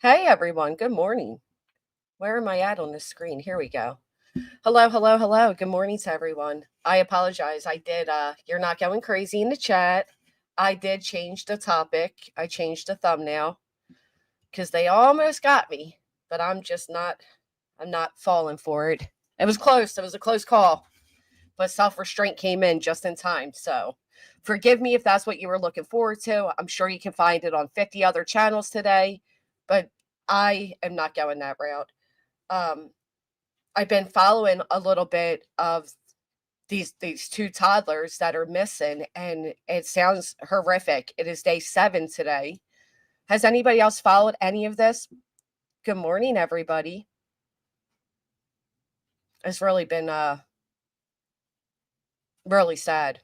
Hey everyone, good morning. Where am I at on this screen? Here we go. Hello, hello, hello. Good morning to everyone. I apologize. I did you're not going crazy in the chat. I did change the topic. I changed the thumbnail because they almost got me, but I'm not falling for it. It was close. It was a close call. But self-restraint came in just in time. So forgive me if that's what you were looking forward to. I'm sure you can find it on 50 other channels today, but I am not going that route. I've been following a little bit of these two toddlers that are missing, and it sounds horrific. It is day 7 today. Has anybody else followed any of this? Good morning, everybody. It's really been really sad.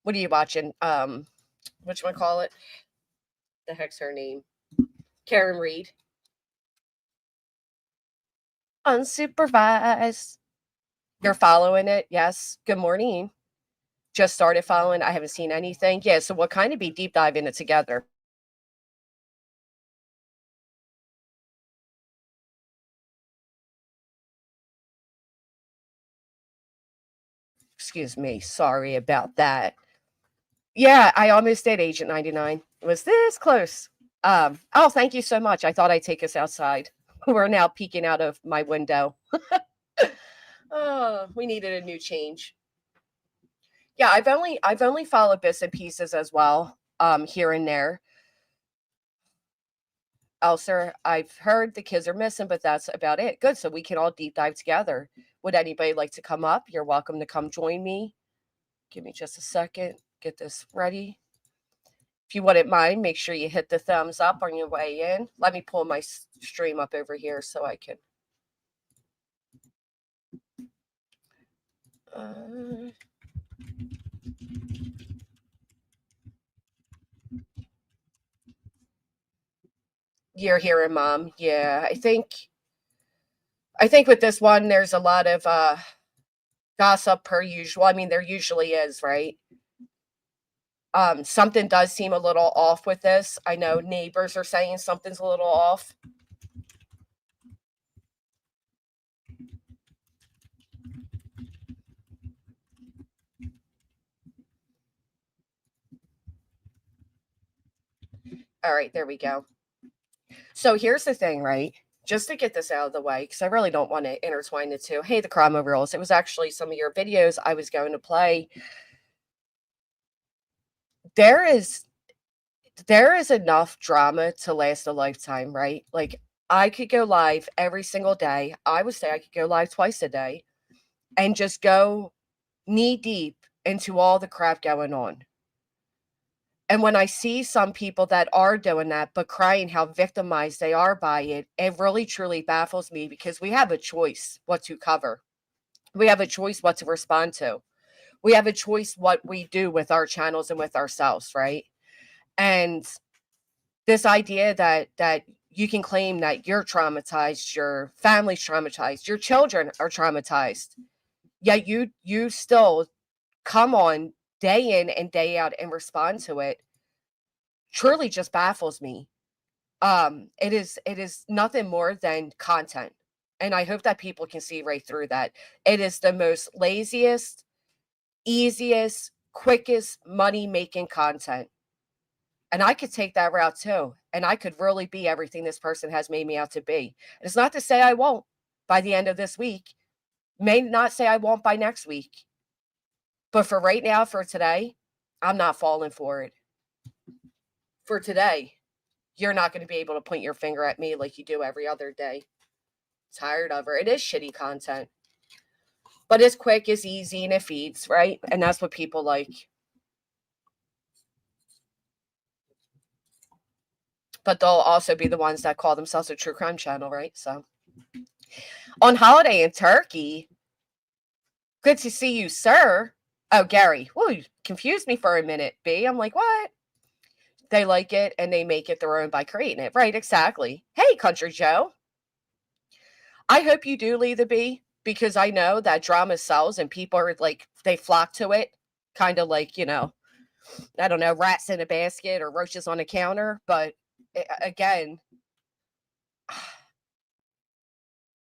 What are you watching? Whatchamacallit? The heck's her name? Karen Reed. Unsupervised. You're following it? Yes. Good morning. Just started following. I haven't seen anything. Yeah, so we'll kind of be deep diving it together. Excuse me. Sorry about that. Yeah, I almost did Agent 99. It was this close. Oh, thank you so much. I thought I'd take us outside. We're now peeking out of my window. Oh, we needed a new change. Yeah, I've only followed bits and pieces as well, here and there. Elser, I've heard the kids are missing, but that's about it. Good, so we can all deep dive together. Would anybody like to come up? You're welcome to come join me. Give me just a second. Get this ready. If you wouldn't mind, make sure you hit the thumbs up on your way in. Let me pull my stream up over here so I can. You're hearing Mom. Yeah, I think with this one, there's a lot of gossip per usual. I mean, there usually is, right? Something does seem a little off with this. I know neighbors are saying something's a little off. All right, there we go. So here's the thing, right? Just to get this out of the way, because I really don't want to intertwine the two. Hey, the crime rules. It was actually some of your videos I was going to play. There is enough drama to last a lifetime, right? Like, I could go live every single day. I would say I could go live twice a day and just go knee deep into all the crap going on. And when I see some people that are doing that, but crying how victimized they are by it, it really truly baffles me because we have a choice what to cover. We have a choice what to respond to. We have a choice what we do with our channels and with ourselves, right? And this idea that you can claim that you're traumatized, your family's traumatized, your children are traumatized, yet you still come on day in and day out and respond to it, truly just baffles me. It is nothing more than content. And I hope that people can see right through that. It is the most laziest, easiest, quickest money-making content. And I could take that route too. And I could really be everything this person has made me out to be. And it's not to say I won't by the end of this week. May not say I won't by next week. But for right now, for today, I'm not falling for it. For today, you're not going to be able to point your finger at me like you do every other day. Tired of her. It is shitty content. But it's quick, it's easy, and it feeds, right? And that's what people like. But they'll also be the ones that call themselves a true crime channel, right? So on holiday in Turkey, good to see you, sir. Oh, Gary. Whoa, you confused me for a minute, B. I'm like, what? They like it and they make it their own by creating it. Right, exactly. Hey, Country Joe. I hope you do leave the B because I know that drama sells and people are like, they flock to it. Kind of like, I don't know, rats in a basket or roaches on a counter. But again,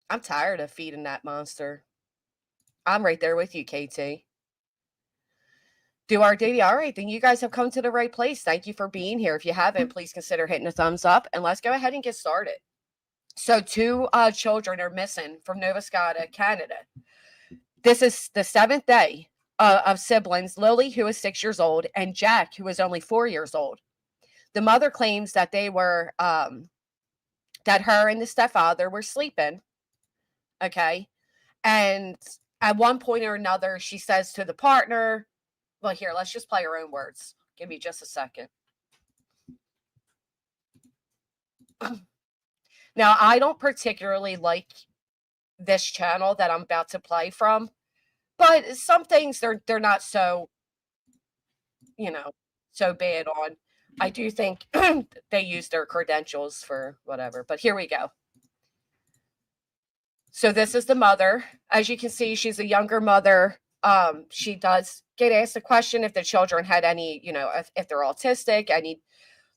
I'm tired of feeding that monster. I'm right there with you, KT. Do our duty. All right, then you guys have come to the right place. Thank you for being here. If you haven't, please consider hitting a thumbs up, and let's go ahead and get started. So, two children are missing from Nova Scotia, Canada. This is the seventh day of siblings, Lily, who is 6 years old, and Jack, who is only 4 years old. The mother claims that they were, that her and the stepfather were sleeping. Okay. And at one point or another, she says to the partner, well, here, let's just play her own words. Give me just a second. Now, I don't particularly like this channel that I'm about to play from, but some things they're not so, so bad on. I do think they use their credentials for whatever, but here we go. So this is the mother. As you can see, she's a younger mother. She does get asked a question if the children had any, if they're autistic, any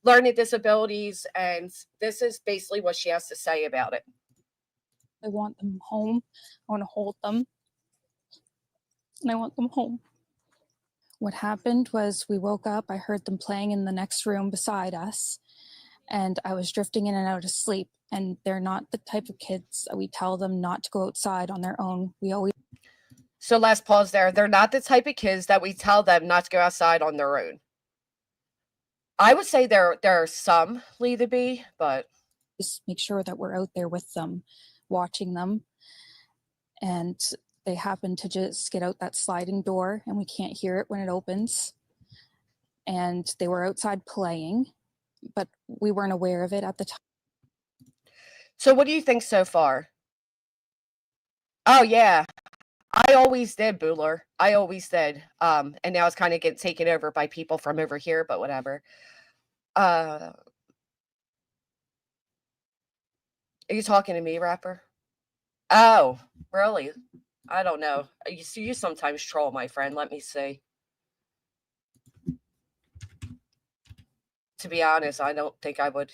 learning disabilities, and this is basically what she has to say about it. I want them home. I want to hold them. And I want them home. What happened was we woke up, I heard them playing in the next room beside us, and I was drifting in and out of sleep. And they're not the type of kids that we tell them not to go outside on their own. So let's pause there. They're not the type of kids that we tell them not to go outside on their own. I would say there are some lead to be, but just make sure that we're out there with them, watching them. And they happen to just get out that sliding door and we can't hear it when it opens. And they were outside playing, but we weren't aware of it at the time. So what do you think so far? Oh, yeah. I always did, Bueller. I always did. And now it's kind of getting taken over by people from over here, but whatever. Are you talking to me, rapper? Oh, really? I don't know. You sometimes troll, my friend. Let me see. To be honest, I don't think I would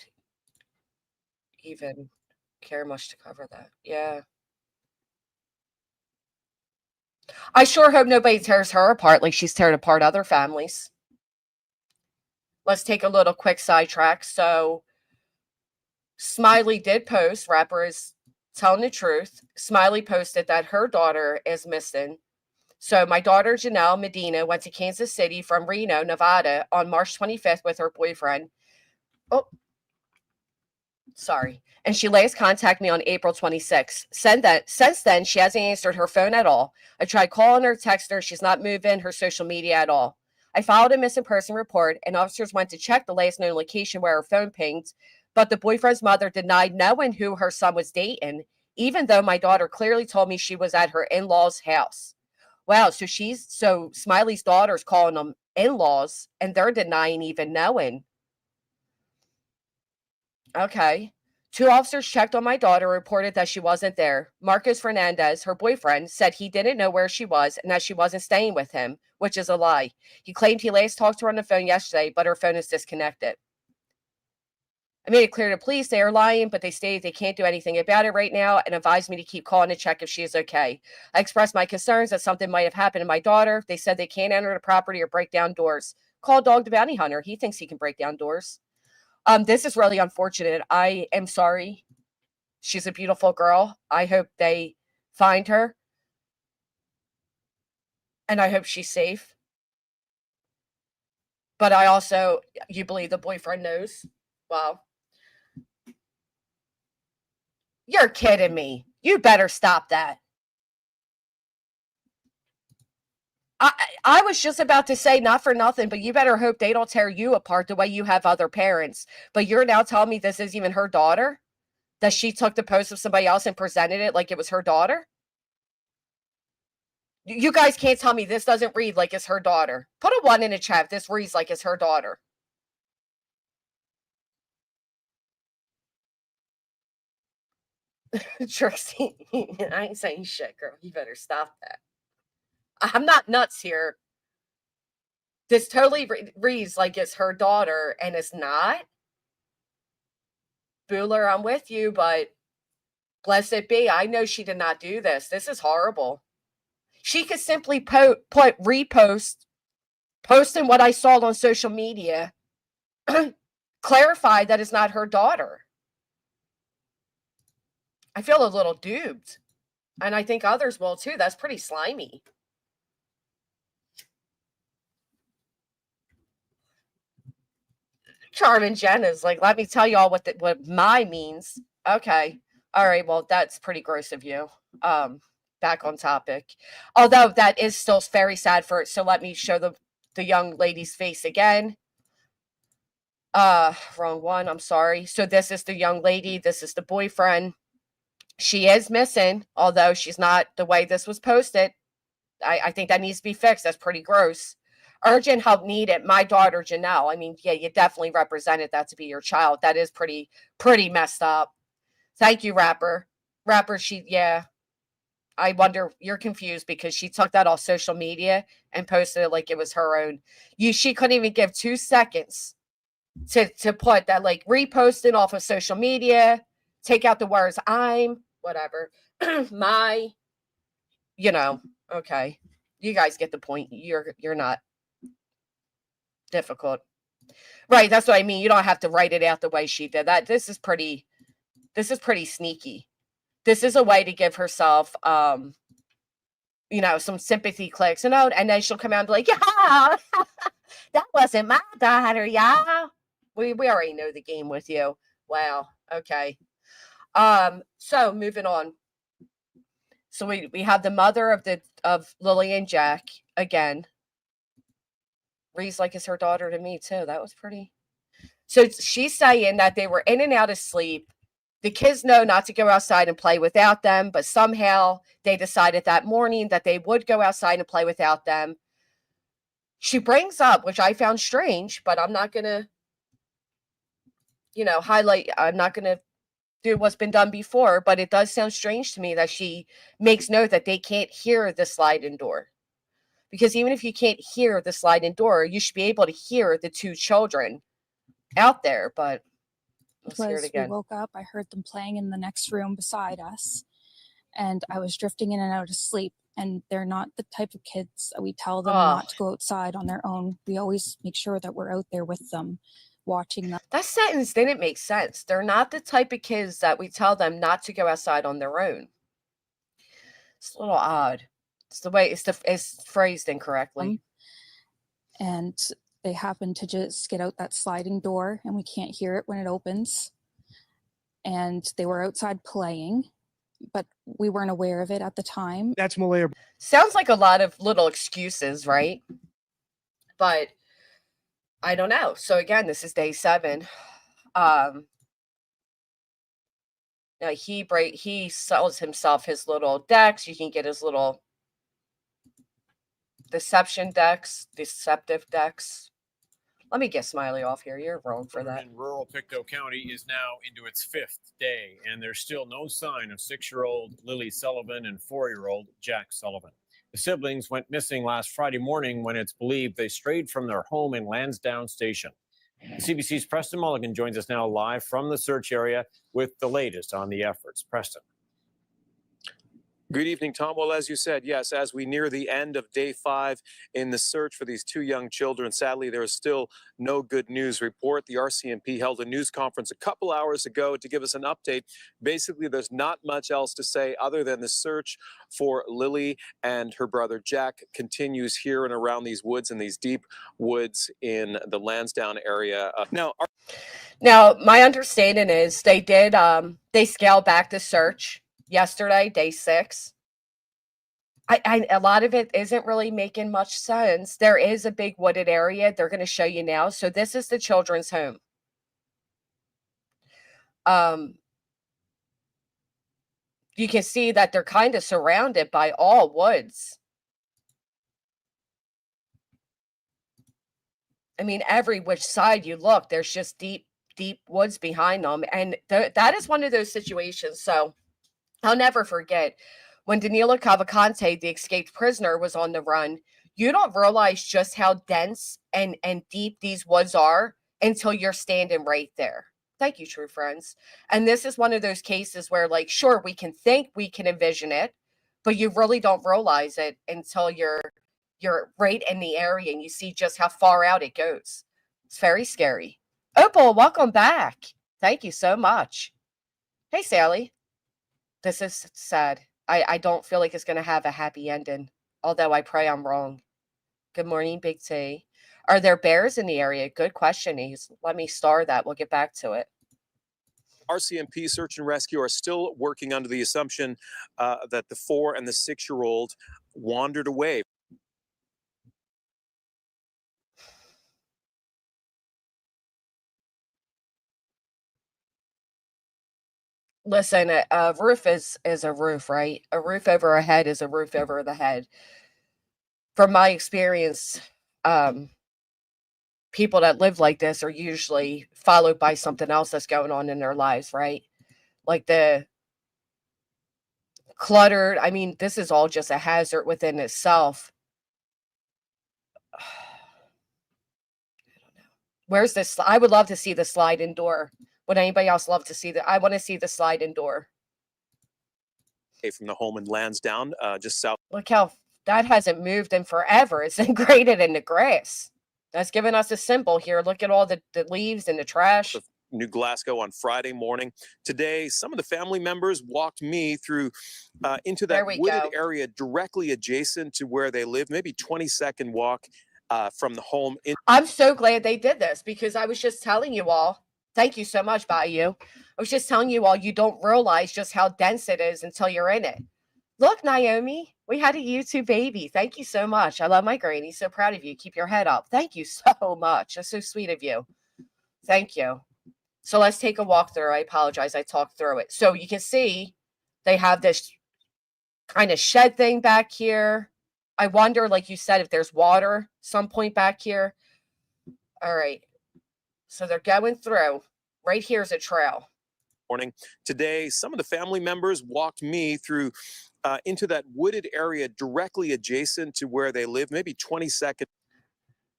even care much to cover that. Yeah. I sure hope nobody tears her apart like she's tearing apart other families. Let's take a little quick sidetrack. So, Smiley did post, rapper is telling the truth. Smiley posted that her daughter is missing. So, my daughter, Janelle Medina, went to Kansas City from Reno, Nevada on March 25th with her boyfriend. Oh, sorry. And she last contacted me on April 26th. Since then, she hasn't answered her phone at all. I tried calling her, texting her. She's not moving her social media at all. I filed a missing person report, and officers went to check the last known location where her phone pinged, but the boyfriend's mother denied knowing who her son was dating, even though my daughter clearly told me she was at her in-laws' house. Wow, so Smiley's daughter's calling them in-laws, and they're denying even knowing. Okay. Two officers checked on my daughter, reported that she wasn't there. Marcos Fernandez, her boyfriend, said he didn't know where she was and that she wasn't staying with him, which is a lie. He claimed he last talked to her on the phone yesterday, but her phone is disconnected. I made it clear to police they are lying, but they stated they can't do anything about it right now and advised me to keep calling to check if she is okay. I expressed my concerns that something might have happened to my daughter. They said they can't enter the property or break down doors. Call Dog the Bounty Hunter. He thinks he can break down doors. This is really unfortunate. I am sorry. She's a beautiful girl. I hope they find her. And I hope she's safe. But I also, you believe the boyfriend knows? Well, you're kidding me. You better stop that. I was just about to say not for nothing, but you better hope they don't tear you apart the way you have other parents. But you're now telling me this isn't even her daughter? That she took the post of somebody else and presented it like it was her daughter? You guys can't tell me this doesn't read like it's her daughter. Put a 1 in the chat if this reads like it's her daughter. Trixie, I ain't saying shit, girl. You better stop that. I'm not nuts here. This totally reads like it's her daughter, and it's not. Bueller, I'm with you, but blessed be. I know she did not do this. This is horrible. She could simply posting what I saw on social media, clarify that it's not her daughter. I feel a little duped. And I think others will too. That's pretty slimy. Charmin Jen is like, let me tell you all what my means. Okay. All right. Well, that's pretty gross of you. Back on topic. Although that is still very sad for it. So let me show the young lady's face again. Wrong one. I'm sorry. So this is the young lady. This is the boyfriend. She is missing, although she's not the way this was posted. I think that needs to be fixed. That's pretty gross. Urgent help needed. My daughter, Janelle. I mean, yeah, you definitely represented that to be your child. That is pretty messed up. Thank you, Rapper. Rapper, yeah. I wonder, you're confused because she took that off social media and posted it like it was her own. She couldn't even give 2 seconds to put that, like, reposting off of social media, take out the words I'm, whatever, my, okay. You guys get the point. You're not difficult. Right, that's what I mean. You don't have to write it out the way she did that. This is pretty sneaky. This is a way to give herself some sympathy clicks, and then she'll come out and be like, yeah, that wasn't my daughter, yeah. We already know the game with you. Wow. Okay. So moving on. So we have the mother of Lily and Jack again. Reads like it's her daughter to me too. That was pretty. So she's saying that they were in and out of sleep. The kids know not to go outside and play without them, but somehow they decided that morning that they would go outside and play without them. She brings up, which I found strange, but I'm not gonna, highlight. I'm not gonna do what's been done before, but it does sound strange to me that she makes note that they can't hear the sliding door. Because even if you can't hear the sliding door, you should be able to hear the 2 children out there. But let's hear it again. We woke up, I heard them playing in the next room beside us, and I was drifting in and out of sleep. And they're not the type of kids that we tell them not to go outside on their own. We always make sure that we're out there with them, watching them. That sentence didn't make sense. They're not the type of kids that we tell them not to go outside on their own. It's a little odd. It's the way it's phrased incorrectly. And they happen to just get out that sliding door, and we can't hear it when it opens. And they were outside playing, but we weren't aware of it at the time. That's Malaya. Sounds like a lot of little excuses, right? But I don't know. So again, this is day 7. He sells himself his little decks. You can get his little deceptive decks. Let me get Smiley off here. You're wrong for that. In rural Pictou County is now into its 5th day, and there's still no sign of 6-year-old Lily Sullivan and 4-year-old Jack Sullivan. The siblings went missing last Friday morning when it's believed they strayed from their home in Lansdowne Station. CBC's Preston Mulligan joins us now live from the search area with the latest on the efforts. Preston. Good evening, Tom. Well, as you said, yes, as we near the end of day 5 in the search for these 2 young children, sadly, there is still no good news report. The RCMP held a news conference a couple hours ago to give us an update. Basically, there's not much else to say other than the search for Lily and her brother Jack continues here and around these woods and these deep woods in the Lansdowne area. Now, my understanding is they did they scaled back the search yesterday, day 6. A lot of it isn't really making much sense. There is a big wooded area. They're going to show you now. So this is the children's home. You can see that they're kind of surrounded by all woods. I mean, every which side you look, there's just deep woods behind them. And that is one of those situations. So I'll never forget when Danilo Cavalcante, the escaped prisoner, was on the run. You don't realize just how dense and deep these woods are until you're standing right there. Thank you, true friends. And this is one of those cases where, like, sure, we can think we can envision it, but you really don't realize it until you're right in the area and you see just how far out it goes. It's very scary. Opal, welcome back. Thank you so much. Hey, Sally. This is sad. I don't feel like it's going to have a happy ending, although I pray I'm wrong. Good morning, Big T. Are there bears in the area? Good question, Ease. Let me star that. We'll get back to it. RCMP Search and Rescue are still working under the assumption that the 4 and the 6-year-old wandered away. Listen, a roof is a roof, right? A roof over a head is a roof over the head. From my experience, people that live like this are usually followed by something else that's going on in their lives, right? Like the cluttered, I mean, this is all just a hazard within itself. Where's this? I would love to see the sliding door. Would anybody else love to see that? I want to see the sliding door. From the home in Lansdowne, just south. Look how that hasn't moved in forever. It's ingrained in the grass. That's giving us a symbol here. Look at all the leaves and the trash. New Glasgow on Friday morning. Today, some of the family members walked me through into that wooded area directly adjacent to where they live, maybe 20-second walk from the home. I'm so glad they did this because I was just telling you all. Thank you so much, Bayou. I was just telling you all, you don't realize just how dense it is until you're in it. Look, Naomi, we had a YouTube baby. Thank you so much. I love my granny. So proud of you. Keep your head up. Thank you so much. That's so sweet of you. Thank you. So let's take a walk through. I apologize. I talked through it. So you can see they have this kind of shed thing back here. I wonder, like you said, if there's water some point back here. All right. So they're going through. Right here's a trail. Morning. Today, some of the family members walked me through into that wooded area directly adjacent to where they live, maybe 20-second.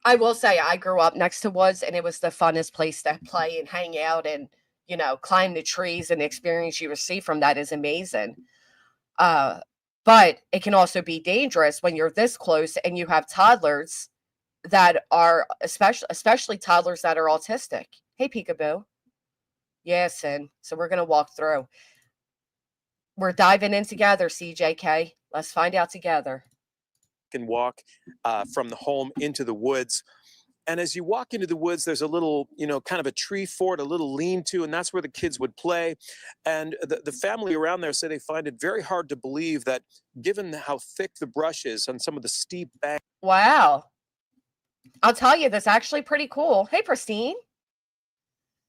I will say I grew up next to woods, and it was the funnest place to play and hang out and, you know, climb the trees, and the experience you receive from that is amazing. But it can also be dangerous when you're this close and you have toddlers that are, especially toddlers that are autistic. Hey, Peekaboo. Yes, and so we're going to walk through. We're diving in together, CJK. Let's find out together. Can walk from the home into the woods. And as you walk into the woods, there's a little, you know, kind of a tree fort, a little lean-to, and that's where the kids would play. And the family around there say they find it very hard to believe that given how thick the brush is on some of the steep banks. Wow. I'll tell you, that's actually pretty cool. Hey, Pristine.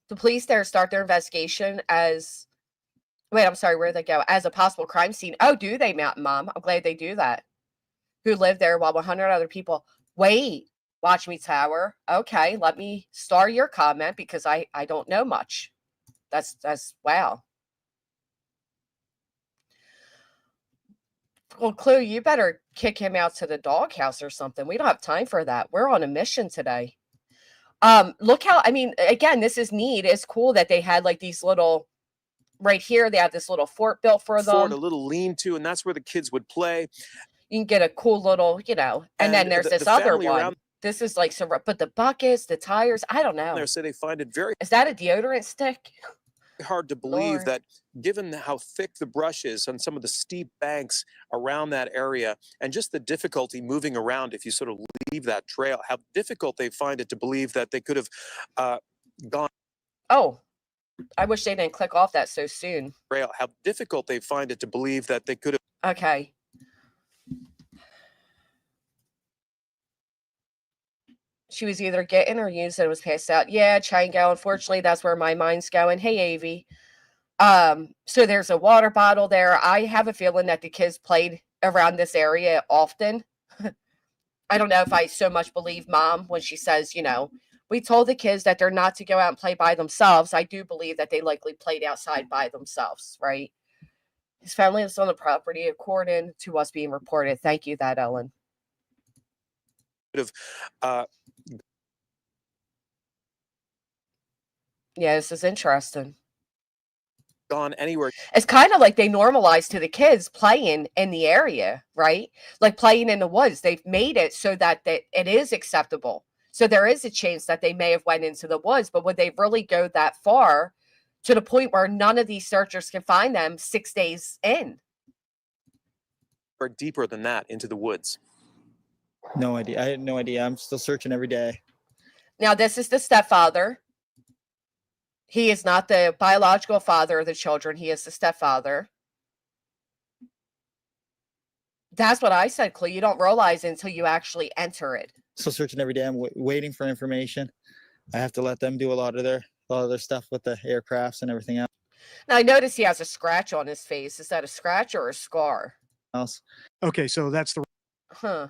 The police there start their investigation as, wait, I'm sorry, where'd they go? As a possible crime scene. Oh, do they, Mountain Mom? I'm glad they do that. Who live there while 100 other people. Wait, watch me tower. Okay, let me star your comment because I don't know much. That's wow. Well, Clue, you better kick him out to the doghouse or something. We don't have time for that. We're on a mission today. Look how, I mean, again, this is neat. It's cool that they had like these little, right here, they have this little fort built for them. Fort, a little lean-to, and that's where the kids would play. You can get a cool little, you know, and then there's this other one. This is like some, but the buckets, the tires, I don't know. They say they find it very. Is that a deodorant stick? Hard to believe that given how thick the brush is on some of the steep banks around that area and just the difficulty moving around if you sort of leave that trail, how difficult they find it to believe that they could have gone. Oh, I wish they didn't click off that so soon. Trail, how difficult they find it to believe that they could have. Okay. She was either getting or using and was passed out. Yeah, Chango. Unfortunately, that's where my mind's going. Hey, Avi. So there's a water bottle there. I have a feeling that the kids played around this area often. I don't know if I so much believe Mom when she says, you know, we told the kids that they're not to go out and play by themselves. I do believe that they likely played outside by themselves, right? His family is on the property according to us being reported. Thank you, that Ellen. Yeah, this is interesting. Gone anywhere. It's kind of like they normalized to the kids playing in the area, right? Like playing in the woods. They've made it so that it is acceptable. So there is a chance that they may have went into the woods, but would they really go that far to the point where none of these searchers can find them 6 days in? Or deeper than that into the woods? No idea. I had no idea. I'm still searching every day. Now, this is the stepfather. He is not the biological father of the children. He is the stepfather. That's what I said, Clea. You don't realize until you actually enter it. Still searching every day. I'm waiting for information. I have to let them do a lot of their stuff with the aircrafts and everything Now, I notice he has a scratch on his face. Is that a scratch or a scar? else. Okay, so that's the Huh.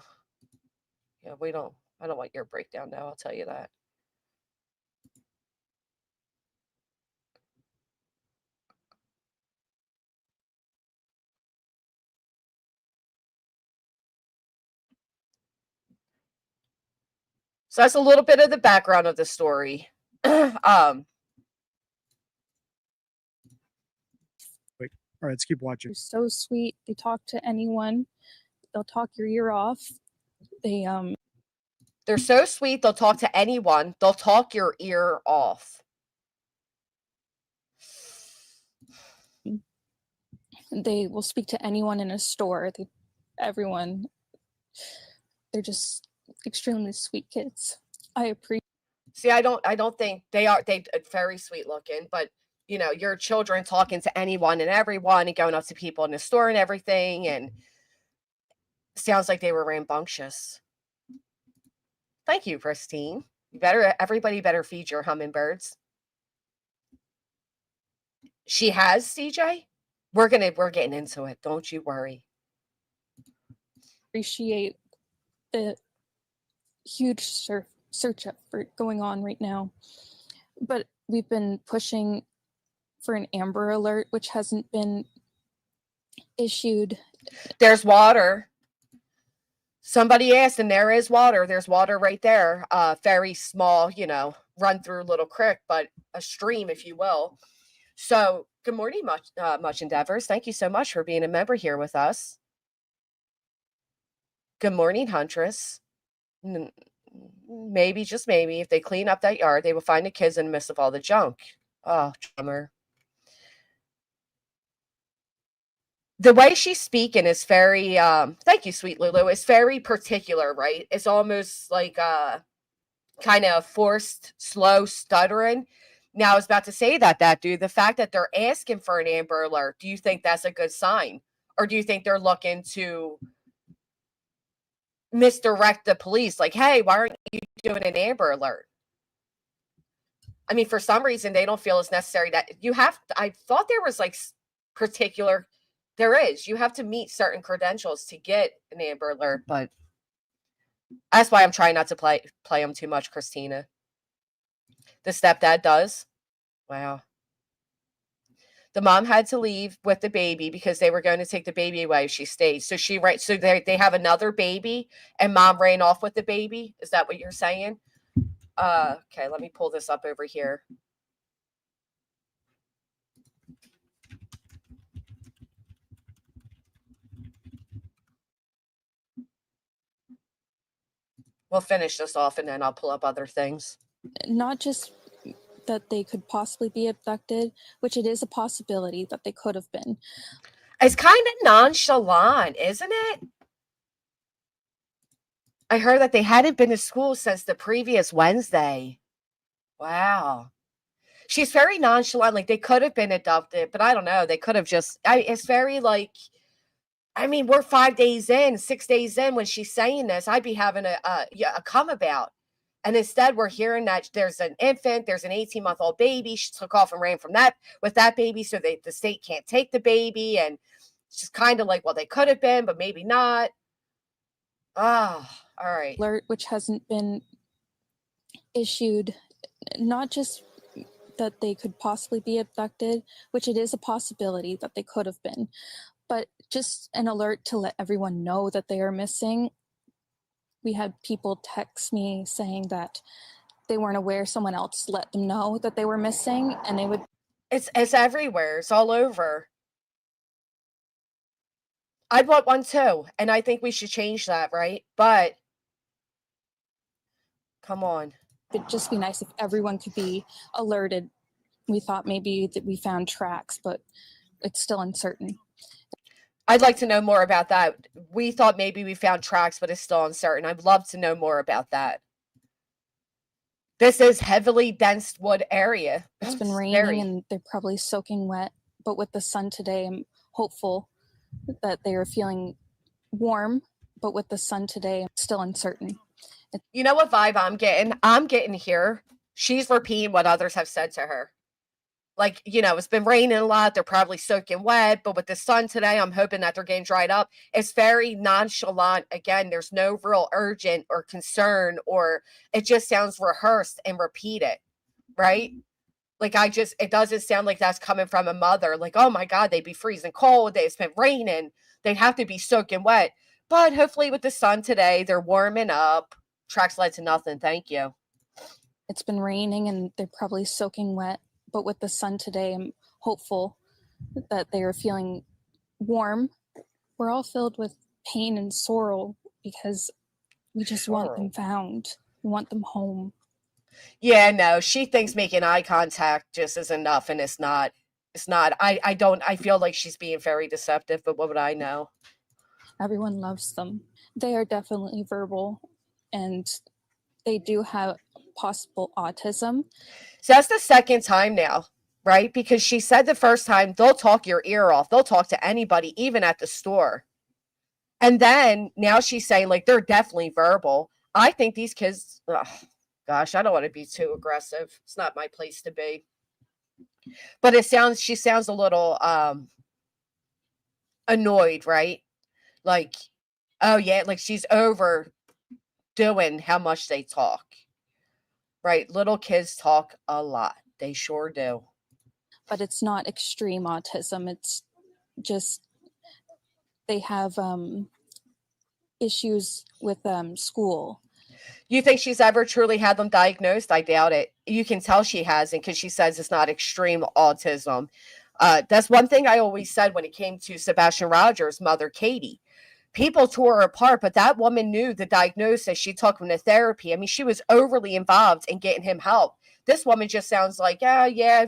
Yeah, I don't want your breakdown now, I'll tell you that. So that's a little bit of the background of the story. all right, let's keep watching. They're so sweet. They talk to anyone. They'll talk your ear off. They're so sweet, they'll talk to anyone. They'll talk your ear off. They will speak to anyone in a store. Everyone. They're just extremely sweet kids. I appreciate. See, I don't think they are very sweet looking, but you know, your children talking to anyone and everyone and going up to people in the store and everything, and sounds like they were rambunctious. Thank you, Christine. Everybody better feed your hummingbirds. She has, CJ? We're getting into it. Don't you worry. Appreciate the huge search effort going on right now. But we've been pushing for an Amber Alert, which hasn't been issued. There's water. Somebody asked, and there is water. There's water right there. Very small, run through little creek, but a stream, if you will. So good morning, Much Endeavors. Thank you so much for being a member here with us. Good morning, Huntress. Maybe, just maybe, if they clean up that yard, they will find the kids in the midst of all the junk. Oh, drummer. The way she's speaking is very, thank you, sweet Lulu, it's very particular, right? It's almost like kind of forced, slow stuttering. Now, I was about to say that dude, the fact that they're asking for an Amber Alert, do you think that's a good sign? Or do you think they're looking to misdirect the police? Like, hey, why aren't you doing an Amber Alert? I mean, for some reason, they don't feel it's necessary that you have to, I thought there was like particular, there is, you have to meet certain credentials to get an Amber Alert, but that's why I'm trying not to play them too much, Christina. The stepdad does. Wow. The mom had to leave with the baby because they were going to take the baby away if she stayed. So they have another baby and mom ran off with the baby. Is that what you're saying? Okay, let me pull this up over here. We'll finish this off and then I'll pull up other things. Not just that they could possibly be abducted, which it is a possibility that they could have been. It's kind of nonchalant, isn't it? I heard that they hadn't been to school since the previous Wednesday. Wow. She's very nonchalant. Like, they could have been adopted, but I don't know. They could have just, it's very like, I mean, we're 5 days in, 6 days in when she's saying this. I'd be having a come about. And instead, we're hearing that there's an infant, there's an 18-month-old baby. She took off and ran from that with that baby, so the state can't take the baby. And it's just kind of like, well, they could have been, but maybe not. Ah, all right. Alert, which hasn't been issued. Not just that they could possibly be abducted, which it is a possibility that they could have been, but just an alert to let everyone know that they are missing. We had people text me saying that they weren't aware, someone else let them know that they were missing, and they would It's everywhere. It's all over. I'd want one too, and I think we should change that, right? But come on. it'd just be nice if everyone could be alerted. We thought maybe that we found tracks, but it's still uncertain. I'd like to know more about that. We thought maybe we found tracks, but it's still uncertain. I'd love to know more about that. This is heavily dense wood area. It's been raining Very. and they're probably soaking wet, but with the sun today, I'm hopeful that they are feeling warm, but with the sun today, it's still uncertain. You know what vibe I'm getting? I'm getting here. She's repeating what others have said to her. Like, you know, it's been raining a lot. They're probably soaking wet, but with the sun today, I'm hoping that they're getting dried up. It's very nonchalant. Again, there's no real urgent or concern, or it just sounds rehearsed and repeated, right? Like, it doesn't sound like that's coming from a mother. Like, oh my God, they'd be freezing cold. It's been raining. They'd have to be soaking wet. But hopefully with the sun today, they're warming up. Tracks led to nothing. Thank you. It's been raining and they're probably soaking wet, but with the sun today, I'm hopeful that they are feeling warm. We're all filled with pain and sorrow because we just want them found. We want them home. Yeah, no, she thinks making eye contact just is enough, and it's not. It's not. I feel like she's being very deceptive, but what would I know? Everyone loves them. They are definitely verbal, and they do have possible autism. So that's the second time now, right? Because she said the first time, they'll talk your ear off. They'll talk to anybody, even at the store. And then now she's saying, like, they're definitely verbal. I think these kids, gosh, I don't want to be too aggressive. It's not my place to be. But she sounds a little annoyed, right? Like, oh yeah, like she's overdoing how much they talk. Right? Little kids talk a lot. They sure do. But it's not extreme autism. It's just they have issues with school. You think she's ever truly had them diagnosed? I doubt it. You can tell she hasn't because she says it's not extreme autism. That's one thing I always said when it came to Sebastian Rogers' mother, Katie. People tore her apart, but that woman knew the diagnosis. She took him to therapy. I mean, she was overly involved in getting him help. This woman just sounds like, yeah,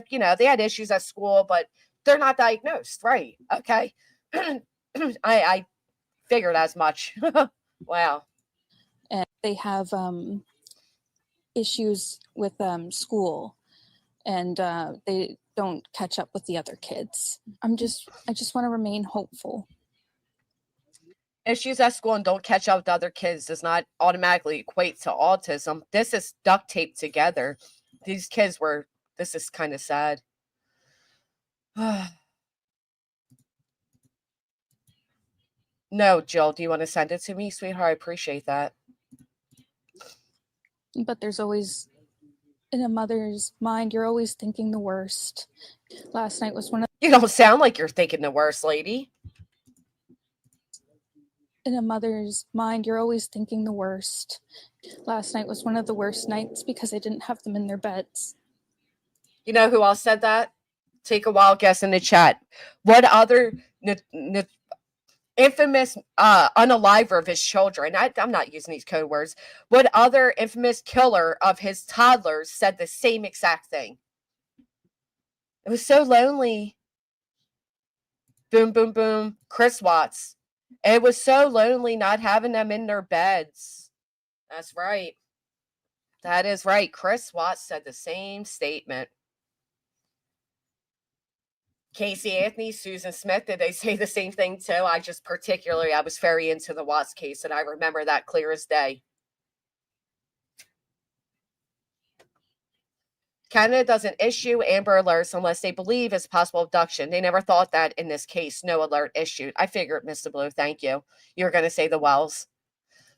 you know, they had issues at school, but they're not diagnosed. Right. Okay. I figured as much. Wow. And they have issues with school, and they don't catch up with the other kids. I just want to remain hopeful. Issues at school and don't catch up with other kids does not automatically equate to autism. This is duct taped together. These kids this is kind of sad. No, Jill, do you want to send it to me, sweetheart? I appreciate that. But there's always, in a mother's mind, you're always thinking the worst. Last night was one of... You don't sound like you're thinking the worst, lady. In a mother's mind, you're always thinking the worst. Last night was one of the worst nights because I didn't have them in their beds. You know who else said that? Take a wild guess in the chat. What other infamous unaliver of his children, I'm not using these code words, what other infamous killer of his toddlers said the same exact thing? It was so lonely. Boom, boom, boom. Chris Watts. It was so lonely not having them in their beds. That's right. That is right. Chris Watts said the same statement. Casey Anthony, Susan Smith, did they say the same thing too? I was very into the Watts case, and I remember that clear as day. Canada doesn't issue Amber Alerts unless they believe it's possible abduction. They never thought that in this case. No alert issued. I figured, Mr. Blue. Thank you. You were going to say the Wells.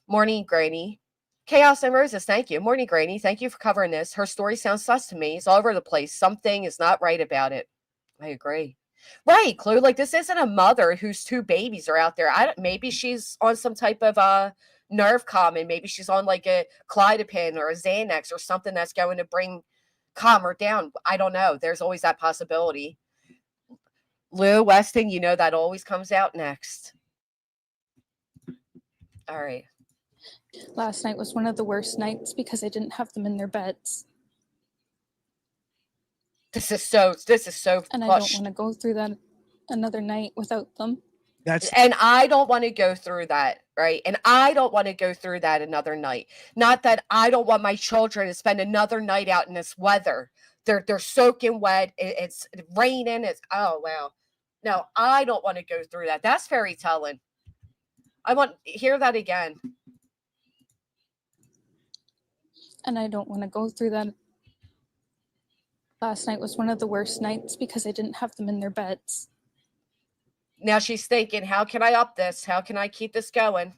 Morning, Granny. Chaos and Roses. Thank you. Morning, Granny. Thank you for covering this. Her story sounds sus to me. It's all over the place. Something is not right about it. I agree. Right, Clue. Like, this isn't a mother whose two babies are out there. Maybe she's on some type of nerve calming. Maybe she's on like a Clydopin or a Xanax or something that's going to calm her down. I don't know. There's always that possibility. Lou Weston, you know that always comes out next. All right. Last night was one of the worst nights because I didn't have them in their beds. This is so And I don't want to go through that another night without them. And I don't want to go through that, right? And I don't want to go through that another night. Not that I don't want my children to spend another night out in this weather. They're soaking wet. It's raining. It's oh wow. No, I don't want to go through that. That's very telling. I want hear that again. And I don't want to go through that. Last night was one of the worst nights because I didn't have them in their beds. Now she's thinking, how can I up this? How can I keep this going?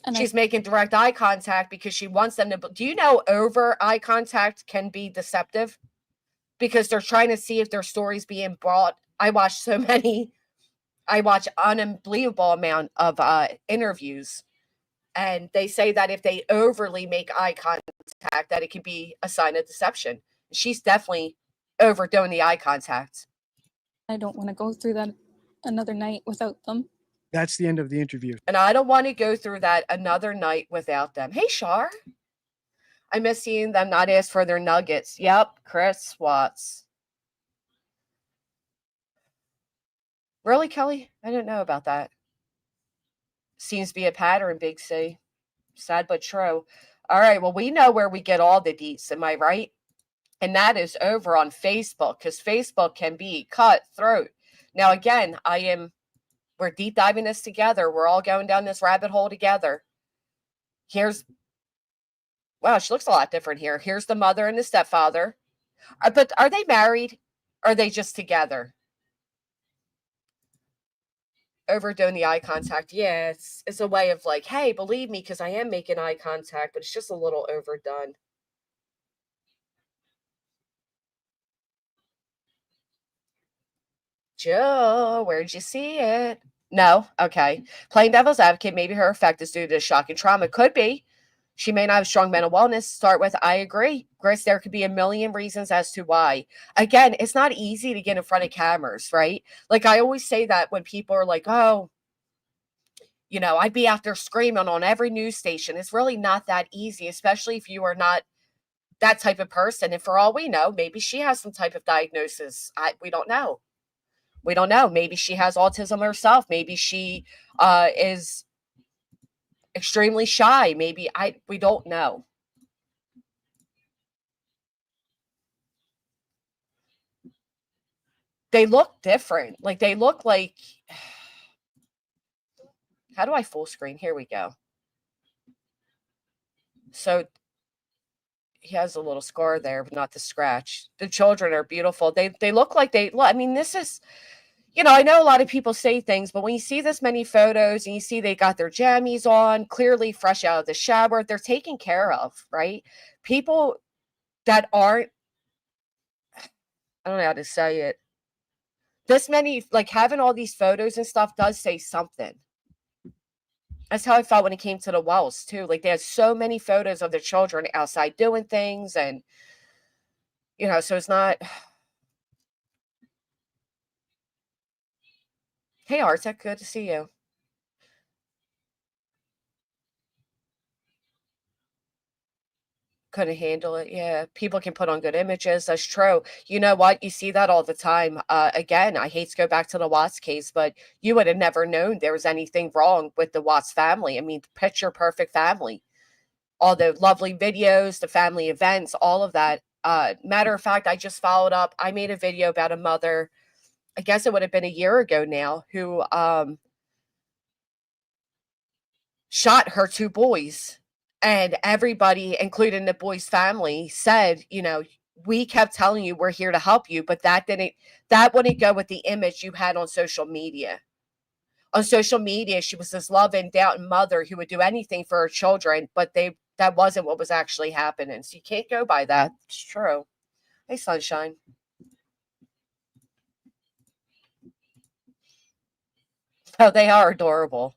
And she's making direct eye contact because she wants them to. Do you know over eye contact can be deceptive? Because they're trying to see if their story's being brought. I watch unbelievable amount of interviews. And they say that if they overly make eye contact, that it could be a sign of deception. She's definitely overdoing the eye contact. I don't want to go through that another night without them. That's the end of the interview. And I don't want to go through that another night without them. Hey, Shar. I miss seeing them not ask for their nuggets. Yep, Chris Watts. Really, Kelly? I didn't know about that. Seems to be a pattern, Big C. Sad but true. All right, well, we know where we get all the deets, am I right? And that is over on Facebook, because Facebook can be cutthroat. Now, again, we're deep diving this together. We're all going down this rabbit hole together. Wow, she looks a lot different here. Here's the mother and the stepfather. But are they married? Or are they just together? Overdoing the eye contact. Yeah, it's a way of like, hey, believe me, because I am making eye contact, but it's just a little overdone. Joe, where'd you see it? No? Okay. Playing devil's advocate, maybe her effect is due to shock and trauma. Could be. She may not have strong mental wellness. Start with, I agree. Grace, there could be a million reasons as to why. Again, it's not easy to get in front of cameras, right? Like I always say that when people are like, oh, you know, I'd be out there screaming on every news station. It's really not that easy, especially if you are not that type of person. And for all we know, maybe she has some type of diagnosis. We don't know. We don't know. Maybe she has autism herself. Maybe she is extremely shy. Maybe we don't know. They look different. Like they look like, how do I full screen? Here we go. So he has a little scar there, but not the scratch. The children are beautiful. They look like I mean, this is, you know, I know a lot of people say things, but when you see this many photos and you see they got their jammies on, clearly fresh out of the shower, they're taken care of, right? People that aren't, I don't know how to say it. This many, like having all these photos and stuff does say something. That's how I felt when it came to the Wells too. Like they had so many photos of their children outside doing things and, you know, so it's not. Hey, Artek, good to see you. Couldn't handle it. Yeah, people can put on good images. That's true. You know what? You see that all the time. Again, I hate to go back to the Watts case, but you would have never known there was anything wrong with the Watts family. I mean, picture perfect family. All the lovely videos, the family events, all of that. Matter of fact, I just followed up. I made a video about a mother, I guess it would have been a year ago now, who shot her two boys. And everybody, including the boy's family, said, you know, we kept telling you we're here to help you, but that wouldn't go with the image you had on social media. On social media, she was this loving, doubting mother who would do anything for her children, but that wasn't what was actually happening. So you can't go by that. It's true. Hey, Sunshine. Oh, they are adorable.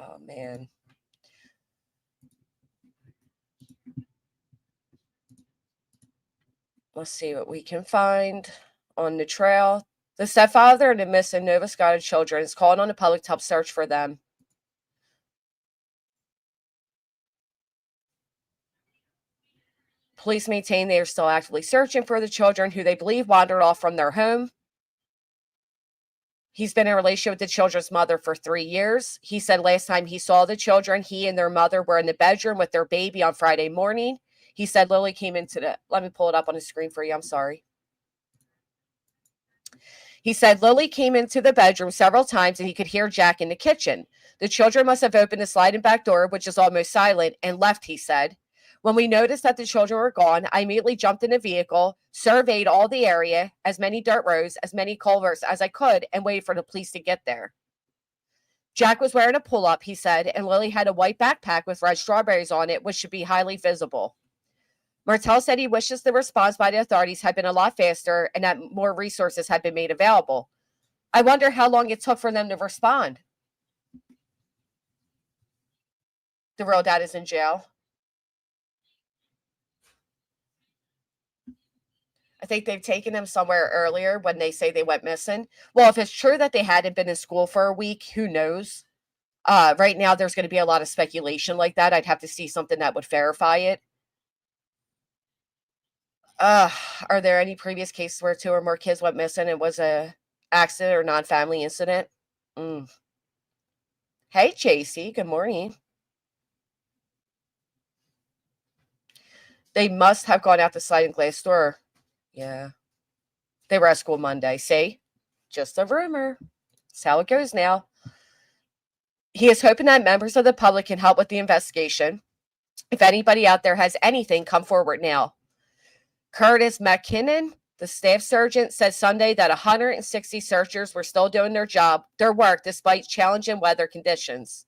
Oh, man. Let's see what we can find on the trail. The stepfather and the missing Nova Scotia children is calling on the public to help search for them. Police maintain they are still actively searching for the children who they believe wandered off from their home. He's been in a relationship with the children's mother for 3 years. He said last time he saw the children, he and their mother were in the bedroom with their baby on Friday morning. He said Lily came into the, let me pull it up on the screen for you. I'm sorry. He said Lily came into the bedroom several times and he could hear Jack in the kitchen. The children must have opened the sliding back door, which is almost silent, and left, he said. When we noticed that the children were gone, I immediately jumped in the vehicle, surveyed all the area, as many dirt roads, as many culverts as I could, and waited for the police to get there. Jack was wearing a pull-up, he said, and Lily had a white backpack with red strawberries on it, which should be highly visible. Martel said he wishes the response by the authorities had been a lot faster and that more resources had been made available. I wonder how long it took for them to respond. The real dad is in jail. I think they've taken him somewhere earlier when they say they went missing. Well, if it's true that they hadn't been in school for a week, who knows? Right now, there's going to be a lot of speculation like that. I'd have to see something that would verify it. Are there any previous cases where 2 or more kids went missing and it was a accident or non-family incident? Hey, JC, good morning. They must have gone out the sliding glass door. Yeah. They were at school Monday. See? Just a rumor. That's how it goes now. He is hoping that members of the public can help with the investigation. If anybody out there has anything, come forward now. Curtis McKinnon, the staff sergeant, said Sunday that 160 searchers were still doing their work, despite challenging weather conditions.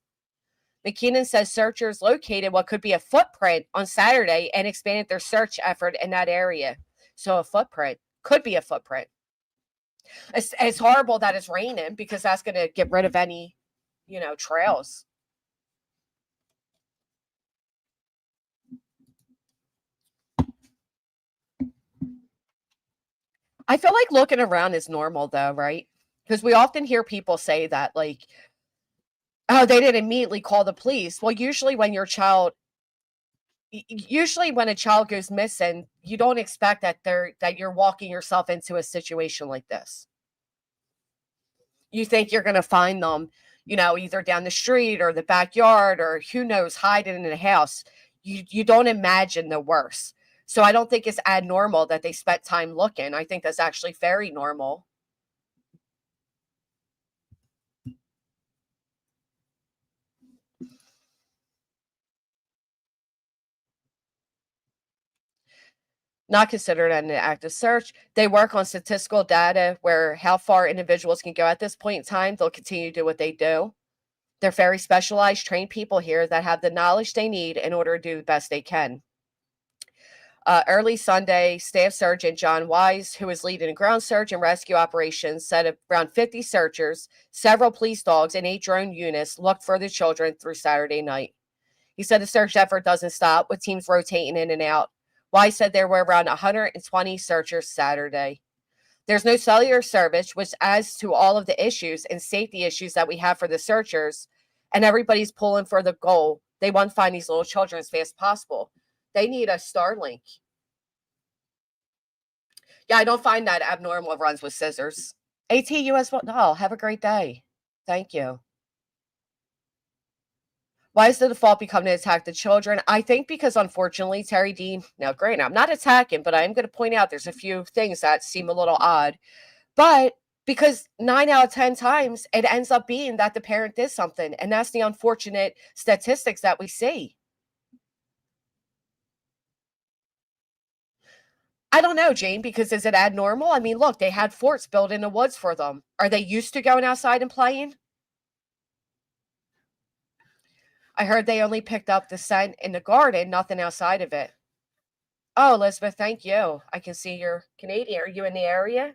McKinnon says searchers located what could be a footprint on Saturday and expanded their search effort in that area. So a footprint could be a footprint. It's horrible that it's raining because that's going to get rid of any, trails. I feel like looking around is normal though, right? Because we often hear people say that, like, oh, they didn't immediately call the police. Well, usually when a child goes missing, you don't expect that you're walking yourself into a situation like this. You think you're going to find them, either down the street or the backyard or who knows, hiding in a house. You don't imagine the worst. So I don't think it's abnormal that they spent time looking. I think that's actually very normal. Not considered an active search. They work on statistical data where how far individuals can go at this point in time. They'll continue to do what they do. They're very specialized, trained people here that have the knowledge they need in order to do the best they can. Early Sunday, Staff Sergeant John Wise, who is leading a ground search and rescue operations, said around 50 searchers, several police dogs, and 8 drone units looked for the children through Saturday night. He said the search effort doesn't stop, with teams rotating in and out. Wise said there were around 120 searchers Saturday. There's no cellular service, which adds to all of the issues and safety issues that we have for the searchers, and everybody's pulling for the goal. They want to find these little children as fast as possible. They need a Starlink. Yeah, I don't find that abnormal runs with scissors. ATUS, no, have a great day. Thank you. Why is the default becoming to attack the children? I think because, unfortunately, Terry Dean, now granted, I'm not attacking, but I am going to point out there's a few things that seem a little odd. But because 9 out of 10 times, it ends up being that the parent did something. And that's the unfortunate statistics that we see. I don't know, Jane, because is it abnormal? I mean, look, they had forts built in the woods for them. Are they used to going outside and playing? I heard they only picked up the scent in the garden, nothing outside of it. Oh, Elizabeth, thank you. I can see you're Canadian. Are you in the area?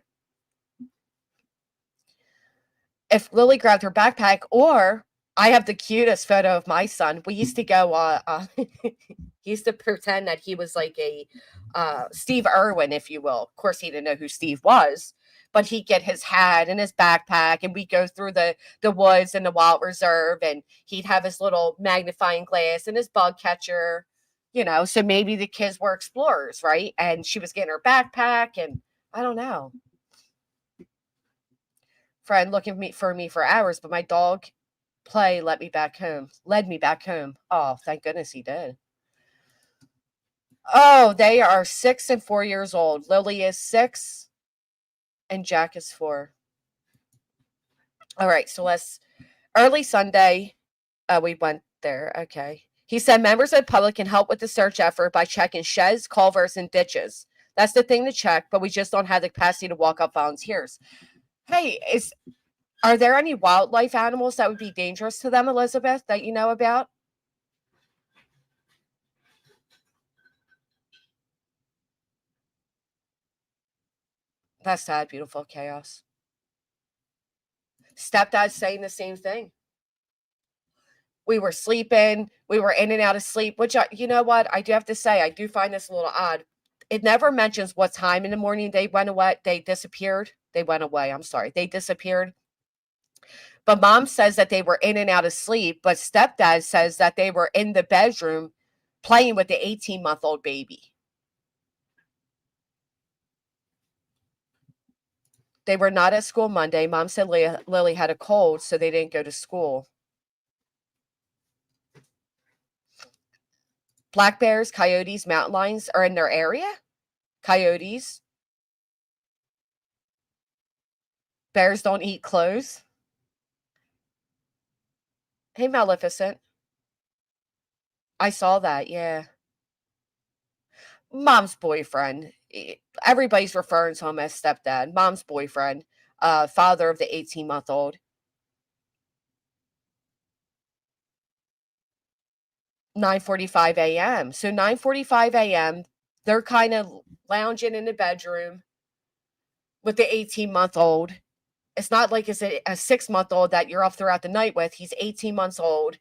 If Lily grabbed her backpack, or I have the cutest photo of my son. We used to go, he used to pretend that he was like a Steve Irwin, if you will. Of course, he didn't know who Steve was, but he'd get his hat and his backpack, and we'd go through the woods and the wild reserve, and he'd have his little magnifying glass and his bug catcher, you know, so maybe the kids were explorers, right? And she was getting her backpack, and I don't know. Friend looking for me for hours, but my dog led me back home. Oh, thank goodness he did. Oh, they are 6 and 4 years old. Lily is 6 and Jack is 4. All right, so early Sunday, we went there. Okay. He said members of the public can help with the search effort by checking sheds, culverts, and ditches. That's the thing to check, but we just don't have the capacity to walk up volunteers. Hey, are there any wildlife animals that would be dangerous to them, Elizabeth, that you know about? That's sad, beautiful chaos. Stepdad's saying the same thing. We were sleeping. We were in and out of sleep, which, you know what? I do have to say, I do find this a little odd. It never mentions what time in the morning they went away. They disappeared. They went away. I'm sorry. They disappeared. But mom says that they were in and out of sleep. But stepdad says that they were in the bedroom playing with the 18-month-old baby. They were not at school Monday. Mom said Lily had a cold, so they didn't go to school. Black bears, coyotes, mountain lions are in their area? Coyotes. Bears don't eat clothes. Hey, Maleficent. I saw that, yeah. Mom's boyfriend. Everybody's referring to him as stepdad. Mom's boyfriend. Father of the 18-month-old. 9:45 a.m. So 9:45 a.m., they're kind of lounging in the bedroom with the 18-month-old. It's not like it's a 6-month-old that you're up throughout the night with. He's 18 months old.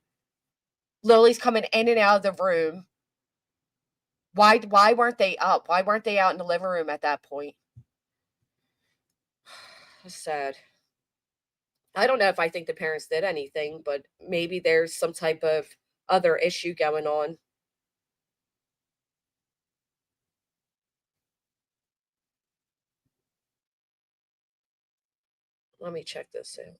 Lily's coming in and out of the room. Why weren't they up? Why weren't they out in the living room at that point? It's sad. I don't know if I think the parents did anything, but maybe there's some type of other issue going on. Let me check this out.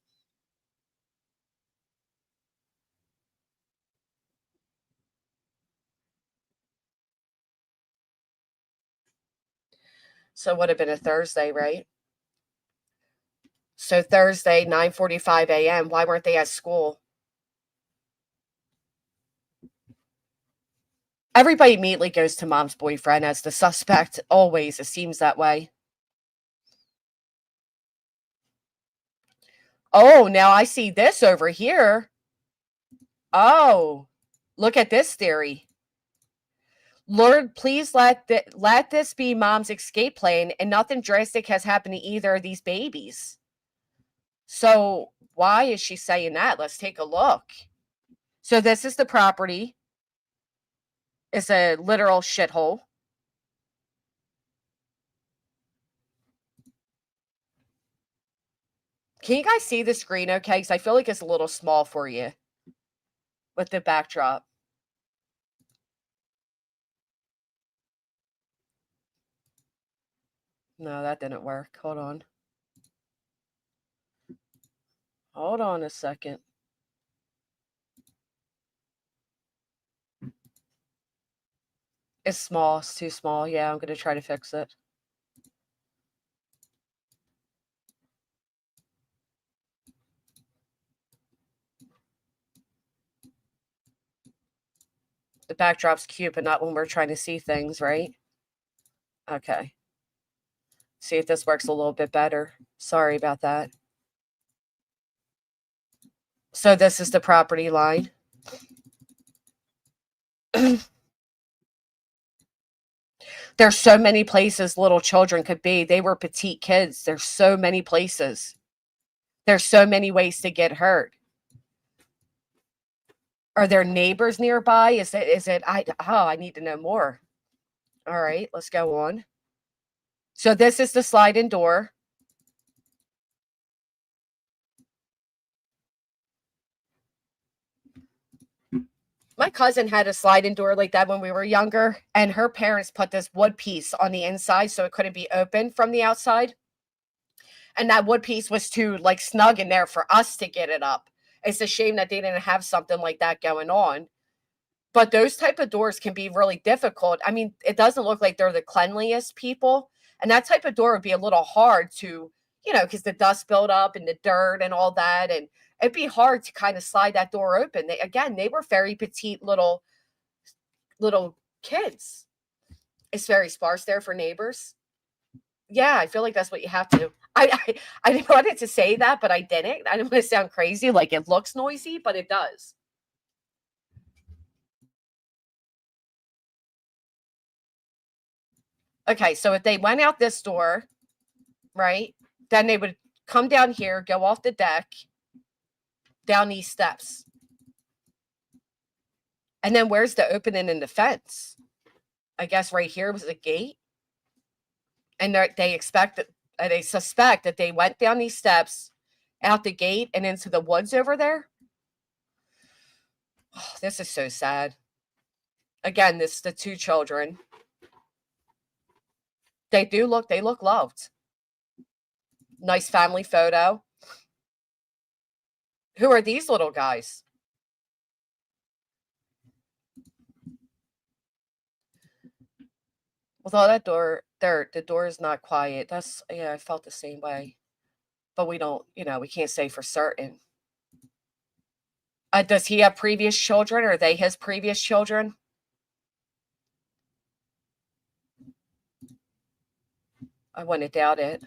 So it would have been a Thursday, right? So Thursday, 9:45 a.m. Why weren't they at school? Everybody immediately goes to mom's boyfriend as the suspect. Always, it seems that way. Oh, now I see this over here. Oh, look at this theory. Lord, please let this be mom's escape plan, and nothing drastic has happened to either of these babies. So why is she saying that? Let's take a look. So this is the property. It's a literal shithole. Can you guys see the screen okay? Because I feel like it's a little small for you with the backdrop. No, that didn't work. Hold on. Hold on a second. It's small. It's too small. Yeah, I'm going to try to fix it. The backdrop's cute, but not when we're trying to see things, right? Okay. See if this works a little bit better. Sorry about that. So this is the property line. There's so many places little children could be. They were petite kids. There's so many places. There's so many ways to get hurt. Are there neighbors nearby? Is it, I need to know more. All right, let's go on. So this is the slide-in door. My cousin had a slide-in door like that when we were younger, and her parents put this wood piece on the inside so it couldn't be opened from the outside. And that wood piece was too like snug in there for us to get it up. It's a shame that they didn't have something like that going on. But those type of doors can be really difficult. I mean, it doesn't look like they're the cleanliest people. And that type of door would be a little hard to, because the dust built up and the dirt and all that. And it'd be hard to kind of slide that door open. They were very petite little kids. It's very sparse there for neighbors. Yeah, I feel like that's what you have to do. I didn't want it to say that, but I didn't. I didn't want to sound crazy, like it looks noisy, but it does. Okay, so if they went out this door, right, then they would come down here, go off the deck, down these steps. And then where's the opening in the fence? I guess right here was the gate. And they suspect that they went down these steps, out the gate, and into the woods over there. Oh, this is so sad. Again, this is the two children. They look loved. Nice family photo. Who are these little guys? With all that door there, the door is not quiet. I felt the same way. But we don't, we can't say for certain. Does he have previous children? Or are they his previous children? I wouldn't doubt it.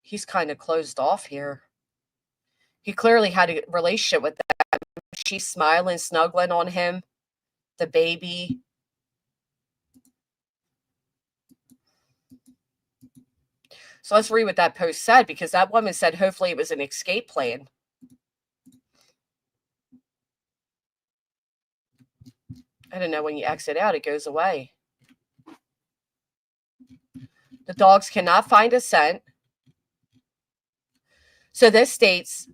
He's kind of closed off here. He clearly had a relationship with that. She's smiling, snuggling on him. The baby. So let's read what that post said, because that woman said hopefully it was an escape plan. I don't know, when you exit out, it goes away. The dogs cannot find a scent. So this states,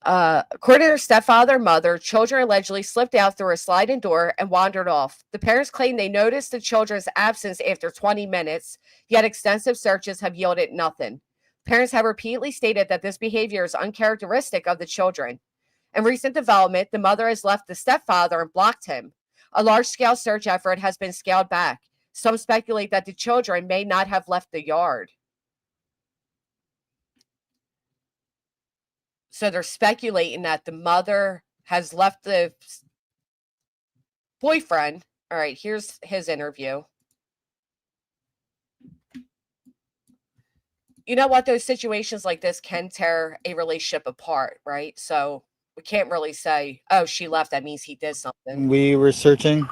according to their stepfather and mother, children allegedly slipped out through a sliding door and wandered off. The parents claim they noticed the children's absence after 20 minutes, yet extensive searches have yielded nothing. Parents have repeatedly stated that this behavior is uncharacteristic of the children. In recent development, the mother has left the stepfather and blocked him. A large-scale search effort has been scaled back. Some speculate that the children may not have left the yard. So they're speculating that the mother has left the boyfriend. All right, here's his interview. You know what? Those situations like this can tear a relationship apart, right? So we can't really say, oh, she left, that means he did something. We were searching.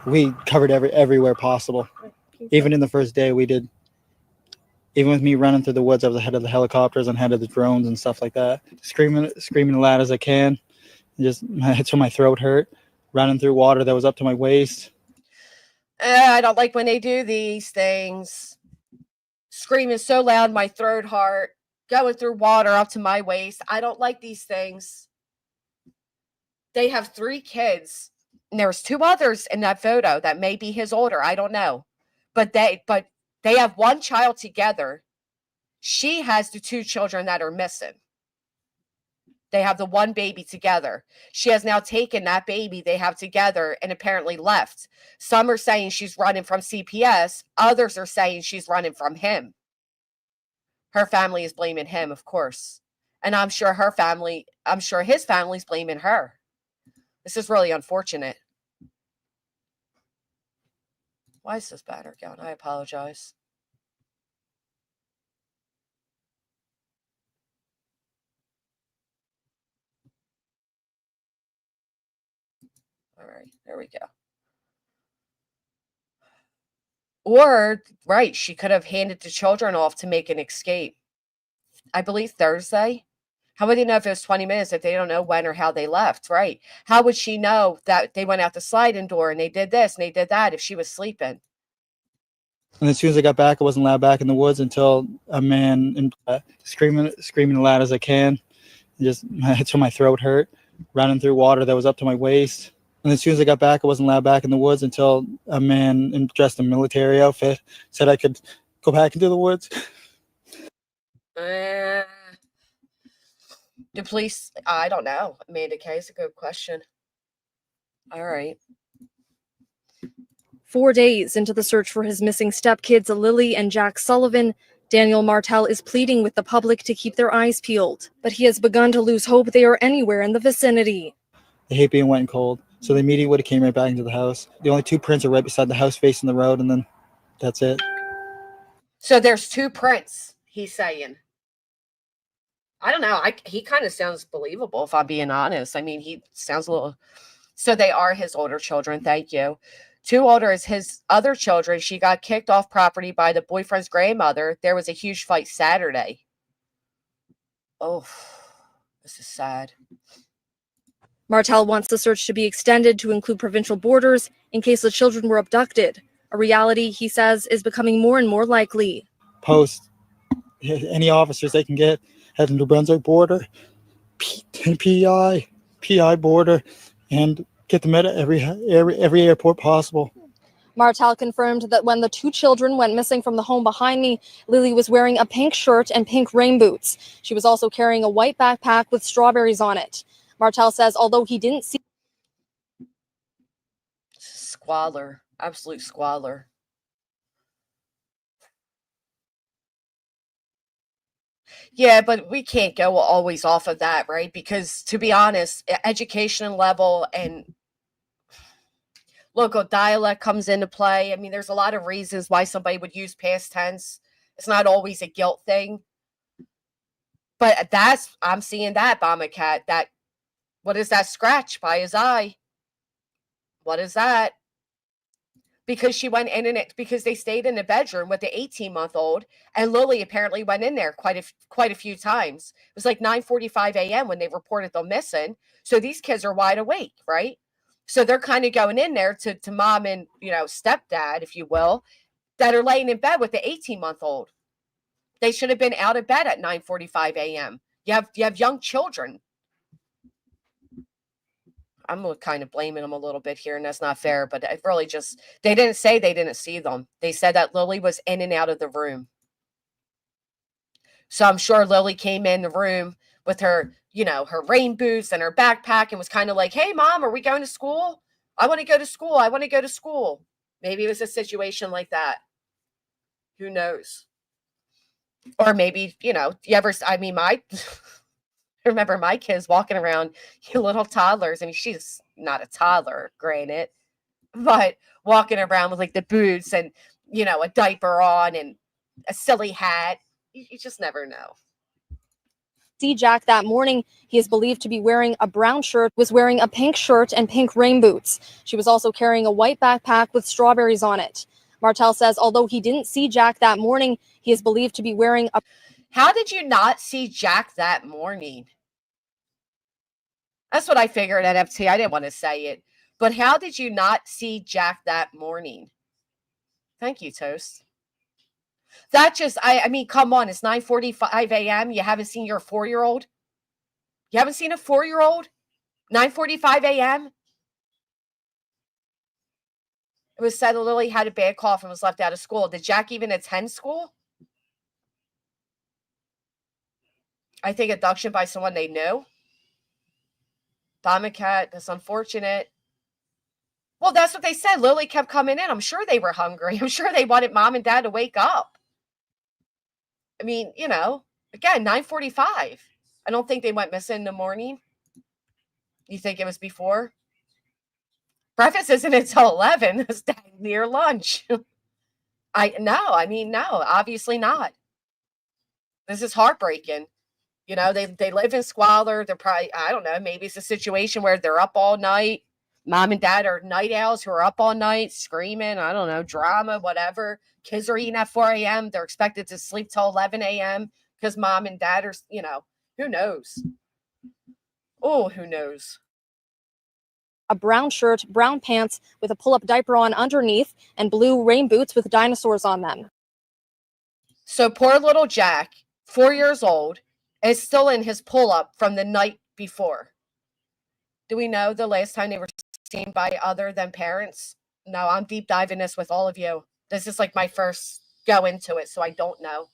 We covered everywhere possible. Even in the first day, we did. Even with me running through the woods, I was ahead of the helicopters and ahead of the drones and stuff like that. Screaming as loud as I can. Just until my throat hurt. Running through water that was up to my waist. I don't like when they do these things. Screaming so loud, my throat hurt. Going through water up to my waist. I don't like these things. They have 3 kids. And there's 2 others in that photo that may be his older. I don't know. But they have 1 child together. She has the 2 children that are missing. They have the 1 baby together. She has now taken that baby they have together and apparently left. Some are saying she's running from CPS. Others are saying she's running from him. Her family is blaming him, of course. And I'm sure his family's blaming her. This is really unfortunate. Why is this banner going? I apologize. All right, there we go. Or, right, she could have handed the children off to make an escape. I believe Thursday. How would they know if it was 20 minutes if they don't know when or how they left, right? How would she know that they went out the sliding door and they did this and they did that if she was sleeping? And as soon as I got back, I wasn't allowed back in the woods until a man screaming as loud as I can, just until my throat hurt, running through water that was up to my waist. And as soon as I got back, I wasn't allowed back in the woods until a man dressed in a military outfit said I could go back into the woods. The police, I don't know. Amanda K is a good question. All right. 4 days into the search for his missing stepkids, Lily and Jack Sullivan, Daniel Martel is pleading with the public to keep their eyes peeled, but he has begun to lose hope they are anywhere in the vicinity. They hate being wet and cold, so they immediately would have came right back into the house. The only two prints are right beside the house facing the road, and then that's it. So there's two prints, he's saying. I don't know. He kind of sounds believable, if I'm being honest. I mean, he sounds a little... So they are his older children. Thank you. Two older is his other children. She got kicked off property by the boyfriend's grandmother. There was a huge fight Saturday. Oh, this is sad. Martel wants the search to be extended to include provincial borders in case the children were abducted, a reality he says is becoming more and more likely. Post any officers they can get at the New Brunswick border, PI border, and get them at every airport possible. Martel confirmed that when the two children went missing from the home behind me, Lily was wearing a pink shirt and pink rain boots. She was also carrying a white backpack with strawberries on it. Martel says although he didn't see... Squalor. Absolute squalor. Yeah, but we can't go always off of that, right? Because to be honest, education level and local dialect comes into play. I mean, there's a lot of reasons why somebody would use past tense. It's not always a guilt thing. But I'm seeing that, Bomber Cat. That, what is that scratch by his eye? What is that? Because she went in because they stayed in the bedroom with the 18-month-old, and Lily apparently went in there quite a few times. It was like 9:45 a.m. when they reported them missing. So these kids are wide awake, right? So they're kind of going in there to mom and, stepdad, if you will, that are laying in bed with the 18-month-old. They should have been out of bed at 9:45 a.m. You have young children. I'm kind of blaming them a little bit here, and that's not fair, but it really just, they didn't say they didn't see them. They said that Lily was in and out of the room. So I'm sure Lily came in the room with her, her rain boots and her backpack and was kind of like, hey, Mom, are we going to school? I want to go to school. I want to go to school. Maybe it was a situation like that. Who knows? Or maybe, I remember my kids walking around, little toddlers. I mean, she's not a toddler, granted, but walking around with like the boots and, a diaper on and a silly hat. You just never know. See Jack that morning. He is believed to be wearing a brown shirt, was wearing a pink shirt and pink rain boots. She was also carrying a white backpack with strawberries on it. Martel says although he didn't see Jack that morning, he is believed to be wearing a... How did you not see Jack that morning? That's what I figured at FT. I didn't want to say it. But how did you not see Jack that morning? Thank you, Toast. That just, I mean, come on. It's 9:45 a.m. You haven't seen your 4-year-old? You haven't seen a 4-year-old? 9:45 a.m.? It was said Lily had a bad cough and was left out of school. Did Jack even attend school? I think abduction by someone they knew. Bomber Cat, that's unfortunate. Well, that's what they said. Lily kept coming in. I'm sure they were hungry. I'm sure they wanted mom and dad to wake up. I mean, again, 9:45. I don't think they went missing in the morning. You think it was before? Breakfast isn't until 11. It's near lunch. No, obviously not. This is heartbreaking. They live in squalor. They're probably, I don't know, maybe it's a situation where they're up all night. Mom and dad are night owls who are up all night screaming, I don't know, drama, whatever. Kids are eating at 4 a.m. They're expected to sleep till 11 a.m. because mom and dad are, who knows? Oh, who knows? A brown shirt, brown pants with a pull-up diaper on underneath, and blue rain boots with dinosaurs on them. So poor little Jack, 4 years old, is still in his pull-up from the night before. Do we know the last time they were seen by other than parents? No, I'm deep diving this with all of you. This is like my first go into it, so I don't know.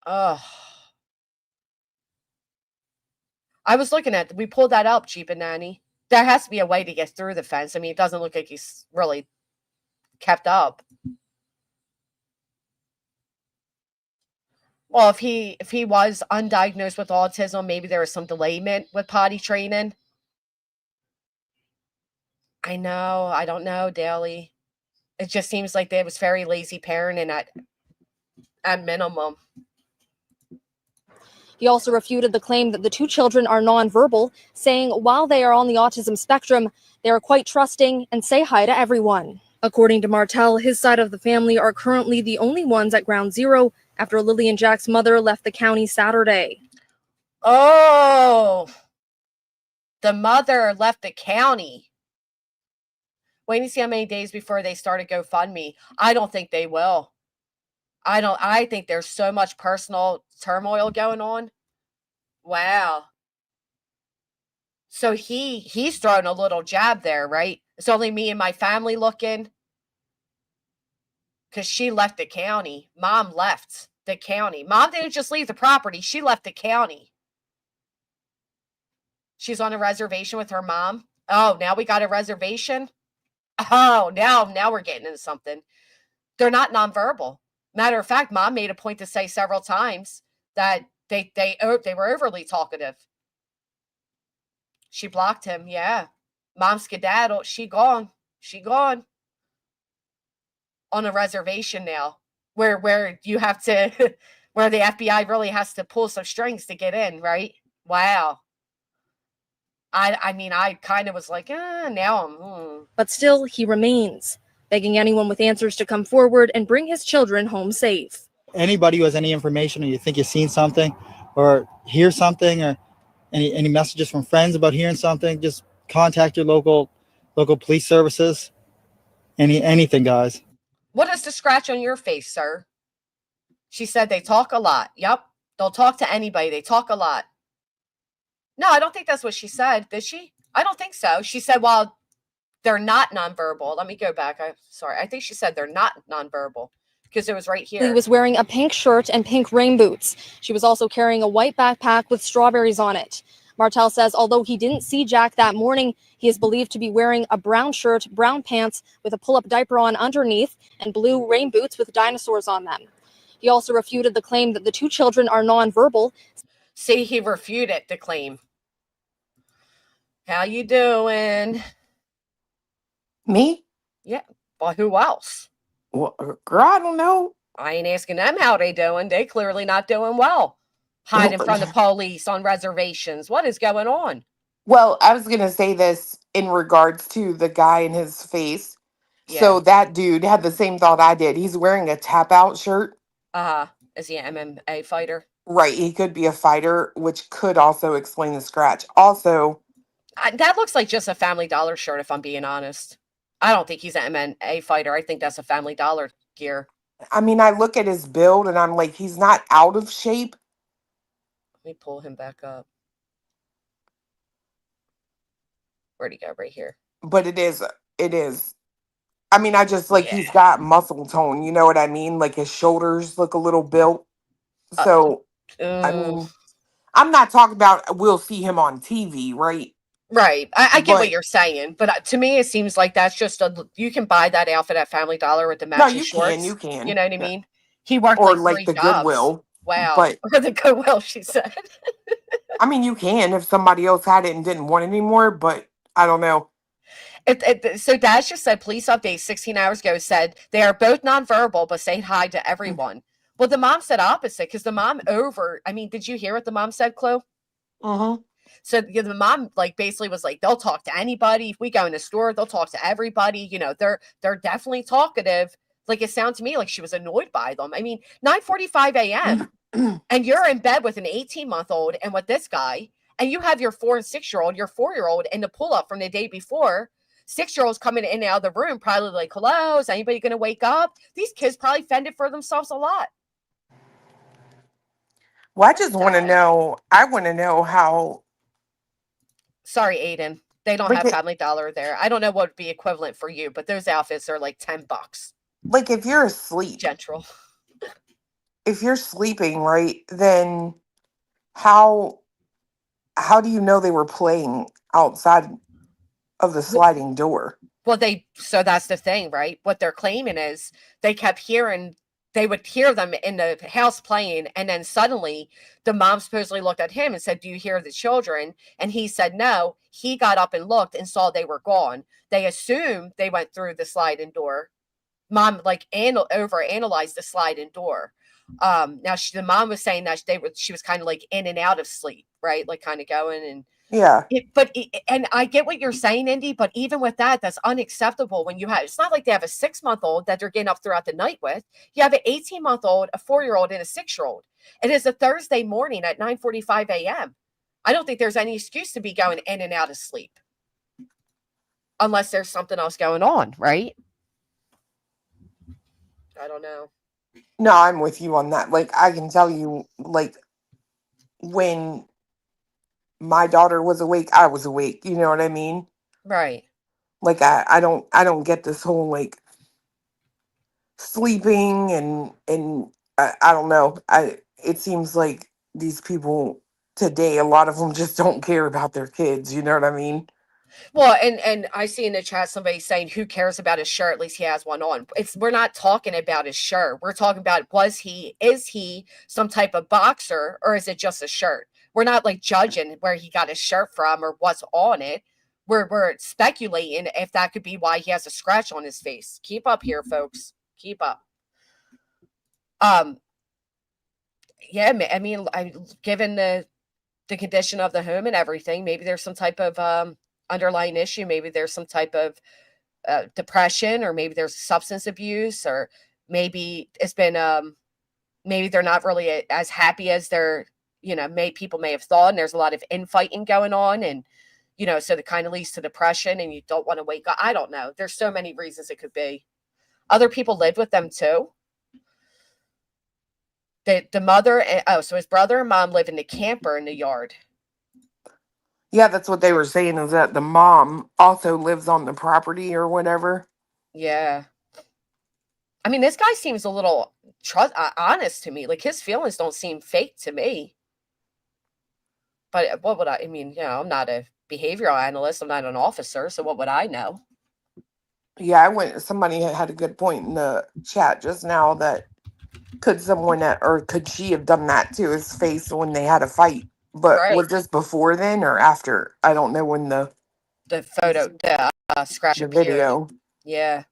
Oh. I was looking at, we pulled that up, Jeep and Nanny. There has to be a way to get through the fence. I mean, it doesn't look like he's really kept up. Well, if he was undiagnosed with autism, maybe there was some delayment with potty training. I know. I don't know, Daly. It just seems like there was very lazy parenting at minimum. He also refuted the claim that the two children are nonverbal, saying while they are on the autism spectrum, they are quite trusting and say hi to everyone. According to Martel, his side of the family are currently the only ones at ground zero after Lily and Jack's mother left the county Saturday. Oh, the mother left the county. Waiting to see how many days before they start a GoFundMe. I don't think they will. I think there's so much personal turmoil going on. Wow. So he's throwing a little jab there, right? It's only me and my family looking. Because she left the county. Mom left the county. Mom didn't just leave the property. She left the county. She's on a reservation with her mom. Oh, now we got a reservation? Oh, now we're getting into something. They're not nonverbal. Matter of fact, mom made a point to say several times that they were overly talkative. She blocked him. Yeah. Mom skedaddled. She gone. On a reservation now, where you have to, where the FBI really has to pull some strings to get in, right? Wow. I mean, I kind of was like, now I'm. But still, he remains, begging anyone with answers to come forward and bring his children home safe. Anybody who has any information, or you think you've seen something or hear something, or any messages from friends about hearing something, just contact your local police services. Anything, guys. What is the scratch on your face, sir? She said they talk a lot. Yep. They'll talk to anybody. They talk a lot. No, I don't think that's what she said. Did she? I don't think so. She said, well, they're not nonverbal. Let me go back. I think she said they're not nonverbal because it was right here. He was wearing a pink shirt and pink rain boots. She was also carrying a white backpack with strawberries on it. Martel says although he didn't see Jack that morning, he is believed to be wearing a brown shirt, brown pants with a pull-up diaper on underneath, and blue rain boots with dinosaurs on them. He also refuted the claim that the two children are nonverbal. See, he refuted the claim. How you doing? Me? Yeah. Well, who else? Well, girl, I don't know. I ain't asking them how they doing. They clearly not doing well. Hiding from the police on reservations. What is going on? Well, I was going to say this in regards to the guy in his face. Yeah. So that dude had the same thought I did. He's wearing a tap out shirt. Is he an MMA fighter? Right. He could be a fighter, which could also explain the scratch. Also, that looks like just a Family Dollar shirt, if I'm being honest. I don't think he's an MMA fighter. I think that's a Family Dollar gear. I mean, I look at his build and I'm like, he's not out of shape. Let me pull him back up. Where'd he go? Right here. But it is. I mean, I just like, he's got muscle tone. You know what I mean? Like his shoulders look a little built. So, I mean, I'm not talking about we'll see him on TV, right? Right. I get what you're saying, but to me, it seems like that's just you can buy that outfit at Family Dollar with the matching shorts. You can. You know what I mean? He worked or like 3 the jobs. Goodwill. Wow. But, or the Goodwill, she said. I mean, you can if somebody else had it and didn't want it anymore, but I don't know. So Dash just said, police update 16 hours ago said they are both nonverbal, but say hi to everyone. Well, the mom said opposite because the mom did you hear what the mom said, Chloe? Mm-hmm. So the mom basically was like, they'll talk to anybody. If we go in the store, they'll talk to everybody. You know, they're definitely talkative. Like, it sounds to me like she was annoyed by them. I mean, 9:45 a.m. and you're in bed with an 18-month-old and with this guy, and you have your 4 and 6-year-old, your 4-year-old in the pull-up from the day before. 6-year-olds coming in and out of the room, probably like, hello, is anybody going to wake up? These kids probably fended for themselves a lot. Well, I just want to know. I want to know how. Sorry, Aiden. They don't Like, have Family Dollar there. I don't know what would be equivalent for you, but those outfits are like $10. like if you're asleep, Gentle. if you're sleeping, right, then how do you know they were playing outside of the sliding door? Well, so that's the thing, right? What they're claiming is they would hear them in the house playing, and then suddenly the mom supposedly looked at him and said, do you hear the children? And he said no. He got up and looked and saw they were gone. They assumed they went through the sliding door. Mom like overanalyzed the sliding door. Now the mom was saying that she was kind of like in and out of sleep, right? Like kind of going and Yeah. and I get what you're saying, Indy, but even with that, that's unacceptable when it's not like they have a 6-month-old that they're getting up throughout the night with. You have an 18-month-old, a 4-year-old, and a 6-year-old. It is a Thursday morning at 9:45 a.m. I don't think there's any excuse to be going in and out of sleep. Unless there's something else going on, right? I don't know. No, I'm with you on that. Like, I can tell you, like, when my daughter was awake, I was awake. You know what I mean? Right. Like, I don't get this whole like sleeping and I don't know. It seems like these people today, a lot of them just don't care about their kids. You know what I mean? Well, and I see in the chat somebody saying, who cares about his shirt? At least he has one on. We're not talking about his shirt. We're talking about is he some type of boxer, or is it just a shirt? We're not like judging where he got his shirt from or what's on it. We're speculating if that could be why he has a scratch on his face. Keep up here, folks. Keep up. Yeah, I mean, given the condition of the home and everything, maybe there's some type of underlying issue. Maybe there's some type of depression, or maybe there's substance abuse, or maybe it's been maybe they're not really as happy as people may have thought, and there's a lot of infighting going on, and so that kind of leads to depression, and you don't want to wake up. I don't know. There's so many reasons it could be. Other people lived with them too. The mother, so his brother and mom live in the camper in the yard. Yeah, that's what they were saying, is that the mom also lives on the property or whatever. Yeah. I mean, this guy seems a little honest to me. Like, his feelings don't seem fake to me. But what would I mean, I'm not a behavioral analyst. I'm not an officer. So what would I know? Yeah, somebody had a good point in the chat just now that could she have done that to his face when they had a fight? But Right. was this before then or after? I don't know when the photo, the scratch the appeared. video. Yeah.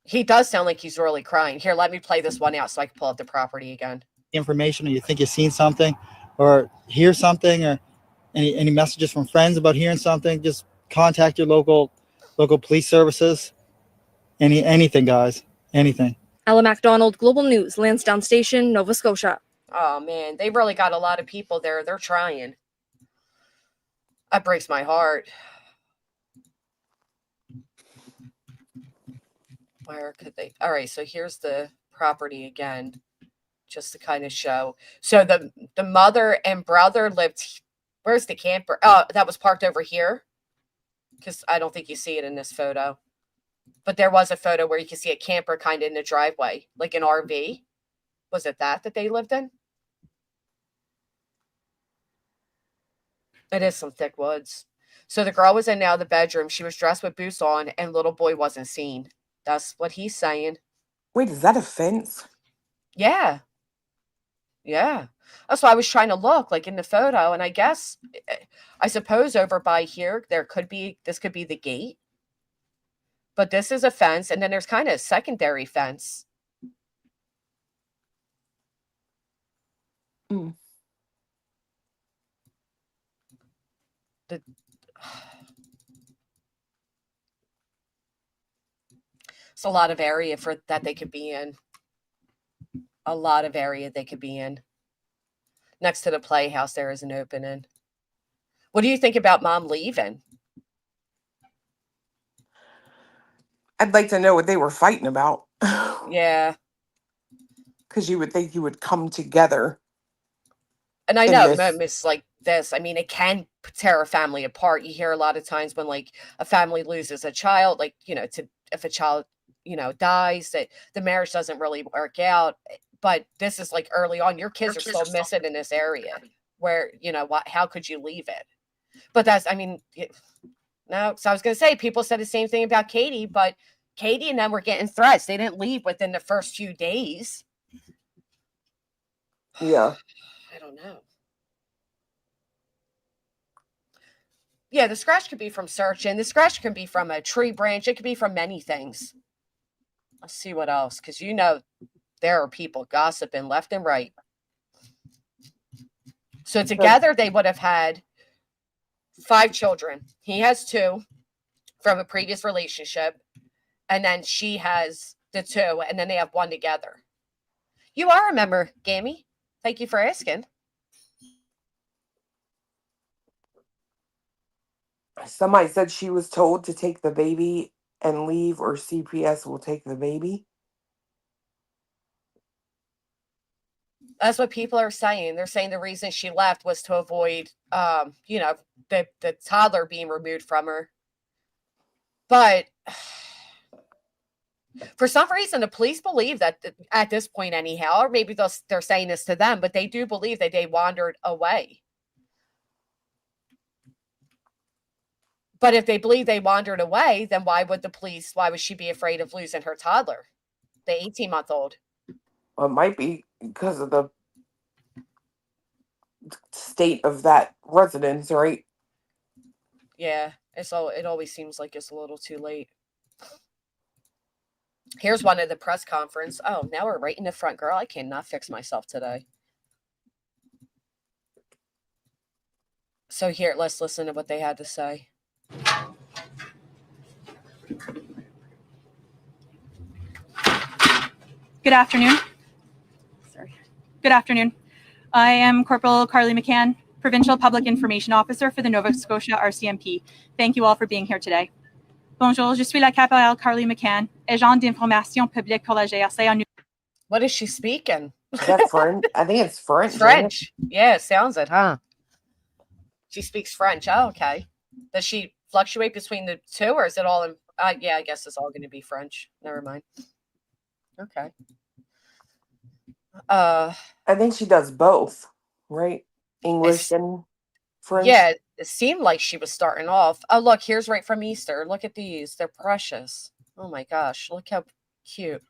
He does sound like he's really crying. Here, let me play this one out so I can pull up the property again. Information, or you think you've seen something or hear something, or any messages from friends about hearing something, just contact your local police services. Anything, guys. Anything. Ella MacDonald, Global News, Lansdowne Station, Nova Scotia. Oh, man. They really got a lot of people there. They're trying. That breaks my heart. Where could they? All right, so here's the property again, just to kind of show. So the mother and brother lived. Where's the camper? Oh, that was parked over here, because I don't think you see it in this photo. But there was a photo where you can see a camper kind of in the driveway, like an RV. Was it that they lived in? It is some thick woods. So the girl was in now the bedroom. She was dressed with boots on, and little boy wasn't seen. That's what he's saying. Wait, is that a fence? Yeah. Yeah. That's why I was trying to look like in the photo. And I suppose over by here, this could be the gate. But this is a fence. And then there's kind of a secondary fence. Mm. It's a lot of area for that they could be in. A lot of area they could be in. Next to the playhouse, there is an opening. What do you think about mom leaving? I'd like to know what they were fighting about. Yeah. Because you would think you would come together. And I in know this. moments like this, I mean, it can tear a family apart. You hear a lot of times when like a family loses a child, like, you know, if a child, you know, dies, that the marriage doesn't really work out. But this is like early on, your kids are still missing in this area where, you know, how could you leave it? But that's, I mean, no, so I was going to say, people said the same thing about Katie, but Katie and them were getting threats. They didn't leave within the first few days. Yeah. I don't know. Yeah, the scratch could be from searching. The scratch can be from a tree branch. It could be from many things. Let's see what else, because you know there are people gossiping left and right. So together they would have had 5 children. He has 2 from a previous relationship, and then she has the 2, and then they have 1 together. You are a member, Gammy. Thank you for asking. Somebody said she was told to take the baby and leave, or CPS will take the baby. That's what people are saying. They're saying the reason she left was to avoid, you know, the toddler being removed from her. But for some reason, the police believe that at this point, anyhow, or maybe they're saying this to them, but they do believe that they wandered away. But if they believe they wandered away, then why would she be afraid of losing her toddler, the 18-month-old? Well, it might be because of the state of that residence, right? Yeah, it always seems like it's a little too late. Here's one of the press conference. Oh, now we're right in the front. Girl, I cannot fix myself today. So here, let's listen to what they had to say. Good afternoon. Sorry. Good afternoon. I am Corporal Carly McCann, Provincial Public Information Officer for the Nova Scotia RCMP. Thank you all for being here today. Bonjour, je suis la caporale Carly McCann, agent d'information publique pour la GRC en. What is she speaking? Is that French? I think it's French. French. Yeah, it sounds it, huh? She speaks French. Oh, okay. Does she fluctuate between the 2, or is it all in? Yeah, I guess it's all going to be French. Never mind. Okay. I think she does both, right? English and French. Yeah, it seemed like she was starting off. Oh, look, here's right from Easter. Look at these. They're precious. Oh my gosh, look how cute.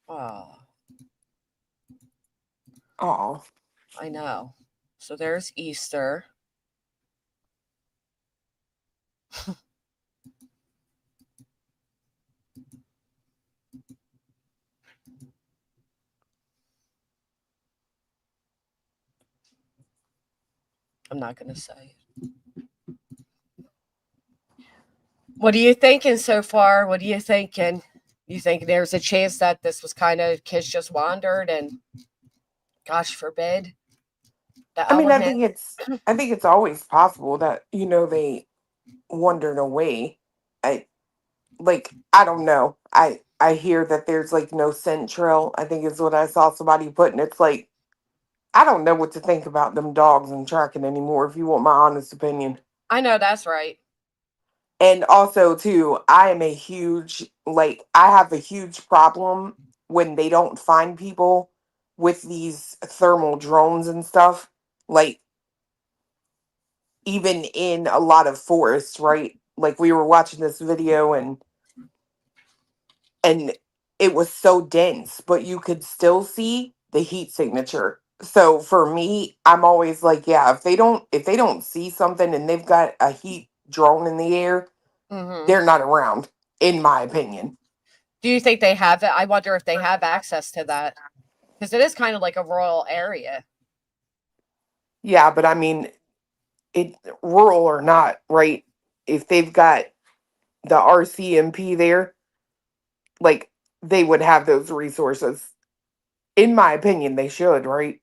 Oh. Oh. I know. So there's Easter. I'm not going to say. What are you thinking so far? What are you thinking? You think there's a chance that this was kind of kids just wandered and, gosh forbid, I mean, I think it's always possible that, you know, they wandered away. I don't know. I hear that there's like no scent trail. I think is what I saw somebody put, and it's like, I don't know what to think about them dogs and tracking anymore, if you want my honest opinion. I know that's right. And also too, I have a huge problem when they don't find people with these thermal drones and stuff. Like, even in a lot of forests, right? Like, we were watching this video and it was so dense, but you could still see the heat signature. So for me, I'm always like, yeah, if they don't see something and they've got a heat drone in the air, they're not around, in my opinion. Do you think they have it? I wonder if they have access to that, because it is kind of like a rural area. Yeah, but I mean, it rural or not, right? if they've got the RCMP there, like they would have those resources. In my opinion, they should, right?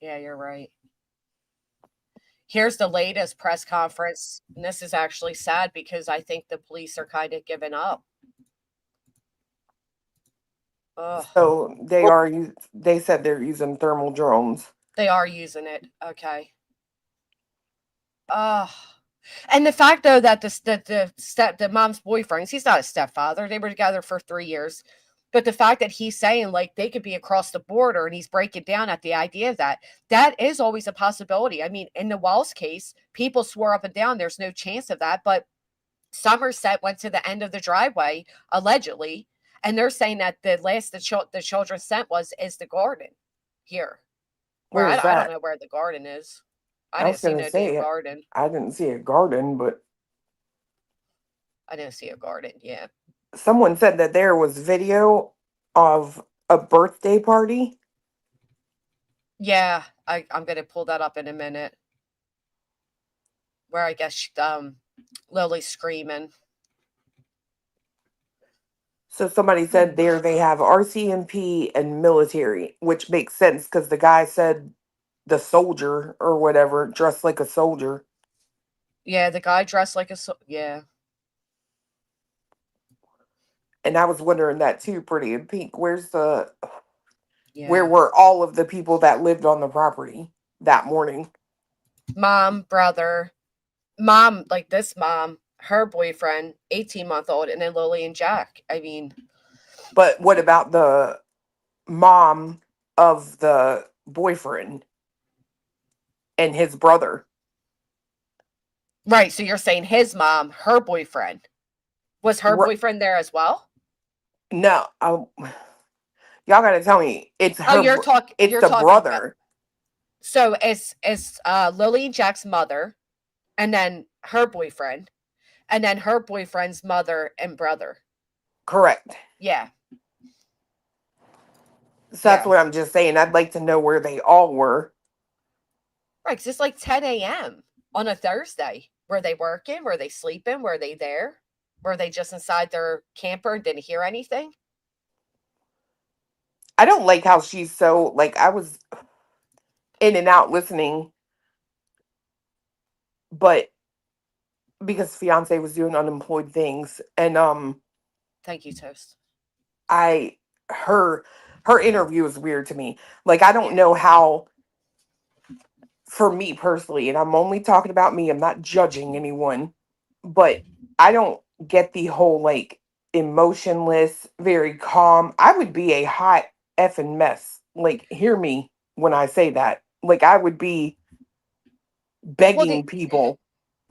Yeah, you're right. Here's the latest press conference. And this is actually sad because I think the police are kind of giving up. Ugh. So they said they're using thermal drones. They are using it. Okay. And the fact though that the mom's boyfriend, he's not a stepfather. They were together for 3 years. But the fact that he's saying like they could be across the border and he's breaking down at the idea of that is always a possibility. I mean, in the Wells case, people swore up and down there's no chance of that. But Somerset went to the end of the driveway, allegedly, and they're saying that the last the children sent is the garden here. Where is I that? don't know where the garden is. I I didn't was see gonna no say damn it. garden. I didn't see a garden, but I didn't see a garden. Yeah. someone said that there was video of a birthday party. Yeah, I'm gonna pull that up in a minute. Where I guess Lily's screaming. So somebody said there they have RCMP and military, which makes sense because the guy said the soldier or whatever dressed like a soldier. Yeah, the guy dressed like yeah. And I was wondering that too, Pretty in Pink. Where Yeah. were all of the people that lived on the property that morning? Mom, brother, mom, like this mom, her boyfriend, 18-month-old, and then Lily and Jack. I mean, But what about the mom of the boyfriend and his brother? right, so you're saying his mom, her boyfriend. Was her boyfriend there as well? No, y'all gotta tell me. It's her. Oh, you're talking. It's You're the talking brother. About, so it's Lily and Jack's mother, and then her boyfriend, and then her boyfriend's mother and brother. Correct. Yeah. So that's what I'm just saying. I'd like to know where they all were. Right, because it's like 10 a.m. on a Thursday. Were they working? Were they sleeping? Were they there? Were they just inside their camper and didn't hear anything? I don't like how she's so, like, I was in and out listening, but because fiance was doing unemployed things, and Thank you, Toast. her interview is weird to me. Like, I don't know how, for me personally, and I'm only talking about me, I'm not judging anyone, but I don't get the whole like emotionless, very calm. I would be a hot effing mess. Like, hear me when I say that. Like, I would be begging people,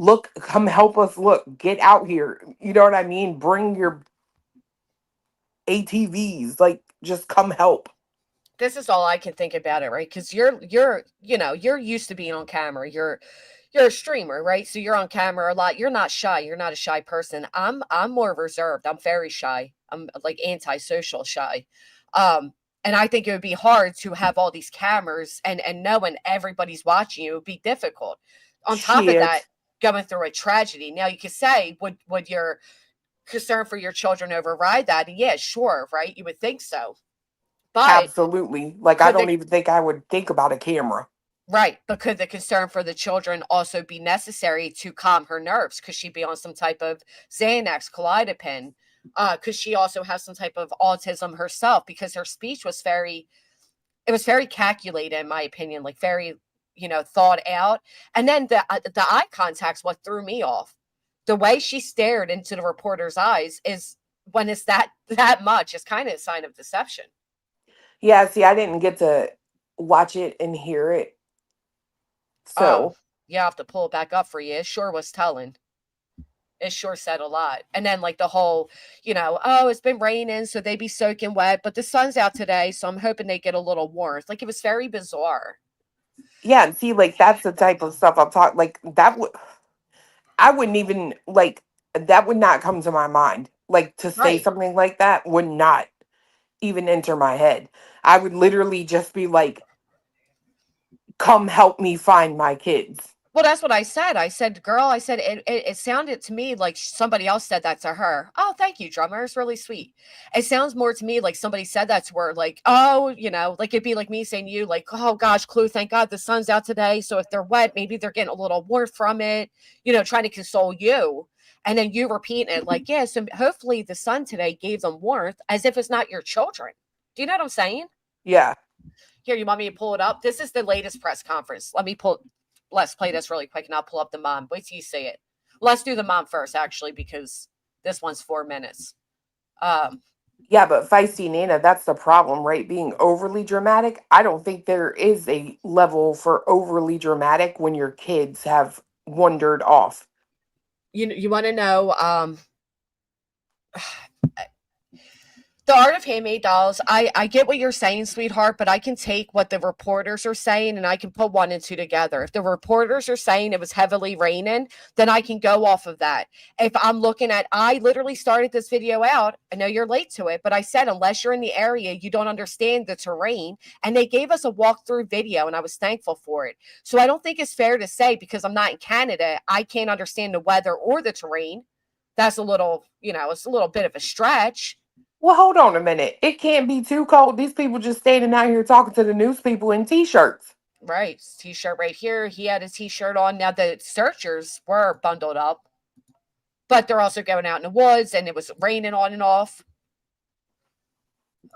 look, come help us, look, get out here. You know what I mean? Bring your ATVs, like, just come help. This is all I can think about it, right? Because you're used to being on camera. You're a streamer, right? So you're on camera a lot. You're not shy. You're not a shy person. I'm more reserved. I'm very shy. I'm like antisocial shy. And I think it would be hard to have all these cameras and knowing everybody's watching you. It would be difficult. On top of that, going through a tragedy. Now you could say, would your concern for your children override that? And yeah, sure, right? You would think so. But absolutely. Like, I don't even think I would think about a camera. Right. But could the concern for the children also be necessary to calm her nerves? Could she be on some type of Xanax, Clozapine? Could she also have some type of autism herself? Because her speech was very calculated, in my opinion, like very, thought out. And then the eye contact's what threw me off. The way she stared into the reporter's eyes is when it's that much, is kind of a sign of deception. Yeah, see, I didn't get to watch it and hear it. So you have to pull it back up for you. It sure was telling. It sure said a lot. And then like the whole, it's been raining, so they be soaking wet, but the sun's out today, so I'm hoping they get a little warmth. Like, it was very bizarre. Yeah, and see, like, that's the type of stuff I'm talking, like, I wouldn't even, like, that would not come to my mind. Like, to say something like that would not even enter my head. I would literally just be like, come help me find my kids. Well, that's what I said. I said, girl, I said, it sounded to me like somebody else said that to her. Oh, thank you, drummer. It's really sweet. It sounds more to me like somebody said that to her, like, oh, like it'd be like me saying to you, like, oh gosh, Clue, thank God the sun's out today. So if they're wet, maybe they're getting a little warmth from it, trying to console you. And then you repeat it like, yeah, so hopefully the sun today gave them warmth, as if it's not your children. Do you know what I'm saying? Yeah. Here, you want me to pull it up? This is the latest press conference. Let's play this really quick and I'll pull up the mom. Wait till you see it. Let's do the mom first, actually, because this one's 4 minutes. Yeah, but feisty Nana, that's the problem, right? Being overly dramatic. I don't think there is a level for overly dramatic when your kids have wandered off. You want to know, The Art of Handmade Dolls, I get what you're saying, sweetheart, but I can take what the reporters are saying and I can put 1 and 2 together. If the reporters are saying it was heavily raining, then I can go off of that. If I'm looking at, I literally started this video out, I know you're late to it, but I said, unless you're in the area, you don't understand the terrain. And they gave us a walkthrough video and I was thankful for it. So I don't think it's fair to say, because I'm not in Canada, I can't understand the weather or the terrain. That's a little, it's a little bit of a stretch. Well, hold on a minute. It can't be too cold. These people just standing out here talking to the news people in t-shirts. Right. T-shirt right here. He had a t-shirt on. Now the searchers were bundled up, but they're also going out in the woods and it was raining on and off.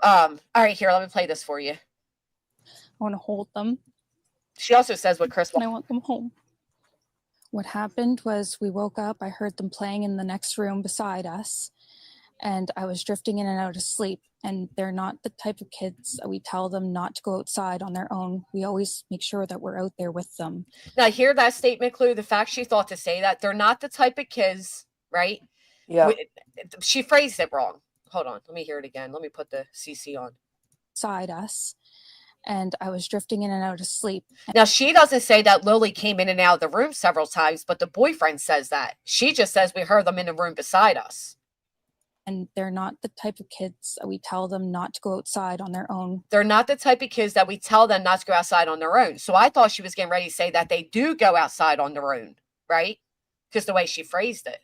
All right, here, let me play this for you. I want to hold them. She also says what Chris and I want them home. What happened was we woke up, I heard them playing in the next room beside us, and I was drifting in and out of sleep. And they're not the type of kids that we tell them not to go outside on their own. We always make sure that we're out there with them. Now, hear that statement, Clue, the fact she thought to say that. They're not the type of kids, right? Yeah. She phrased it wrong. Hold on, let me hear it again. Let me put the CC on. Beside us. And I was drifting in and out of sleep. Now, she doesn't say that Lily came in and out of the room several times, but the boyfriend says that. She just says we heard them in the room beside us. And they're not the type of kids that we tell them not to go outside on their own. They're not the type of kids that we tell them not to go outside on their own. So I thought she was getting ready to say that they do go outside on their own, right? Because the way she phrased it.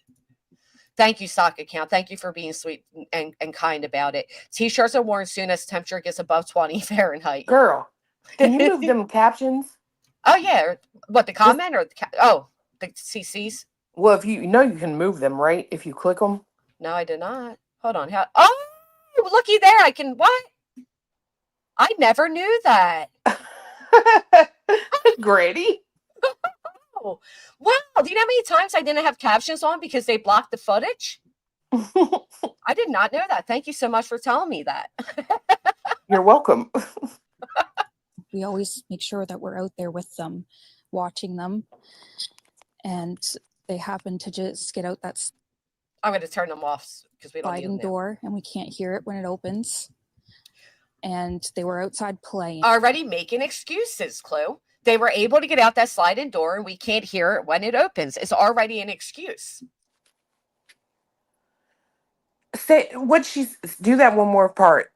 Thank you, Stock Account. Thank you for being sweet and kind about it. T-shirts are worn soon as temperature gets above 20 Fahrenheit. Girl, can you move them captions? Oh, yeah. What, the comment or the CCs? Well, if you can move them, right? If you click them. No, I did not. Hold on. Oh, looky there. I can, what? I never knew that. Grady. Oh, wow. Do you know how many times I didn't have captions on because they blocked the footage? I did not know that. Thank you so much for telling me that. You're welcome. We always make sure that we're out there with them, watching them. And they happen to just get out that I'm going to turn them off because we don't need sliding them door and we can't hear it when it opens. And they were outside playing. Already making excuses, Clue. They were able to get out that sliding door and we can't hear it when it opens. It's already an excuse. Say what do that one more part.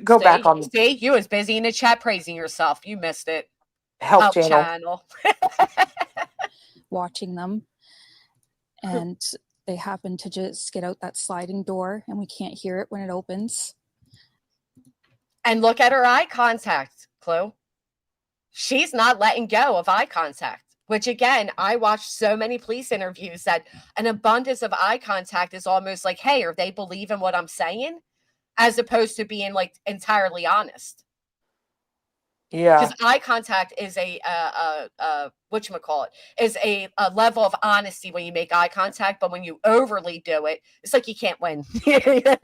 Go back on. See, you was busy in the chat praising yourself. You missed it. Help channel. Watching them. And they happen to just get out that sliding door and we can't hear it when it opens. And look at her eye contact, Clue. She's not letting go of eye contact, which again, I watched so many police interviews that an abundance of eye contact is almost like, hey, are they believing what I'm saying? As opposed to being like entirely honest. Yeah. Because eye contact is whatchamacallit, is a level of honesty when you make eye contact, but when you overly do it, it's like you can't win.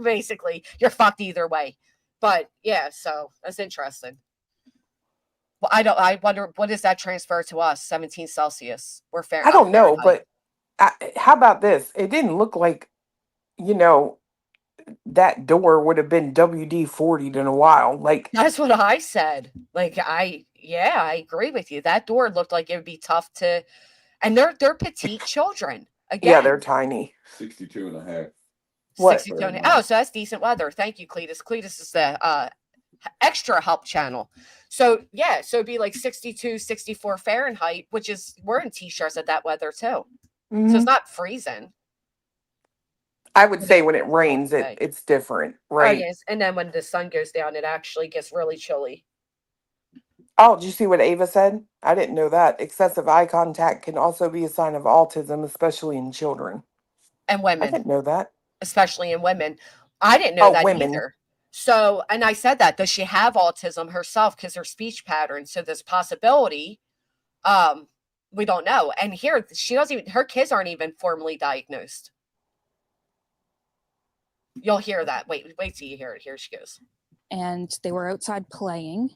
Basically, you're fucked either way. But yeah, so that's interesting. Well, I wonder, what does that transfer to us? 17 Celsius. We're fair. I don't know, but how about this? It didn't look like, that door would have been WD-40'd in a while. Like, that's what I said. Like, I agree with you. That door looked like it would be tough to, and they're petite children. Again. Yeah, they're tiny. 62 and a half. What? 62 and a half. Oh, so that's decent weather. Thank you, Cletus. Cletus is the extra help channel. So yeah, so it'd be like 62, 64 Fahrenheit, which is, we're in t-shirts at that weather too. So it's not freezing. I would say when it rains, it's different, right? Oh yes, and then when the sun goes down, it actually gets really chilly. Oh, did you see what Ava said? I didn't know that. Excessive eye contact can also be a sign of autism, especially in children. And women. I didn't know that. Especially in women. I didn't know that women. either. So, and I said that, does she have autism herself? Because her speech pattern. So this possibility, we don't know. And here, she doesn't even, her kids aren't even formally diagnosed. You'll hear that. Wait till you hear it. Here she goes. And they were outside playing,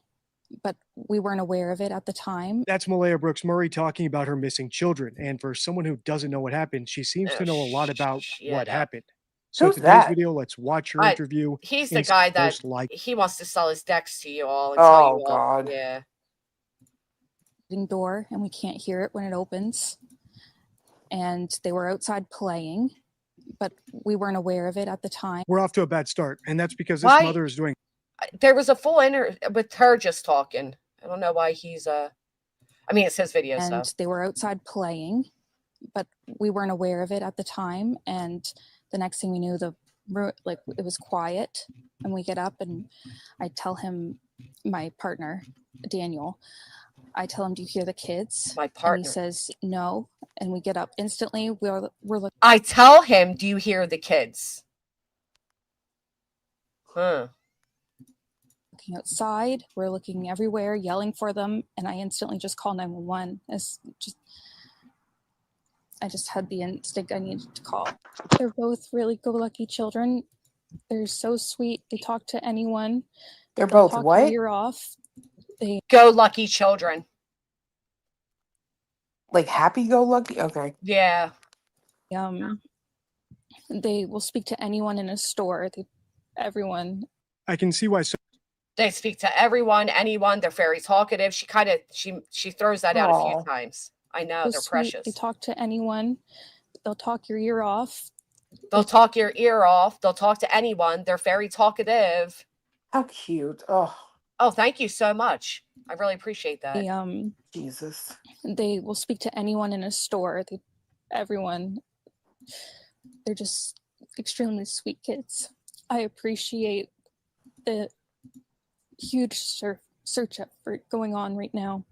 but we weren't aware of it at the time. That's Malaya Brooks Murray talking about her missing children. And for someone who doesn't know what happened, she seems to know a lot about what happened. So Who's today's that? video, let's watch her interview. He's the guy that he wants to sell his decks to you all and tell you all. God. Yeah. Door, and we can't hear it when it opens. And they were outside playing, but we weren't aware of it at the time. We're off to a bad start, and that's because this mother is doing. There was a full interview with her just talking. I don't know why he's I mean, it's his video. And so they were outside playing, but we weren't aware of it at the time. And the next thing we knew, it was quiet, and we get up and I tell him, my partner, Daniel, I tell him, do you hear the kids? My partner. And he says, no. And we get up instantly. We're looking. I tell him, do you hear the kids? Huh. Looking outside. We're looking everywhere, yelling for them. And I instantly just call 911. I just had the instinct I needed to call. They're both really go-lucky children. They're so sweet. They talk to anyone. They're both talk what? Your ear off. They go-lucky children. Like happy-go-lucky? Okay. Yeah. They will speak to anyone in a store. Everyone. I can see why. They speak to everyone, anyone. They're very talkative. She kind of she throws that out a few times. I know, they're sweet. precious. They talk to anyone. They'll talk your ear off. They'll talk your ear off. They'll talk to anyone. They're very talkative. How cute. Oh, thank you so much. I really appreciate that. Jesus. They will speak to anyone in a store. Everyone. They're just extremely sweet kids. I appreciate the huge search effort going on right now.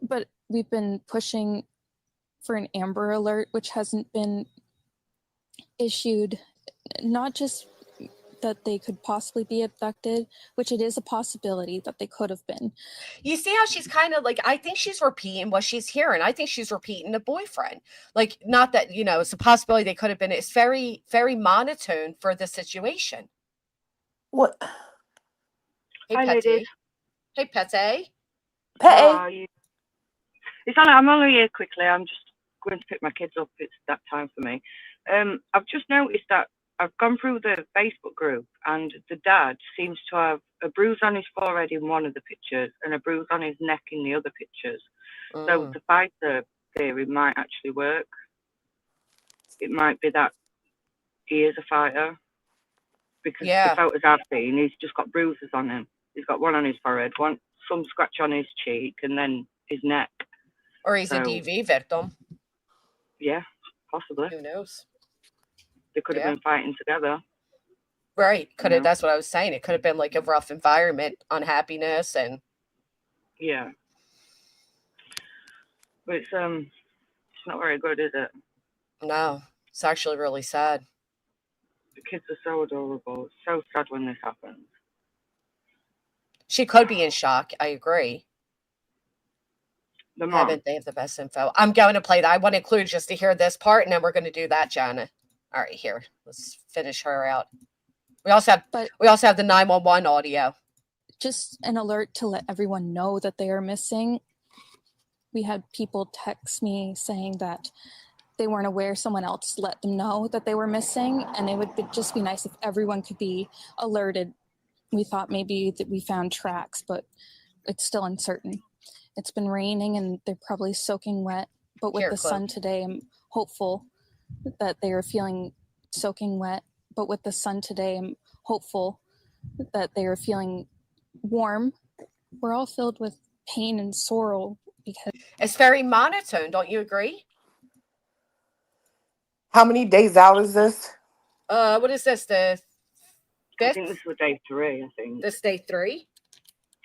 But we've been pushing for an Amber Alert, which hasn't been issued, not just that they could possibly be abducted, which it is a possibility that they could have been. You see how she's kind of like, I think she's repeating what she's hearing. I think she's repeating the boyfriend. Like, not that, it's a possibility they could have been. It's very, very monotone for the situation. What? Hey, Hi, Pete. ladies. Hey, Pete. How are you? I'm only here quickly. I'm just going to pick my kids up. It's that time for me. I've just noticed that I've gone through the Facebook group, and the dad seems to have a bruise on his forehead in one of the pictures and a bruise on his neck in the other pictures. So the fighter theory might actually work. It might be that he is a fighter, because the photos I've seen, he's just got bruises on him. He's got one on his forehead, some scratch on his cheek, and then his neck. Or he's a DV victim. Yeah, possibly. Who knows? They could have been fighting together. Right. Could have. That's what I was saying. It could have been like a rough environment, unhappiness, and. Yeah. But it's not very good, is it? No, it's actually really sad. The kids are so adorable. It's so sad when this happens. She could be in shock. I agree. The mom. They have the best info. I'm going to play that. I want to include just to hear this part, and then we're going to do that, Jana. All right, here. Let's finish her out. We also have the 911 audio. Just an alert to let everyone know that they are missing. We had people text me saying that they weren't aware, someone else let them know that they were missing, and it would just be nice if everyone could be alerted. We thought maybe that we found tracks, but it's still uncertain. It's been raining and they're probably soaking wet, but with the sun today, I'm hopeful that they are feeling soaking wet. But with the sun today, I'm hopeful that they are feeling warm. We're all filled with pain and sorrow because It's very monotone. Don't you agree? How many days out is this? What is this? The I think fifth? this was day 3. I think. This day 3?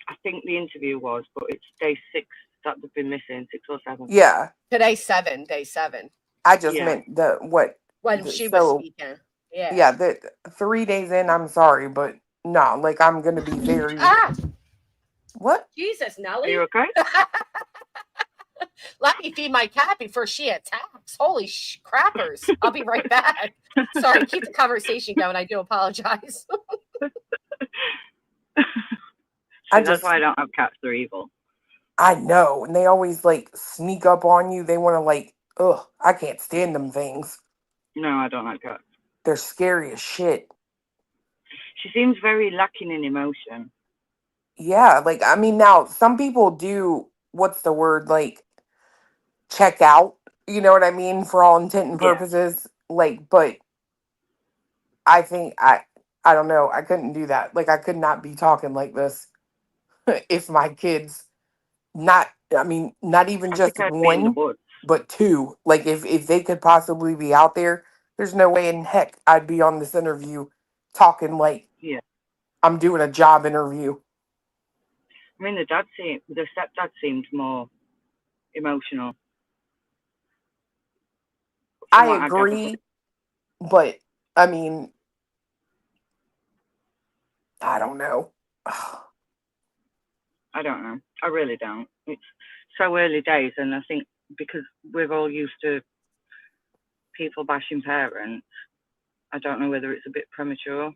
I think the interview was, but it's day 6 that they've been missing, 6 or 7. Yeah, Today's 7, day 7. I just Yeah. meant the what. When she was So speaking. Yeah. yeah, the 3 days in. I'm sorry, but no, like I'm gonna be very. Ah, What? Jesus, Are Nelly. you okay? Let me feed my cat before she attacks. Holy crappers. I'll be right back. Sorry, keep the conversation going. I do apologize. That's why I don't have cats. They're evil. I know, and they always like sneak up on you. They want to like, ugh, I can't stand them things. No, I don't like cats. They're scary as shit. She seems very lacking in emotion. Yeah, like I mean, now some people do. What's the word? Like check out. You know what I mean? For all intent and Yeah. purposes. Like, but I think I don't know. I couldn't do that. Like, I could not be talking like this if my kids not. I mean, not even I just think I'd be in the one, woods. but 2. Like, if they could possibly be out there, there's no way in heck I'd be on this interview talking like Yeah. I'm doing a job interview. I mean, the stepdad seemed more emotional. From I what gathered. agree, but I mean, I don't know. I don't know. I really don't. It's so early days, and I think because we're all used to people bashing parents, I don't know whether it's a bit premature.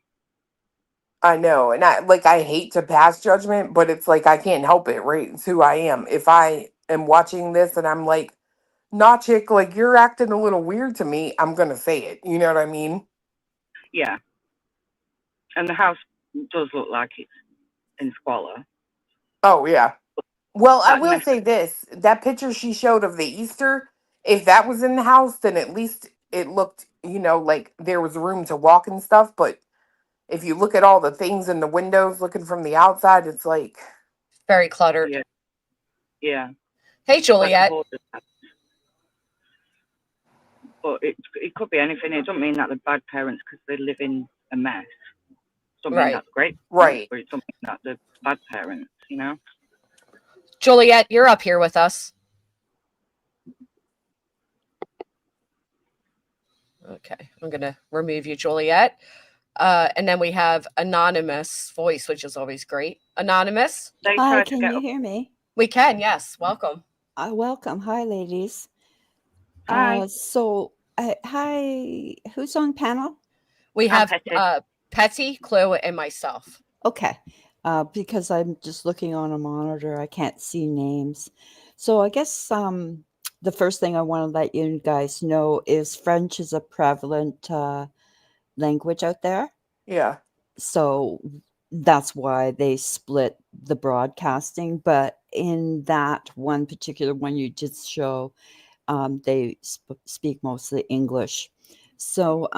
I know, and I hate to pass judgment, but it's like I can't help it, right? It's who I am. If I am watching this and I'm like, nah, chick, like you're acting a little weird to me, I'm gonna say it. You know what I mean? Yeah. And the house does look like it's in squalor. Oh yeah. Well, I That will mess- say this: that picture she showed of the Easter, if that was in the house, then at least it looked, like there was room to walk and stuff. But if you look at all the things in the windows, looking from the outside, it's like Very cluttered. Yeah. Yeah. Hey, Like a Juliet. hoarder's house. But it could be anything. It doesn't mean that they're bad parents because they live in a mess. It doesn't mean Right. that's great. right. But it doesn't mean that they're bad parents, you know? Juliet, you're up here with us. Okay, I'm going to remove you, Juliet. And then we have Anonymous voice, which is always great. Anonymous? They Hi, try to can get you hear me? We can, yes. Welcome. Welcome. Hi, ladies. Hi. Hi. Who's on panel? We have Petty. Petty, Chloe, and myself. Okay. Because I'm just looking on a monitor, I can't see names. So I guess the first thing I want to let you guys know is French is a prevalent language out there. Yeah. So that's why they split the broadcasting. But in that one particular one you just show, they speak mostly English. So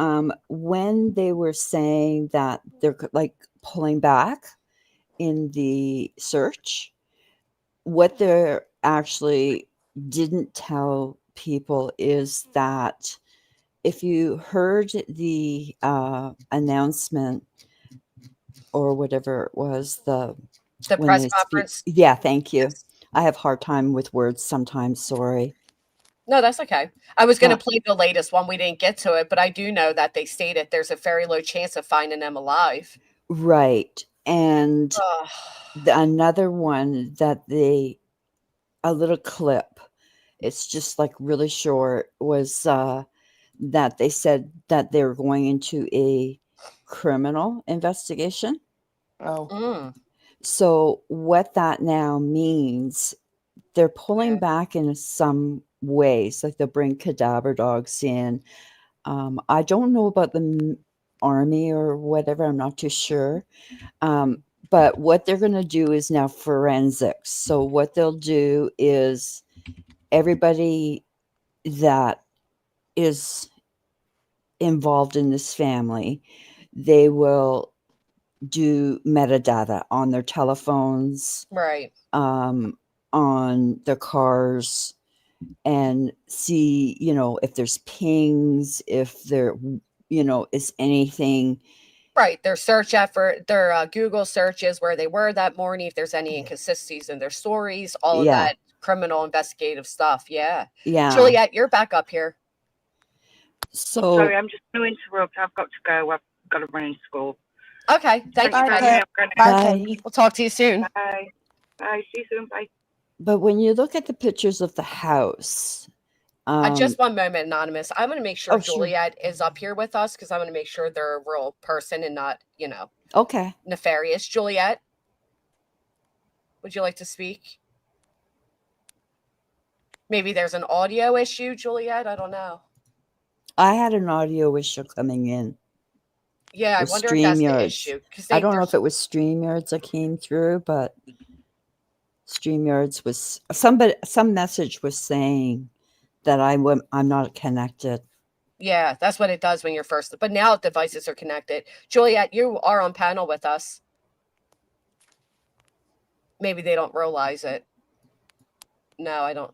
when they were saying that they're like pulling back in the search, what they're actually didn't tell people is that if you heard the announcement or whatever it was, The when press they conference. yeah, thank you. Yes. I have a hard time with words sometimes. Sorry. No, that's okay. I was going to play the latest one. We didn't get to it, but I do know that they stated there's a very low chance of finding them alive. Right. And Ugh. another one that a little clip, it's just like really short, was that they said that they were going into a criminal investigation. Oh. Mm. So what that now means, they're pulling back in some ways, like they'll bring cadaver dogs in. I don't know about the army or whatever, I'm not too sure. But what they're going to do is now forensics. So what they'll do is everybody that is involved in this family, they will do metadata on their telephones, Right. on their cars, and see, if there's pings, if there, is anything. Right. Their search effort, their Google searches, where they were that morning, if there's any inconsistencies in their stories, all of Yeah. that criminal investigative stuff. Yeah. Yeah. Juliet, you're back up here. So Sorry, I'm just going to interrupt. I've got to go. I've got to run into school. Okay. Thank you, Thanks for Penny. having me. I'm going to- Bye, Bye. Penny. We'll talk to you soon. Bye. Bye. See you soon. Bye. But when you look at the pictures of the house, Just one moment, Anonymous. I'm going to make sure oh, sure. Juliet is up here with us because I'm going to make sure they're a real person and not, Okay. nefarious. Juliet, would you like to speak? Maybe there's an audio issue, Juliet. I don't know. I had an audio issue coming in. Yeah, I with wonder if that's the StreamYards. issue. Because I don't know if it was StreamYards that came through, but StreamYards was some message was saying that I'm not connected. Yeah, that's what it does when you're first. But now devices are connected. Juliet, you are on panel with us. Maybe they don't realize it. No, I don't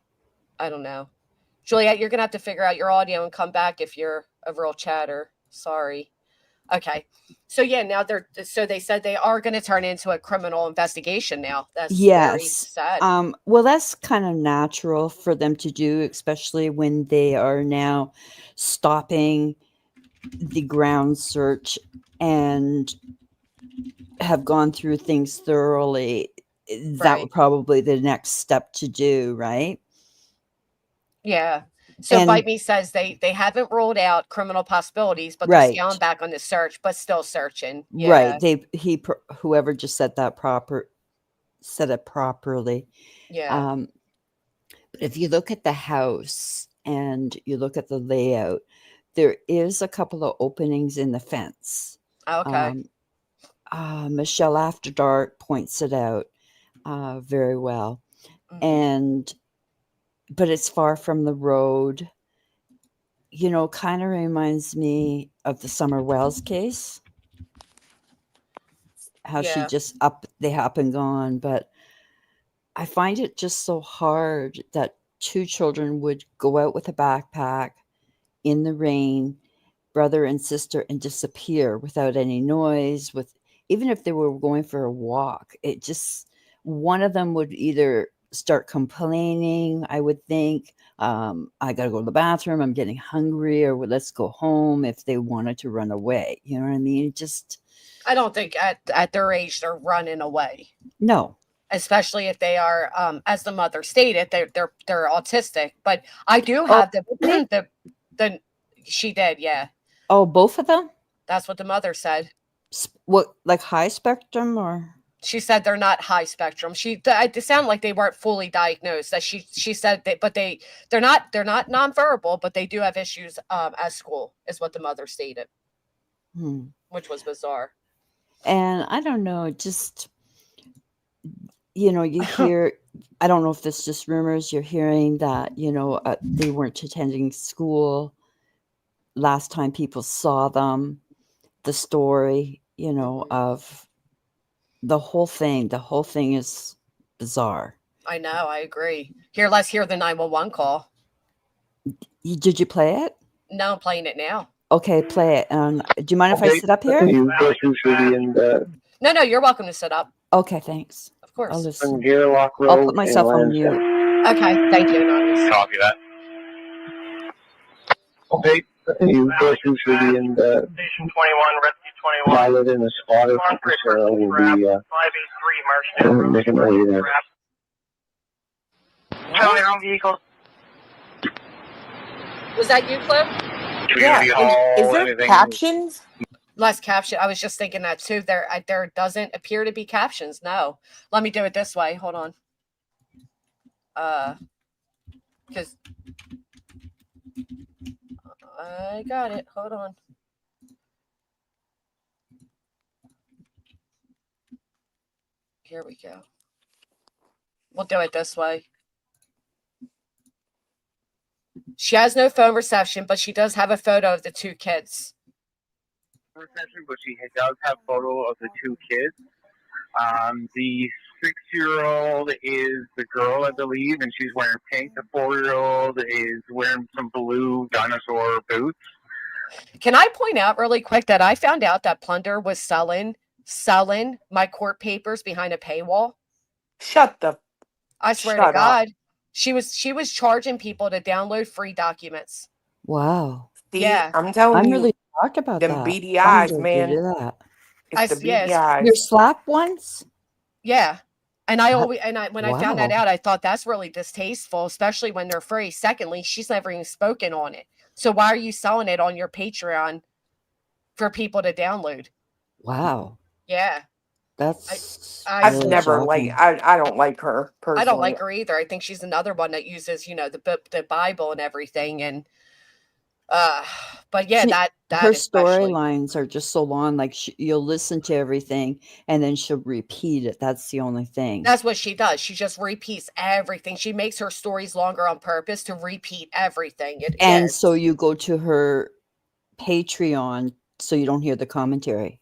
know. Juliet, you're gonna have to figure out your audio and come back if you're a real chatter. Sorry. Okay. So yeah, now they said they are going to turn into a criminal investigation now. That's very Yes. sad. Well, that's kind of natural for them to do, especially when they are now stopping the ground search and have gone through things thoroughly. That Right. would probably be the next step to do, right? Yeah. So And- Bite Me says they haven't ruled out criminal possibilities, but Right. they're scaling back on the search, but still searching. Yeah. Right. Whoever just said it properly. Yeah. But if you look at the house and you look at the layout, there is a couple of openings in the fence. Okay. Michelle After Dark points it out very well. Mhm. But it's far from the road. Kind of reminds me of the Summer Wells case. How she Yeah. just they up and gone. But I find it just so hard that two children would go out with a backpack in the rain, brother and sister, and disappear without any noise. Even if they were going for a walk, it just, one of them would either start complaining, I would think, I got to go to the bathroom, I'm getting hungry, or let's go home, if they wanted to run away. You know what I mean? I don't think at their age they're running away. No. Especially if they are, as the mother stated, they're autistic. But I do have the she did, yeah. Oh, both of them? That's what the mother said. What, like high spectrum, or? She said they're not high spectrum. It sounded like they weren't fully diagnosed. That she said that, but they're not nonverbal, but they do have issues at school, is what the mother stated, which was bizarre. And I don't know, just you hear, I don't know if this is just rumors, you're hearing that, they weren't attending school last time people saw them, the story, of the whole thing. The whole thing is bizarre. I know, I agree. Here, let's hear the 911 call. Did you play it? No, I'm playing it now. Okay, play it. Do you mind if I sit up here? No, you're welcome to sit up. Okay, thanks. Of course. I'll listen. I'll put myself on mute. Okay, thank you, Anonymous. Copy that. Okay, you person should be in the Station 21, Rescue 21. pilot in a spotter officer will be 583 Marshton. making my way there. County home vehicles. Was that you, Cliff? Yeah. Is there captions? Less caption. I was just thinking that too. There doesn't appear to be captions. No. Let me do it this way. Hold on. Because I got it. Hold on. Here we go. We'll do it this way. She has no phone reception, but she does have a photo of the two kids. session, but she does have photo of the two kids. The 6-year-old is the girl, I believe, and she's wearing pink. The 4-year-old is wearing some blue dinosaur boots. Can I point out really quick that I found out that Plunder was selling my court papers behind a paywall? Shut the. I swear to Shut up. God, she was charging people to download free documents. Wow. See, Yeah. I'm telling I'm you, really shocked about them that. beady eyes, Thunder to man. do that. It's the beady yes. eyes. You're slapped once? Yeah. And I That- always when I found that wow. out, I thought that's really distasteful, especially when they're free. Secondly, she's never even spoken on it. So why are you selling it on your Patreon for people to download? Wow. Yeah. That's I've really never shocking. I don't like her personally. I don't like her either. I think she's another one that uses, the Bible and everything. And but yeah, See, that her especially. storylines are just so long. Like you'll listen to everything and then she'll repeat it. That's the only thing. That's what she does. She just repeats everything. She makes her stories longer on purpose to repeat everything. And so you go to her Patreon so you don't hear the commentary.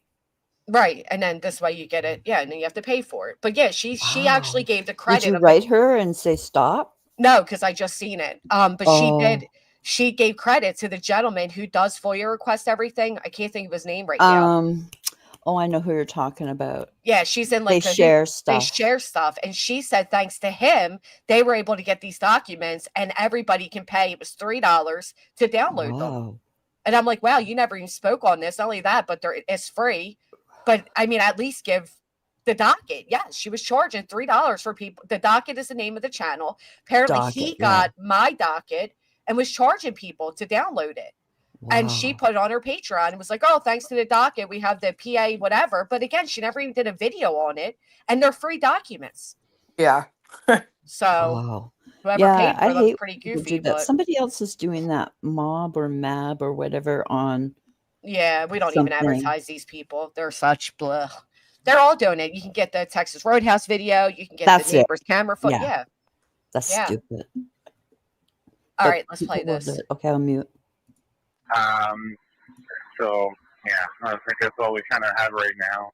Right. And then this way you get it. Yeah. And then you have to pay for it. But yeah, she actually gave the Did credit. you write her and say stop? No, because I just seen it. But Oh. she gave credit to the gentleman who does FOIA request everything. I can't think of his name right now. Oh, I know who you're talking about. Yeah, she's in They share stuff. They share stuff. And she said thanks to him, they were able to get these documents and everybody can pay. It was $3 to download them. Wow. And I'm like, wow, you never even spoke on this. Not only that, but it's free. But I mean, at least give the docket. Yes, she was charging $3 for people. The docket is the name of the channel. Apparently he got my docket and was charging people to download it. Wow. And she put it on her Patreon and was like, oh, thanks to the docket, we have the PA, whatever. But again, she never even did a video on it. And they're free documents. Yeah. So wow. whoever paid for them, pretty goofy. But somebody else is doing that mob or mab or whatever on. Yeah, we don't even advertise these people. They're such blah. They're all doing it. You can get the Texas Roadhouse video. You can get the neighbor's camera foot. Yeah. That's stupid. All right, let's play this. Okay, I'll mute. So yeah, I think that's all we kind of have right now.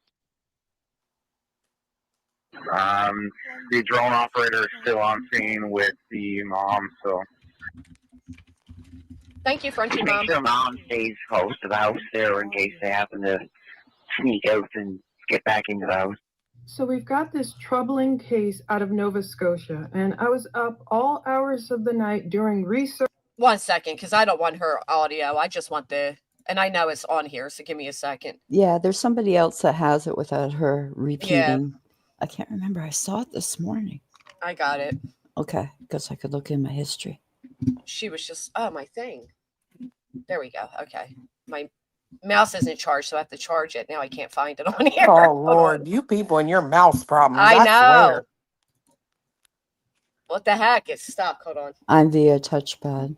The drone operator is still on scene with the mom, so. Thank you, Frenchy Make Mom. sure Mom stays close to the house there in case they happen to sneak out and get back into the house. So we've got this troubling case out of Nova Scotia, and I was up all hours of the night doing research. 1 second, because I don't want her audio. I just want and I know it's on here, so give me a second. Yeah, there's somebody else that has it without her repeating. Yeah. I can't remember. I saw it this morning. I got it. Okay, because I could look in my history. She was just, my thing. There we go. Okay. My mouse isn't charged, so I have to charge it. Now I can't find it on here. Oh, Lord. You people and your mouse problems. I know. Swear. What the heck? It's stuck. Hold on. I'm via touchpad.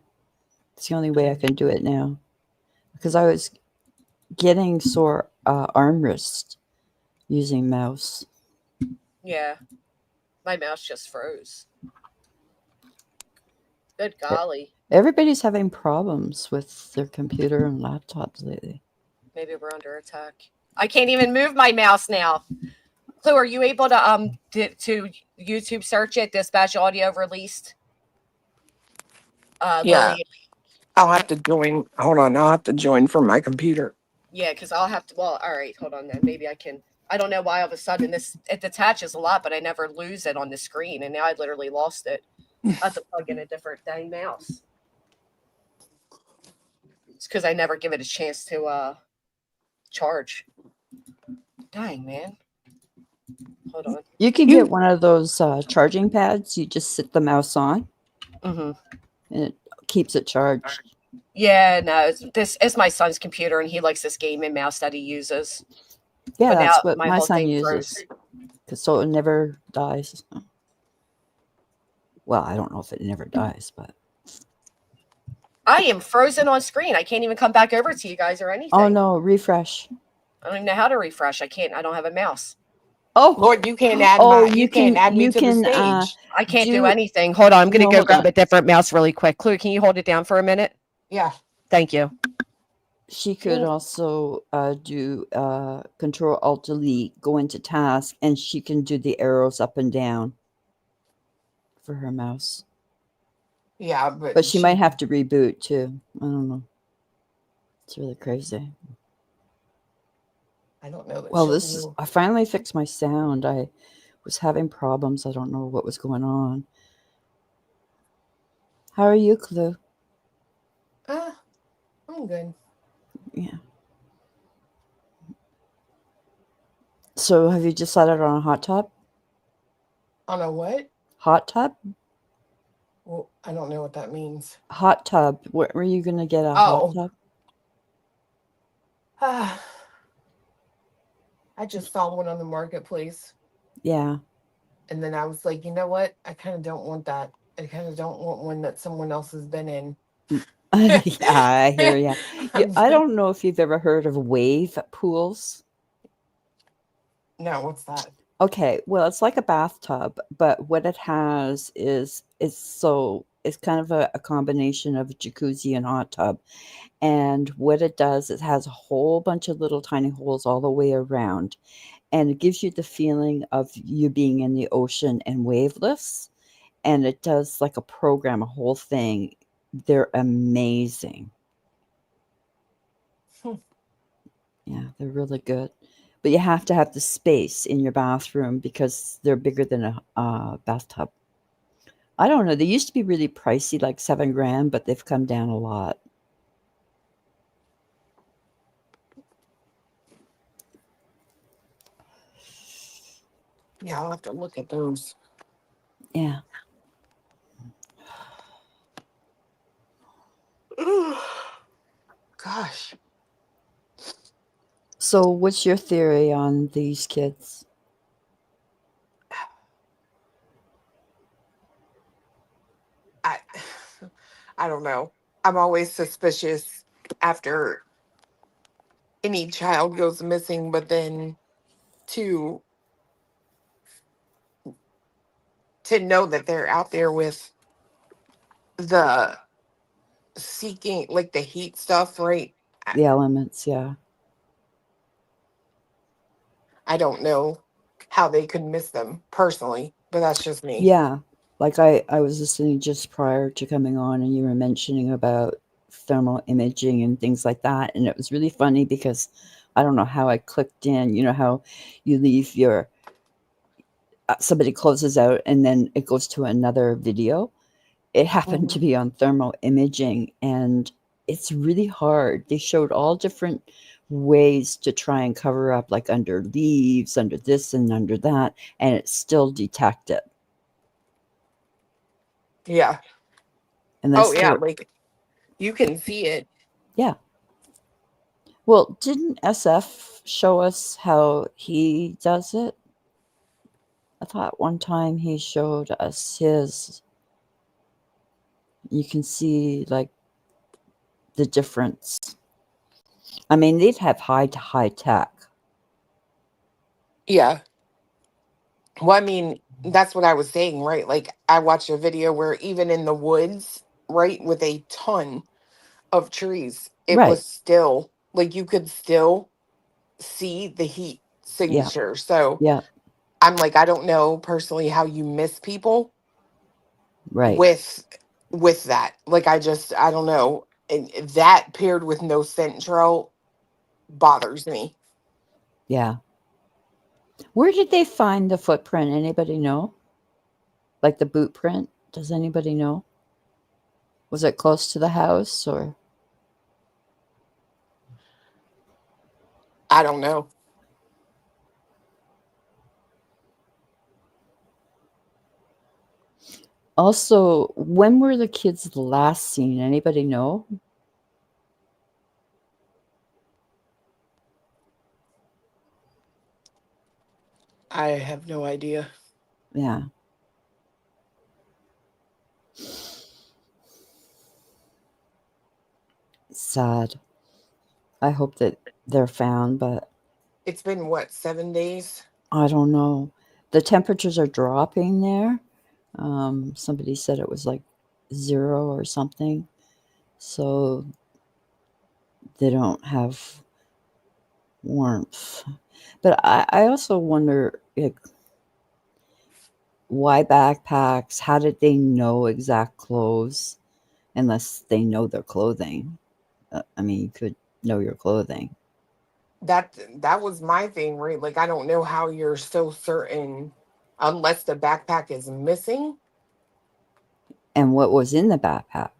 It's the only way I can do it now. Because I was getting sore arm wrist using mouse. Yeah. My mouse just froze. Good golly. Everybody's having problems with their computer and laptops lately. Maybe we're under attack. I can't even move my mouse now. Clue, are you able to YouTube search it? Dispatch audio released. Yeah. Lily. I'll have to join. Hold on. I'll have to join from my computer. Yeah, because I'll have to. Well, all right. Hold on then. Maybe I can. I don't know why all of a sudden it detaches a lot, but I never lose it on the screen, and now I literally lost it. I have to plug in a different dang mouse. It's because I never give it a chance to charge. Dang, man. Hold on. You can get one of those charging pads. You just sit the mouse on, and it keeps it charged. Yeah, no, it's my son's computer, and he likes this gaming mouse that he uses. Yeah, But that's now what my my whole son thing uses. froze. So it never dies. Well, I don't know if it never dies, but I am frozen on screen. I can't even come back over to you guys or anything. oh no, refresh. I don't even know how to refresh. I don't have a mouse. Oh Lord, you can't add you can't add me to the stage. I can't do anything. Hold on, I'm gonna go grab a different mouse really quick. Clue, can you hold it down for a minute? Yeah. Thank you. She could also do Control Alt Delete, go into task, and she can do the arrows up and down for her mouse. Yeah, But she might have to reboot too. I don't know. It's really crazy. I don't know that Well, she'll I finally fixed my sound. I was having problems. I don't know what was going on. How are you, Clue? I'm good. Yeah. So have you decided on a hot tub? On a what? Hot tub? Well, I don't know what that means. Hot tub. Where are you going to get a hot tub? I just saw one on the marketplace. Yeah. And then I was like, you know what? I kind of don't want that. I kind of don't want one that someone else has been in. Yeah, I hear ya. I don't know if you've ever heard of wave pools. No, what's that? Okay, well, it's like a bathtub, but what it has is it's kind of a combination of a jacuzzi and hot tub. And what it does, it has a whole bunch of little tiny holes all the way around. And it gives you the feeling of you being in the ocean and waveless. And it does like a program, a whole thing. They're amazing. Yeah, they're really good. But you have to have the space in your bathroom because they're bigger than a bathtub. I don't know. They used to be really pricey, like $7,000, but they've come down a lot. Yeah, I'll have to look at those. Yeah. Gosh. So what's your theory on these kids? I don't know. I'm always suspicious after any child goes missing, but then to know that they're out there with the seeking, like the heat stuff, right? The elements, yeah. I don't know how they could miss them personally, but that's just me. Yeah. Like I was listening just prior to coming on, and you were mentioning about thermal imaging and things like that. And it was really funny because I don't know how I clicked in. You know how you leave your somebody closes out and then it goes to another video. It happened to be on thermal imaging, and it's really hard. They showed all different ways to try and cover up, like under leaves, under this and under that, and it still detected. Yeah. And Oh yeah, like you can see it. Yeah. Well, didn't SF show us how he does it? I thought one time he showed us his. You can see like the difference. I mean, they'd have high tech. Yeah. Well, I mean, that's what I was saying, right? Like I watched a video where even in the woods, right, with a ton of trees, it Right. was still like you could still see the heat signature. So Yeah. I'm like, I don't know personally how you miss people Right. with that. Like I don't know. And that paired with no scent trail bothers me. Yeah. Where did they find the footprint? Anybody know? Like the boot print? Does anybody know? Was it close to the house or? I don't know. Also, when were the kids last seen? Anybody know? I have no idea. Yeah. Sad. I hope that they're found, but It's been what, 7 days? I don't know. The temperatures are dropping there. Somebody said it was like 0 or something. So they don't have warmth. But I also wonder, like, why backpacks? How did they know exact clothes unless they know their clothing? I mean, you could know your clothing. That was my thing, right? Like, I don't know how you're so certain unless the backpack is missing. And what was in the backpack?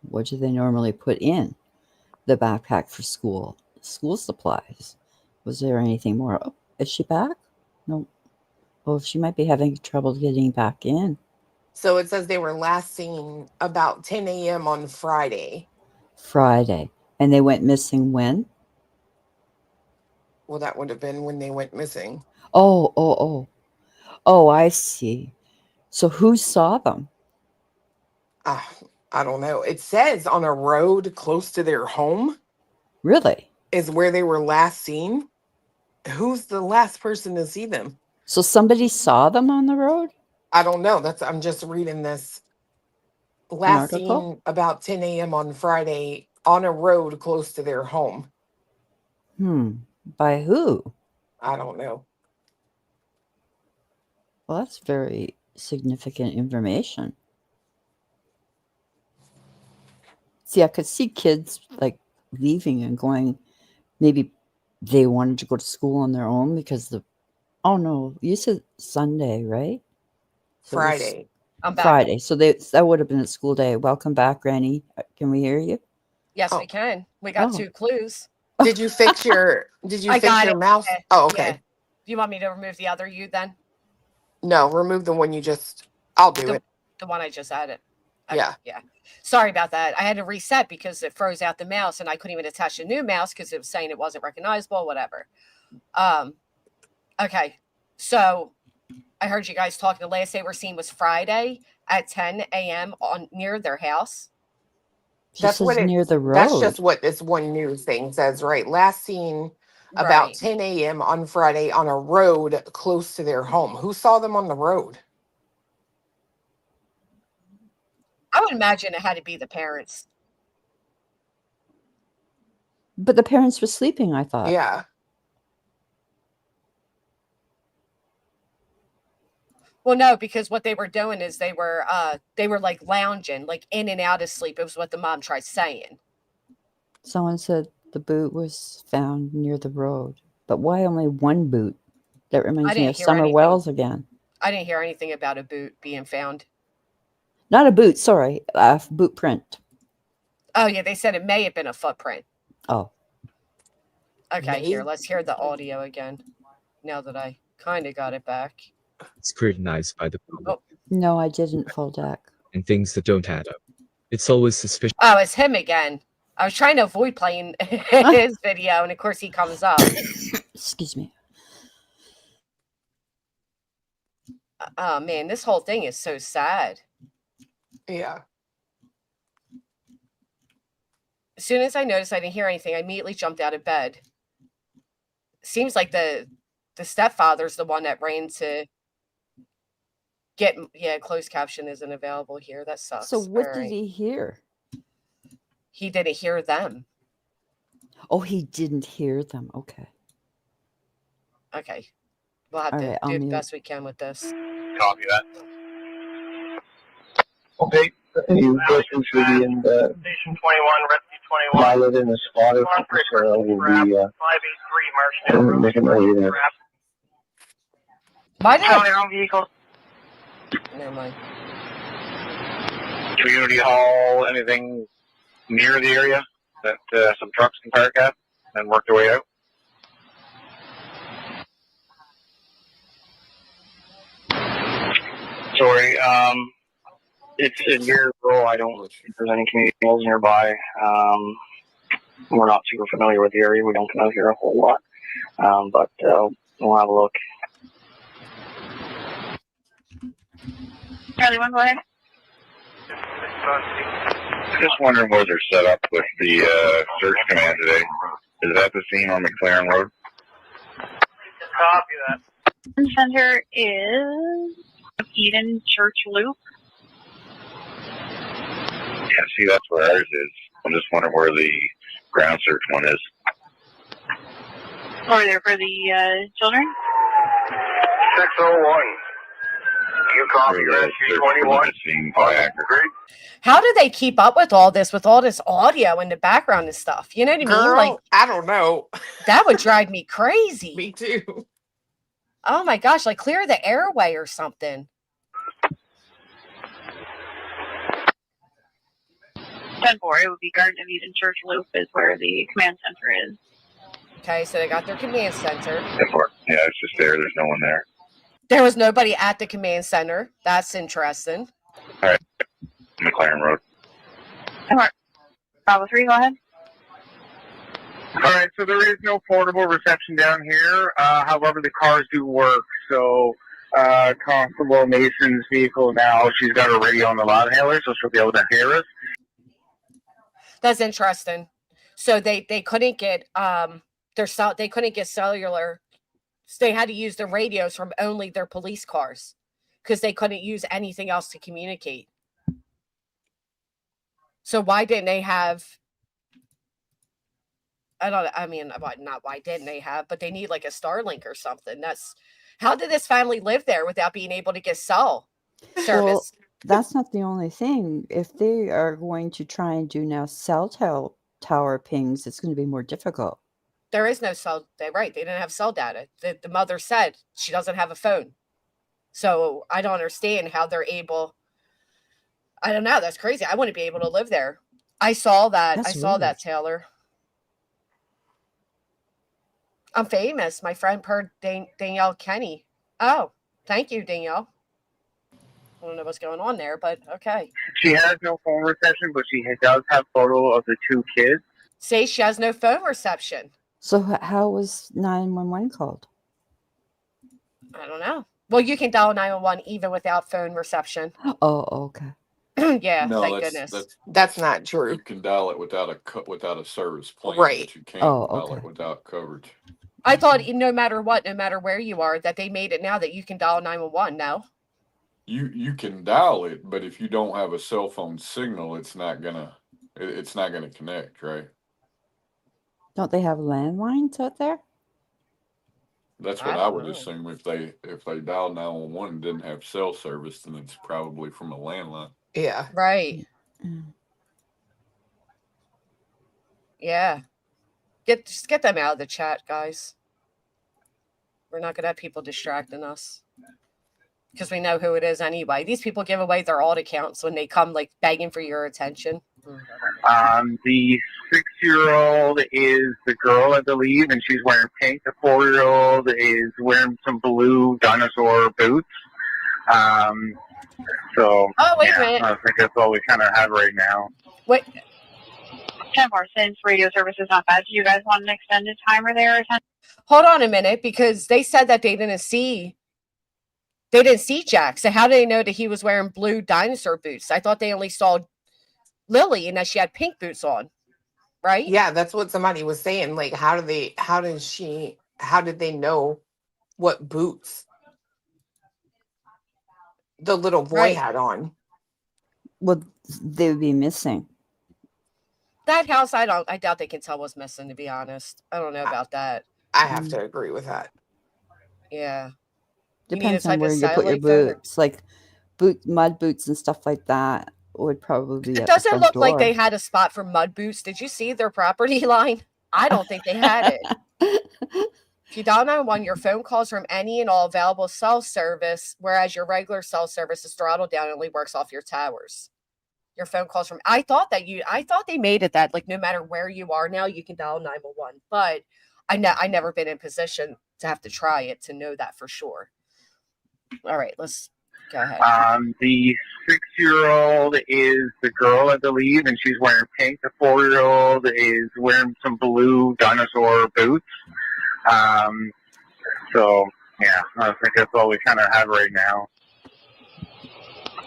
What do they normally put in the backpack for school? School supplies. Was there anything more? Oh, is she back? No. Well, she might be having trouble getting back in. So it says they were last seen about 10 a.m. on Friday. Friday. And they went missing when? Well, that would have been when they went missing. Oh, I see. So who saw them? I don't know. It says on a road close to their home. Really? Is where they were last seen. Who's the last person to see them? So somebody saw them on the road? I don't know. I'm just reading this. Last seen about 10 a.m. on Friday on a road close to their home. By who? I don't know. Well, that's very significant information. See, I could see kids like leaving and going, maybe they wanted to go to school on their own because oh no, you said Sunday, right? So Friday. I'm back. Friday. So that would have been a school day. Welcome back, Granny. Can we hear you? Yes, we can. We got 2 clues. Did you fix your mouse? Yeah. Oh, okay. Yeah. Do you want me to remove the other you then? No, remove the one you just. I'll do it. The one I just added. Yeah. Yeah. Sorry about that. I had to reset because it froze out the mouse and I couldn't even attach a new mouse because it was saying it wasn't recognizable, whatever. Okay. So I heard you guys talking. The last they were seen was Friday at 10 a.m. near their house. That's what near the road. That's just what this one news thing says, right? Last seen about 10 a.m. on Friday on a road close to their home. Who saw them on the road? I would imagine it had to be the parents. But the parents were sleeping, I thought. Yeah. Well, no, because what they were doing is they were like lounging, like in and out of sleep. It was what the mom tried saying. Someone said the boot was found near the road. But why only one boot? That reminds me of Summer Wells again. I didn't hear anything about a boot being found. Not a boot, sorry. Boot print. Oh, yeah, they said it may have been a footprint. Oh. Okay, here, let's hear the audio again. Now that I kind of got it back. Scrutinized by the public. No, I didn't, full deck. And things that don't add up. It's always suspicious. Oh, it's him again. I was trying to avoid playing his video, and of course he comes up. Excuse me. Oh, man, this whole thing is so sad. Yeah. As soon as I noticed I didn't hear anything, I immediately jumped out of bed. Seems like the stepfather's the one that ran to get. Yeah, closed caption isn't available here. That sucks. So what did he hear? He didn't hear them. Oh, he didn't hear them. Okay. Okay. We'll have to do the best we can with this. Copy that. Okay. Any questions for the Station 21, Rescue 21. pilot and the spotter will be 583 making my way there. Why did their own vehicles? Never mind. Community hall, anything near the area that some trucks can park at and work their way out? Sorry, it's a year ago. I don't think there's any community halls nearby. We're not super familiar with the area. We don't come out here a whole lot, but we'll have a look. Charlie, one, go ahead. Just wondering what they're set up with the search command today. Is that the scene on McLaren Road? Copy that. Center is Eden Church Loop. Yeah, see, that's where ours is. I'm just wondering where the ground search one is. Over there for the children? 601. You copy that? 221. How do they keep up with all this audio in the background and stuff? You know what I mean? Girl, Like, I don't know. that would drive me crazy. Me too. Oh my gosh, like clear the airway or something. 10-4, it would be Garden of Eden Church Loop is where the command center is. Okay, so they got their command center. Yeah, it's just there. There's no one there. There was nobody at the command center. That's interesting. All right. McLaren Road. 10-4. Bravo 3, go ahead. All right, so there is no portable reception down here. However, the cars do work. So Constable Mason's vehicle now, she's got her radio on the loud hailer, so she'll be able to hear us. That's interesting. So they couldn't get they couldn't get cellular. So they had to use the radios from only their police cars because they couldn't use anything else to communicate. So why didn't they have? Not why didn't they have, but they need like a Starlink or something. How did this family live there without being able to get cell service? Well, that's not the only thing. If they are going to try and do now cell tower pings, it's going to be more difficult. There is no cell. They didn't have cell data. The mother said she doesn't have a phone. So I don't understand how they're able. I don't know. That's crazy. I wouldn't be able to live there. I saw that. I saw that, Taylor. I'm famous. My friend heard Danielle Kenny. Oh, thank you, Danielle. I don't know what's going on there, but okay. She has no phone reception, but she does have photo of the two kids. Say she has no phone reception. So how was 911 called? I don't know. Well, you can dial 911 even without phone reception. Oh, okay. Yeah, No, thank goodness. That's not true. You can dial it without a service plan, Right. but you can't Oh, dial okay. it without coverage. I thought no matter what, no matter where you are, that they made it now that you can dial 911. No. You can dial it, but if you don't have a cell phone signal, it's not gonna connect, right? Don't they have landlines out there? That's what I would assume. If they dial 911 and didn't have cell service, then it's probably from a landline. Yeah. Right. Yeah. Just get them out of the chat, guys. We're not gonna have people distracting us. Because we know who it is anyway. These people give away their alt accounts when they come like begging for your attention. The 6-year-old is the girl, I believe, and she's wearing pink. The 4-year-old is wearing some blue dinosaur boots. Oh, wait a minute. I think that's all we kind of have right now. Wait. 10-4, since radio service is not bad, do you guys want an extended timer there? Hold on a minute, because they said that they didn't see Jack. So how do they know that he was wearing blue dinosaur boots? I thought they only saw Lily and that she had pink boots on, right? Yeah, that's what somebody was saying. Like, how did they know what boots the little boy had on? Well, they would be missing. That house, I doubt they can tell what's missing, to be honest. I don't know about that. I have to agree with that. Yeah. Depends on where you put your boots, like mud boots and stuff like that would probably be. It doesn't look like they had a spot for mud boots. Did you see their property line? I don't think they had it. If you dial 911, your phone calls from any and all available cell service, whereas your regular cell service is throttled down and only works off your towers. Your phone calls from. I thought they made it that like no matter where you are now, you can dial 911. But I never been in position to have to try it to know that for sure. All right, let's go ahead. The 6-year-old is the girl, I believe, and she's wearing pink. The 4-year-old is wearing some blue dinosaur boots. So, yeah, I think that's all we kind of have right now.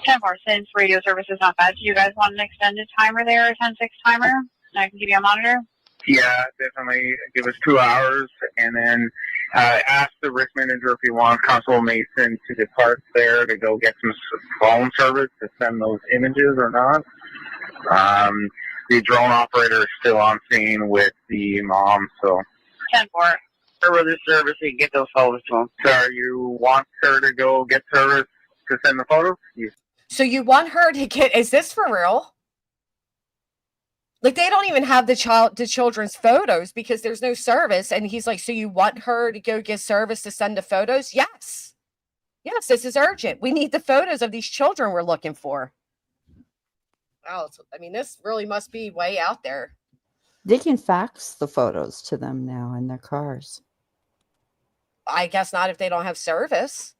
10-4, since radio service is not bad, do you guys want an extended timer there, a 10-6 timer? And I can give you a monitor? Yeah, definitely. Give us 2 hours, and then ask the risk manager if he wants Constable Mason to depart there to go get some phone service to send those images or not. The drone operator is still on scene with the mom, so 10-4. Or the service, you can get those photos to them. So you want her to go get service to send the photos? So you want her to get, is this for real? Like, they don't even have the children's photos because there's no service. And he's like, so you want her to go get service to send the photos? Yes. Yes, this is urgent. We need the photos of these children we're looking for. Wow, I mean, this really must be way out there. They can fax the photos to them now in their cars. I guess not if they don't have service.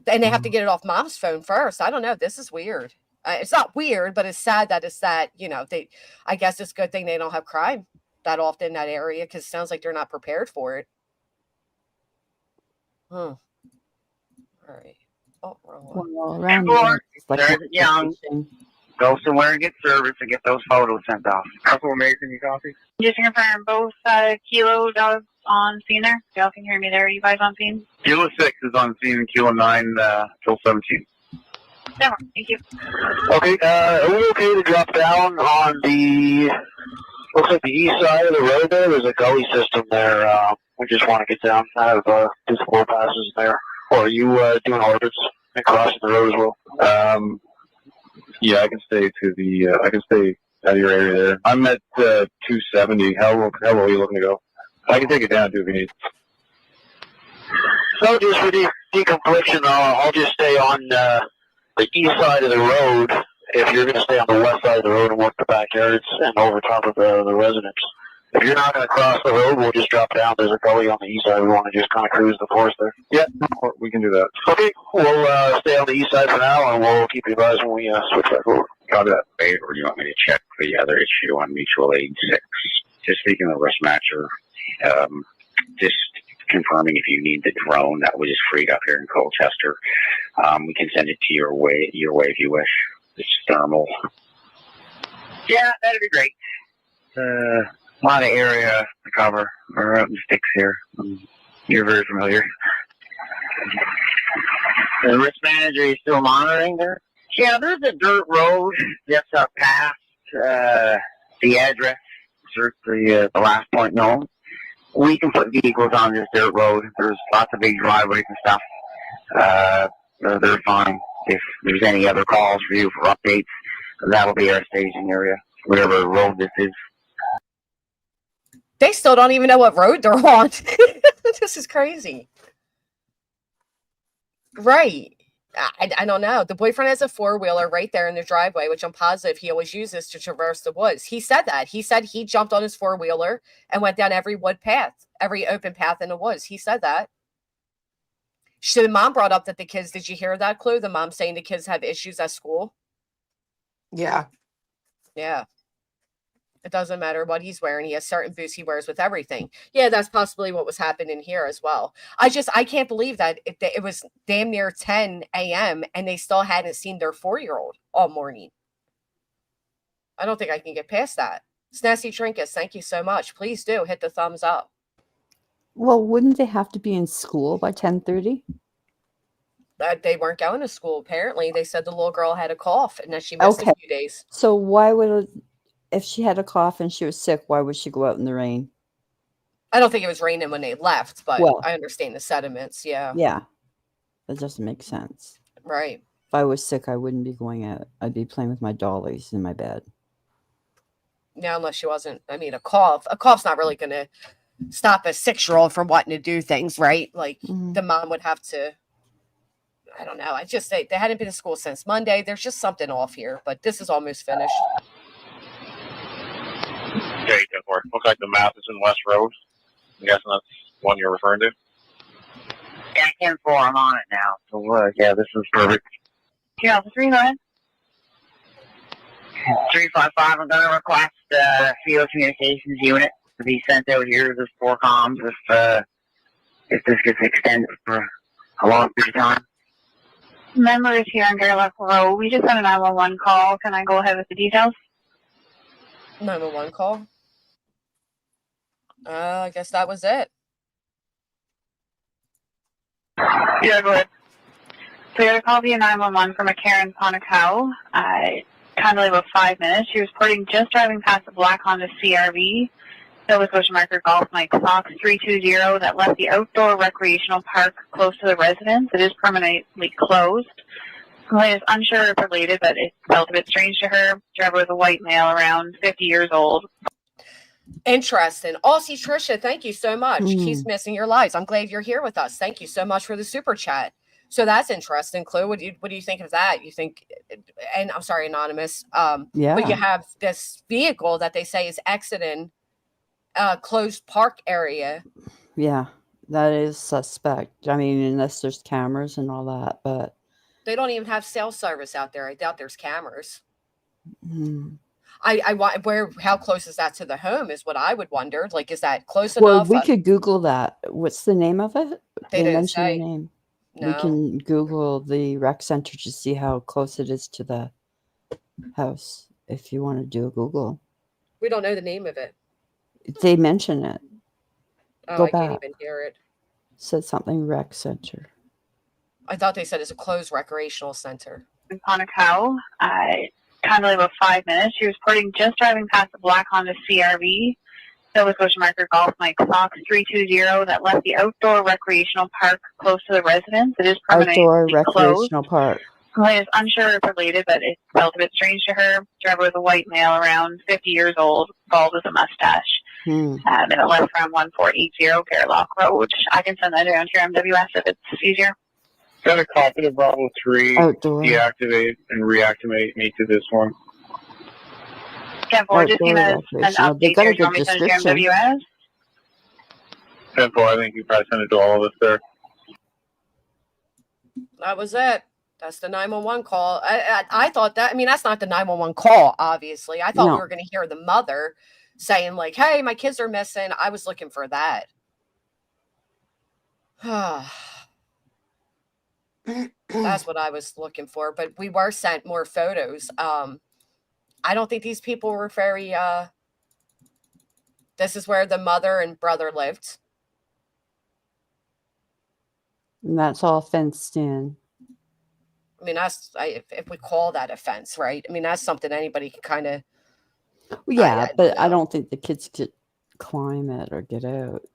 And they have to get it off mom's phone first. I don't know. This is weird. It's not weird, but it's sad that I guess it's a good thing they don't have crime that often in that area because it sounds like they're not prepared for it. All right. Oh, wrong one. Well, around They're young. Go somewhere and get service and get those photos sent off. Couple Mason, you copy? Just to confirm, both Kilo dogs on scene there. Y'all can hear me there. Are you guys on scene? Kilo 6 is on scene, Kilo 9 till 17. Thank you. Okay, are we okay to drop down on the, looks like the east side of the road there? There's a gully system there. We just want to get down. I have 2 floor passes there. Or are you doing orbits and crossing the road as well? Yeah, I can stay out of your area there. I'm at 270. How low are you looking to go? I can take it down too if you need. So just for deconfliction, I'll just stay on the east side of the road if you're going to stay on the west side of the road and work the backyards and over top of the residents. If you're not going to cross the road, we'll just drop down. There's a gully on the east side. We want to just kind of cruise the forest there. Yeah, we can do that. Okay, we'll stay on the east side for now, and we'll keep you advised when we switch back over. Copy that. Wait, or do you want me to check the other issue on mutual aid 6? Just speaking of risk matcher, just confirming if you need the drone that was just freed up here in Colchester. We can send it to your way if you wish. It's thermal. Yeah, that'd be great. A lot of area to cover. We're out in the sticks here. You're very familiar. The risk manager is still monitoring there? Yeah, there's a dirt road just up past the address, the last point known. We can put vehicles on this dirt road. There's lots of big driveways and stuff. They're fine. If there's any other calls for you for updates, that'll be our staging area, whatever road this is. They still don't even know what road they're on. This is crazy. Right. I don't know. The boyfriend has a 4-wheeler right there in the driveway, which I'm positive he always uses to traverse the woods. He said that. He said he jumped on his 4-wheeler and went down every wood path, every open path in the woods. He said that. So the mom brought up that the kids, did you hear that clue? The mom saying the kids have issues at school. Yeah. Yeah. It doesn't matter what he's wearing. He has certain boots he wears with everything. Yeah, that's possibly what was happening here as well. I can't believe that it was damn near 10 a.m. and they still hadn't seen their 4-year-old all morning. I don't think I can get past that. Snazzy Trinkets, thank you so much. Please do hit the thumbs up. Well, wouldn't they have to be in school by 10:30? They weren't going to school, apparently. They said the little girl had a cough and that she missed a few days. So why would, if she had a cough and she was sick, why would she go out in the rain? I don't think it was raining when they left, but Well, I understand the sediments. Yeah. Yeah, that doesn't make sense. Right. If I was sick, I wouldn't be going out. I'd be playing with my dollies in my bed. Yeah, unless she wasn't. I mean, a cough's not really going to stop a 6-year-old from wanting to do things, right? Like the mom would have to. I don't know. They hadn't been to school since Monday. There's just something off here, but this is almost finished. Okay, 10-4. Looks like the Matheson West Road. I'm guessing that's the one you're referring to. Yeah, 10-4. I'm on it now. So yeah, this is perfect. Yeah, 3 go ahead. 355. I'm going to request field communications unit to be sent out here to this 4 comms if this gets extended for a long period of time. Member is here on Geographic Road. We just got a 911 call. Can I go ahead with the details? 911 call? I guess that was it. Yeah, go ahead. So you got a call via 911 from a Karen Ponacao. Kindly about 5 minutes. She was reporting just driving past a black Honda CRV, Nova Scotia marker Golf Mike Fox 320 that left the outdoor recreational park close to the residence. It is permanently closed. Complaint is unsure if related, but it felt a bit strange to her. Driver was a white male around 50 years old. Interesting. Aussie Trisha, thank you so much. Keeps missing your lives. I'm glad you're here with us. Thank you so much for the super chat. So that's interesting, Chloe. What do you think of that? You think, and I'm sorry, Anonymous. But you Yeah. have this vehicle that they say is exiting a closed park area. Yeah, that is suspect. I mean, unless there's cameras and all that, but They don't even have cell service out there. I doubt there's cameras. mm. How close is that to the home is what I would wonder. Like, is that close Well, enough? we could Google that. What's the name of it? They didn't mention the say. name. We No. can Google the rec center to see how close it is to the house if you want to do a Google. We don't know the name of it. They mention it. Oh, Go I can't back. even hear it. Said something rec center. I thought they said it's a closed recreational center. Ponacao. Kindly about 5 minutes. She was reporting just driving past a black Honda CRV, Nova Scotia marker Golf Mike Fox 320 that left the outdoor recreational park close to the residence. It is permanently Outdoor closed. recreational park. Complaint is unsure if related, but it felt a bit strange to her. Driver was a white male around 50 years old, bald with a mustache. And it left from 1480 Fairlock Road. I can send that down to your MWS if it's easier. Got a copy of Bravo 3. Outdoor. Deactivate and reactivate me to this one. Yeah, boy, just Outdoor seen an recreational. They update got there. a Do you want good me to send it to your description. MWS? 10-4, I think you probably sent it to all of us there. That was it. That's the 911 call. I thought that. I mean, that's not the 911 call. Obviously, I thought No. we were going to hear the mother saying like, "Hey, my kids are missing." I was looking for that. That's what I was looking for. But we were sent more photos. I don't think these people were very. This is where the mother and brother lived. And that's all fenced in. I mean, if we call that a fence, right? I mean, that's something anybody can kind of. Well, yeah, but I don't think the kids could climb it or get out.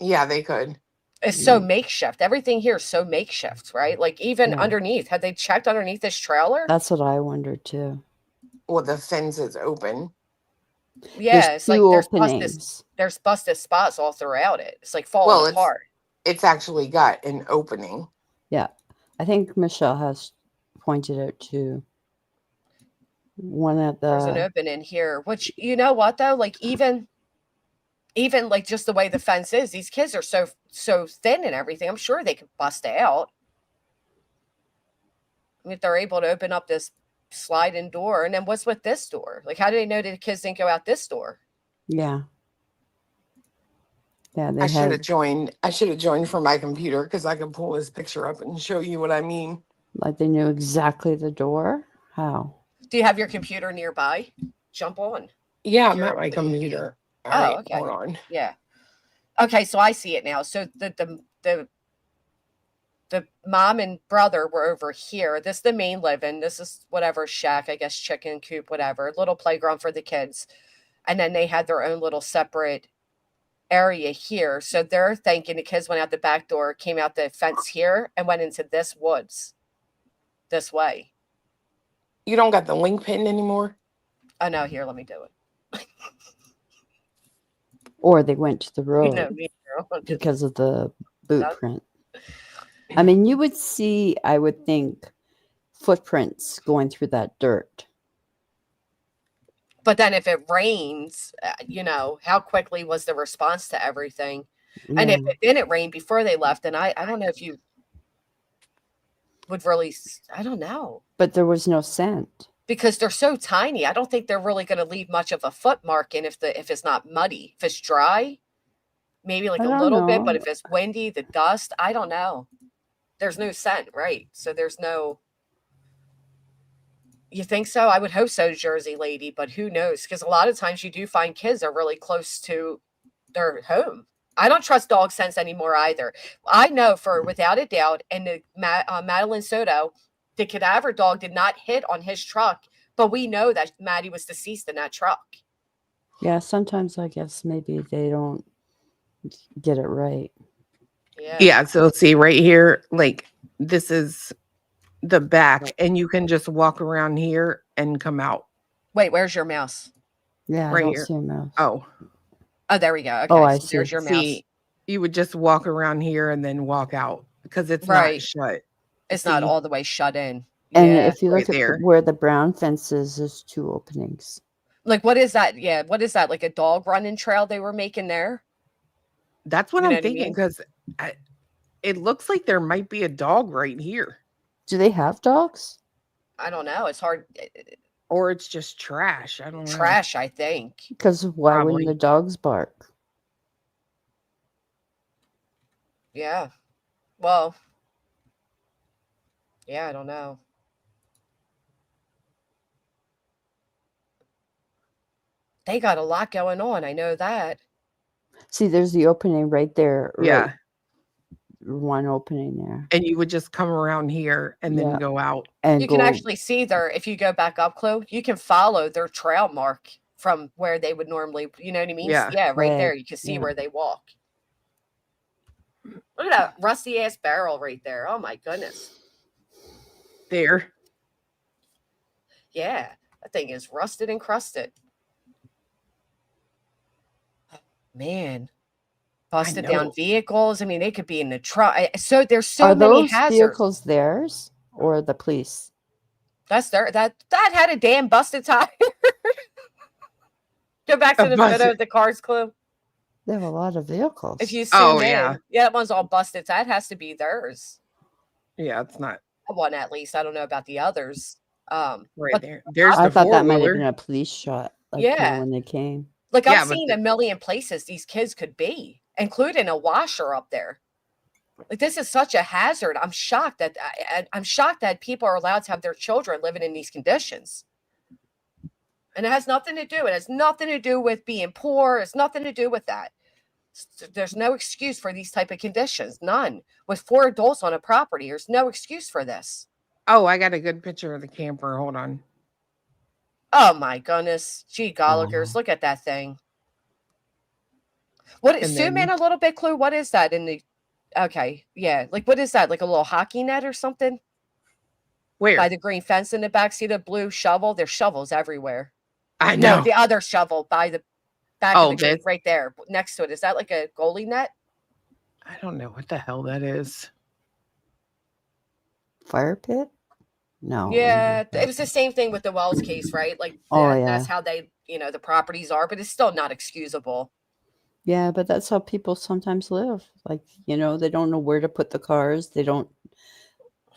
Yeah, they could. It's so makeshift. Everything here is so makeshift, right? Like even Yeah. underneath. Had they checked underneath this trailer? That's what I wondered too. Well, the fence is open. Yeah, There's it's like two there's openings. busted spots all throughout it. It's like falling apart. It's actually got an opening. Yeah. I think Michelle has pointed out to one at There's an the opening here, which you know what though, like even like just the way the fence is, these kids are so thin and everything. I'm sure they could bust out. I mean, if they're able to open up this sliding door, and then what's with this door? Like, how do they know that the kids didn't go out this door? Yeah. Yeah, they I should had have joined. I should have joined from my computer because I can pull this picture up and show you what I mean. like they knew exactly the door. How? Do you have your computer nearby? Jump on. Yeah, I'm at my computer. All right, okay. hold on. Yeah. Okay, so I see it now. So the mom and brother were over here. This is the main living. This is whatever shack, I guess chicken coop, whatever, little playground for the kids. And then they had their own little separate area here. So they're thinking the kids went out the back door, came out the fence here, and went into this woods this way. You don't got the link pin anymore? Oh no, here, let me do it. Or they went to the road No, me neither. because of the boot print. I mean, you would see, I would think, footprints going through that dirt. But then if it rains, how quickly was the response to everything? And if Yeah. it didn't rain before they left, then I don't know if you would really, I don't know. But there was no scent. Because they're so tiny. I don't think they're really going to leave much of a foot mark in if it's not muddy. If it's dry, maybe like I a don't little bit, know. but if it's windy, the dust, I don't know. There's no scent, right? So there's no. You think so? I would hope so, Jersey lady, but who knows? Because a lot of times you do find kids are really close to their home. I don't trust dog sense anymore either. I know for without a doubt, and the Madeline Soto, the cadaver dog did not hit on his truck, but we know that Maddie was deceased in that truck. Yeah, sometimes I guess maybe they don't get it right. Yeah, so see right here, like this is the back, and you can just walk around here and come out. Wait, where's your mouse? Yeah, I Right don't here. see a mouse. Oh, there we go. Okay, Oh, I so there's see. your mouse. see, you would just walk around here and then walk out because it's Right. not shut. It's See? not all the way shut in. And Yeah. if you look Right at there. where the brown fence is, there's 2 openings. Like, what is that? Yeah, what is that? Like a dog running trail they were making there? That's what You know I'm what I thinking mean? because it looks like there might be a dog right here, Do they have dogs? I don't know. It's hard. or it's just trash. I don't know. Trash, I think. Because why Probably. wouldn't the dogs bark? Yeah. Well, yeah, I don't know. They got a lot going on. I know that. See, there's the opening right there. Right, Yeah, one opening there. and you would just come around here and then Yeah. go out. And You go, can actually see if you go back up, Chloe, you can follow their trail mark from where they would normally, you know what I mean? Yeah. Right there. Right, You can see yeah. where they walk. Look at that rusty ass barrel right there. Oh my goodness. There. Yeah, that thing is rusted and crusted. Man, busted down know. vehicles. I mean, they could be in the truck. So there's so Are many those hazards. vehicles theirs or the police? That's that had a damn busted tire. Go back to A the photo busted- of the car's clue. They have a lot of vehicles. If you zoom Oh, in, yeah. that one's all busted. That has to be theirs. Yeah, it's not One at least. I don't know about the others. right But there. There's I the thought that might have four-wheeler. been a police shot. Like Yeah. when they came. like Yeah, I've but seen a million places these kids could be, including a washer up there. Like this is such a hazard. I'm shocked that people are allowed to have their children living in these conditions. And it has nothing to do. It has nothing to do with being poor. It's nothing to do with that. There's no excuse for these type of conditions. None. With 4 adults on a property, there's no excuse for this. Oh, I got a good picture of the camper. Hold on. Oh my goodness. Gee golligers, look at that thing. What And zoom in then- a little bit, Clue? What is that in the okay, yeah. Like what is that? Like a little hockey net or something? Where? By the green fence in the backseat of blue shovel. There's shovels everywhere. I No, know. the other shovel by the back Oh, of the tree, this? right there next to it. Is that like a goalie net? I don't know what the hell that is. Fire pit? No. Yeah, it was the same thing with the Wells case, right? Like Oh, that's yeah. how they, the properties are, but it's still not excusable. Yeah, but that's how people sometimes live. Like, they don't know where to put the cars. They don't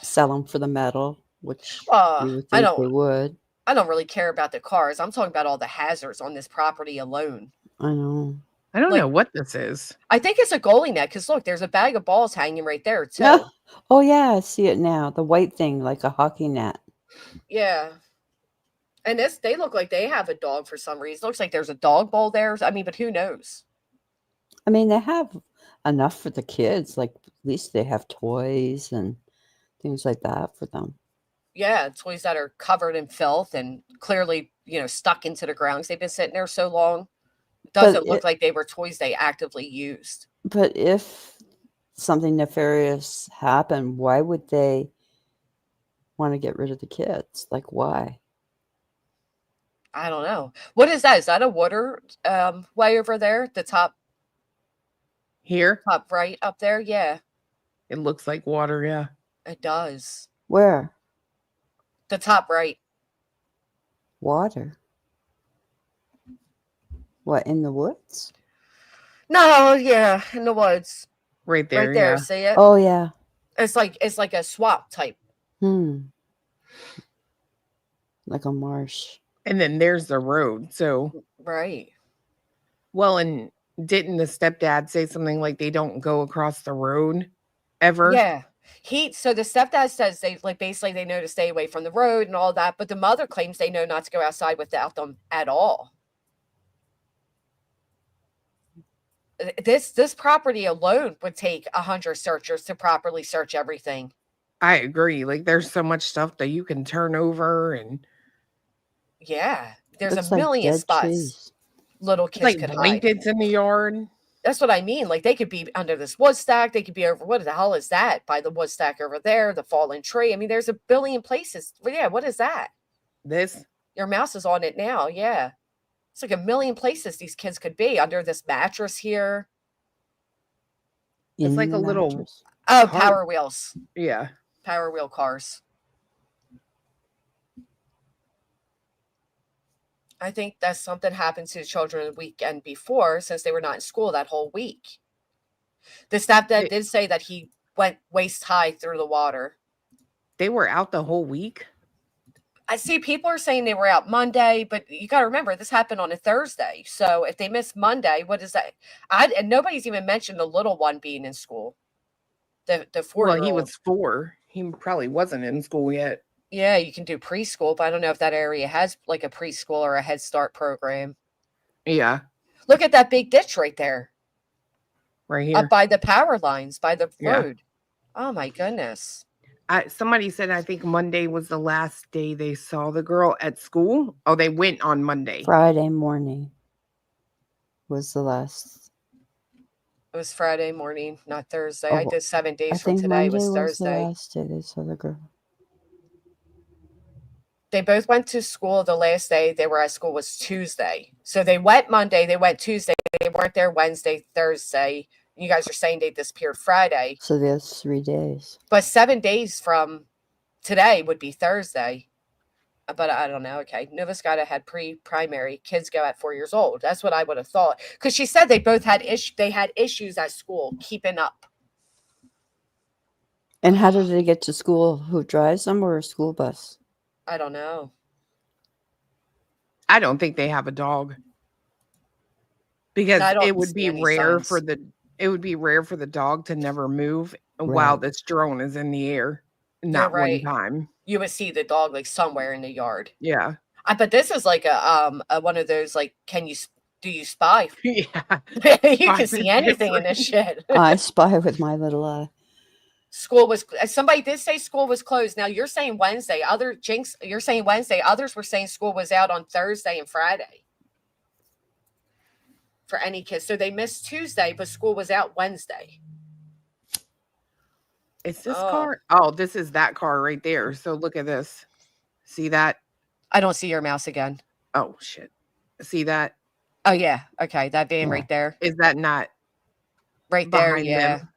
sell them for the metal, which you would I think they would. I don't really care about the cars. I'm talking about all the hazards on this property alone. I know. I don't Like- know what this is. I think it's a goalie net because look, there's a bag of balls hanging right there too. Yeah. Oh, yeah, I see it now. The white thing, like a hockey net. Yeah. And they look like they have a dog for some reason. Looks like there's a dog bowl there. I mean, but who knows? I mean, they have enough for the kids. Like, at least they have toys and things like that for them. Yeah, toys that are covered in filth and clearly, stuck into the ground because they've been sitting there so long. It doesn't look like they were toys they actively used. But if something nefarious happened, why would they want to get rid of the kids? Like, why? I don't know. What is that? Is that a water way over there? The top Here? right up there? Yeah, It looks like water, yeah. it does. Where? The top right. Water. What, in the woods? No, yeah, in the woods. Right there, Right there, yeah. see it? Oh, yeah. It's like a swamp type. Like a marsh. And then there's the road. So, Right. well, and didn't the stepdad say something like they don't go across the road ever? Yeah. So the stepdad says they basically they know to stay away from the road and all that, but the mother claims they know not to go outside without them at all. This property alone would take 100 searchers to properly search everything. I agree. Like there's so much stuff that you can turn over and Yeah, there's Looks a like million dead spots trees. little kids like could hide. blankets in the yard. That's what I mean. Like they could be under this wood stack. They could be over. What the hell is that? By the wood stack over there, the fallen tree. I mean, there's a billion places. Well, yeah, what is that? This? Your mouse is on it now. Yeah, it's like a million places these kids could be under this mattress here. It's like a little Oh, cart. Power Wheels. Yeah. Power Wheel cars. I think that something happened to the children the weekend before, since they were not in school that whole week. The stepdad did say that he went waist high through the water. They were out the whole week? I see people are saying they were out Monday, but you got to remember this happened on a Thursday. So if they missed Monday, what is that? And nobody's even mentioned the little one being in school. The 4-year-old. Well, he was 4. He probably wasn't in school yet. Yeah, you can do preschool, but I don't know if that area has like a preschool or a Head Start program. Yeah. Look at that big ditch right there. Right here. Up by the power lines, by the Yeah. road. Oh my goodness. Somebody said I think Monday was the last day they saw the girl at school. Oh, they went on Monday. Friday morning was the last. It was Friday morning, not Thursday. Oh, I did 7 days I from think today. Monday Was was Thursday. the last day they saw the girl. They both went to school. The last day they were at school was Tuesday. So they went Monday, they went Tuesday. They weren't there Wednesday, Thursday. You guys are saying they disappeared Friday. So there's 3 days. But 7 days from today would be Thursday. But I don't know. Okay. Nova Scotia had pre-primary. Kids go at 4 years old. That's what I would have thought. Because she said they both had issues at school keeping up. And how did they get to school? Who drives them, or a school bus? I don't know. I don't think they have a dog. Because it would be rare for the dog to never move while Right. this drone is in the air. You're Not right. one time. You would see the dog like somewhere in the yard. Yeah. But this is like a one of those like, do you spy? Yeah. You can see anything in this shit. I spy with my little eye. School was, somebody did say school was closed. Now you're saying Wednesday. You're saying Wednesday. Others were saying school was out on Thursday and Friday for any kids. So they missed Tuesday, but school was out Wednesday. Is this car? Oh, this is that car right there. So look at this. See that? I don't see your mouse again. Oh, shit. See that? Oh, yeah. Okay. That van right there. Is that not right there? behind Yeah. them?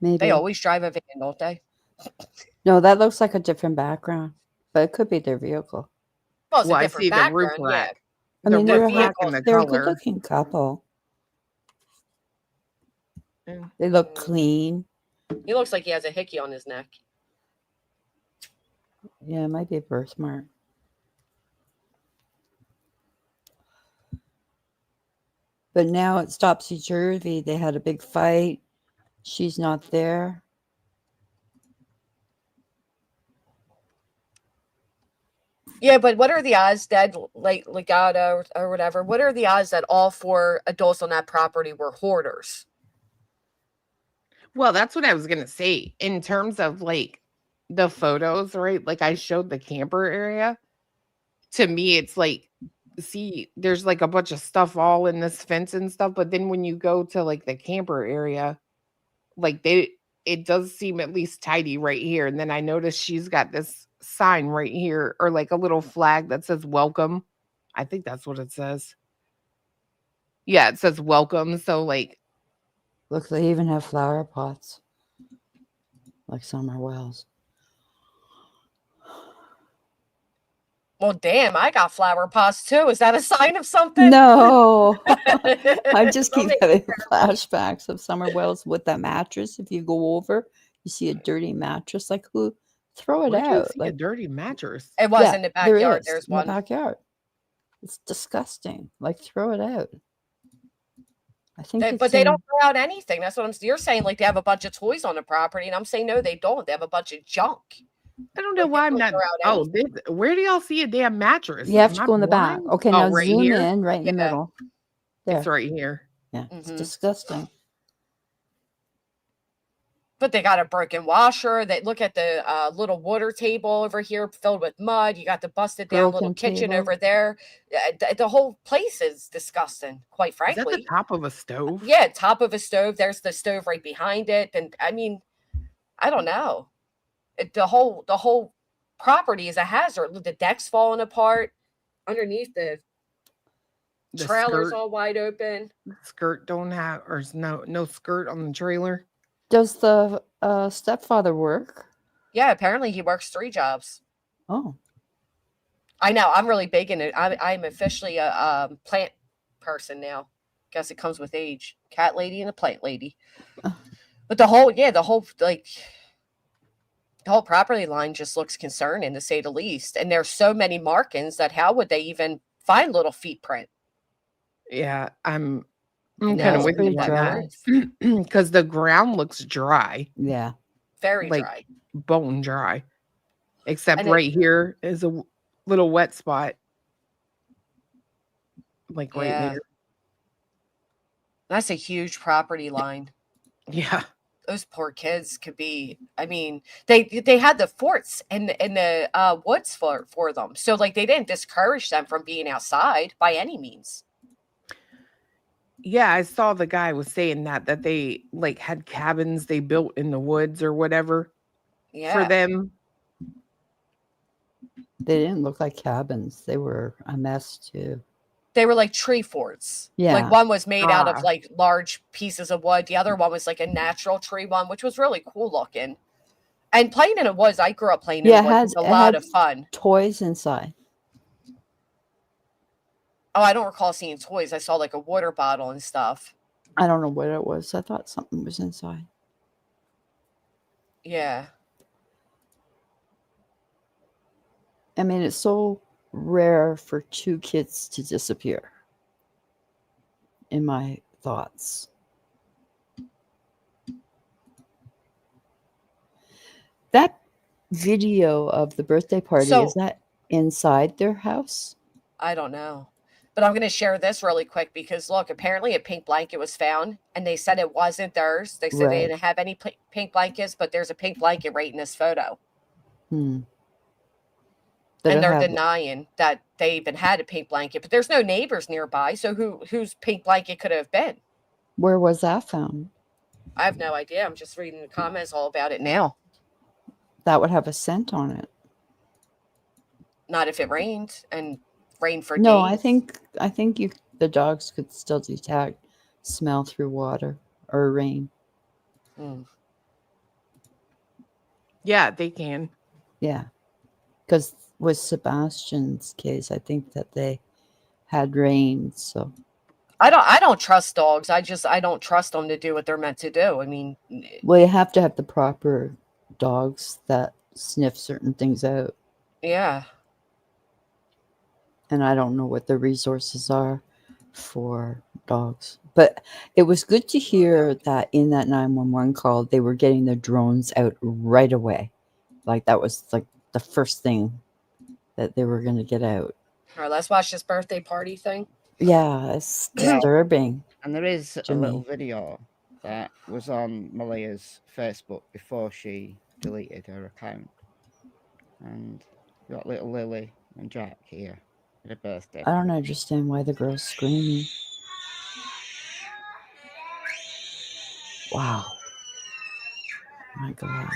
Maybe. They always drive a van, don't they? No, that looks like a different background, but it could be their vehicle. Well, it's Well, a I different see the roof background, yeah. rack. I The mean, roof rack and the they're a color. good-looking couple. Yeah. They look clean. He looks like he has a hickey on his neck. Yeah, it might be a birthmark. But now it's topsy-turvy. They had a big fight. She's not there. Yeah, but what are the odds that, like Legato or whatever, what are the odds that all 4 adults on that property were hoarders? Well, that's what I was going to say. In terms of like the photos, right? Like I showed the camper area. To me, it's like, see, there's like a bunch of stuff all in this fence and stuff. But then when you go to like the camper area, like it does seem at least tidy right here. And then I noticed she's got this sign right here, or like a little flag that says welcome. I think that's what it says. Yeah, it says welcome. So like, Look, they even have flower pots. Like Summer Wells. Well, damn, I got flower pots too. Is that a sign of something? No. I just keep having flashbacks of Summer Wells with that mattress. If you go over, you see a dirty mattress. Like, who? Throw it where'd you out. see a Like, dirty mattress? It was yeah, in the there backyard. is, There's in one. the backyard. It's disgusting. Like, throw it out. I think it's But they in- don't throw out anything. That's what you're saying. Like they have a bunch of toys on the property, and I'm saying no, they don't. They have a bunch of junk. I don't know why I'm not. Oh, where do y'all see a damn mattress? You have Am to I go in the back. blind? Okay, Oh, now right zoom here? in right in the middle. There. It's right here. Yeah, it's Mhm. disgusting. But they got a broken washer. They look at the little water table over here filled with mud. You got the busted down little Broken kitchen table. over there. The whole place is disgusting, quite Is that the frankly. top of a stove? Yeah, top of a stove. There's the stove right behind it. And I mean, I don't know. The whole property is a hazard. The deck's falling apart underneath the The trailer's skirt, all wide open. skirt don't have, or is no skirt on the trailer. Does the stepfather work? Yeah, apparently he works 3 jobs. Oh, I know. I'm really big in it. I'm officially a plant person now. Guess it comes with age. Cat lady and a plant lady. But the whole property line just looks concerning, to say the least. And there's so many markings that how would they even find little feet print? Yeah, I'm No, kind of it's with you pretty on dry. that because the ground looks dry, Yeah. Very like dry. bone dry, except And it, right here is a little wet spot, like right yeah, there. that's a huge property line. Yeah, Those poor kids could be. I mean, they had the forts in the woods for them, so like they didn't discourage them from being outside by any means. yeah. I saw the guy was saying that they like had cabins they built in the woods or whatever for Yeah, them. They didn't look like cabins. They were a mess too. they were like tree forts. Like Yeah. one was made out of Ah, like large pieces of wood. The other one was like a natural tree one, which was really cool looking. And playing in the woods, I grew up playing in Yeah, the woods. It's a it lot had of fun. toys inside. Oh, I don't recall seeing toys. I saw like a water bottle and stuff. I don't know what it was. I thought something was inside. Yeah. I mean, it's so rare for 2 kids to disappear, in my thoughts. That video of the birthday party, is So that inside their house? I don't know. But I'm going to share this really quick because look, apparently a pink blanket was found and they said it wasn't theirs. They said they Right. didn't have any pink blankets, but there's a pink blanket right in this photo. That And it they're had. denying that they even had a pink blanket, but there's no neighbors nearby. So whose pink blanket could it have been? Where was that found? I have no idea. I'm just reading the comments all about it now. That would have a scent on it. Not if it rained and rained for No, days. I think the dogs could still detect smell through water or rain. Mm. yeah, they can. Yeah. Because with Sebastian's case, I think that they had rain, so I don't trust dogs. I don't trust them to do what they're meant to do. I mean, well, you have to have the proper dogs that sniff certain things out. yeah. And I don't know what the resources are for dogs. But it was good to hear that in that 911 call, they were getting the drones out right away. Like that was like the first thing that they were going to get out. All right, let's watch this birthday party thing. Yeah, it's Yeah. disturbing. And there is a Jimmy. little video that was on Malia's Facebook before she deleted her account. And you got little Lily and Jack here at a birthday. I don't understand why the girl's screaming. Wow. My God.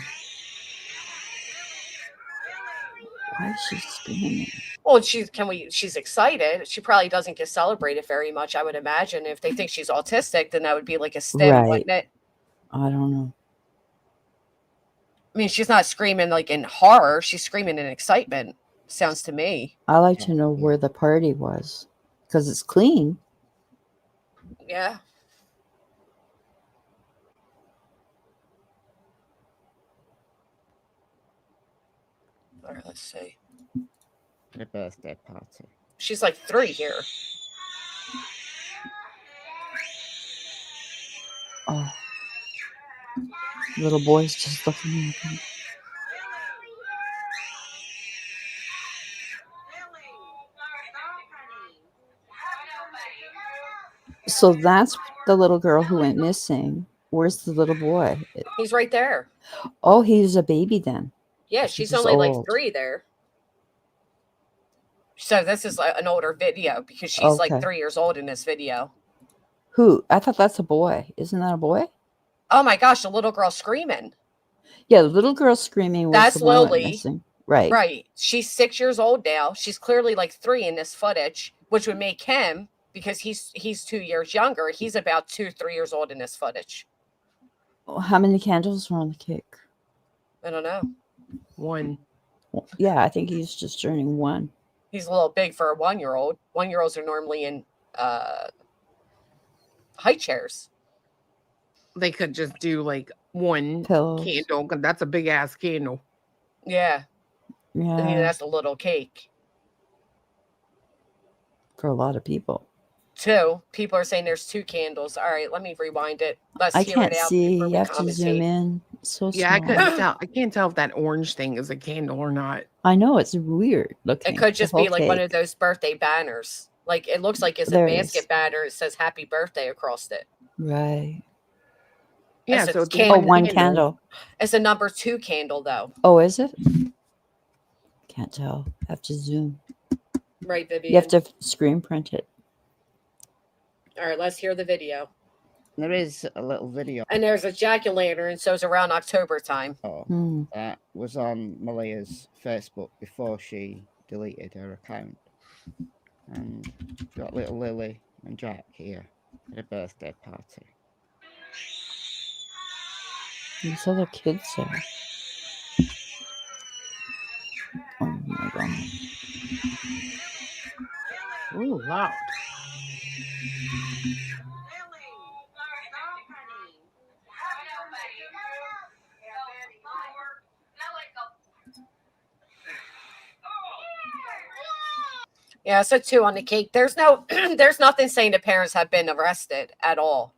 Why is she screaming? Well, she's excited. She probably doesn't get celebrated very much, I would imagine. If they think she's autistic, then that would be like a stim, Right. wouldn't it? I don't know. I mean, she's not screaming like in horror. She's screaming in excitement. Sounds to me. I like to know where the party was because it's clean. Yeah. All right, let's see. At a birthday party. She's like 3 here. Oh. Little boy's just looking at him. So that's the little girl who went missing. Where's the little boy? He's right there. Oh, he's a baby then. Yeah, She's she's just only like old. 3 there. So this is an older video because she's like Okay. 3 years old in this video. Who? I thought that's a boy. Isn't that a boy? Oh my gosh, the little girl screaming. Yeah, the little girl screaming was That's the one that went Lily. missing. Right. Right. She's 6 years old now. She's clearly like 3 in this footage, which would make him, because he's 2 years younger, he's about 2-3 years old in this footage. How many candles were on the cake? I don't know. 1. Yeah, I think he's just turning 1. He's a little big for a 1-year-old. 1-year-olds are normally in high chairs. They could just do like 1 Pillows. candle, because that's a big ass candle. Yeah. Yeah. I mean, that's a little cake. For a lot of people. 2. People are saying there's 2 candles. All right, let me rewind it. Let's I hear can't it out see. before You we have to zoom commentate. in. It's so Yeah, I small. couldn't tell. I can't tell if that orange thing is a candle or not. I know, it's weird looking. It could the just whole be like one cake. of those birthday banners. Like it looks like it's There a it basket is. banner. It says happy birthday across it. Right. Yeah, It's so a it's Oh, one one candle. candle. It's a number 2 candle though. Oh, is it? Can't tell. Have to zoom. Right, Vivian. You have to screen print it. All right, let's hear the video. There is a little video. And there's a jack-o'-lantern, so it's around October time. That was on Malia's Facebook before she deleted her account. And we've got little Lily and Jack here at a birthday party. These other kids there. Oh my god. Ooh, loud. Yeah, so 2 on the cake. There's no, there's nothing saying the parents have been arrested at all.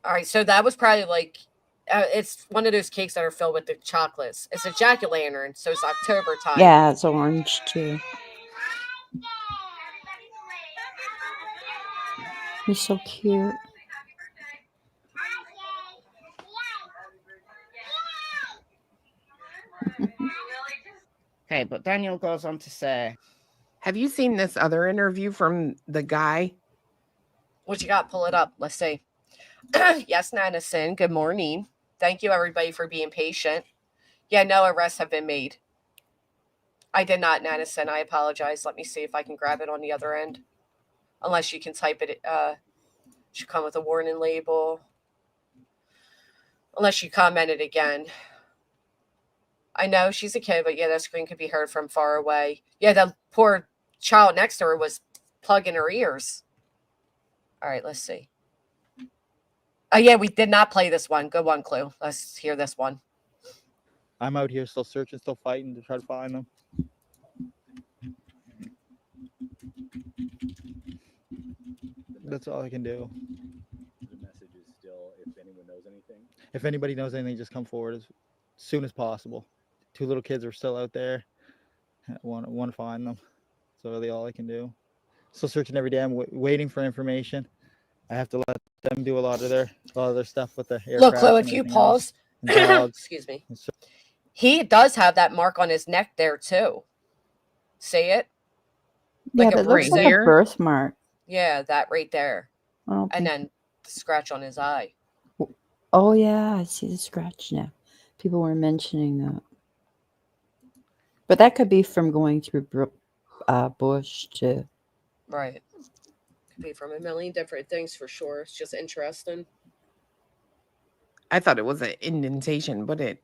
All right, so that was probably like, it's one of those cakes that are filled with the chocolates. It's a jack-o'-lantern, so it's October time. Yeah, it's orange too. He's so cute. Okay, but Daniel goes on to say, Have you seen this other interview from the guy? What you got? Pull it up. Let's see. Yes, Nanison. Good morning. Thank you, everybody, for being patient. Yeah, no arrests have been made. I did not, Nanison. I apologize. Let me see if I can grab it on the other end. Unless you can type it. Should come with a warning label. Unless you comment it again. I know she's a kid, but yeah, that screen could be heard from far away. Yeah, the poor child next to her was plugging her ears. All right, let's see. Oh, yeah, we did not play this one. Good one, Clue. Let's hear this one. I'm out here still searching, still fighting to try to find them. That's all I can do. The message is still, if anyone knows anything. If anybody knows anything, just come forward as soon as possible. 2 little kids are still out there. I want to find them. That's really all I can do. Still searching every day. I'm waiting for information. I have to let them do a lot of their stuff with the aircraft. Look, Chloe, if you pause, excuse me. He does have that mark on his neck there too. See it? Yeah, that looks like a birthmark. Yeah, that right there. Oh, and then the scratch on his eye. Oh yeah, I see the scratch now. People were mentioning that. But that could be from going through bush too. Right. Could be from a million different things for sure. It's just interesting. I thought it was an indentation, but it.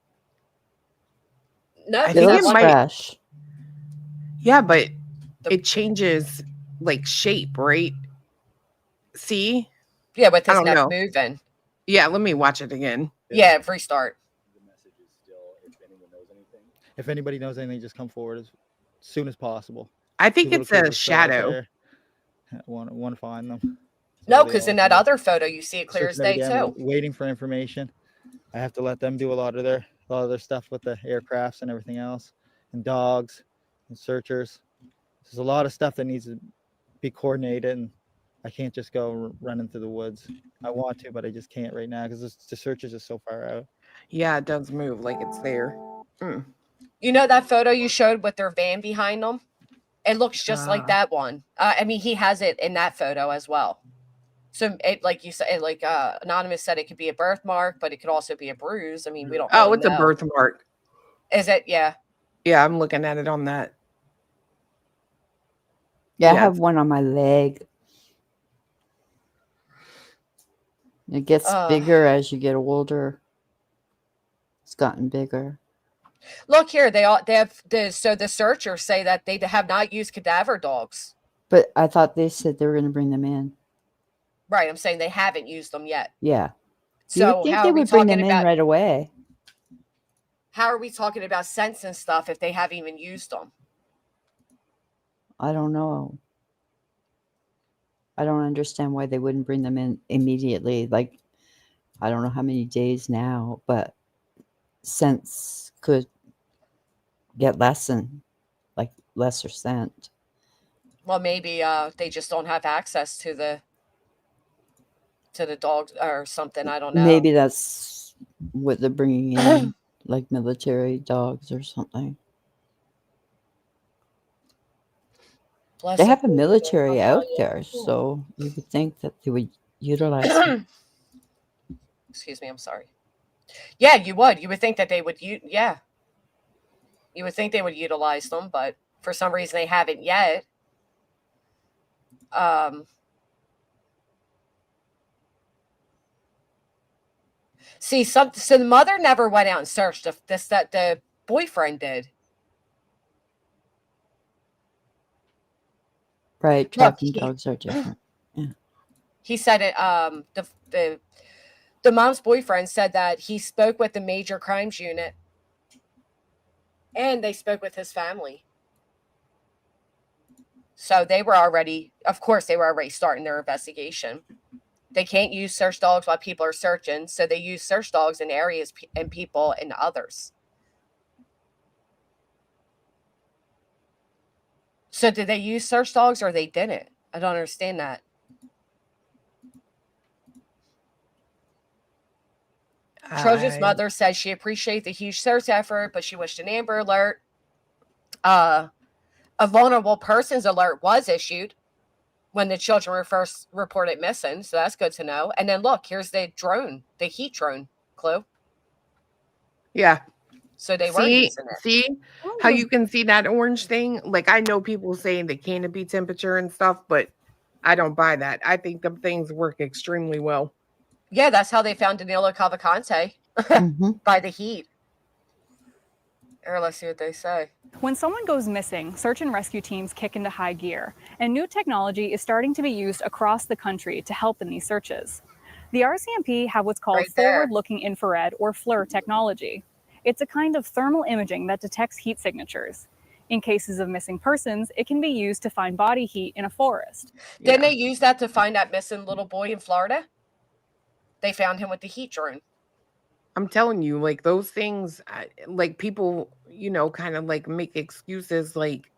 No, I think it might. Fresh. Yeah, but it changes like shape, right? See? Yeah, with his I don't neck know. moving. Yeah, let me watch it again. Yeah, restart. The message is still, if anyone knows anything. If anybody knows anything, just come forward as soon as possible. I think 2 it's little a kids are still out shadow. there. I want to find them. No, because in that other photo, you see it clear as Searching day every too. I'm waiting for information. I have to let them do a lot of their stuff with the aircrafts and everything else, and dogs and searchers. There's a lot of stuff that needs to be coordinated, and I can't just go running through the woods. I want to, but I just can't right now because the search is just so far out. Yeah, it does move like it's there. You know that photo you showed with their van behind them? It looks just like that one. I mean, he has it in that photo as well. So, it, like you said, like Anonymous said, it could be a birthmark, but it could also be a bruise. I mean, we don't Oh, really it's a know. birthmark. Is it? Yeah. Yeah, I'm looking at it on that. Yeah, I Yeah, have one on my leg. It gets bigger as you get older. It's gotten bigger. Look here, they have the searchers say that they have not used cadaver dogs. But I thought they said they were going to bring them in. Right, I'm saying they haven't used them yet. Yeah. You So would think how they are we would bring talking them in about right away. how are we talking about scents and stuff if they haven't even used them? I don't know. I don't understand why they wouldn't bring them in immediately. Like, I don't know how many days now, but scents could get lesser scent. Well, maybe they just don't have access to the dogs or something. I don't know. Maybe that's what they're bringing in, like military dogs or something. They have a military out there, so you would think that they would utilize them. Excuse me, I'm sorry. Yeah, you would. You would think that they would yeah. You would think they would utilize them, but for some reason they haven't yet. See, so the mother never went out and searched this that the boyfriend did. Right, tracking dogs are different. Yeah. He said it. The mom's boyfriend said that he spoke with the major crimes unit, and they spoke with his family. So they were already, of course, they were already starting their investigation. They can't use search dogs while people are searching, so they use search dogs in areas and people in others. So did they use search dogs or they didn't? I don't understand that. Trojan's mother says she appreciates the huge search effort, but she wished an Amber Alert. A vulnerable persons alert was issued when the children were first reported missing, so that's good to know. And then look, here's the drone, the heat drone, Chloe. Yeah. So they were using it. See how you can see that orange thing? Like, I know people saying the canopy temperature and stuff, but I don't buy that. I think them things work extremely well. Yeah, that's how they found Danilo Cavalcante by the heat. Or let's see what they say. When someone goes missing, search and rescue teams kick into high gear, and new technology is starting to be used across the country to help in these searches. The RCMP have what's called forward-looking infrared or FLIR technology. It's a kind of thermal imaging that detects heat signatures. In cases of missing persons, it can be used to find body heat in a forest. Didn't they use that to find that missing little boy in Florida? They found him with the heat drone. I'm telling you, like, those things, like, people, you know, kind of like make excuses like,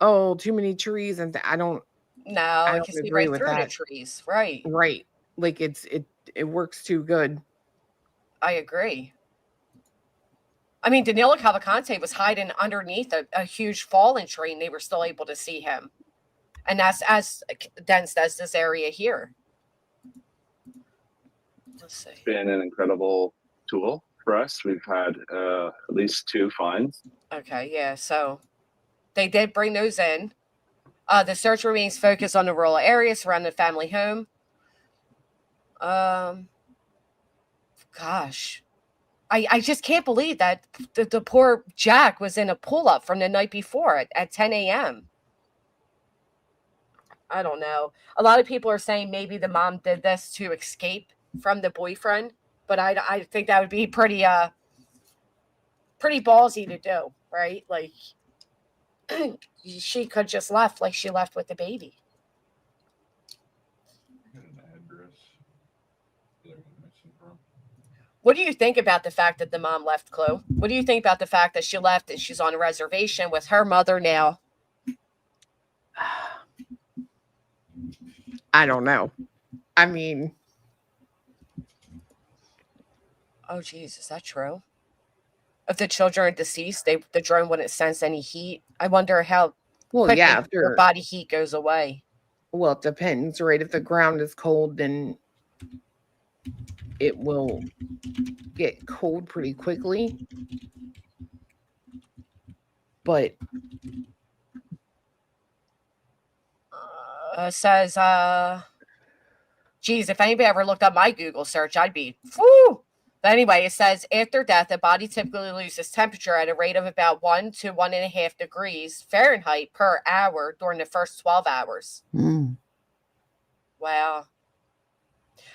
oh, too many trees. And I don't it can see agree right with through the that. trees. Right. Right. Like, it works too good. I agree. I mean, Danilo Cavalcante was hiding underneath a huge fallen tree, and they were still able to see him. And that's as dense as this area here. Let's see. It's been an incredible tool for us. We've had at least 2 finds. Okay, yeah. So they did bring those in. The search remains focused on the rural areas surrounding the family home. Gosh. I just can't believe that the poor Jack was in a pull-up from the night before at 10 a.m. I don't know. A lot of people are saying maybe the mom did this to escape from the boyfriend, but I think that would be pretty ballsy to do, right? Like, she could just left like she left with the baby. What do you think about the fact that the mom left, Chloe? What do you think about the fact that she left and she's on a reservation with her mother now? I don't know. I mean, oh geez, is that true? If the children are deceased, the drone wouldn't sense any heat. I wonder how quickly yeah, your body heat goes away. Well, it depends, right? If the ground is cold, then it will get cold pretty quickly. But Says, geez, if anybody ever looked up my Google search, I'd be, whoo. But anyway, it says after death, the body typically loses temperature at a rate of about 1 to 1.5 degrees Fahrenheit per hour during the first 12 hours. Wow.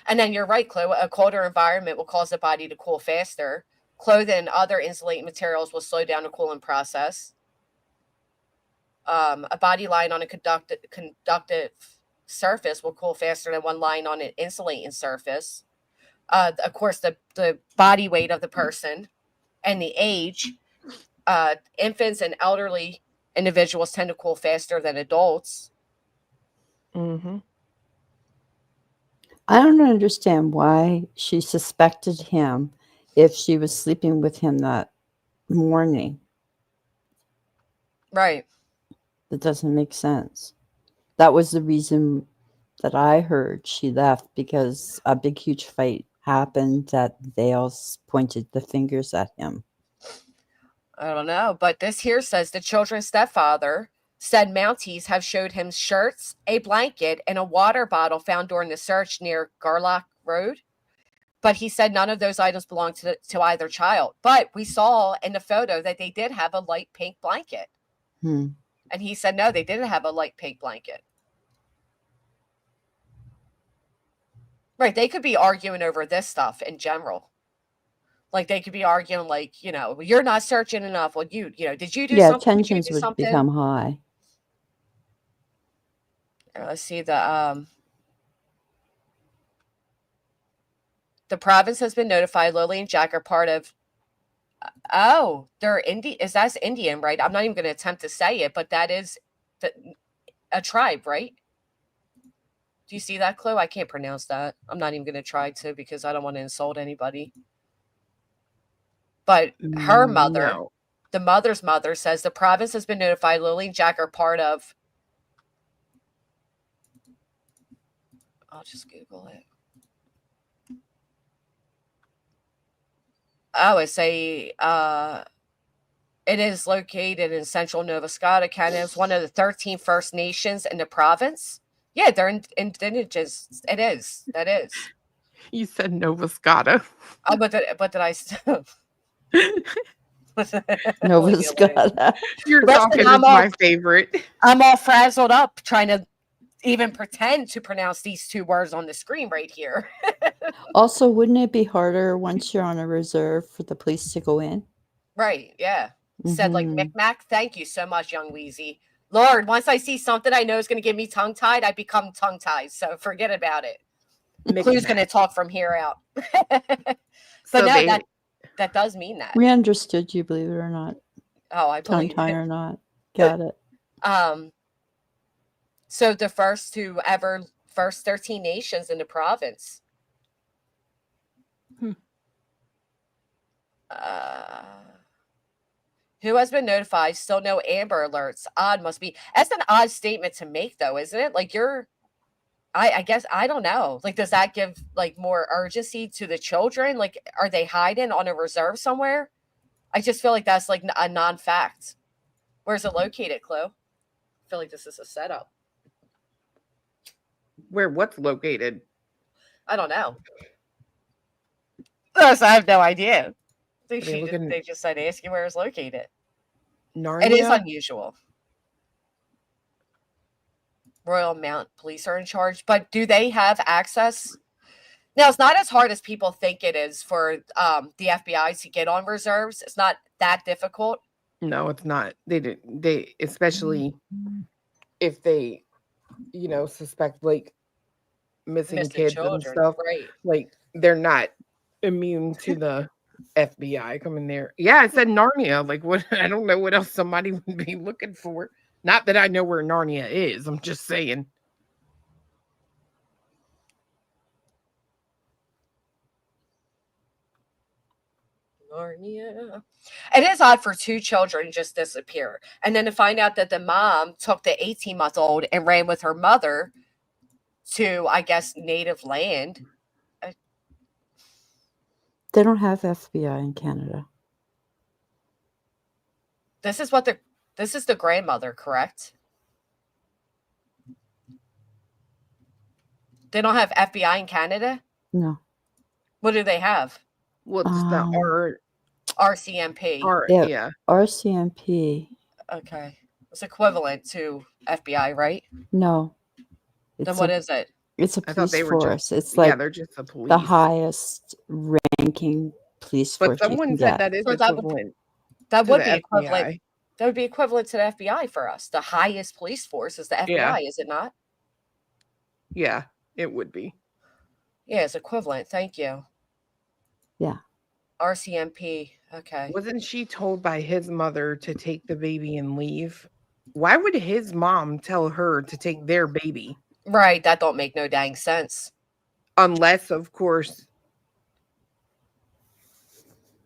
And then you're right, Chloe. A colder environment will cause the body to cool faster. Clothing and other insulating materials will slow down the cooling process. A body lying on a conductive surface will cool faster than one lying on an insulating surface. Of course, the body weight of the person and the age. Infants and elderly individuals tend to cool faster than adults. I don't understand why she suspected him if she was sleeping with him that morning. Right. That doesn't make sense. That was the reason that I heard she left, because a big, huge fight happened that they all pointed the fingers at him. I don't know, but this here says the children's stepfather said Mounties have showed him shirts, a blanket, and a water bottle found during the search near Garlock Road. But he said none of those items belonged to either child. But we saw in the photo that they did have a light pink blanket. And he said, no, they didn't have a light pink blanket. Right. They could be arguing over this stuff in general. Like they could be arguing like, you're not searching enough. Well, did you do something? Yeah, tensions would become high. Let's see the province has been notified. Lily and Jack are part of. Oh, they're Indian. That's Indian, right? I'm not even going to attempt to say it, but that is a tribe, right? Do you see that, Chloe? I can't pronounce that. I'm not even going to try to because I don't want to insult anybody. But her mother, the mother's mother, says the province has been notified. Lily and Jack are part of. I'll just Google it. Oh, it's it is located in central Nova Scotia, Canada. It's one of the 13 First Nations in the province. Yeah, they're indigenous. It is. That is. You said Nova Scotia. Oh, but did I? Nova Scotia. Your talking is my favorite. I'm all frazzled up trying to even pretend to pronounce these two words on the screen right here. Also, wouldn't it be harder once you're on a reserve for the police to go in? Right, yeah. Said like Micmac, thank you so much, young Wheezy. Lord, once I see something I know is going to get me tongue-tied, I become tongue-tied, so forget about it. Clue's going to talk from here out. But so no, that does mean that. We understood you, believe it or not. Oh, I believe tongue-tie or not. Got it. So the first 13 nations in the province. Who has been notified? Still no Amber Alerts. Odd must be. That's an odd statement to make, though, isn't it? Like I guess, I don't know. Like, does that give like more urgency to the children? Like, are they hiding on a reserve somewhere? I just feel like that's like a non-fact. Where's it located, Chloe? I feel like this is a setup. Where what's located? I don't know. I have no idea. They just said ask you where it's located. Narnia? It is unusual. Royal Mount Police are in charge, but do they have access? Now, it's not as hard as people think it is for the FBI to get on reserves. It's not that difficult. No, it's not. They especially if they, suspect like missing kids children, and stuff. Right. Like they're not immune to the FBI coming there. Yeah, I said Narnia. Like what? I don't know what else somebody would be looking for. Not that I know where Narnia is. I'm just saying. Narnia. It is odd for 2 children to just disappear. And then to find out that the mom took the 18-month-old and ran with her mother to, I guess, native land. They don't have FBI in Canada. This is the grandmother, correct? They don't have FBI in Canada? No. What do they have? What's the RCMP. Yeah. RCMP. Okay. It's equivalent to FBI, right? No. Then what is it? It's a I thought police they were force. just- It's yeah, like they're just the police. the highest ranking police But force you someone can said get. that is So equivalent. That to would the be equivalent. FBI. That would be equivalent to the FBI for us. The highest police force is the FBI, Yeah. is it not? Yeah, it would be. Yeah, it's equivalent. Thank you. Yeah. RCMP. Okay. Wasn't she told by his mother to take the baby and leave? Why would his mom tell her to take their baby? Right. That don't make no dang sense. Unless, of course,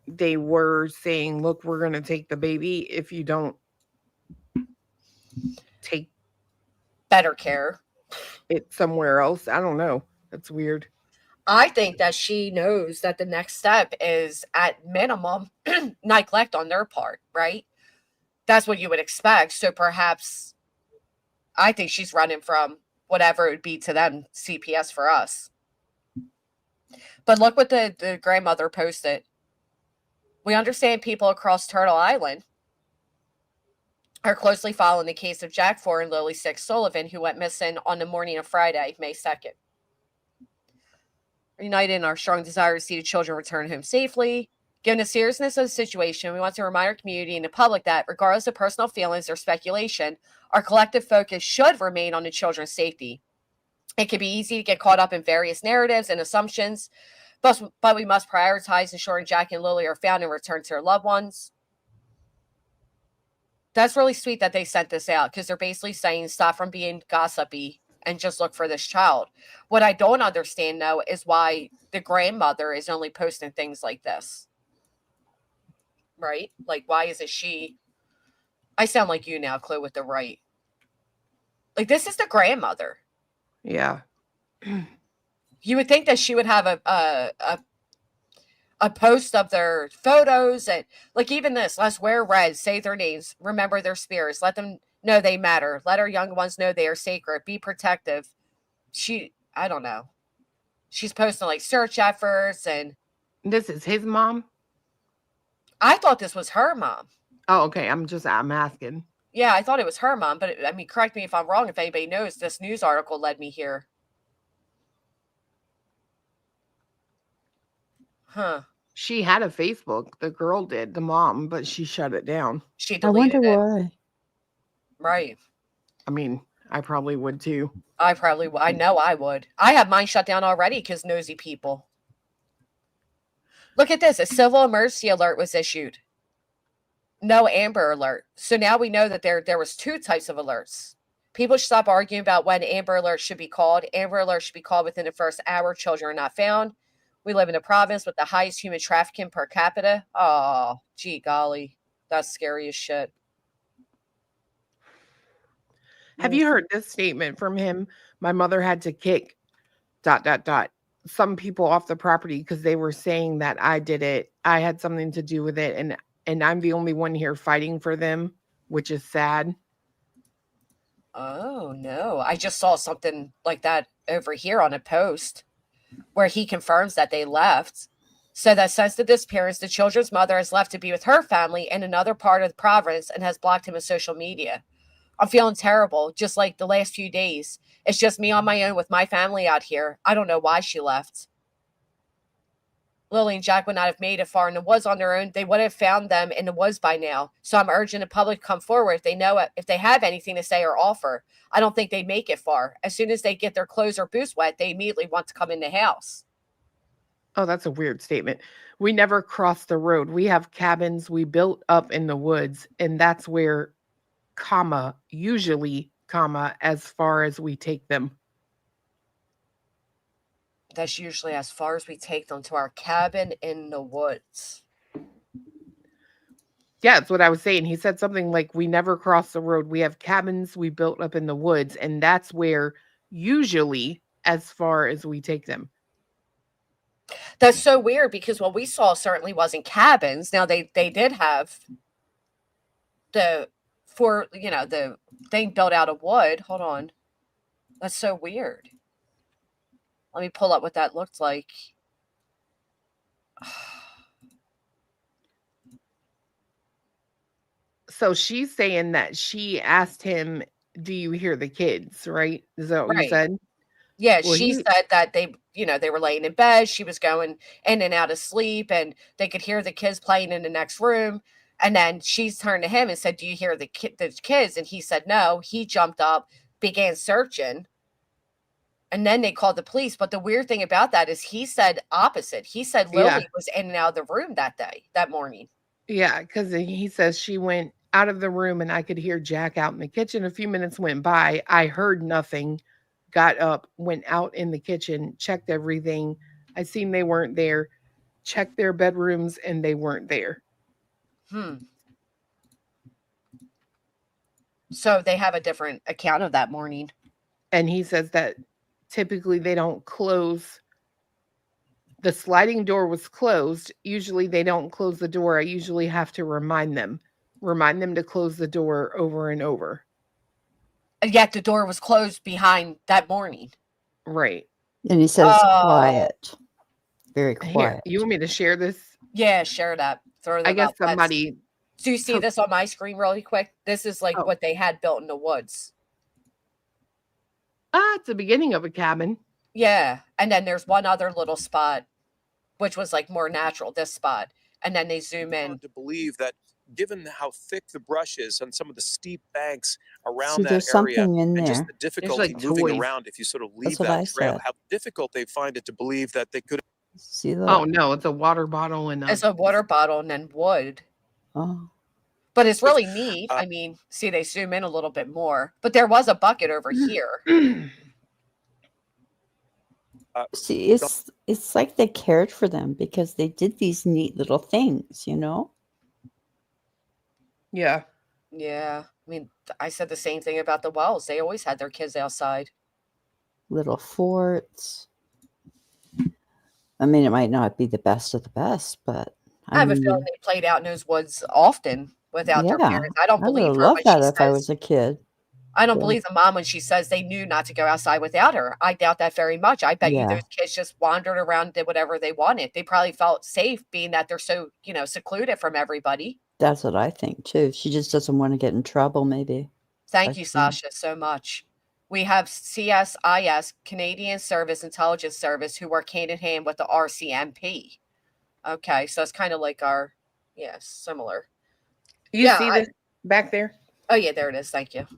they were saying, look, we're going to take the baby if you don't take better care it somewhere else. I don't know. That's weird. I think that she knows that the next step is at minimum neglect on their part, right? That's what you would expect. So perhaps I think she's running from whatever it would be to them, CPS for us. But look what the grandmother posted. We understand people across Turtle Island are closely following the case of Jack 4 and Lily 6 Sullivan, who went missing on the morning of Friday, May 2nd. United in our strong desire to see the children return home safely. Given the seriousness of the situation, we want to remind our community and the public that, regardless of personal feelings or speculation, our collective focus should remain on the children's safety. It can be easy to get caught up in various narratives and assumptions, but we must prioritize ensuring Jack and Lily are found and returned to their loved ones. That's really sweet that they sent this out, because they're basically saying stop from being gossipy and just look for this child. What I don't understand, though, is why the grandmother is only posting things like this. Right? Like, why is it she? I sound like you now, Chloe, with the right. Like, this is the grandmother. Yeah. You would think that she would have a post of their photos, and like even this, let's wear red, say their names, remember their spirits, let them know they matter, let our young ones know they are sacred, be protective. I don't know. She's posting like search efforts, and this is his mom. I thought this was her mom. Oh, okay. I'm asking. Yeah, I thought it was her mom, but I mean, correct me if I'm wrong. If anybody knows, this news article led me here. Huh. She had a Facebook. The girl did, the mom, but she shut it down. She I wonder deleted it. why. Right. I mean, I probably would too. I know I would. I have mine shut down already because nosy people. Look at this. A civil emergency alert was issued. No Amber Alert. So now we know that there was 2 types of alerts. People should stop arguing about when Amber Alert should be called. Amber Alert should be called within the first hour children are not found. We live in a province with the highest human trafficking per capita. Oh, gee golly. That's scary as shit. Have you heard this statement from him? My mother had to kick ... some people off the property because they were saying that I did it. I had something to do with it, and I'm the only one here fighting for them, which is sad. Oh, no. I just saw something like that over here on a post where he confirms that they left. So that since the disappearance, the children's mother has left to be with her family in another part of the province and has blocked him on social media. I'm feeling terrible, just like the last few days. It's just me on my own with my family out here. I don't know why she left. Lily and Jack would not have made it far in the woods on their own. They would have found them in the woods by now. So I'm urging the public to come forward if they know it, if they have anything to say or offer. I don't think they'd make it far. As soon as they get their clothes or boots wet, they immediately want to come in the house. Oh, that's a weird statement. We never crossed the road. We have cabins we built up in the woods, and that's where, usually, as far as we take them. That's usually as far as we take them, to our cabin in the woods. Yeah, that's what I was saying. He said something like, we never cross the road. We have cabins we built up in the woods, and that's where usually as far as we take them. That's so weird because what we saw certainly wasn't cabins. Now they did have the thing built out of wood. Hold on. That's so weird. Let me pull up what that looked like. So she's saying that she asked him, do you hear the kids, right? Is that what you Right. said? Yeah, Well, she said that they were laying in bed. She was going in and out of sleep, and they could hear the kids playing in the next room. And then she turned to him and said, "Do you hear the kids?" And he said, "No." He jumped up, began searching, and then they called the police. But the weird thing about that is he said opposite. He said Yeah. Lily was in and out of the room that morning. Yeah, because he says she went out of the room and I could hear Jack out in the kitchen. A few minutes went by. I heard nothing, got up, went out in the kitchen, checked everything. I seen they weren't there, checked their bedrooms, and they weren't there. So they have a different account of that morning. And he says that typically they don't close. The sliding door was closed. Usually they don't close the door. I usually have to remind them to close the door over and over. And yet the door was closed behind that morning. Right. And he says quiet. Very quiet. Here, you want me to share this? Yeah, share that. Throw them I guess up. That's- somebody. Do you see this on my screen really quick? This is like what they had built in the woods. It's the beginning of a cabin. Yeah. And then there's one other little spot, which was like more natural, this spot. And then they zoom in. To believe that given how thick the brush is on some of the steep banks around See, that there's area, something in and just there. the difficulty like moving toys. around if you sort of leave That's what that I trail, said. how difficult they find it to believe that they could. See that? Oh no, it's a water bottle and It's a water bottle and then wood. Oh. But it's really neat. I mean, see, they zoom in a little bit more. But there was a bucket over here. See, it's like they cared for them because they did these neat little things, you know? Yeah. Yeah. I mean, I said the same thing about the Wells. They always had their kids outside. Little forts. I mean, it might not be the best of the best, but I have a feeling they played out in those woods often without their parents. I don't I would believe have her loved when that she if I says, was a kid. I don't Yeah. believe the mom when she says they knew not to go outside without her. I doubt that very much. I bet you Yeah. those kids just wandered around, did whatever they wanted. They probably felt safe being that they're so, secluded from everybody. That's what I think too. She just doesn't want to get in trouble, maybe. Thank you, Sasha, so much. We have CSIS, Canadian Service Intelligence Service, who work hand in hand with the RCMP. Okay, so it's kind of like our, similar. You see this back there? Oh, yeah, there it is. Thank you. All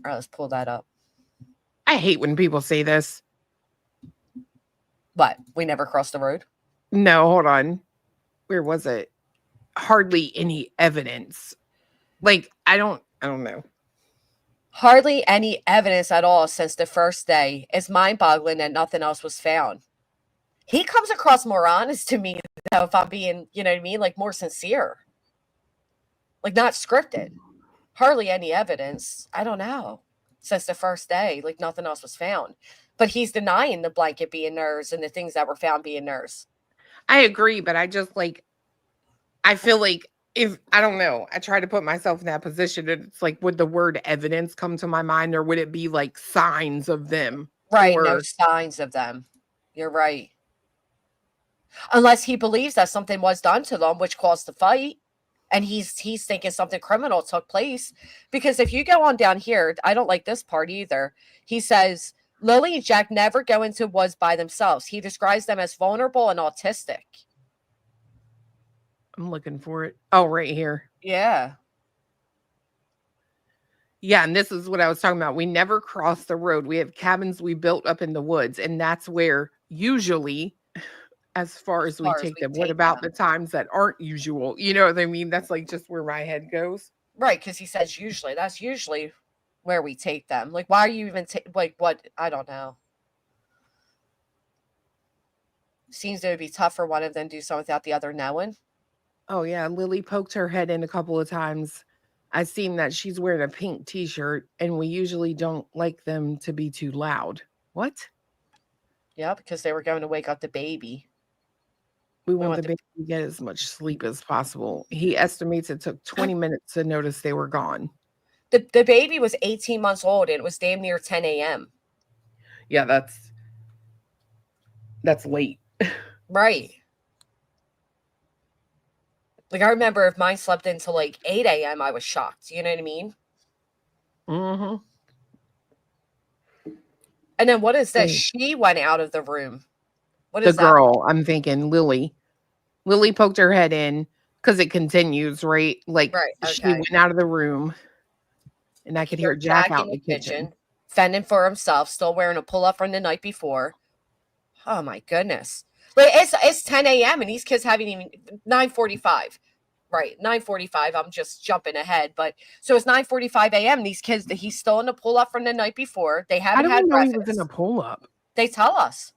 right, let's pull that up. I hate when people say this. What? We never crossed the road? No, hold on. Where was it? Hardly any evidence. Like, I don't know. Hardly any evidence at all since the first day. It's mind-boggling that nothing else was found. He comes across more honest to me, though, if I'm being, you know what I mean? Like, more sincere. Like, not scripted. Hardly any evidence. I don't know. Since the first day, like, nothing else was found. But he's denying the blanket being theirs and the things that were found being theirs. I agree, but I just, I feel like I don't know, I try to put myself in that position, and it's like, would the word evidence come to my mind, or would it be like signs of them? Right, no signs of them. You're right. Unless he believes that something was done to them, which caused the fight, and he's thinking something criminal took place. Because if you go on down here, I don't like this part either. He says, Lily and Jack never go into woods by themselves. He describes them as vulnerable and autistic. I'm looking for it. Oh, right here. Yeah. Yeah, and this is what I was talking about. We never cross the road. We have cabins we built up in the woods, and that's where usually, as far as we take them. What about the times that aren't usual? You know what I mean? That's like just where my head goes. Right, because he says usually. That's usually where we take them. Like, why are you even like what? I don't know. Seems it would be tough for one of them to do something without the other knowing. Oh yeah, Lily poked her head in a couple of times. I seen that she's wearing a pink t-shirt, and we usually don't like them to be too loud. What? Yeah, because they were going to wake up the baby. We want the baby to get as much sleep as possible. He estimates it took 20 minutes to notice they were gone. The baby was 18 months old, and it was damn near 10 a.m. Yeah, that's late. Right. Like, I remember if mine slept until like 8 a.m., I was shocked. You know what I mean? Mm-hmm. And then what is this? She went out of the room. What The is that? girl, I'm thinking Lily. Lily poked her head in because it continues, right? Like she went out of the room, and I could hear Jack out in the kitchen. Fending for himself, still wearing a pull-up from the night before. Oh my goodness. Like, it's 10 a.m. and these kids haven't even 9:45. Right, 9:45. I'm just jumping ahead, but so it's 9:45 a.m. These kids, he's still in the pull-up from the night before. They How haven't do we had know he breakfast. was in a pull-up? They tell us.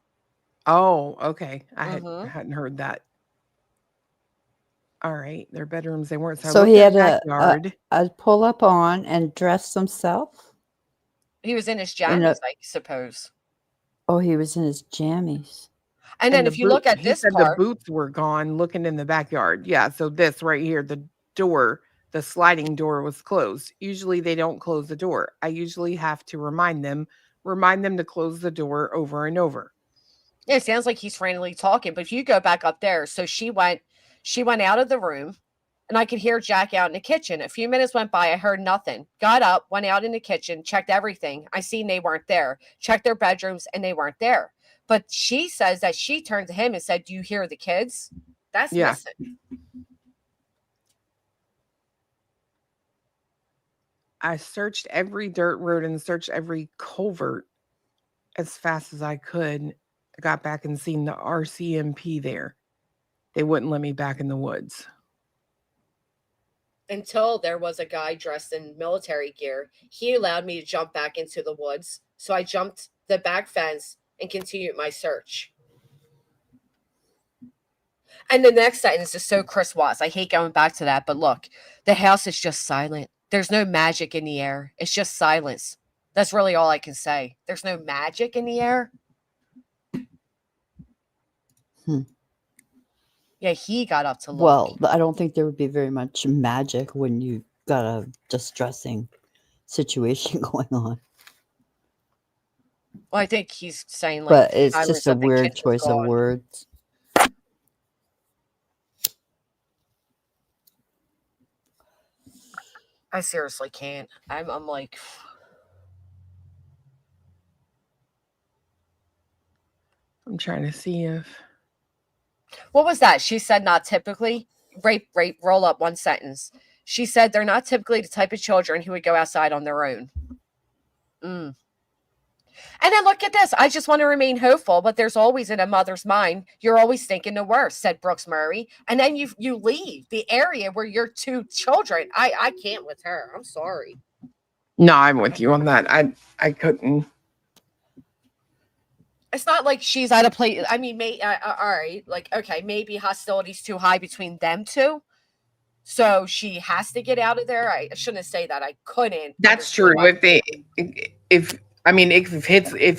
Oh, okay. I hadn't heard that. All right, their bedrooms, they weren't. So he had a pull up on and dressed himself. He was in his jammies, I suppose. Oh, he was in his jammies. And then if you look at this part, the boots were gone, looking in the backyard. Yeah, so this right here, the door, the sliding door was closed. Usually they don't close the door. I usually have to remind them to close the door over and over. yeah, it sounds like he's frantically talking. But if you go back up there, so she went out of the room, and I could hear Jack out in the kitchen. A few minutes went by, I heard nothing. Got up, went out in the kitchen, checked everything. I seen they weren't there. Checked their bedrooms, and they weren't there. But she says that she turned to him and said, "Do you hear the kids?" That's missing. I searched every dirt road and searched every culvert as fast as I could. I got back and seen the RCMP there. They wouldn't let me back in the woods. Until there was a guy dressed in military gear. He allowed me to jump back into the woods. So I jumped the back fence and continued my search. And the next sentence is so Chris Watts. I hate going back to that, but look, the house is just silent. There's no magic in the air. It's just silence. That's really all I can say. There's no magic in the air. Yeah, he got up to look. Well, I don't think there would be very much magic when you got a distressing situation going on. Well, I think he's saying like, but it's just a weird choice of words. I seriously can't. I'm like, I'm trying to see if. What was that? She said not typically. Rape, roll up one sentence. She said they're not typically the type of children who would go outside on their own. And then look at this. I just want to remain hopeful, but there's always in a mother's mind, you're always thinking the worst, said Brooks Murray. And then you leave the area where your two children. I can't with her. I'm sorry. No, I'm with you on that. I couldn't. It's not like she's at a place. I mean, all right. Like, okay, maybe hostility's too high between them two. So she has to get out of there. I shouldn't say that. I couldn't. That's true. If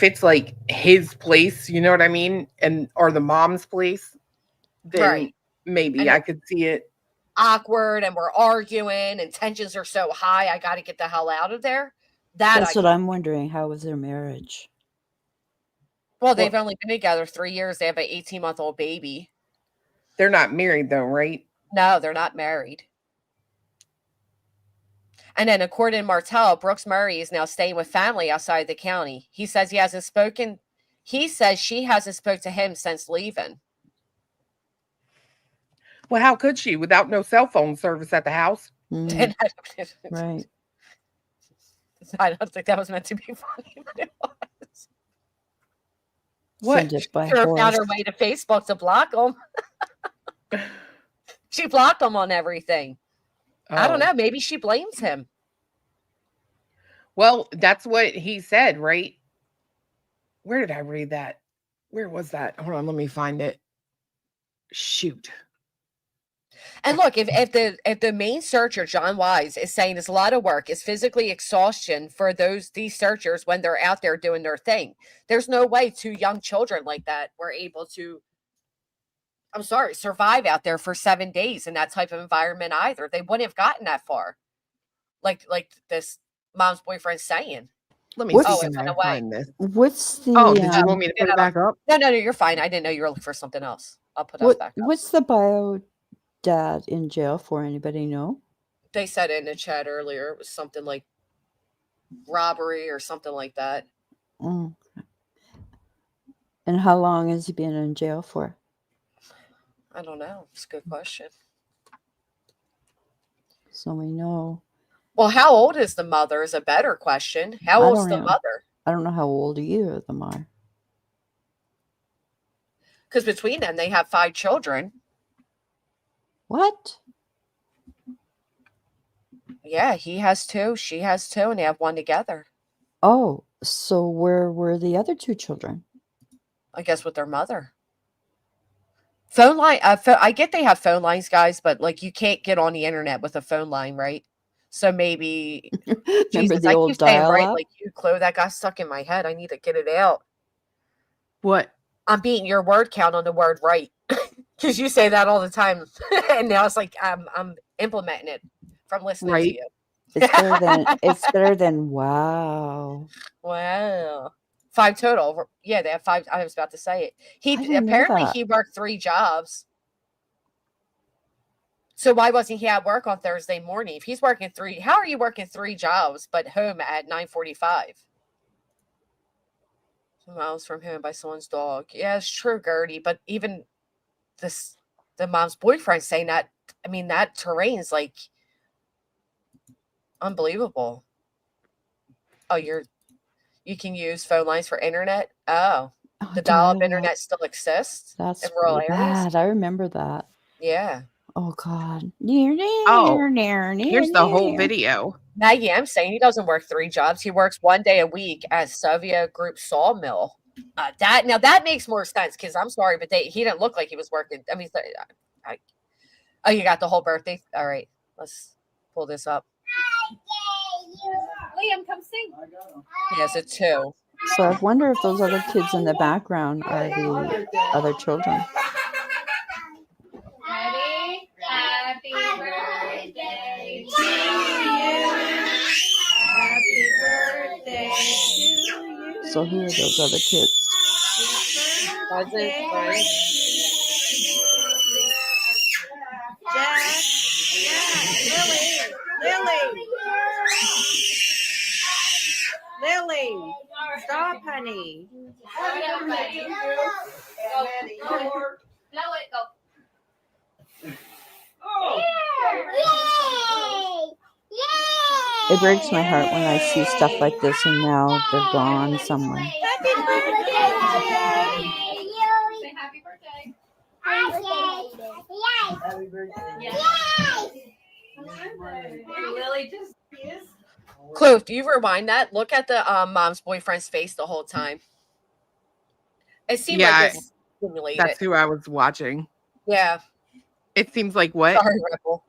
it's like his place, you know what I mean? Or the mom's place, then maybe I could see it. Awkward, and we're arguing, and tensions are so high. I got to get the hell out of there. That's what I'm wondering. How was their marriage? Well, they've only been together 3 years. They have an 18-month-old baby. They're not married, though, right? No, they're not married. And then, according to Martell, Brooks Murray is now staying with family outside the county. He says he hasn't spoken. He says she hasn't spoke to him since leaving. Well, how could she without no cell phone service at the house? Right. I don't think that was meant to be funny, but it was. What? She found her way to Facebook to block them. She blocked them on everything. I don't know. Maybe she blames him. Well, that's what he said, right? Where did I read that? Where was that? Hold on, let me find it. Shoot. And look, if the main searcher, John Wise, is saying it's a lot of work, it's physically exhaustion for these searchers when they're out there doing their thing. There's no way 2 young children like that were able to, I'm sorry, survive out there for 7 days in that type of environment either. They wouldn't have gotten that far. Like this mom's boyfriend's saying. Let me What's- see. Oh, it Can went I away. find this? What's the? Oh, did you want me to put it back up? No, you're fine. I didn't know you were looking for something else. I'll put us back up. What's the bio dad in jail for? Anybody know? They said in the chat earlier it was something like robbery or something like that. Mm. And how long has he been in jail for? I don't know. It's a good question. So we know. Well, how old is the mother is a better question. How old's the mother? I don't know how old either of them are. Because between them, they have 5 children. What? Yeah, he has 2, she has 2, and they have 1 together. Oh, so where were the other 2 children? I guess with their mother. Phone line. I get they have phone lines, guys, but like you can't get on the internet with a phone line, right? So maybe. Remember Jesus, the I old keep saying right, dial-up? like you, Chloe. That got stuck in my head. I need to get it out. What? I'm beating your word count on the word right because you say that all the time, and now it's like I'm implementing it from listening to you. It's better than wow. Wow. 5 total. Yeah, they have 5. I was about to say it. I didn't know Apparently that. he worked 3 jobs. So why wasn't he at work on Thursday morning? If he's working 3, how are you working 3 jobs but home at 9:45? 2 miles from home by someone's dog. Yeah, it's true, Gertie. But even the mom's boyfriend saying that. I mean, that terrain's like unbelievable. Oh, you can use phone lines for internet. Oh, the dial-up internet still exists That's in rural really areas. bad. I remember that. Yeah. Oh God. Oh, here's the whole video. Maggie M saying he doesn't work 3 jobs. He works 1 day a week at Sylvia Group Sawmill. That makes more sense because I'm sorry, but he didn't look like he was working. I mean, oh, you got the whole birthday. All right, let's pull this up. Liam, come sing. Yes, it's 2. So I wonder if those other kids in the background are the other children. Ready? Happy birthday to you. Happy birthday to you. So who are those other kids? Cousins, friends. Lily, stop, honey. Blow it, go. It breaks my heart when I see stuff like this and now they're gone somewhere. Happy birthday! Say happy birthday. Happy birthday. Lily just is. Chloe, if you rewind that, look at the mom's boyfriend's face the whole time. It seemed like it's stimulated. That's who I was watching. Yeah. It seems like what? Sorry, Rebel.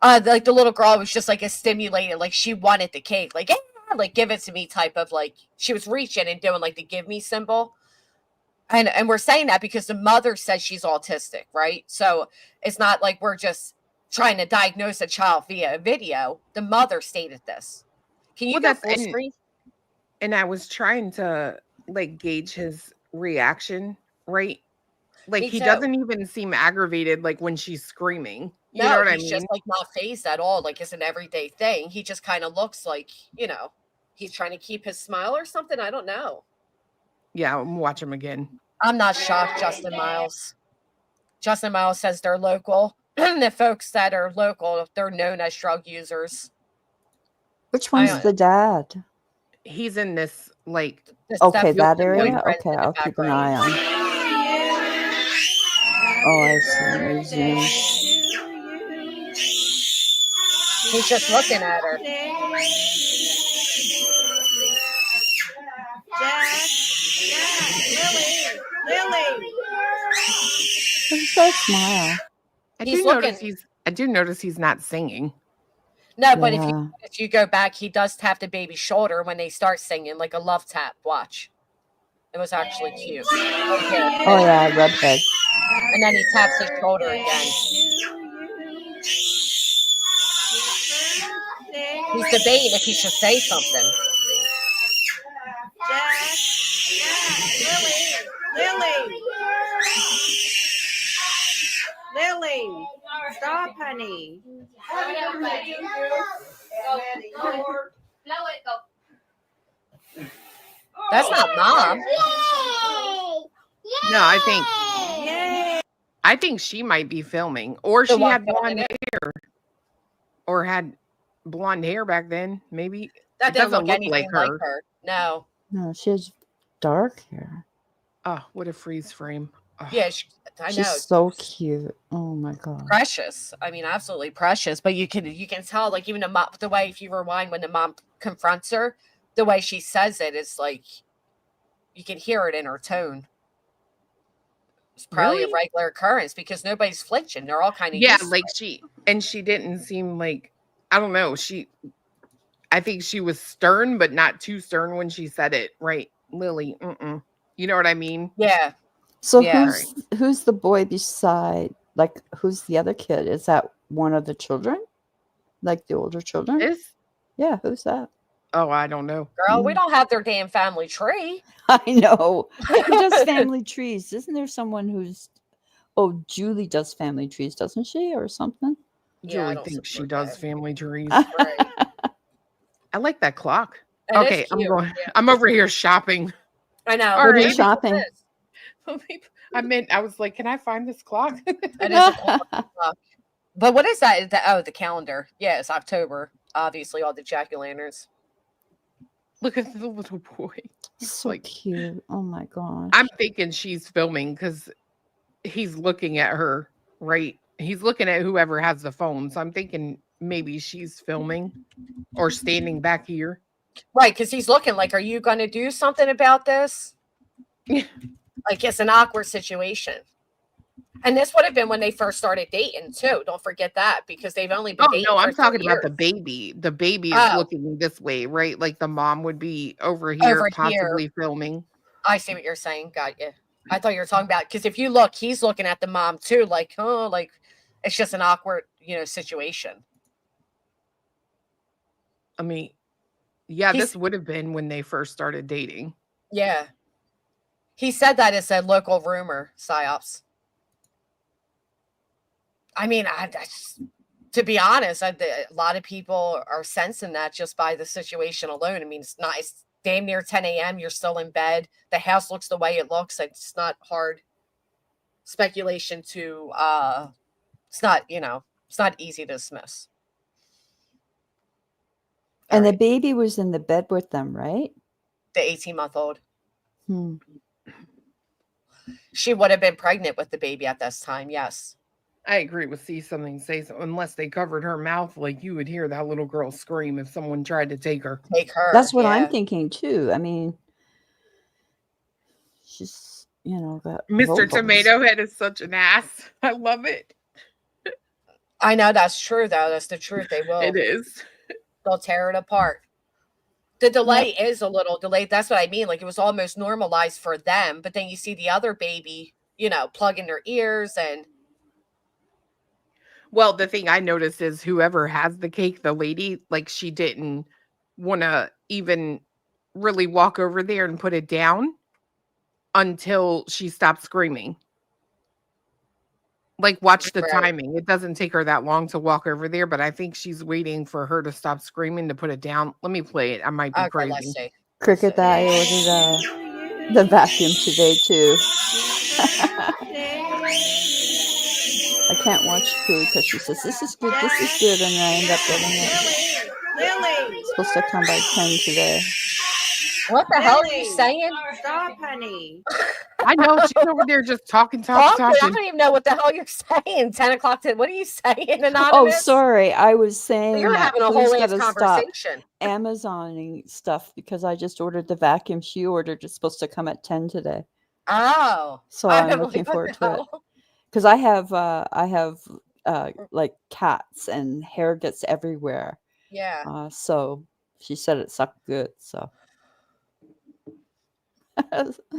Like the little girl was just like a stimulated, like she wanted the cake, like, yeah, like give it to me type of like she was reaching and doing like the give me symbol. And we're saying that because the mother says she's autistic, right? So it's not like we're just trying to diagnose a child via a video. The mother stated this. Can you go full screen? And I was trying to like gauge his reaction, right? Like he doesn't even seem aggravated like when she's screaming. You know what I mean? He's just like not phased at all. Like it's an everyday thing. He just kind of looks like, he's trying to keep his smile or something. I don't know. Yeah, I'm watch him again. I'm not shocked, Justin Miles. Justin Miles says they're local. The folks that are local, they're known as drug users. Which one's the dad? He's in this like okay, that area. Okay, I'll keep an eye on. Oh, I see. He's just looking at her. Lily. Who's that smile? I He's do looking. notice I do notice he's not singing. No, but Yeah. if you go back, he does tap the baby's shoulder when they start singing, like a love tap. Watch. It was actually cute. Right here. Oh yeah, redhead. And then he taps his shoulder again. He's debating if he should say something. Lily, stop, honey. That's not mom. No, I think she might be filming, or The she one had blonde filming it? hair, or had blonde hair back then. Maybe That it didn't doesn't look look like anything like her. her. No. No, she has dark hair. Oh, what a freeze frame! Oh. Yeah, I know. She's so cute. Oh my god. Precious. I mean, absolutely precious. But you can tell, like, even the way, if you rewind when the mom confronts her, the way she says it is like you can hear it in her tone. It's probably Really? a regular occurrence because nobody's flinching. They're all kind of Yeah, used to like it. she didn't seem like, I don't know. I think she was stern, but not too stern when she said it. Right, Lily? You know what I mean? Yeah. So Yeah. who's the boy beside? Like, who's the other kid? Is that one of the children? Like the older children? Yeah, who's that? Oh, I don't know. Girl, we don't have their damn family tree. I know. Who does family trees? Isn't there someone who's? Oh, Julie does family trees, doesn't she, or something? Julie thinks she does family trees. Right. I like that clock. It is Okay, I'm cute, going. yeah. I'm over here shopping. I know. All What are you right. shopping? I was like, can I find this clock? It is a clock. But what is that? The calendar. Yeah, it's October. Obviously, all the jack-o'-lanterns. Look at the little boy. So cute. Oh my god. I'm thinking she's filming because he's looking at her, right? He's looking at whoever has the phone. So I'm thinking maybe she's filming or standing back here. Right, because he's looking like, are you going to do something about this? Like, it's an awkward situation. And this would have been when they first started dating, too. Don't forget that, because they've only been dating No, I'm for talking 3 about the years. baby. The baby is looking this way, right? Like the mom would be over here, possibly filming. I see what you're saying. Got you. I thought you were talking about, because if you look, he's looking at the mom, too. Like, oh, like, it's just an awkward, situation. I mean, yeah, this would have been when they first started dating. Yeah. He said that it's a local rumor, psyops. I mean, to be honest, a lot of people are sensing that just by the situation alone. I mean, it's damn near 10 a.m. You're still in bed. The house looks the way it looks. It's not hard speculation to, it's not easy to dismiss. And the baby was in the bed with them, right? The 18-month-old. Hmm. She would have been pregnant with the baby at this time, yes. I agree with say so. Unless they covered her mouth, like you would hear that little girl scream if someone tried to take her. That's what I'm thinking too. I mean, she's got Mr. vocals. Tomato Head is such an ass. I love it. I know that's true, though. That's the truth. They will. It is. They'll tear it apart. The delay is a little delayed. That's what I mean. Like, it was almost normalized for them, but then you see the other baby, plugging their ears and. Well, the thing I noticed is whoever has the cake, the lady, like she didn't want to even really walk over there and put it down until she stopped screaming. Like, watch the timing. It doesn't take her that long to walk over there, but I think she's waiting for her to stop screaming to put it down. Let me play it. I might be crazy. Let's see. Cricket, I ordered the vacuum today too. I can't watch food because she says, this is good, and I end up getting it. Lily, It's supposed to come by 10 today. What the hell are you saying? Stop, honey. I know she's over there just talking. I don't even know what the hell you're saying. 10 o'clock. What are you saying, Anonymous? Oh, sorry. I was saying You're that having a Clue's whole ass gotta stop conversation. Amazoning stuff because I just ordered the vacuum she ordered. It's supposed to come at 10 today. Oh. So I'm looking forward to it. Because I have like cats, and hair gets everywhere. Yeah. So she said it sucked good. So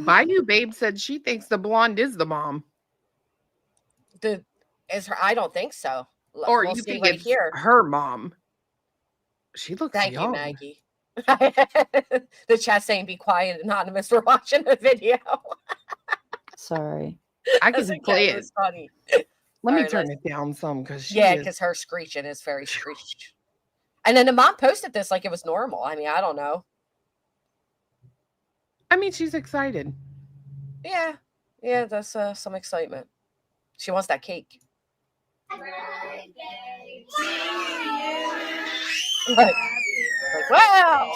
Bayou Babe said she thinks the blonde is the mom. I don't think so. Or We'll you see think right it's here. her mom. She looks Thank you, young. Maggie. The chat saying be quiet, anonymous. We're watching the video. sorry. I That's can okay. play It it. was funny. Let me Alright, turn let's- it down some because she Yeah, is. because her screeching is very screech. And then the mom posted this like it was normal. I mean, I don't know. I mean, she's excited. Yeah. Yeah, that's some excitement. She wants that cake. Like, wow.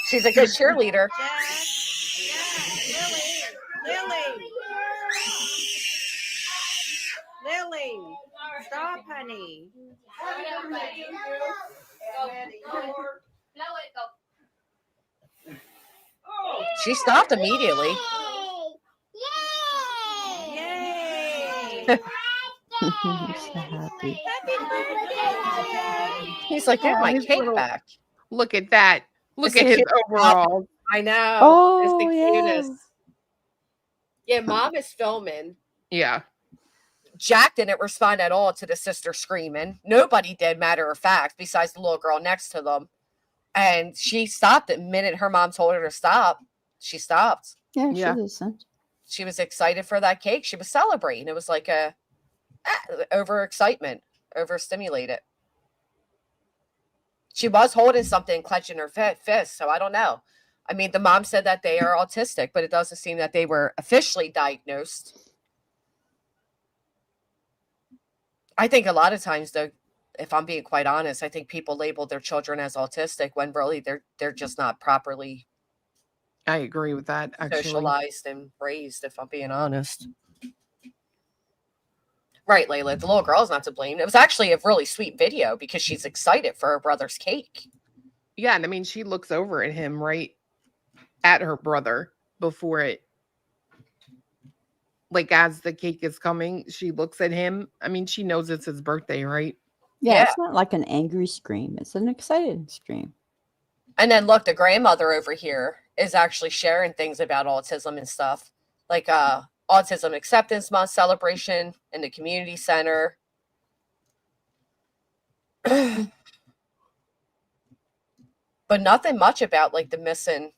She's a good cheerleader. Lily, stop, honey. She stopped immediately. Yay! He's so happy. He's like, get Oh, my his cake little- back. Look at that. Look It's at the his cute- overalls. I know. Oh, It's the yeah. cutest. Yeah, mom is filming. Yeah. Jack didn't respond at all to the sister screaming. Nobody did, matter of fact, besides the little girl next to them. And she stopped the minute her mom told her to stop. She stopped. Yeah, Yeah. she listened. She was excited for that cake. She was celebrating. It was like a overexcitement, overstimulated. She was holding something, clenching her fist. So I don't know. I mean, the mom said that they are autistic, but it doesn't seem that they were officially diagnosed. I think a lot of times, though, if I'm being quite honest, I think people label their children as autistic when really they're just not properly I agree with that, actually. socialized and raised, if I'm being honest. Right, Layla, the little girl's not to blame. It was actually a really sweet video because she's excited for her brother's cake. Yeah, and I mean, she looks over at him right at her brother before it. Like, as the cake is coming, she looks at him. I mean, she knows it's his birthday, right? Yeah, it's not like an angry scream. It's an excited scream. And then look, the grandmother over here is actually sharing things about autism and stuff. Like Autism Acceptance Month celebration in the community center. But nothing much about like the missing.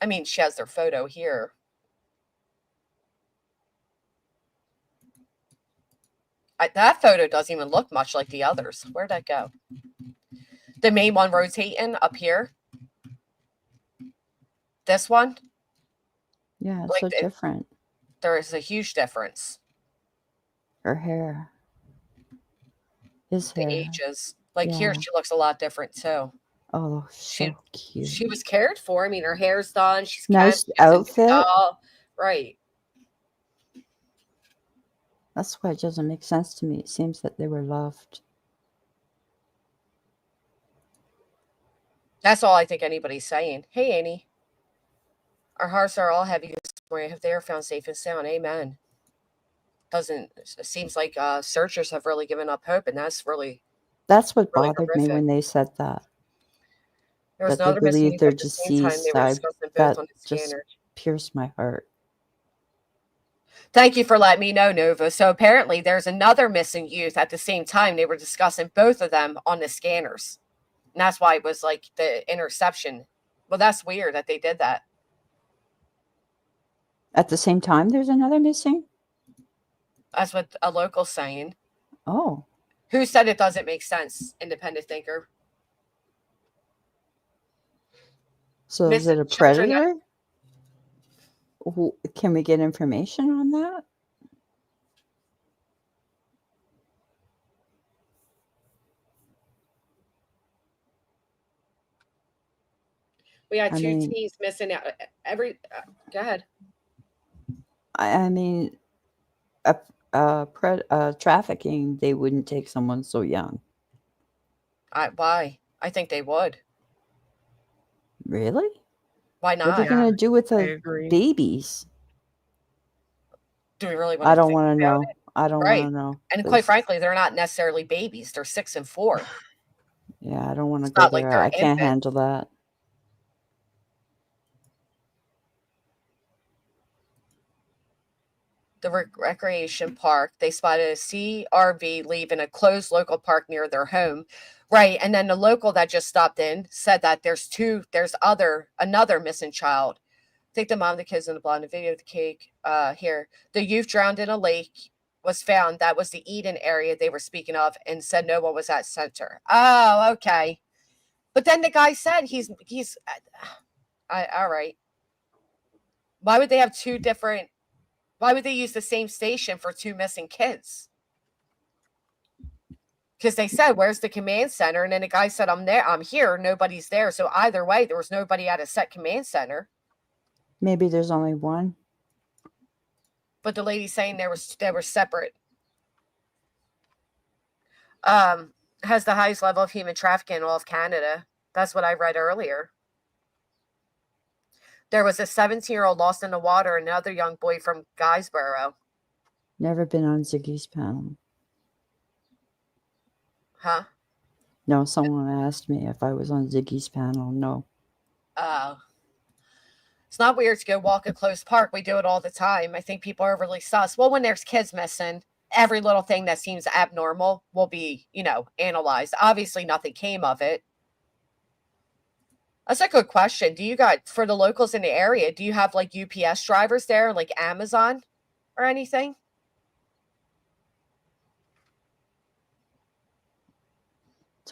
I mean, she has their photo here. That photo doesn't even look much like the others. Where'd that go? The main one rotating up here. This one. Yeah, it's Like so different. There is a huge difference. Her hair. His The hair. ages. Like here, Yeah. she looks a lot different too. Oh, so cute. She was cared for. I mean, her hair's done. She's Nice kept, she has a new outfit. doll. Right. That's why it doesn't make sense to me. It seems that they were loved. That's all I think anybody's saying. Hey, Annie. Our hearts are all heavy this morning. If they are found safe and sound, amen. It seems like searchers have really given up hope, and that's really That's what really bothered me horrific. when they said that. There was That they another missing believe youth they're at the same time. deceased. They were discussing both That on the just scanner. pierced my heart. Thank you for letting me know, Nova. So apparently there's another missing youth at the same time. They were discussing both of them on the scanners. And that's why it was like the interception. Well, that's weird that they did that. At the same time, there's another missing? That's what a local's saying. Oh. Who said it doesn't make sense? Independent thinker. So is Missing it a children predator? Can we get information on that? We had I two mean- teens missing out. Go ahead. I mean, trafficking, they wouldn't take someone so young. Why? I think they would. Really? Why What are they not? going to do with I the agree. babies? Do we really I want to don't think want to about know. it? I don't Right. want to know. And quite 'cause, frankly, they're not necessarily babies. They're 6 and 4. yeah, I don't want to It's go not like there. they're I can't infants. handle that. The recreation park, they spotted a CRV leaving a closed local park near their home. Right. And then the local that just stopped in said that there's another missing child. I think the mom, the kids, and the blonde, the video of the cake here. The youth drowned in a lake was found. That was the Eden area they were speaking of, and said no one was at center. Oh, okay. But then the guy said he's all right. Why would they have two different? Why would they use the same station for two missing kids? Because they said, "Where's the command center?" And then the guy said, "I'm there. I'm here. Nobody's there." So either way, there was nobody at a set command center. Maybe there's only one. But the lady's saying they were separate. Has the highest level of human trafficking in all of Canada. That's what I read earlier. There was a 17-year-old lost in the water, and another young boy from Guysborough. Never been on Ziggy's panel. Huh? No, someone asked me if I was on Ziggy's panel. No. It's not weird to go walk a closed park. We do it all the time. I think people are really sus. Well, when there's kids missing, every little thing that seems abnormal will be, analyzed. Obviously, nothing came of it. That's a good question. Do you got, for the locals in the area, do you have like UPS drivers there, like Amazon or anything?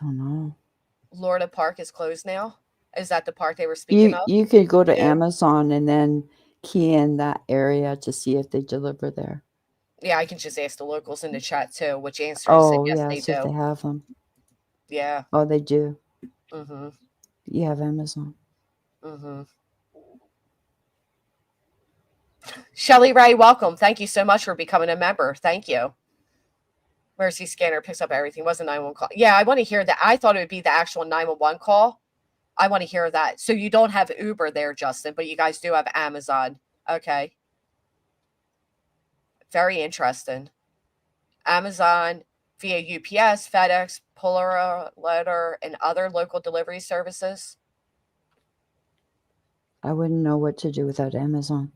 Don't know. Florida Park is closed now. Is that the park they were speaking of? You could go to Yeah. Amazon and then key in that area to see if they deliver there. Yeah, I can just ask the locals in the chat too, which answers Oh, yes, yeah, they see if they do. have them. Yeah. Oh, they do. Mm-hmm. You have Amazon. Mm-hmm. Shelly Ray, welcome. Thank you so much for becoming a member. Thank you. Mercy Scanner picks up everything. Was a 911 call. Yeah, I want to hear that. I thought it would be the actual 911 call. I want to hear that. So you don't have Uber there, Justin, but you guys do have Amazon. Okay. Very interesting. Amazon via UPS, FedEx, Polar Letter, and other local delivery services. I wouldn't know what to do without Amazon.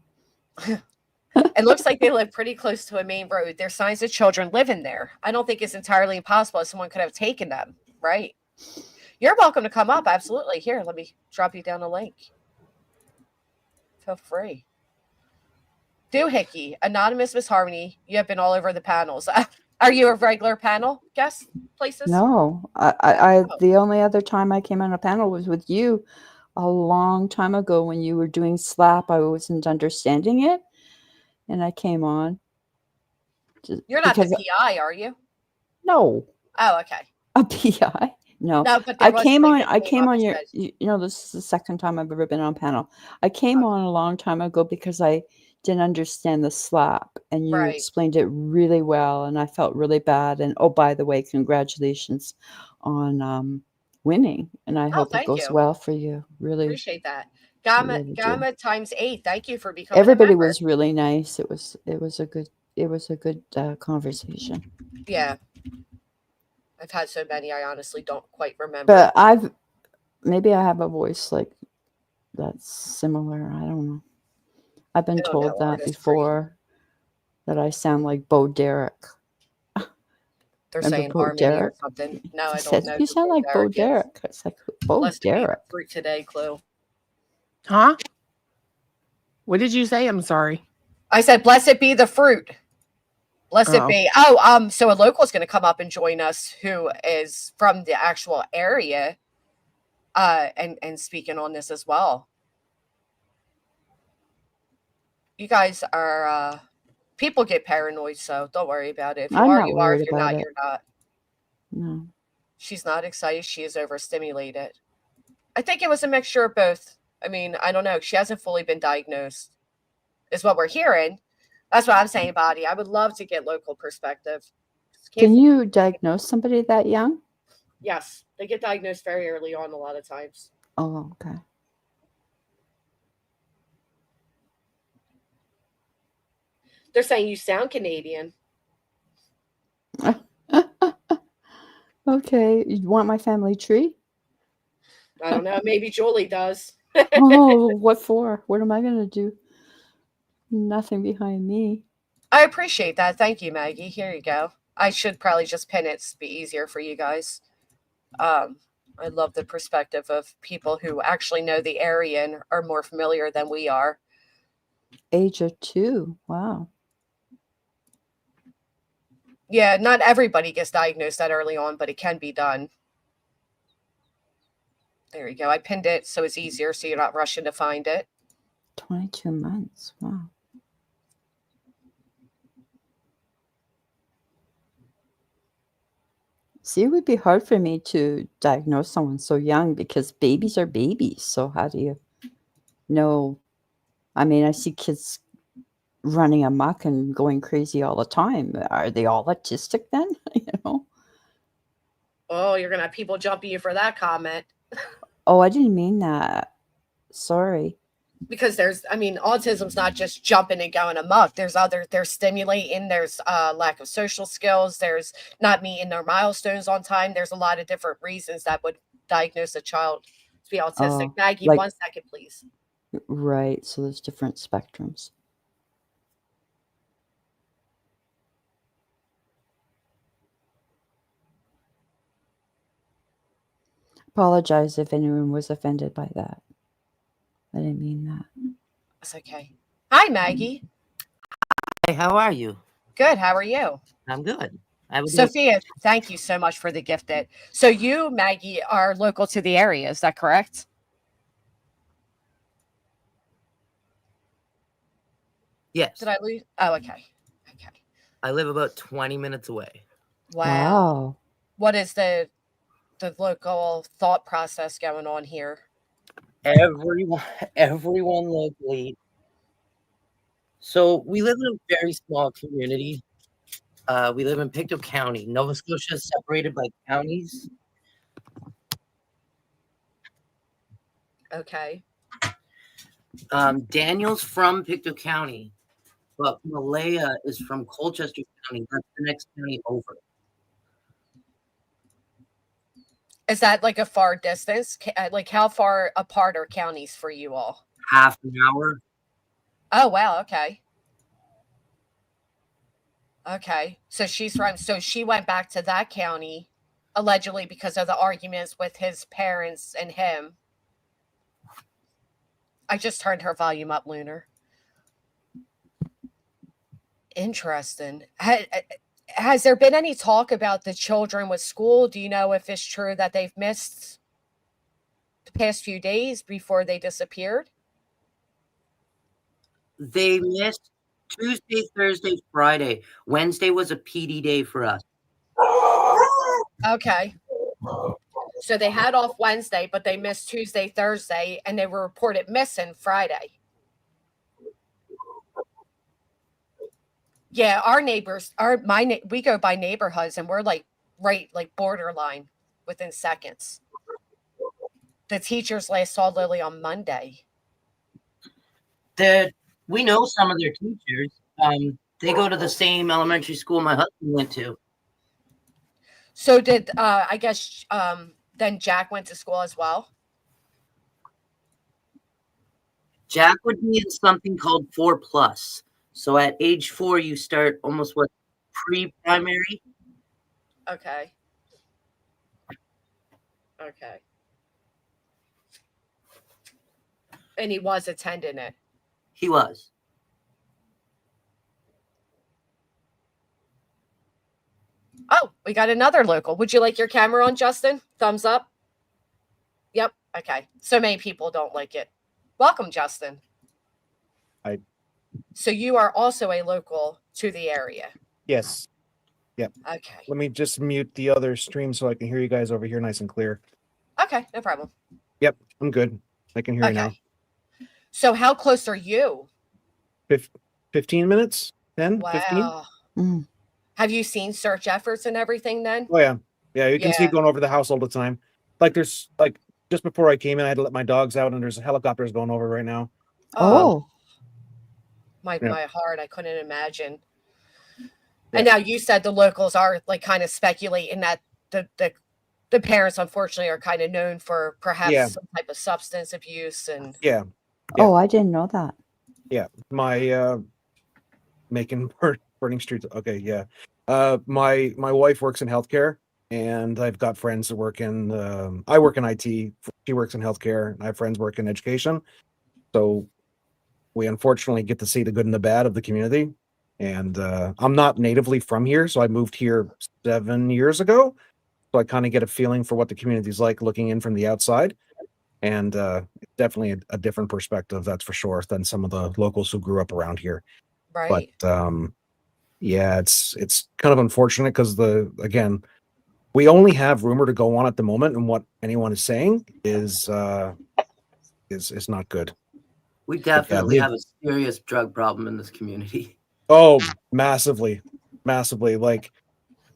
It looks like they live pretty close to a main road. There's signs of children living there. I don't think it's entirely impossible someone could have taken them, right? You're welcome to come up. Absolutely. Here, let me drop you down a link. Feel free. Doohickey, Anonymous Miss Harmony, you have been all over the panels. Are you a regular panel guest places? No, I the only other time I came on a panel was with you a long time ago when you were doing SLAP. I wasn't understanding it, and I came on. You're not the PI, are you? No. Oh, okay. A PI? No. No, but I there was came somebody on. that I came came up on and your. said- This is the second time I've ever been on panel. I came on a long time ago because I didn't understand the SLAP, and you Right. explained it really well, and I felt really bad. And oh, by the way, congratulations on winning, and I hope it thank goes you. well for you. Really Appreciate that. I really do. Gamma times 8. Thank you for becoming Everybody a member. was really nice. It was a good conversation. Yeah. I've had so many, I honestly don't quite remember. But maybe I have a voice like that's similar. I don't know. I've been I don't told know, that before, that I sound like Bo Derek. They're Remember saying Bo harmony or Derek? something. No, I He don't said, know. you who sound like Bo is. Derek. It's like, Bo Blessed be the Derek. fruit today, Clue. Huh? What did you say? I'm sorry. I said, blessed be the fruit. Blessed Oh. be. So a local is going to come up and join us who is from the actual area and speaking on this as well. You guys are people get paranoid, so don't worry about it. If you I'm are, not you are. If worried you're about not, it. you're not. No. She's not excited. She is overstimulated. I think it was a mixture of both. I mean, I don't know. She hasn't fully been diagnosed, is what we're hearing. That's what I'm saying, Body. I would love to get local perspective. Can you diagnose somebody that young? Yes, they get diagnosed very early on a lot of times. Oh, okay. They're saying you sound Canadian. Okay, you want my family tree? I don't know. Maybe Julie does. Oh, what for? What am I going to do? Nothing behind me. I appreciate that. Thank you, Maggie. Here you go. I should probably just pin it to be easier for you guys. I love the perspective of people who actually know the area and are more familiar than we are. Age of 2. Wow. Yeah, not everybody gets diagnosed that early on, but it can be done. There you go. I pinned it so it's easier so you're not rushing to find it. 22 months. Wow. See, it would be hard for me to diagnose someone so young because babies are babies. So how do you know? I mean, I see kids running amok and going crazy all the time. Are they all autistic then? You know? Oh, you're going to have people jumping you for that comment. Oh, I didn't mean that. Sorry. Because autism's not just jumping and going amok. There's stimulating, there's lack of social skills, there's not meeting their milestones on time. There's a lot of different reasons that would diagnose a child to be autistic. Oh, Maggie, like- 1 second, please. Right. So there's different spectrums. Apologize if anyone was offended by that. I didn't mean that. It's okay. Hi, Maggie. Hey, how are you? Good. How are you? I'm good. Sophia, thank you so much for the gifted. So you, Maggie, are local to the area. Is that correct? Yes. Did I lose? Oh, okay. I live about 20 minutes away. Wow. What is the local thought process going on here? Everyone locally. So we live in a very small community. We live in Pictou County. Nova Scotia is separated by counties. Okay. Daniel's from Pictou County, but Malaya is from Colchester County. That's the next county over. Is that like a far distance? Like how far apart are counties for you all? Half an hour. Oh, wow. Okay. Okay. So she went back to that county allegedly because of the arguments with his parents and him. I just turned her volume up, Lunar. Interesting. Has there been any talk about the children with school? Do you know if it's true that they've missed the past few days before they disappeared? They missed Tuesday, Thursday, Friday. Wednesday was a PD day for us. Okay. So they had off Wednesday, but they missed Tuesday, Thursday, and they were reported missing Friday. Yeah, our neighbors, we go by neighborhoods, and we're like borderline within seconds. The teachers last saw Lily on Monday. We know some of their teachers. They go to the same elementary school my husband went to. So did I guess then Jack went to school as well? Jack would be in something called 4+. So at age 4, you start almost pre-primary. Okay. Okay. And he was attending it. He was. Oh, we got another local. Would you like your camera on, Justin? Thumbs up. Yep. Okay. So many people don't like it. Welcome, Justin. Hi. So you are also a local to the area. Yes. Yep. Okay. Let me just mute the other stream so I can hear you guys over here nice and clear. Okay, no problem. Yep, I'm good. I can hear you now. So how close are you? 15 minutes? 10? 15? Wow. Have you seen search efforts and everything then? Oh, yeah. Yeah, you can see Yeah. it going over the house all the time. Like there's just before I came in, I had to let my dogs out and there's helicopters going over right now. Oh. my Yeah. my heart. I couldn't imagine. Yeah. And now you said the locals are like kind of speculating that the parents unfortunately are kind of known for perhaps Yeah. some type of substance abuse and Yeah. Oh, I didn't know that. Yeah. My making burning streets. Okay, yeah. My wife works in healthcare, and I've got friends that work in. I work in IT. She works in healthcare. And I have friends work in education. So we unfortunately get to see the good and the bad of the community. And I'm not natively from here, so I moved here 7 years ago. So I kind of get a feeling for what the community's like looking in from the outside. And it's definitely a different perspective, that's for sure, than some of the locals who grew up around here. right. But yeah, it's kind of unfortunate because again, we only have rumor to go on at the moment, and what anyone is saying is not good. We But yeah, definitely have a serious drug problem in this community. Oh, massively. Like,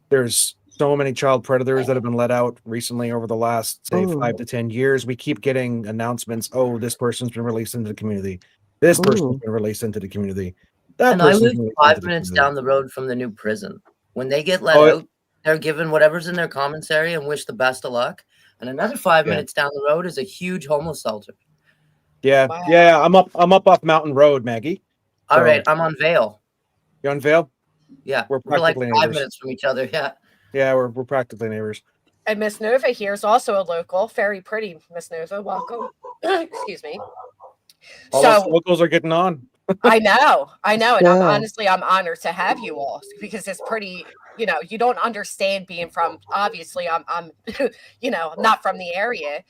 there's so many child predators that have been let out recently over the last, say, Ooh. 5 to 10 years. We keep getting announcements, oh, this person's been released into the community. This person's Ooh. been released into the community. That And I person's live been released 5 into the minutes community. down the road from the new prison. When they get let Oh, out, they're given whatever's in their commissary and wish the best of luck. And another 5 Yeah. minutes down the road is a huge homeless shelter. Yeah, yeah, I'm up off Mountain Road, Maggie. All So- right, I'm on Vale. You on Vale? Yeah, We're we're like practically 5 neighbors. minutes from each other. Yeah. Yeah, we're practically neighbors. And Miss Nova here is also a local, very pretty Miss Nova. Welcome. Excuse me. All us locals are getting on. I know, and Yeah. I'm honored to have you all because it's pretty. You don't understand being from. Obviously, I'm not from the area.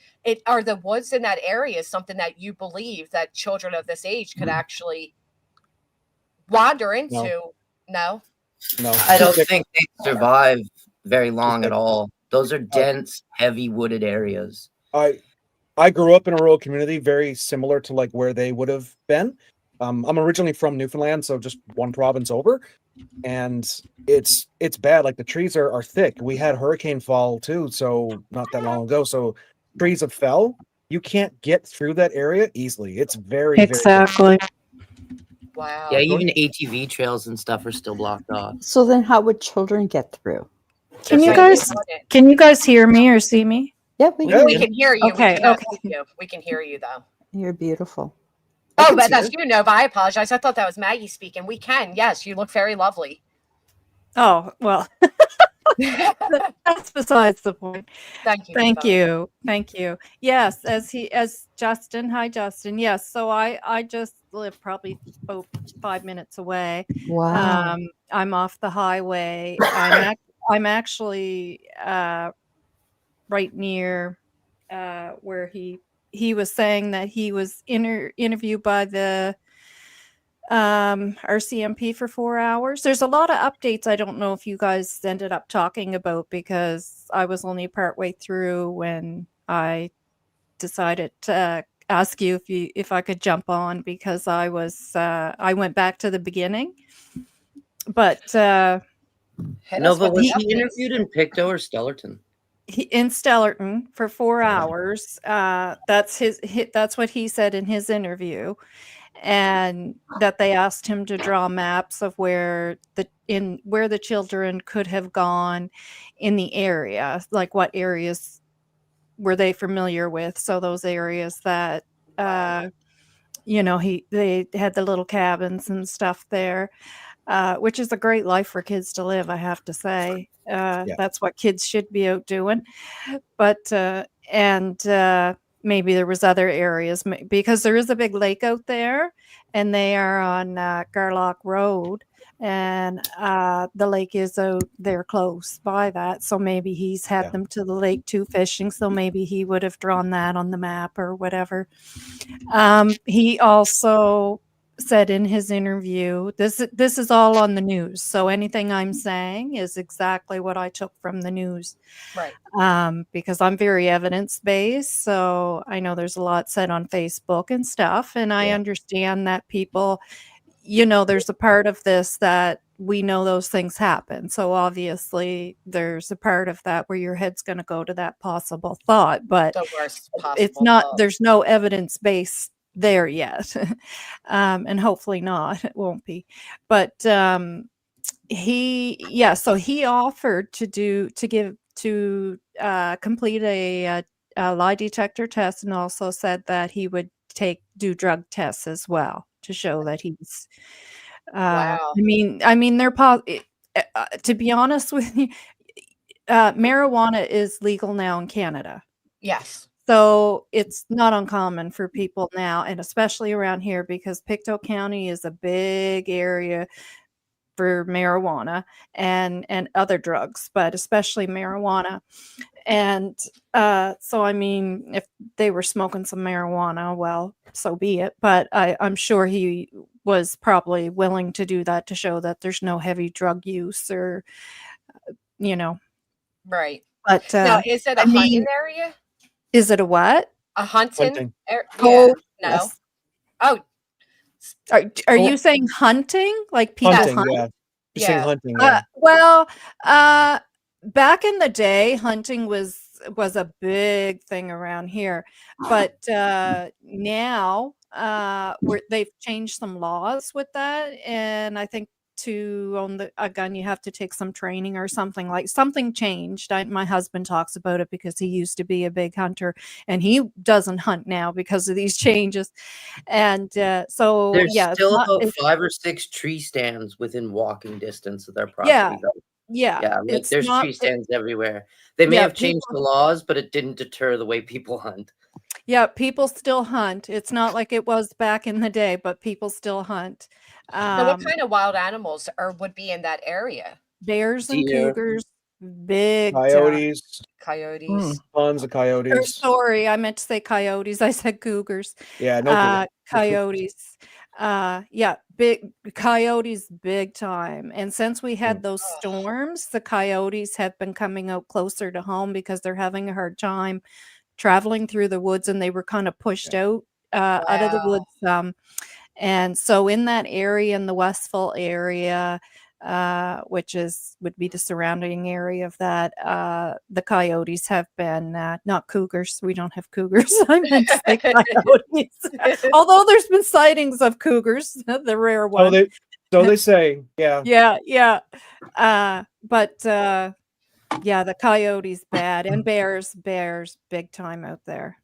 Are the woods in that area something that you believe that children of this age could actually wander into? No. I don't think they survive very long at all. Those are dense, heavy wooded areas. I grew up in a rural community very similar to like where they would have been. I'm originally from Newfoundland, so just one province over, and it's bad. Like the trees are thick. We had hurricane fall too, so not that long ago. So trees have fell. You can't get through that area easily. It's very Exactly. Wow. Yeah, even ATV trails and stuff are still blocked off. So then how would children get through? Can you guys hear me or see me? Yeah, We can hear you. Okay, we cannot okay. see you. We can hear you though. You're beautiful. Oh, but that's you, Nova. I apologize. I thought that was Maggie speaking. We can. Yes, you look very lovely. Oh, well, that's besides the point. Thank you. Thank Nova. you. Thank you. Yes, as Justin. Hi, Justin. Yes. So I just live probably about 5 minutes away. Wow. I'm off the highway. I'm actually right near where he was saying that he was interviewed by the RCMP for 4 hours. There's a lot of updates I don't know if you guys ended up talking about because I was only partway through when I decided to ask you if I could jump on because I went back to the beginning. But Nova, was he interviewed in Pictou or Stellarton? in Stellarton for 4 hours. That's what he said in his interview, and that they asked him to draw maps of where the children could have gone in the area, like what areas were they familiar with. So those areas that they had the little cabins and stuff there. Which is a great life for kids to live, I have to say. That's what kids should be out doing. But maybe there was other areas because there is a big lake out there, and they are on Garlock Road, and the lake is out there close by that. So maybe he's had them to the lake too fishing. So maybe he would have drawn that on the map or whatever. He also said in his interview, this is all on the news, so anything I'm saying is exactly what I took from the news, right? Because I'm very evidence-based, so I know there's a lot said on Facebook and stuff, and I understand that people, there's a part of this that we know those things happen, so obviously there's a part of that where your head's going to go to that possible thought, but The worst possible it's not thought. there's no evidence-based there yet. And hopefully not, it won't be. But so he offered to complete a lie detector test, and also said that he would do drug tests as well to show that he's Wow. I mean they're to be honest with you, marijuana is legal now in Canada. Yes. So it's not uncommon for people now, and especially around here, because Pictou County is a big area for marijuana and other drugs, but especially marijuana. And so, I mean, if they were smoking some marijuana, well, so be it. But I'm sure he was probably willing to do that to show that there's no heavy drug use or, you know. Right. But now, is it a I mean, hunting area? Is it a what? A hunting? Hunting. Yeah. Oh, No. yes. Oh, Are you saying hunting? Like people Hunting, hunt? yeah. You're saying Yeah. hunting, yeah. Well, back in the day, hunting was a big thing around here, but now they've changed some laws with that, and I think to own a gun, you have to take some training or something. Like something changed. My husband talks about it because he used to be a big hunter, and he doesn't hunt now because of these changes. And so There's yeah, still about 5 or 6 tree stands within walking distance of their property. Yeah, though. yeah, Yeah, like it's there's not tree stands everywhere. They may yeah, have changed the people laws, but it didn't deter the way people hunt. yeah, people still hunt. It's not like it was back in the day, but people still hunt. now, what kind of wild animals would be in that area? Bears and Deer. cougars, big time. Coyotes, Coyotes. tons of Or coyotes. sorry, I meant to say coyotes. I said cougars. Yeah, no good. Coyotes. Yeah, big coyotes, big time. And since we had those storms, the coyotes have been coming out closer to home because they're having a hard time traveling through the woods, and they were kind of pushed out of the Wow. woods. And so in that area, in the Westville area, which would be the surrounding area of that, the coyotes have been not cougars. We don't have cougars. I meant to say coyotes. Although there's been sightings of cougars, the rare one. So they say, yeah. Yeah. But yeah, the coyotes bad, and bears big time out there.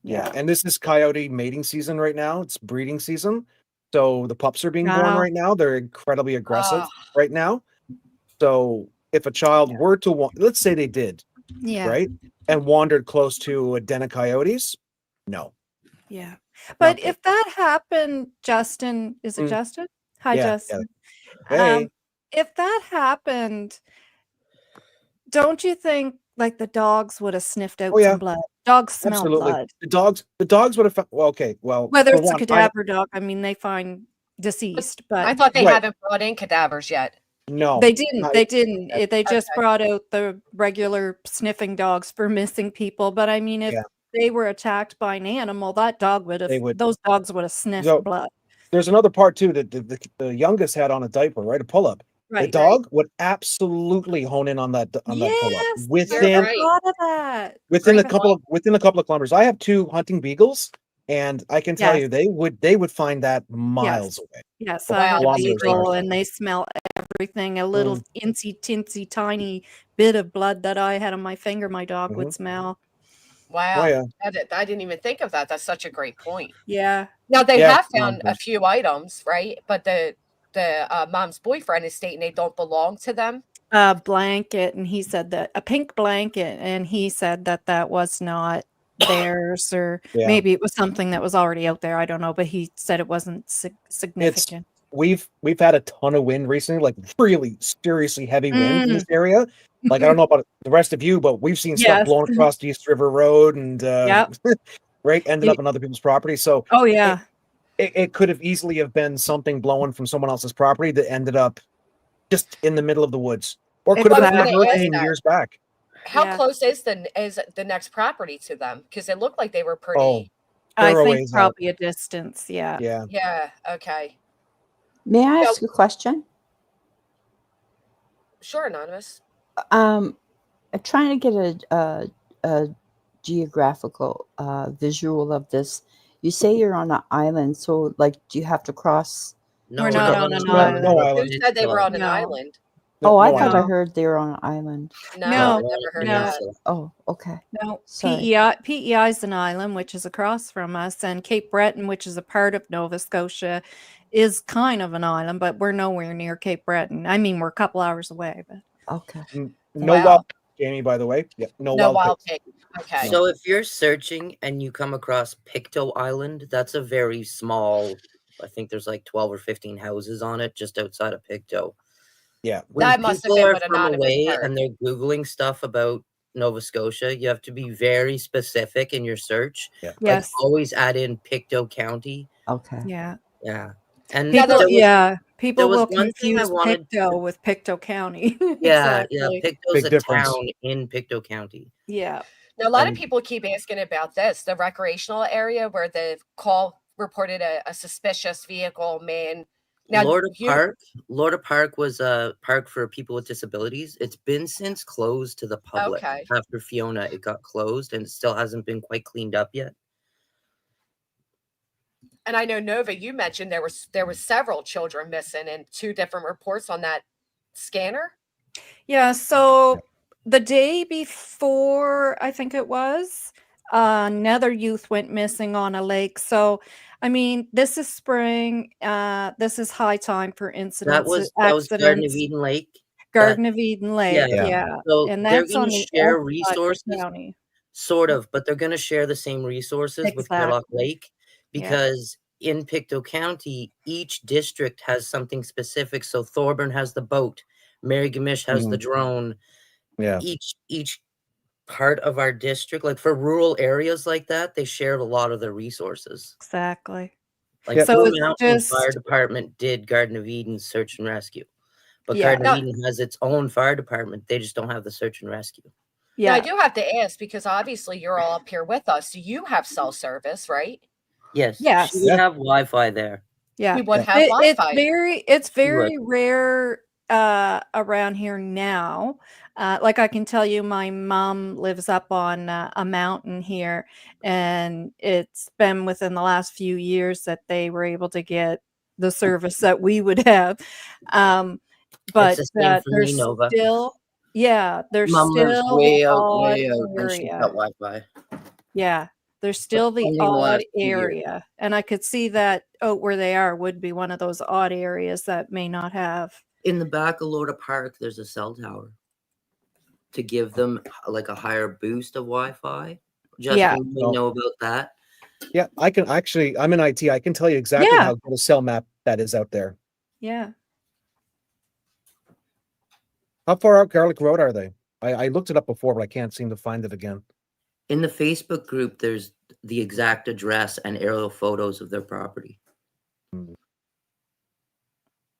Yeah, and this is coyote mating season right now. It's breeding season. So the pups are being born Wow. right now. They're incredibly aggressive right now. So if a child were to let's say they did, Yeah. right, and wandered close to a den of coyotes, no. Yeah. But if that happened, Justin, is it Justin? Hi, Yeah, Justin. Hey. If that happened, don't you think like the dogs would have sniffed out yeah. some blood? Dogs smell Absolutely. blood. The dogs would have found, well, okay, well, Whether for it's a one, cadaver dog, I mean, they find deceased, but I thought they Right. haven't brought in cadavers yet. No. they didn't. not- They didn't. They just Okay. brought out the regular sniffing dogs for missing people. But I mean, if Yeah. they were attacked by an animal, those dogs would have sniffed So, blood. There's another part too that the youngest had on a diaper, right? A pull-up. The Right. dog would absolutely hone in on that pull-up Yes, within I thought of that. within a Great couple of kilometers. I have 2 hunting beagles, and I can tell Yes. you they would find that miles away. Yes, Or I have a kilometers beagle, away. and they smell everything. A little teensy tiny bit of blood that I had on my finger, my dog would smell. Wow. Oh, yeah. I didn't even think of that. That's such a great point. Yeah. Now, they Yeah, have no, found a there's- few items, right? But the mom's boyfriend is stating they don't belong to them. A blanket, and he said that a pink blanket, and he said that was not theirs, or Yeah. maybe it was something that was already out there. I don't know, but he said it wasn't significant. We've had a ton of wind recently, like really seriously heavy wind in this area. Like I don't know about the rest of you, but we've seen stuff Yes. blowing across the East River Road and Yep. right, ended up on other people's property. So Oh yeah. it could have easily have been something blowing from someone else's property that ended up just in the middle of the woods, or could have been from a Exactly. hurricane years back. How Yeah. close is the next property to them? Because it looked like they were pretty. Oh, I they're a think ways out. probably a distance. Yeah. Yeah. Yeah. Okay. May I Yeah. ask a question? Sure, anonymous. I'm trying to get a geographical visual of this. You say you're on an island, so like, do you have to cross? No, We're not on an No, island. no Who island. said they were on an No. island? Oh, I No thought I island. heard they were on an island. No, No, I never heard no. that. Oh, okay. No, Sorry. PEI is an island which is across from us, and Cape Breton, which is a part of Nova Scotia, is kind of an island, but we're nowhere near Cape Breton. I mean, we're a couple hours away, but Okay. No Wow. wild, Jamie, by the way. Yeah, no No wild. wild pigs. pig. Okay. So if you're searching and you come across Pictou Island, that's a very small, I think there's like 12 or 15 houses on it just outside of Pictou. Yeah. When That must have people been are what from Anonymous away heard. and they're Googling stuff about Nova Scotia, you have to be very specific in your search. Yeah. Like yes, always add in Pictou County. Okay. yeah. Yeah. And Yeah, People, there was, yeah, there people was will one thing I confuse wanted. Pictou with Pictou County. Yeah, Exactly. Pictou's Big a difference. town in Pictou County. Yeah. Now, a lot of And people keep asking about this, the recreational area where the call reported a suspicious vehicle man. Now, Lorda Park was a park for people with disabilities. It's been since closed to the public. Okay. After Fiona, it got closed and it still hasn't been quite cleaned up yet. And I know, Nova, you mentioned there was several children missing and 2 different reports on that scanner. Yeah, so the day before, I think it was, another youth went missing on a lake. So, I mean, this is spring. This is high time for That incidents, was Garden of accidents. Eden Lake. Garden of Eden Lake, Yeah. yeah. So And they're that's going on to the share other side of the resources, county. sort of, but they're going to share the same resources with Kerlock Exactly. Lake because in Pictou County, each district has something specific. So Thorburn has the boat, Marygamish has the drone. Yeah. Each part of our district, like for rural areas like that, they shared a lot of their resources. Exactly. Like So Blue it's Mountain Fire just, Department did Garden of Eden search and rescue, but yeah. Garden of Eden has its own fire department. They just don't have the search and rescue. Now, I Yeah. do have to ask because obviously you're all up here with us. Do you have cell service, right? Yes. Yes. She would have Wi-Fi there. Yeah. You would have It's Wi-Fi. it's She would. very rare around here now. Like I can tell you, my mom lives up on a mountain here, and it's been within the last few years that they were able to get the service that we would have. But It's the same for there's me, Nova. still, yeah, there's Mom lives still way the out, odd and she's area. got Wi-Fi. Yeah, there's still the only in the odd last few years. area, and I could see that out where they are would be one of those odd areas that may not have. In the back of Lorda Park, there's a cell tower to give them like a higher boost of Wi-Fi. Yeah. Justin, you know about that? Yeah, I can actually. I'm in IT. I can tell you exactly Yeah. how good a cell map that is out there. Yeah. How far out Garlic Road are they? I looked it up before, but I can't seem to find it again. In the Facebook group, there's the exact address and aerial photos of their property.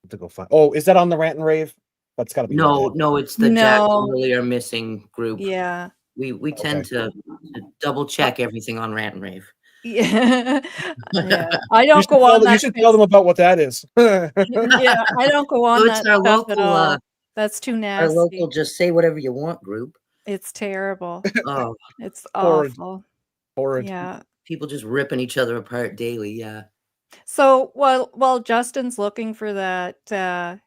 To go find. Oh, is that on the Rant and Rave? That's got to be. No, it's the Jack No. and Lily are missing group. Yeah. We tend to double check everything on Rant and Rave. Yeah. Yeah. I don't You should go tell on them- that. You should tell them about what that is. Yeah, I don't go on So that it's our stuff at local, all. That's too Our nasty. local just say whatever you want group. It's terrible. Oh, It's Horrid. awful. Horrid. Yeah. people just ripping each other apart daily. Yeah. So while Justin's looking for that,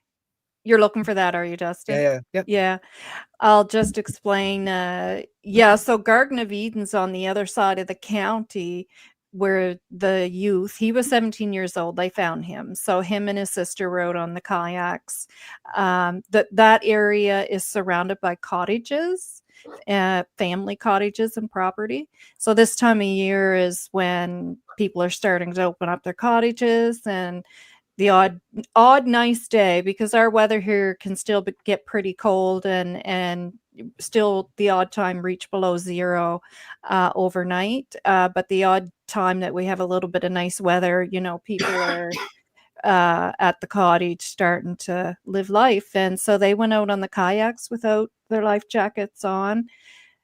you're looking for that, are you, Justin? Yeah. Yeah. I'll just explain. Yeah, so Garden of Eden's on the other side of the county where the youth, he was 17 years old, they found him. So him and his sister rode on the kayaks. That area is surrounded by cottages, family cottages and property. So this time of year is when people are starting to open up their cottages, and the odd nice day, because our weather here can still get pretty cold and still the odd time reach below zero overnight. But the odd time that we have a little bit of nice weather, people are at the cottage starting to live life. And so they went out on the kayaks without their life jackets on.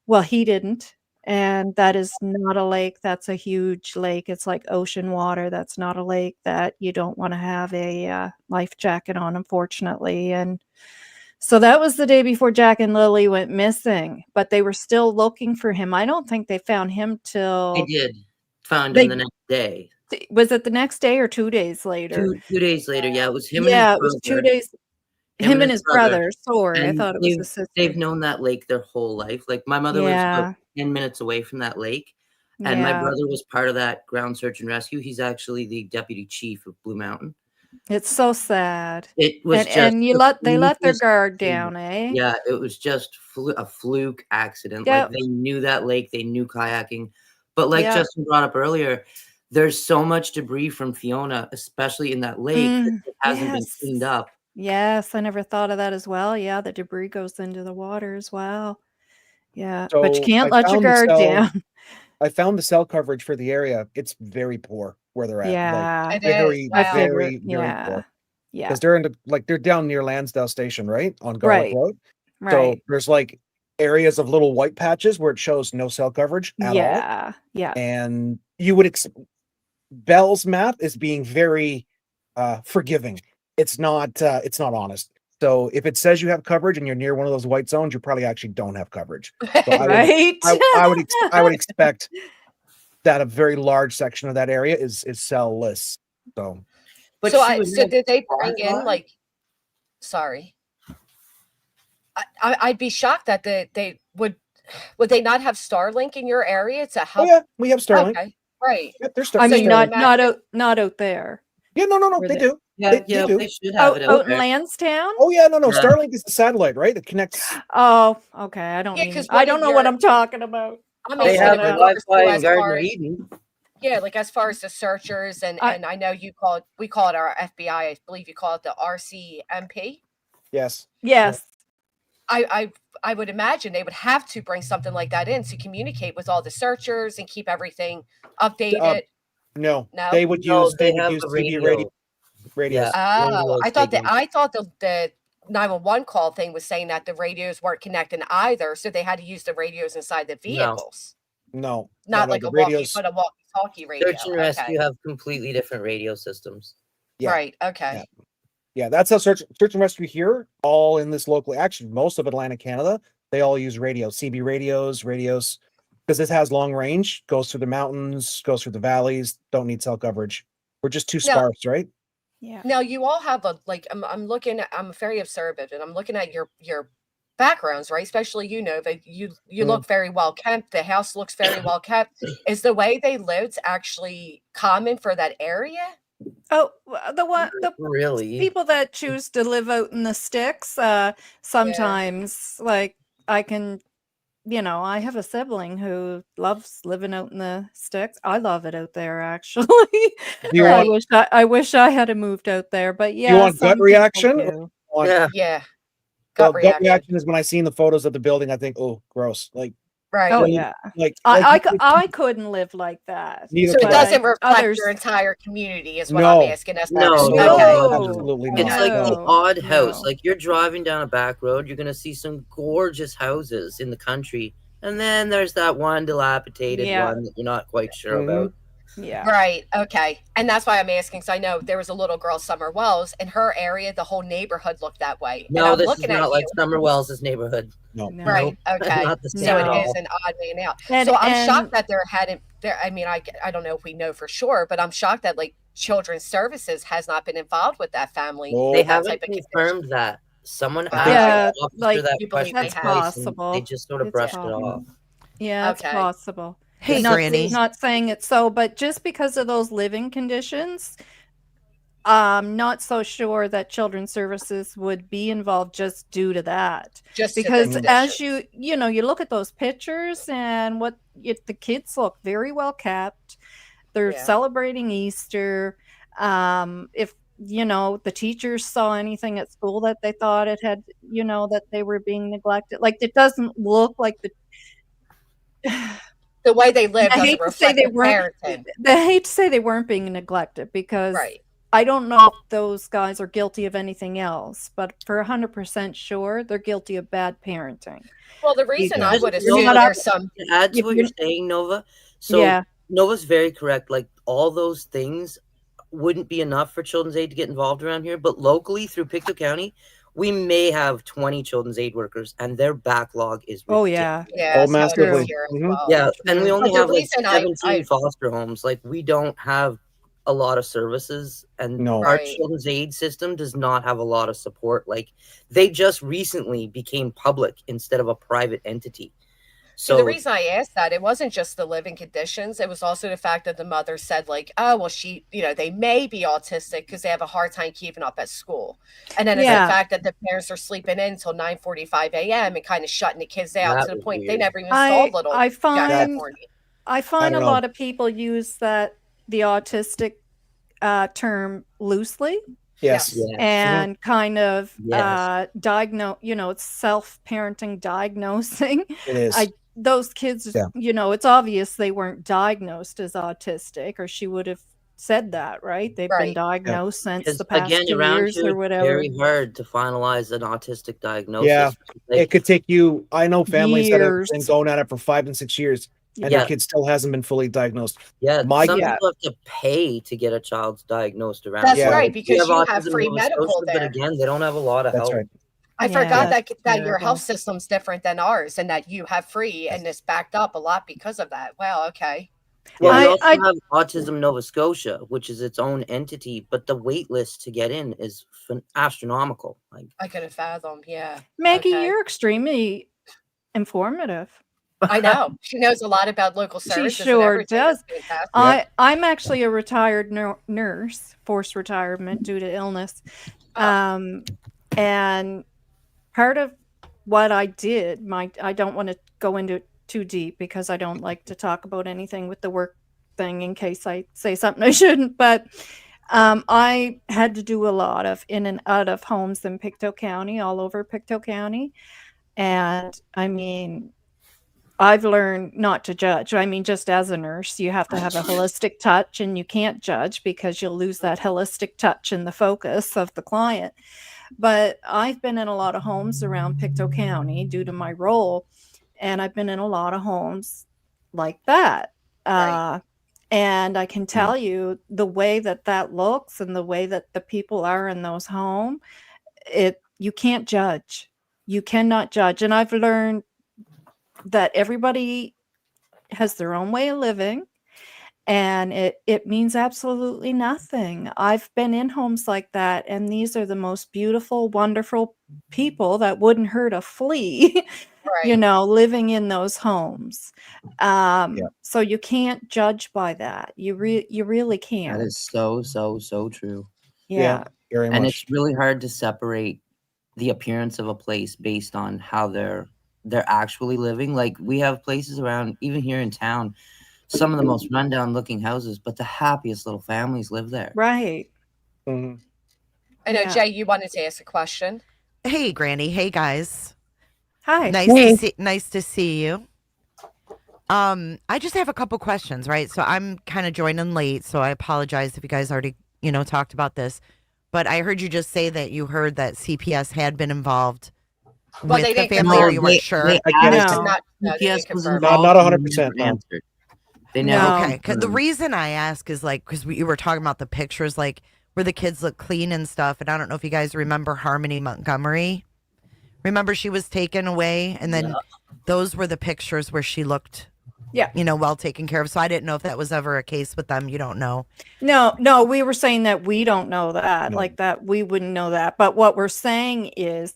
Well, he didn't. And that is not a lake. That's a huge lake. It's like ocean water. That's not a lake that you don't want to have a life jacket on, unfortunately. And So that was the day before Jack and Lily went missing, but they were still looking for him. I don't think they found him They till did. Found him the next day. Was it the next day or 2 days later? 2 days later, yeah, it was him and his Yeah, it brother. was 2 days. Him and his brother. Sorry, I and thought it was his they've sister. known that lake their whole life. Like, my mother lives Yeah. about 10 minutes away from that lake, and my Yeah. brother was part of that ground search and rescue. He's actually the deputy chief of Blue Mountain. It's so sad. It was just And you the they let their flukiest guard thing. down, eh? Yeah, it was just a fluke accident. Yep. Like, they knew that lake, they knew kayaking. But like Yep. Justin brought up earlier, there's so much debris from Fiona, especially in that lake, that it hasn't been cleaned up. Yes, I never thought of that as well. Yeah, the debris goes into the water as well. Yeah, So but you can't I let your found the guard cell. down. I found the cell coverage for the area. It's very poor where they're at. Yeah. Like It is, very, wow. very, I figured, very yeah. poor. Yeah. Because they're in the, they're down near Lansdale Station, right? On Garlic Right. Road. So Right. there's like areas of little white patches where it shows no cell coverage at all. Yeah. Yeah. And you would Bell's map is being very forgiving. It's not honest. So if it says you have coverage and you're near one of those white zones, you probably actually don't have coverage. So Right. I would expect that a very large section of that area is cellless. So But so did they bring in like? Sorry, I'd be shocked that they would they not have Starlink in your area to help? yeah, we have Starlink. Okay, right. Yep, there's I Starlink. mean, not out there. Yeah, no, Where they do. Yeah, They yeah, do. they should have it out out in there. Lansdowne? Oh yeah, no. Yeah. Starlink is the satellite, right? It connects. Oh, okay. I don't Yeah, even. 'cause I don't know what I'm talking about. I'm They asking have if the it covers Wi-Fi you in as Gardner far as Eden. yeah, like as far as the searchers and I know we call it our FBI. I believe you call it the RCMP. Yes. Yes. I would imagine they would have to bring something like that in to communicate with all the searchers and keep everything updated. No, No? they would No, use they have the TV radio. radios. Oh, I thought taken. the 911 call thing was saying that the radios weren't connecting either, so they had to use the radios inside the vehicles. No, Not no, like the a radios. walkie-talkie radio. Search and rescue Okay. have completely different radio systems. Yeah. Right. Okay. Yeah, that's how search and rescue here, all in this locally. Actually, most of Atlantic Canada, they all use radios, CB radios, because this has long range, goes through the mountains, goes through the valleys. Don't need cell coverage. We're just too Now- sparse, right? Yeah. Now you all have I'm looking at, I'm very observant and I'm looking at your backgrounds, right? Especially that you look very well kept. The house looks very well kept. Is the way they lived actually common for that area? Oh, the Really? people that choose to live out in the sticks, sometimes like I can, I have a sibling who loves living out in the sticks. I love it out there, actually. You I want- wish I had moved out there, but yeah. you want some gut people reaction? do. Yeah. Well, Gut gut reaction. reaction is when I seen the photos of the building, I think, oh, gross. Like, Right. Oh like- yeah. like I couldn't live like that. Neither So it could I. doesn't reflect Others- your entire community, is what No. I'm asking. That's No, okay. absolutely not. It's like the No, odd house. no. Like, you're driving down a back road, you're gonna see some gorgeous houses in the country, and then there's that one dilapidated Yeah. one that you're not quite sure Mhm. about. Yeah. Right. Okay. And that's why I'm asking. So I know there was a little girl, Summer Wells, in her area. The whole neighborhood looked that way. And No, I'm this is looking at not like you. Summer Wells' neighborhood. No. Right. Okay. Not the same So at it is all. an odd man out. And- So I'm and- shocked that there hadn't. I mean, I don't know if we know for sure, but I'm shocked that like Children's Services has not been involved with that family. Oh. They in that haven't type of condition. confirmed that. Someone asked Yeah, the officer like, that you believe question they have. twice, and Possible. they just sort of It's brushed possible. it off. Yeah, it's Okay. possible. Hey, not, Granny. Not saying it's so, but just because of those living conditions, I'm not so sure that Children's Services would be involved just due to that. Just to the Because as conditions. you look at those pictures and the kids look very well kept. They're Yeah. celebrating Easter. If the teachers saw anything at school that they thought it had, that they were being neglected, like it doesn't look like The way they live I doesn't hate to say reflect they their weren't. parenting. I hate to say they weren't being neglected because Right. I don't know if those guys are guilty of anything else, but for 100% sure, they're guilty of bad parenting. Well, the reason I would Nova, assume not up- there's some. To add to if what you're- you're saying, Nova, so Yeah. Nova's very correct. Like, all those things wouldn't be enough for Children's Aid to get involved around here, but locally through Pictou County, We may have 20 children's aid workers, and their backlog is Oh ridiculous. yeah. Yeah, that's how it is massively. here as Mhm. well. Yeah, and we only But the have like reason 17 foster homes. Like, we don't have a lot of services, and No. our Right. children's aid system does not have a lot of support. Like, they just recently became public instead of a private entity. So the So reason I asked that, it wasn't just the living conditions. It was also the fact that the mother said, like, oh, well, they may be autistic because they have a hard time keeping up at school. And then it's the Yeah. fact that the parents are sleeping in until 9:45 a.m. and kind of shutting the kids out that to the was point they weird. never even saw little I Jack find that morning. I find a don't lot know. of people use the autistic term loosely Yes. Yes. and kind of Yes. diagnose, it's self-parenting diagnosing. It is. Those kids, Yeah. it's obvious they weren't diagnosed as autistic, or she would have said that, right? They've been Right. diagnosed since Because the past again, 2 around years here, or it's whatever. very hard to finalize an autistic diagnosis. Yeah. Like, It could take you. I know families that have been Years. going at it for 5 and 6 years, and Yeah. their kid still hasn't been fully diagnosed. yeah, My some Yeah. people have to pay to get a child diagnosed around That's here. Yeah. right, Like, we because you have Autism free Nova medical Scotia, but there. again, they don't have a lot of That's help. right. I Yeah, forgot that's that your terrible. health system's different than ours and that you have free and it's backed up a lot because of that. Wow, okay. Well, we I- also I- have Autism Nova Scotia, which is its own entity, but the wait list to get in is astronomical. Like, I couldn't fathom. Yeah. Maggie, Okay. you're extremely informative. I know. She knows a lot about local She services and sure everything. does. That's fantastic. I'm actually a retired nurse, forced retirement due to illness. And part of what I did, I don't want to go into it too deep because I don't like to talk about anything with the work thing in case I say something I shouldn't, but I had to do a lot of in and out of homes in Pictou County, all over Pictou County. And I mean, I've learned not to judge. I mean, just as a nurse, you have to have a holistic touch and you can't judge because you'll lose that holistic touch and the focus of the client. But I've been in a lot of homes around Pictou County due to my role, and I've been in a lot of homes like that. Right. And I can tell you the way that looks and the way that the people are in those homes, you can't judge. You cannot judge. And I've learned that everybody has their own way of living, and it means absolutely nothing. I've been in homes like that, and these are the most beautiful, wonderful people that wouldn't hurt a flea, Right. living in those homes. So you can't judge by that. You really can't. that is so true. Yeah. Very And much. it's really hard to separate the appearance of a place based on how they're actually living. Like, we have places around, even here in town, some of the most rundown looking houses, but the happiest little families live there. Right. Mhm. I know, Yeah. Jay, you wanted to ask a question. Hey, Granny. Hey, guys. Hi. Nice to see you. I just have a couple questions, right? So I'm kind of joining late, so I apologize if you guys already, talked about this. But I heard you just say that you heard that CPS had been involved Well, with they the didn't family, or confirm. you weren't sure. They I get it. asked, No. No, they CPS didn't was confirm. involved. Not and 100%, never no. answered. They never No. Okay, 'cause the confirmed. reason I ask is because you were talking about the pictures, like where the kids look clean and stuff. And I don't know if you guys remember Harmony Montgomery. Remember she was taken away, and then those were the pictures where she looked, Yeah. well taken care of. So I didn't know if that was ever a case with them. You don't know. No, we were saying that we don't know that, No. like that we wouldn't know that. But what we're saying is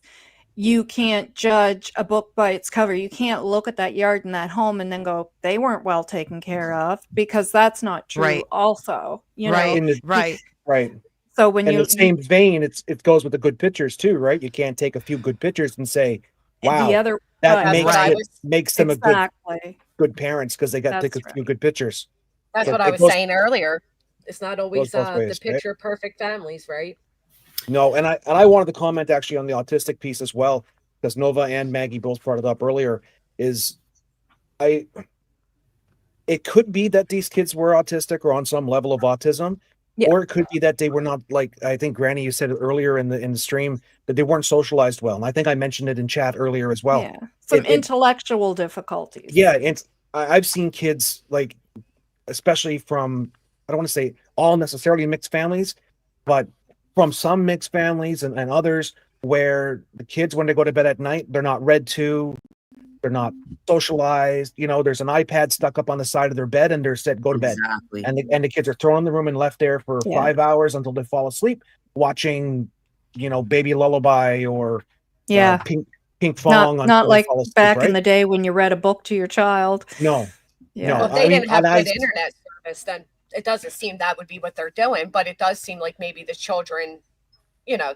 you can't judge a book by its cover. You can't look at that yard and that home and then go, they weren't well taken care of, because that's not true Right. also, Right. In the- Right. Right. So when In you the same vein, it goes with the good pictures too, right? You can't take a few good pictures and say, "Wow, the other that That's what I was. makes them a exactly. good parents because they got That's take a few good pictures." That's So what I it was goes- saying earlier. It's not always both the ways, right? picture perfect families, right? No, and I wanted to comment actually on the autistic piece as well, because Nova and Maggie both brought it up earlier. It could be that these kids were autistic or on some level of autism, Yeah. or it could be that they were not, like I think Granny, you said it earlier in the stream, that they weren't socialized well, and I think I mentioned it in chat earlier as well. Yeah. Some It- intellectual difficulties. Yeah, and I've seen kids, like, especially from, I don't want to say all necessarily mixed families, but from some mixed families and others, where the kids, when they go to bed at night, they're not read to, they're not socialized. You know, there's an iPad stuck up on the side of their bed, and they're said, "Go to bed." Exactly. And the kids are thrown in the room and left there for Yeah. 5 hours until they fall asleep, watching, you know, Baby Lullaby or Yeah. Pink Fong Not until they like fall asleep, back right? in the day when you read a book to your child. No, Yeah. no. Well, if they I mean, didn't have and I, good internet service, then it doesn't seem that would be what they're doing. But it does seem like maybe the children, you know,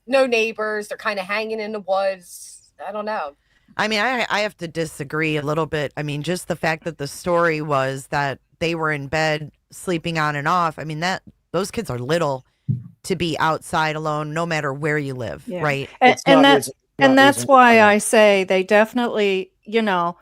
no neighbors, they're kind of hanging in the woods. I don't know. I mean, I have to disagree a little bit. I mean, just the fact that the story was that they were in bed sleeping on and off. I mean, that those kids are little to be outside alone, no matter where you live, Yeah. right? And that's why I say they definitely, you know,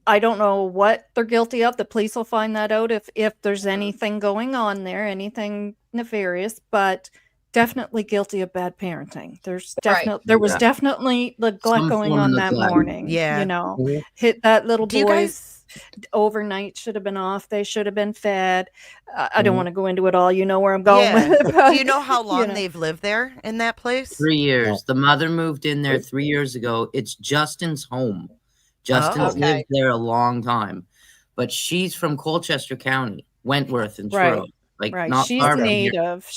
I don't know what they're guilty of. The police will find that out if there's anything going on there, anything nefarious, but definitely guilty of bad parenting. There was definitely neglect going on that morning. Yeah. You know, hit that little Do you boy's overnight should have been off. They should have been fed. I don't Mhm. want to go into it all. You know where I'm going Yeah. with it. But, Do you know how long know. they've lived there in that place? 3 years. The mother moved in there 3 years ago. It's Justin's home. Justin's Oh. lived there a long time, but she's from Colchester County, Wentworth and Right. Truro, like Right. not She's far from here. native.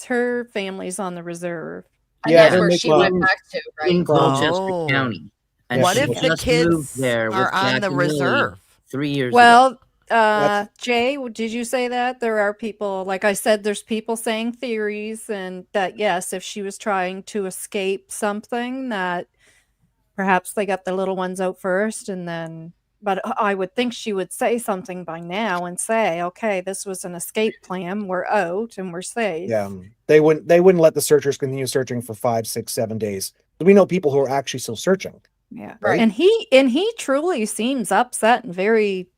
Her family's on the reserve. And that's where she went back to, right? In Colchester Oh. County. And What she if the just kids moved there with are on Jack the and Lily reserve? 3 years ago. Well, Jay, did you say that? There are people, like I said, there's people saying theories, and that, yes, if she was trying to escape something, that perhaps they got the little ones out first, and then, but I would think she would say something by now and say, okay, this was an escape plan. We're out and we're safe. Yeah, they wouldn't let the searchers continue searching for 5, 6, 7 days. We know people who are actually still searching. Yeah. Right. And he truly seems upset and very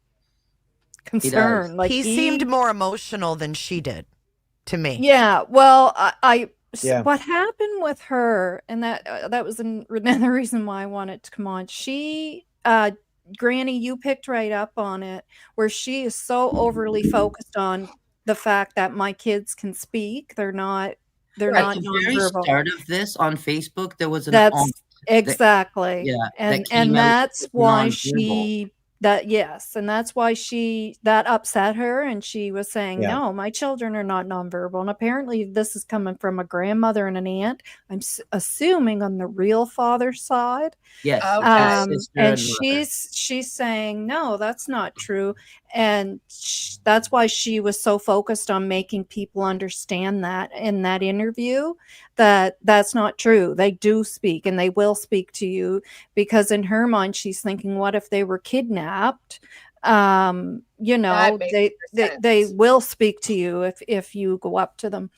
concerned. Like he seemed more emotional than she did to me. Yeah. Well, Yeah. what happened with her, and that was another reason why I wanted to come on. She, Granny, you picked right up on it, where she is so overly focused on the fact that my kids can speak. They're not At the very nonverbal. start of this on Facebook, there was an That's exactly. yeah, And that came out that's as why nonverbal. and that's why that upset her, and she was saying, Yeah. no, my children are not nonverbal. And apparently this is coming from a grandmother and an aunt. I'm assuming on the real father's side. Yes, sister And and mother. she's saying, no, that's not true. And that's why she was so focused on making people understand that in that interview, that that's not true. They do speak, and they will speak to you, because in her mind, she's thinking, what if they were kidnapped? You know, they will speak to you if you go up to them.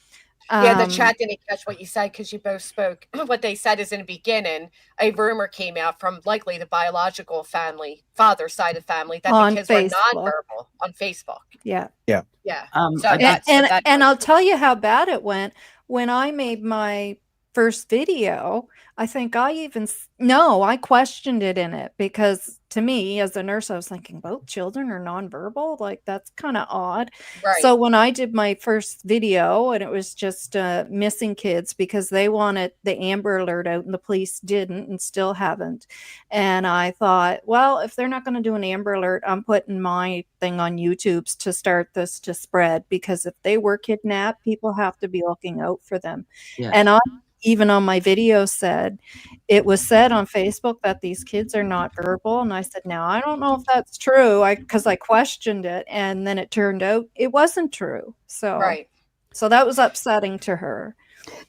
Yeah, the chat didn't catch what you said because you both spoke. What they said is in the beginning, a rumor came out from likely the biological father side of family, that On the kids Facebook. were nonverbal on Facebook. Yeah. Yeah. Yeah. So, and I'll tell you how bad it went. When I made my first video, I think I questioned it in it, because to me as a nurse, I was thinking, both children are nonverbal. Like, that's kind of odd. Right. So when I did my first video, and it was just missing kids, because they wanted the Amber Alert out and the police didn't and still haven't. And I thought, well, if they're not going to do an Amber Alert, I'm putting my thing on YouTube to start this to spread, because if they were kidnapped, people have to be looking out for them. Yes. And I even on my video it was said on Facebook that these kids are not verbal. And I said, now, I don't know if that's true, because I questioned it, and then it turned out it wasn't true. So, so that was upsetting to her.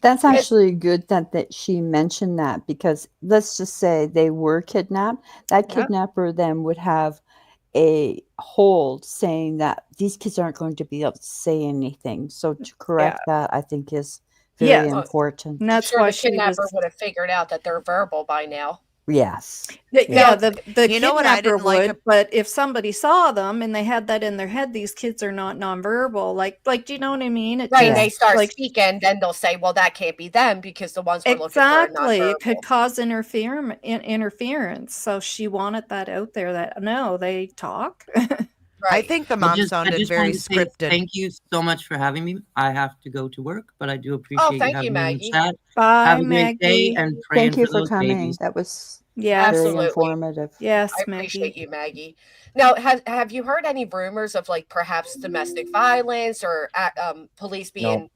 That's actually good that she mentioned that, because let's just say they were kidnapped. That kidnapper then would have a hold saying that these kids aren't going to be able to say anything. So to correct that, I think is very important. And that's Sure, why the she kidnapper was. would have figured out that they're verbal by now. Yes. Yeah, the You know what I kidnapper didn't like would, but if somebody saw them and they had that in their head, these kids are not nonverbal. Like, do you know what I mean? It Right, just, they start like, speaking, then they'll say, well, that can't be them because the ones we're looking for are exactly. nonverbal. It could cause interference. So she wanted that out there, that no, they talk. I think the I mom I sounded just very wanted to say scripted. thank you so much for having me. I have to go to work, but I do Oh, appreciate you thank you, having me in the Maggie. chat. Bye, Have a great day Maggie. and praying Thank you for for those coming. babies. That was Yes. very Absolutely. informative. Yes, I Maggie. appreciate you, Maggie. Now, have you heard any rumors of like perhaps domestic violence or police being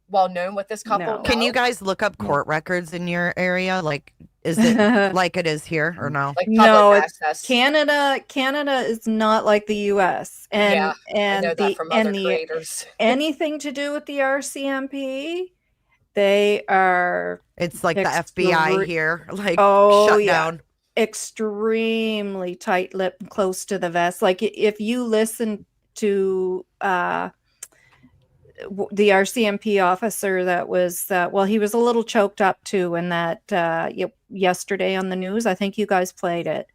well known with this couple? No. Can you guys look up court records in your area? Like, is it like it is here or no? Like No, public it's access? Canada is not like the US. And Yeah, I know that from other creators. anything to do with the RCMP, they are It's like the FBI here, like shut down. Extremely tight-lipped and close to the vest. Like if you listen to the RCMP officer that was well, he was a little choked up too in that yesterday on the news. I think you guys played it,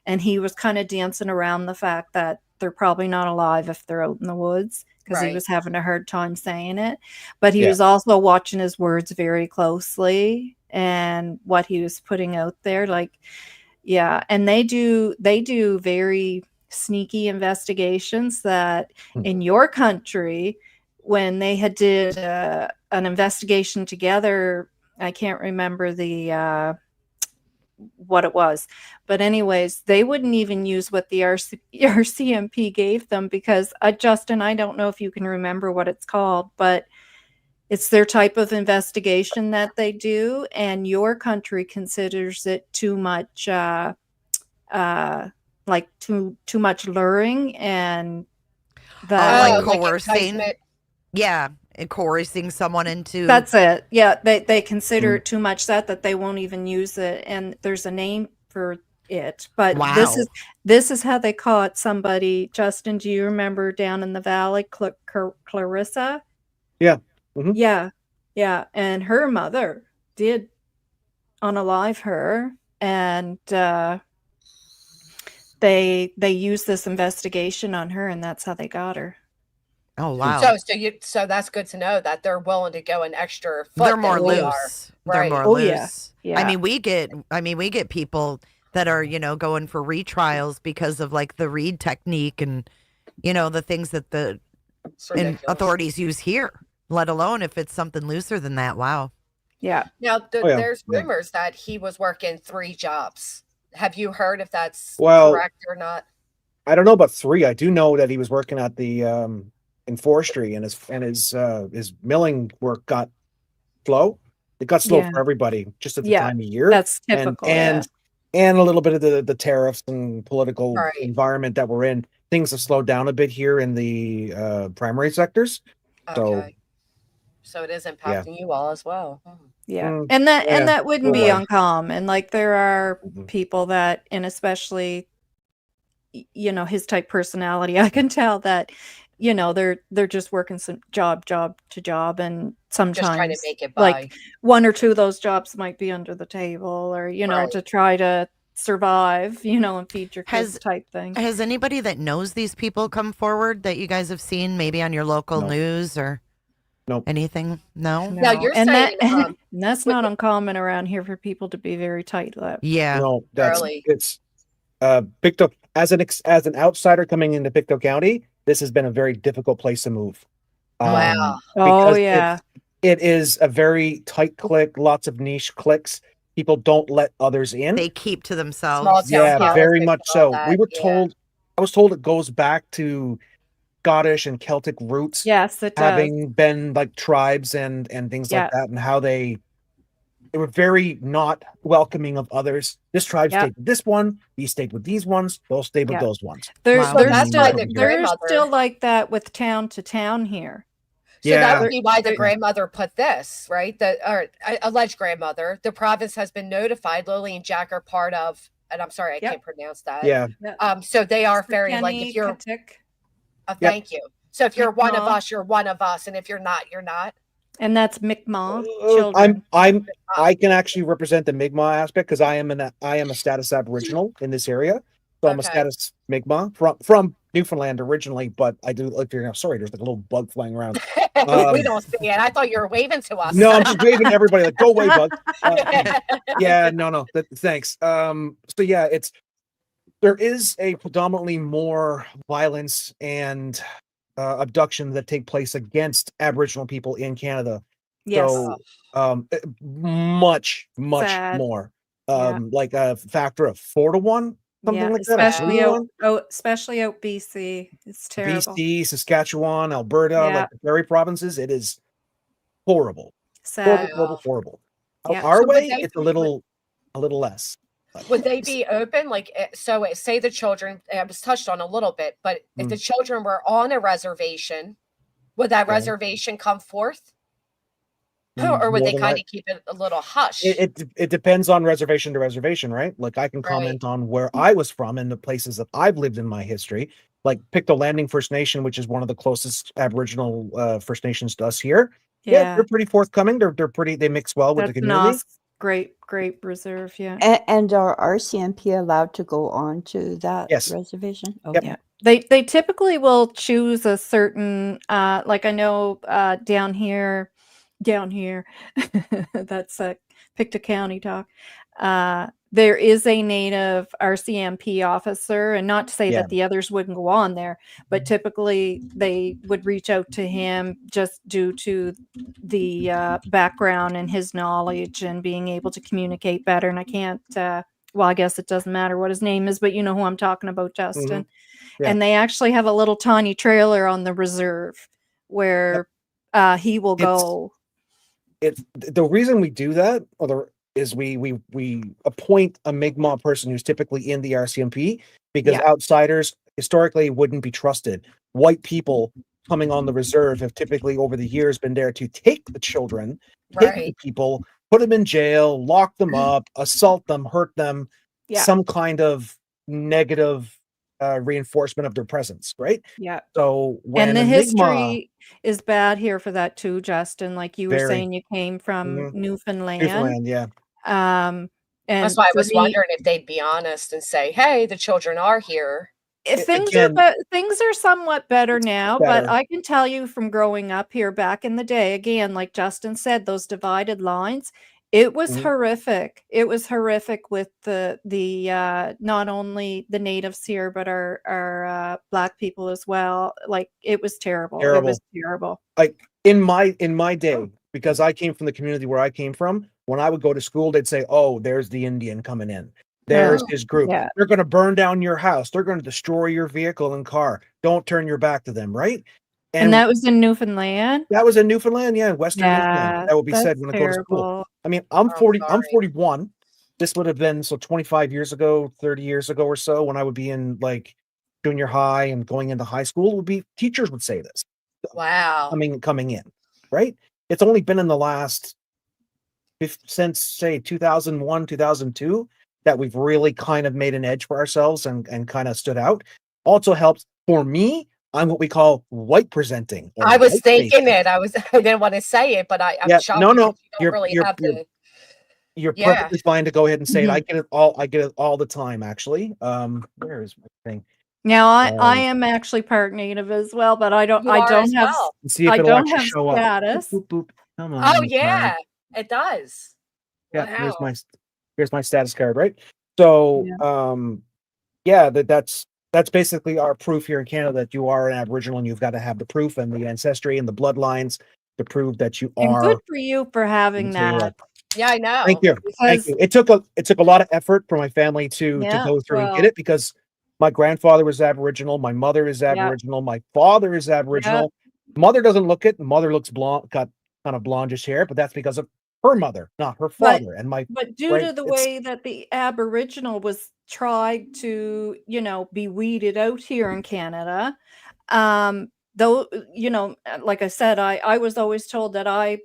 and he was kind of dancing around the fact that they're probably not alive if they're out in the woods, because he was having a hard time saying it. But he was also watching his words very closely and what he was putting out there. Like, yeah, and they do very sneaky investigations that in your country, when they had did an investigation together, I can't remember the what it was, but anyways, they wouldn't even use what the RCMP gave them, because Justin, I don't know if you can remember what it's called, but it's their type of investigation that they do, and your country considers it too much like too much luring and like like coercing. enticement. Yeah, and coercing someone into. That's it. Yeah, they consider it too much that they won't even use it, and there's a name for it. But this is how they caught somebody. Justin, do you remember down in the valley, Clarissa? Yeah. Yeah, and her mother did unalive her, and they used this investigation on her, and that's how they got her. Oh wow! So that's good to know that they're willing to go an extra foot. They're more loose. They're more loose. Yeah. I mean, we get people that are going for retrials because of like the Reed technique and the things that the authorities use here. Let alone if it's something looser than that. Wow. Yeah. Now there's rumors that he was working 3 jobs. Have you heard if that's correct or not? I don't know about 3. I do know that he was working at the in forestry, and his milling work got slow. It got slow for everybody just at the time of year. That's typical. And a little bit of the tariffs and political environment that we're in. Things have slowed down a bit here in the primary sectors. Okay. So it is impacting you all as well. Yeah. And that wouldn't be uncommon. Like there are people that, and especially his type personality, I can tell that they're just working some job to job, and sometimes just trying to make it by. Like 1 or 2 of those jobs might be under the table, or to try to survive, and feed your kids type thing. Has anybody that knows these people come forward that you guys have seen maybe on your local news or anything? No. Now you're and saying and that's not uncommon around here for people to be very tight-lipped. Yeah. No, it's Pictou, as an outsider coming into Pictou County, this has been a very difficult place to move. Wow. Oh yeah. It is a very tight clique, lots of niche cliques. People don't let others in. They keep to themselves. Yeah, very much so. We were told, I was told it goes back to Scottish and Celtic roots. Yes, it does. Having been like tribes and things like that, and how they were very not welcoming of others. This tribe stayed with this one, these stayed with these ones, those stayed with those ones. There's still like that with town to town here. So that would be why the grandmother put this, right? Or alleged grandmother. The province has been notified. Lily and Jack are part of, and I'm sorry, I can't pronounce that. Yeah. So they are very like if you're. Thank you. So if you're one of us, you're one of us, and if you're not, you're not. And that's Mi'kmaq children. I can actually represent the Mi'kmaq aspect because I am a status Aboriginal in this area. So I'm a status Mi'kmaq from Newfoundland originally, but I do like sorry, there's like a little bug flying around. We don't see it. I thought you were waving to us. No, I'm just waving to everybody like go away, bug. Yeah, no, thanks. So yeah, there is a predominantly more violence and abduction that take place against Aboriginal people in Canada. Yes. So much Sad. more. Yeah. Like a factor of 4 to 1, something like that. Especially Or 3 out, to 1. especially out BC. It's terrible. BC, Saskatchewan, Alberta, Yeah. like the prairie provinces, it is horrible. Sad. Horrible. Yeah. Our So would way, they it's a be- little less. Would they be open? Like, so say the children, it was touched on a little bit, but if the children were on a reservation, would that reservation come forth? Or would More they than kind that- of keep it a little hush? It depends on reservation to reservation, right? Like I can Right. comment on where I was from and the places that I've lived in my history, like Pictou Landing First Nation, which is one of the closest Aboriginal First Nations to us here. Yeah. They're pretty forthcoming. They're pretty. They mix well with the That's an community. great reserve. Yeah. And are RCMP allowed to go on to that Yes. reservation? Oh, Yeah. They typically will choose a certain like I know down here that's Pictou County talk. There is a native RCMP officer, and not to say that the others wouldn't go on there, but typically they would reach out to him just due to the background and his knowledge and being able to communicate better. And I can't well, I guess it doesn't matter what his name is, but you know who I'm talking about, Justin. Yeah. And they actually have a little tiny trailer on the reserve where he will go. It's the reason we do that, is we appoint a Mi'kmaq person who's typically in the RCMP because outsiders historically wouldn't be trusted. White people coming on the reserve have typically over the years been there to take the children, take the people, put them in jail, lock them up, assault them, hurt them, some kind of negative reinforcement of their presence, right? Yeah. So when And the a history is bad here for that too, Justin. Like you were Very. saying, you came from Newfoundland. Newfoundland, yeah. And That's why I for was me, wondering if they'd be honest and say, "Hey, the children are here." if again- things are somewhat better now, but better. I can tell you from growing up here back in the day, again, like Justin said, those divided lines, it was horrific. It was horrific with the not only the natives here, but our Black people as well. Like it was terrible. It was terrible. Like in my day, because I came from the community where I came from, when I would go to school, they'd say, "Oh, there's the Indian coming in. There's his group. Yeah. They're going to burn down your house. They're going to destroy your vehicle and car. Don't turn your back to them," right? And that was in Newfoundland. That was in Newfoundland, yeah, Western Yeah, Newfoundland. That would be said that's when I go to school. terrible. I mean, I'm 41. This would have been 25 years ago, 30 years ago or so, when I would be in like junior high and going into high school. Would be teachers would say this. Wow. Coming in, right? It's only been in the last since say 2001, 2002 that we've really kind of made an edge for ourselves and kind of stood out. Also helps for me. I'm what we call white presenting. I was thinking it. I didn't want to say it, but I'm shocked. No, because you don't you're really have the. you're perfectly fine to go ahead and say it. I get it all the time, actually. Where is my thing? Now I am actually part native as well, but I don't You are have as well. See if I it'll don't actually have show up. status. Boop, boop, boop. Come on, Oh card. yeah, it does. Yeah, Wow. here's my status card, right? So that's basically our proof here in Canada that you are an Aboriginal, and you've got to have the proof and the ancestry and the bloodlines to prove that you And are. good for you for having that. Yeah, I know. Thank you. Thank you. It took a lot of effort for my family to go through and get it, because my grandfather was Aboriginal, my mother is Aboriginal, my father is Aboriginal. Mother doesn't look it. Mother looks blonde, got kind of blondish hair, but that's because of her mother, not her father. But due to the way that the Aboriginal was tried to, be weeded out here in Canada, though, like I said, I was always told that I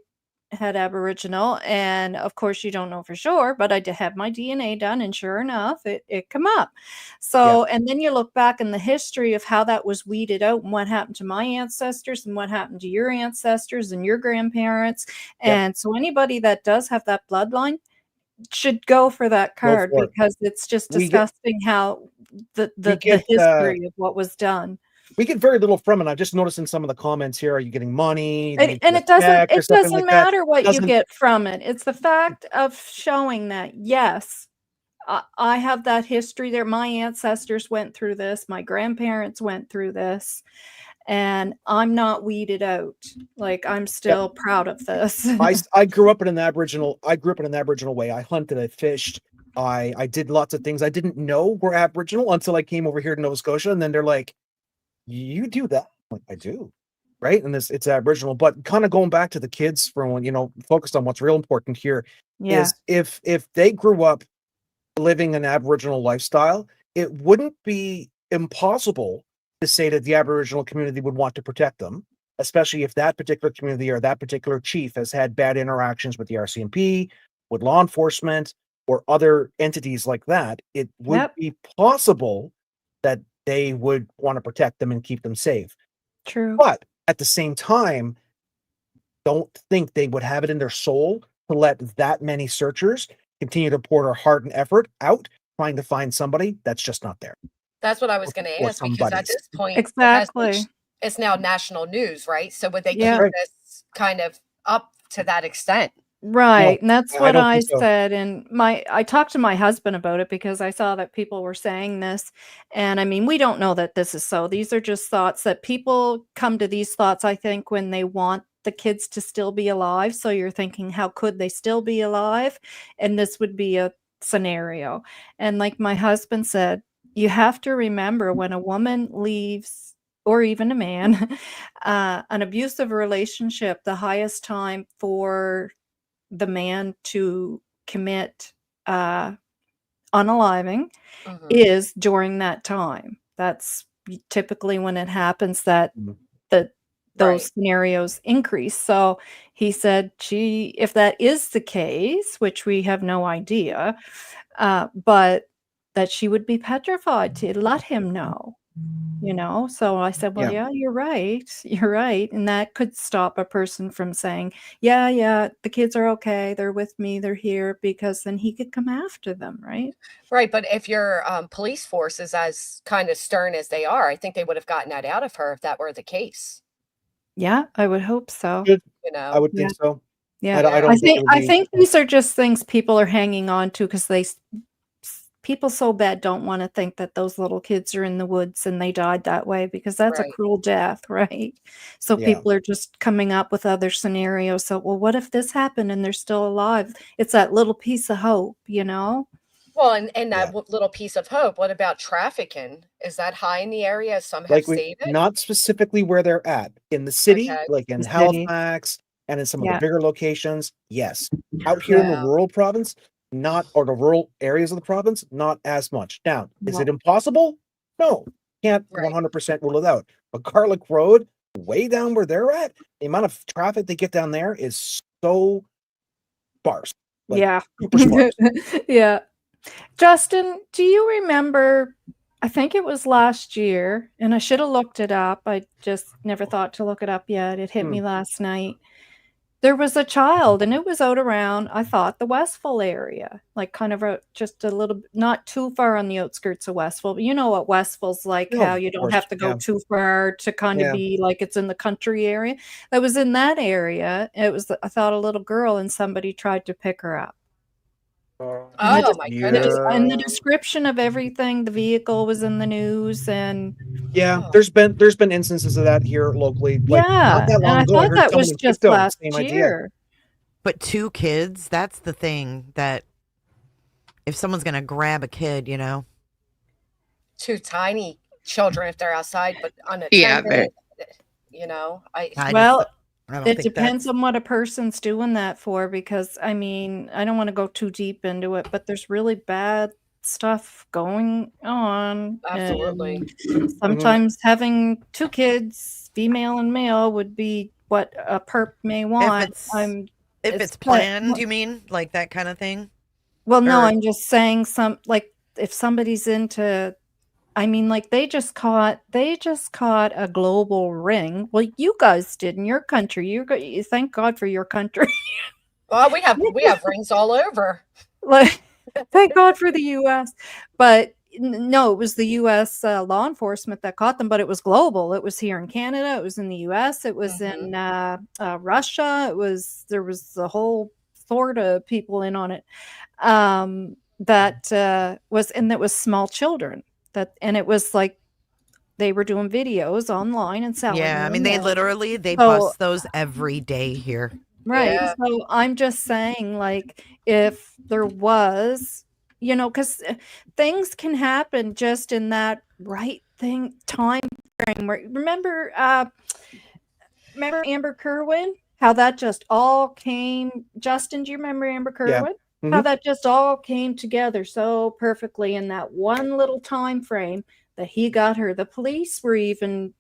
had Aboriginal, and of course you don't know for sure, but I did have my DNA done, and sure enough it come up. So and then you look back in the history of how that was weeded out and what happened to my ancestors and what happened to your ancestors and your grandparents. And so anybody that does have that bloodline should go for that card, because it's just disgusting how the history of what was done. We get very little from it. I've just noticed in some of the comments here, are you getting money? And it doesn't matter what you get from it. It's the fact of showing that, yes, I have that history there. My ancestors went through this. My grandparents went through this. And I'm not weeded out. Like, I'm still proud of this. I grew up in an Aboriginal way. I hunted, I fished, I did lots of things I didn't know were Aboriginal until I came over here to Nova Scotia, and then they're like, "You do that?" I'm like, I do, right? And it's Aboriginal. But kind of going back to the kids for when, focused on what's real important here Yeah. is if they grew up living an Aboriginal lifestyle, it wouldn't be impossible to say that the Aboriginal community would want to protect them, especially if that particular community or that particular chief has had bad interactions with the RCMP, with law enforcement, or other entities like that. It would be possible that they would want to protect them and keep them safe. True. But at the same time, don't think they would have it in their soul to let that many searchers continue to pour their heart and effort out trying to find somebody that's just not there. That's what I was going to ask, because at this point, exactly, it's now national news, right? So would they keep Yeah. this kind of up to that extent? Right. And that's I what don't I think so. said. And I talked to my husband about it because I saw that people were saying this. And I mean, we don't know that this is so. These are just thoughts that people come to these thoughts, I think, when they want the kids to still be alive. So you're thinking, how could they still be alive? And this would be a scenario. And like my husband said, you have to remember when a woman leaves, or even a man, an abusive relationship, the highest time for the man to commit unaliving is during that time. That's typically when it happens that those scenarios increase. So he said, if that is the case, which we have no idea, but that she would be petrified to let him know. So I said, well, yeah, you're right. You're right. And that could stop a person from saying, yeah, the kids are okay. They're with me. They're here, because then he could come after them. Right. Right. But if your police force is as kind of stern as they are, I think they would have gotten that out of her if that were the case. Yeah, I would hope so. I would think so. Yeah. I don't think it would I be- think these are just things people are hanging on to because people so bad don't want to think that those little kids are in the woods and they died that way, because that's a cruel death, right? So Yeah. people are just coming up with other scenarios. So, well, what if this happened and they're still alive? It's that little piece of hope, Well, and that little piece of hope. What about trafficking? Is that high in the area, as some have stated? Not specifically where they're at in the city, Okay. like in The city. Halifax and in some of Yeah. the bigger locations. Yes, out here in the rural province, or the rural areas of the province, not as much. Now, is No. it impossible? No, can't 100% rule it out. But Garlic Road, way down where they're at, the amount of traffic they get down there is so sparse. Like, Yeah. super sparse. Yeah. Justin, do you remember, I think it was last year, and I should have looked it up. I just never thought to look it up yet. It hit me last night. There was a child, and it was out around, I thought, the Westville area, like kind of just a little, not too far on the outskirts of Westville. But you know what Westville's like, No, how of you don't course, have to go yeah. too far to kind Yeah. of be like it's in the country area. That was in that area. It was, I thought, a little girl, and somebody tried to pick her up. Oh my goodness. And the description of everything, the vehicle was in the news, and Yeah, there's been instances of that here locally. Like not that and long I ago, I thought heard that someone was in just Pictou, last same idea. year. But 2 kids, that's the thing, that if someone's going to grab a kid, 2 tiny children if they're outside, but Yeah, unattended. Well, I don't it think depends that's- on what a person's doing that for, because I mean, I don't want to go too deep into it, but there's really bad stuff going on. Absolutely. And sometimes having 2 kids, female and male, would be what a perp may want. If it's planned, you mean? Like that kind of thing? Well, no, Or- I'm just saying like if somebody's into, I mean, like they just caught a global ring. Well, you guys did in your country. You thank God for your country. Well, we have rings all over. Like, thank God for the U.S. But no, it was the U.S. Law enforcement that caught them, but it was global. It was here in Canada. It was in the U.S. It was in Russia. There was the whole sort of people in on it. that was small children, and it was like they were doing videos online and selling Yeah, I mean, them. they So bust those every day here. right. Yeah. So I'm just saying, like, if there was, because things can happen just in that time frame. Remember Amber Kerwin? How that just all came. Justin, do you remember Amber Yeah. Kerwin? Mhm. How that just all came together so perfectly in that one little time frame that he got her. The police were even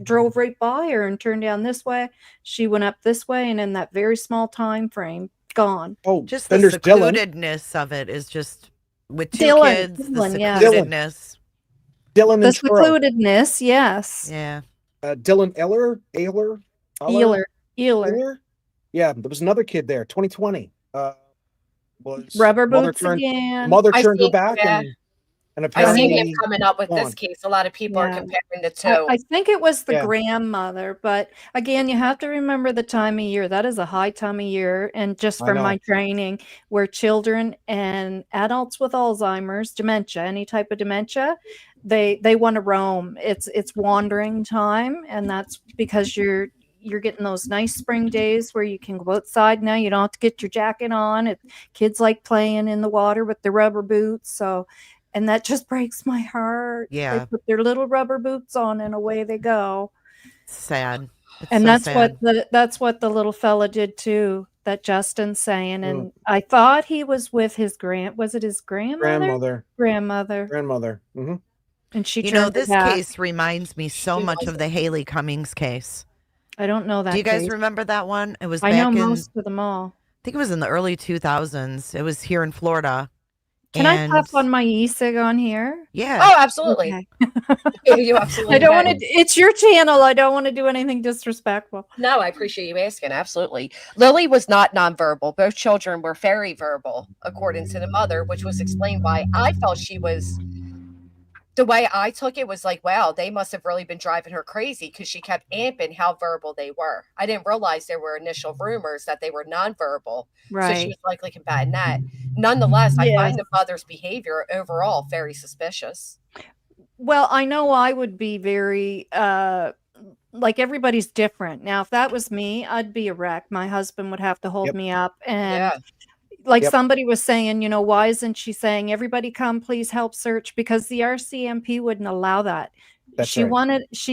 drove right by her and turned down this way. She went up this way, and in that very small time frame, gone. Oh, Just the then there's Dylan. secludedness of it is just with two Dylan, kids, the Dylan, yes. secludedness. Dylan The and Churro. secludedness, yes. Yeah. Dylan Ehler. Ehler. Yeah, there was another kid there. 2020. Was Rubber mother boots turned, again. Mother I turned her see, back, yeah. and I apparently see him coming up with this gone. case. A lot of people are Yeah. comparing the two. I think it was the Yeah. grandmother, but again, you have to remember the time of year. That is a high time of year, and just I from know. my training, where children and adults with Alzheimer's, dementia, any type of dementia, they want to roam. It's wandering time, and that's because you're getting those nice spring days where you can go outside now. You don't have to get your jacket on. Kids like playing in the water with the rubber boots, so. And that just breaks my heart. Yeah. They put their little rubber boots on and away they go. Sad. It's And so that's sad. that's what the little fella did too, that Justin's saying. And Mm. I thought he was with his was it his grandmother? Grandmother. Grandmother. Mm-hmm. And she You know, turned her this back. case reminds me so much of the Haley Cummings case. I don't know that. Do you guys case. remember that one? It was I back know in, most of them all. I think it was in the early 2000s. It was here in Florida. Can I And pop on my e-cig on here? yeah. Oh, absolutely. Okay. You absolutely I don't can. want to. It's your channel. I don't want to do anything disrespectful. No, I appreciate you asking. Absolutely. Lily was not nonverbal. Both children were very verbal, according to the mother, which was explained why I felt she was. The way I took it was like, wow, they must have really been driving her crazy because she kept amping how verbal they were. I didn't realize there were initial rumors that they were nonverbal. So she Right. was likely combating that. Nonetheless, I Yes. find the mother's behavior overall very suspicious. Well, I know I would be very like everybody's different. Now, if that was me, I'd be a wreck. My husband would have to hold Yep. me up. And Yeah. like Yep. somebody was saying, why isn't she saying, everybody come, please help search? Because the RCMP wouldn't allow that. That's She right.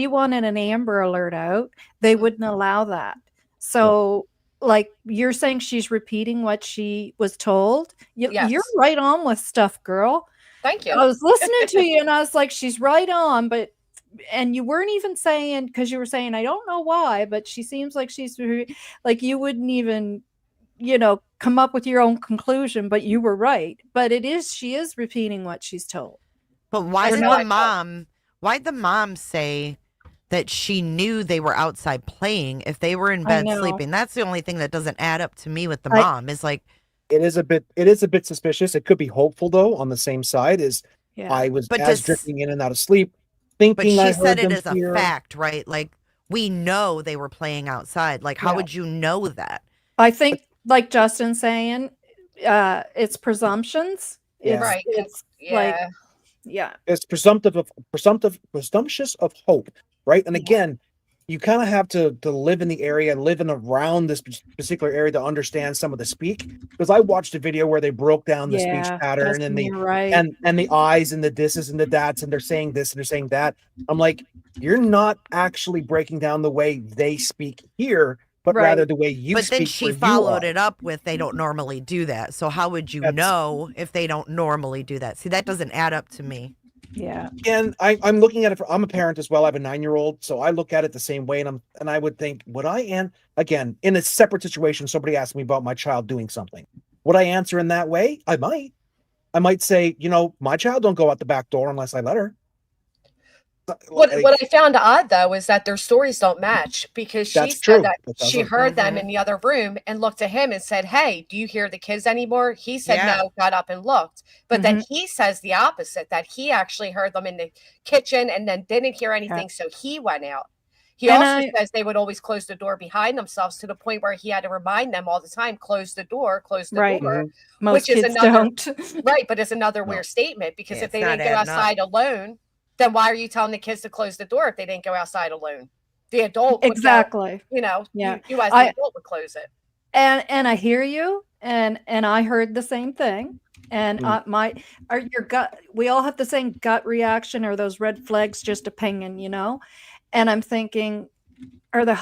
wanted an Amber Alert out. They wouldn't allow that. So like you're saying she's repeating what she was told. You're Yes. right on with stuff, girl. Thank you. I was listening to you and I was like, she's right on, and you weren't even saying, because you were saying, I don't know why, but she seems like she's like, you wouldn't even, come up with your own conclusion, but you were right. But she is repeating what she's told. But why Or did not. why'd the mom say that she knew they were outside playing if they were in I bed know. sleeping? That's the only thing that doesn't add up to me with the I- mom is like, It is a bit suspicious. It could be hopeful though. On the same side, is Yeah. I was But as does- drifting in and out of sleep, but thinking I she heard said it them as a here. fact, right? Like, we know they were playing outside. Like, how Yeah. would you know that? I think, like Justin saying, it's presumptions. Yeah. It's, Right. it's Yeah. like, yeah. It's presumptuous of hope, right? And again, you kind of have to live in the area and live in around this particular area to understand some of the speak. Because I watched a video where they broke down the speech Yeah, pattern Justin, and the you're right. and the I's and the thises and the that's, and they're saying this and they're saying that. I'm like, you're not actually breaking down the way they speak here, but Right. rather the way you But speak. then she where you followed are. it up with, they don't normally do that. So how would you That's- know if they don't normally do that? See, that doesn't add up to me. Yeah. And I'm looking at it. I'm a parent as well. I have a 9-year-old, so I look at it the same way. And I would think, would I again in a separate situation? Somebody asked me about my child doing something. Would I answer in that way? I might say, my child don't go out the back door unless I let her. What I found odd though is that their stories don't match, because she That's said true. that It she doesn't. heard them in the other room and looked at him and said, "Hey, do you hear the kids anymore?" He said Yeah. no, got up and looked. But then Mhm. he says the opposite, that he actually heard them in the kitchen and then didn't hear anything, so he went out. He And also says they would always close the door behind themselves to the point where he had to remind them all the time, close the door, Right. Most which is kids another don't. right, but it's another No. weird statement because Yeah, if it's they not didn't go adding up. outside alone, then why are you telling the kids to close the door if they didn't go outside alone? The adult would go, Exactly. you as the I adult would close it. and I hear you, and I heard the same thing. And your gut, we all have the same gut reaction, or those red flags just a pinging, you know? And I'm thinking, are they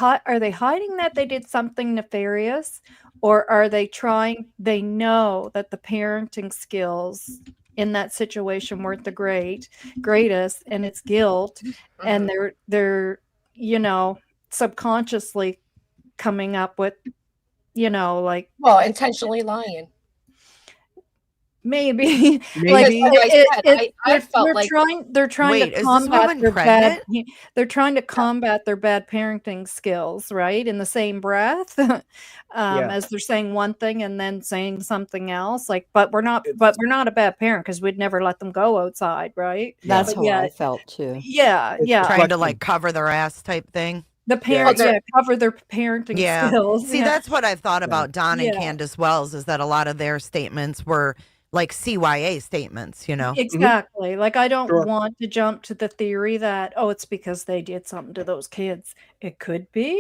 hiding that they did something nefarious, or are they they know that the parenting skills in that situation weren't the greatest, and it's guilt, and they're subconsciously coming up with like, intentionally lying. Maybe Maybe. Like I said, I felt they're like trying Wait, to is this combat woman their pregnant? they're trying to combat their bad parenting skills, right? In the same breath, as they're saying one thing and then saying something else. Like, but we're not a bad parent because we'd never let them go outside, right? That's But how I felt too. yeah. Trying to like cover their ass type thing. The parents, cover their parenting skills. See, that's what I've thought about Don and Yeah. Candace Wells, is that a lot of their statements were like CYA statements, you know? Exactly. Like, I don't Sure. want to jump to the theory that, oh, it's because they did something to those kids. It could be,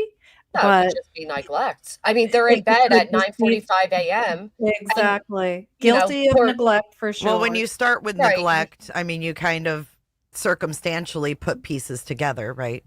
no, it but could just be neglect. I mean, they're in bed at 9:45 a.m. Exactly. Guilty of neglect for sure. Well, when you start with Right. neglect, I mean, you kind of circumstantially put pieces together, right?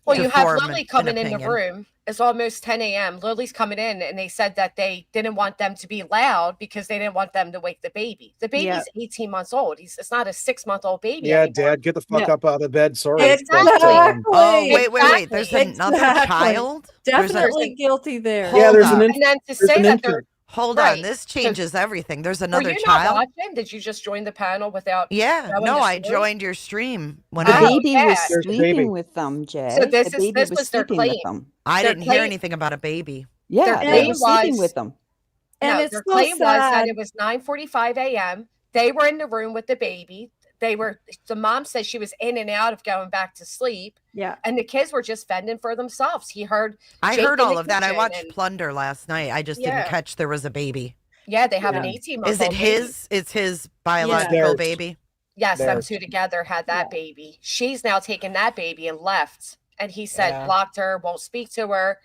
Well, To you have form Lily coming in the opinion. room. It's almost 10 a.m. Lily's coming in, and they said that they didn't want them to be loud because they didn't want them to wake the baby. The baby's Yeah. 18 months old. It's not a 6-month-old baby Yeah, anymore. Dad, get the fuck up out of bed. Sorry. Exactly. Oh, wait. There's another Exactly. child? Definitely guilty there. Yeah, there's an And then to say that they're Hold right. on, this changes everything. There's Were another you child. not watching? Did you just join the panel without? Yeah, knowing no, the I story? joined your stream when The I baby was There's sleeping with them, Jay. So this the is- baby this was was their sleeping claim. with them. I Their didn't hear claim- anything about a baby. Yeah, Their they claim were sleeping was- with them. And no, it's their so claim was that sad. it was 9:45 a.m. They were in the room with the baby. The mom said she was in and out of going back to sleep. Yeah. And the kids were just fending for themselves. I heard all in the of that. I kitchen watched and- Plunder last night. I just Yeah. didn't catch there was a baby. Yeah, they have an Yeah. 18-month-old Is it baby. his? It's his biological Theirs. baby. Yes, them Theirs. two together had that baby. She's now taken that baby and left. And he said Yeah. blocked her, won't speak to her,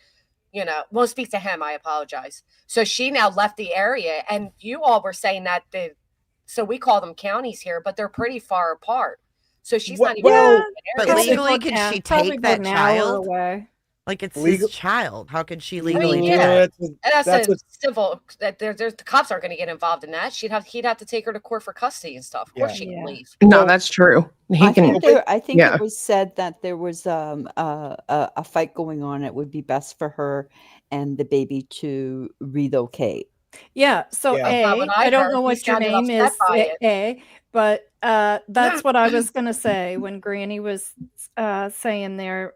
won't speak to him. I apologize. So she now left the area. And you all were saying that so we call them counties here, but they're pretty far apart. So she's not even well, in the But area. legally, can she Probably take about that an hour child? away. Like it's Legal- his child. How could she I legally mean, do yeah. that? That's a- a civil. That the cops aren't going to get involved in that. He'd have to take her to court for custody and stuff. Of course, she can leave. No, that's true. I think yeah. it was said that there was a fight going on. It would be best for her and the baby to relocate. Yeah. So Yeah. That's not what I I don't heard. know He what your sounded name upset is, by it. but that's what I was going to say when Granny was saying there,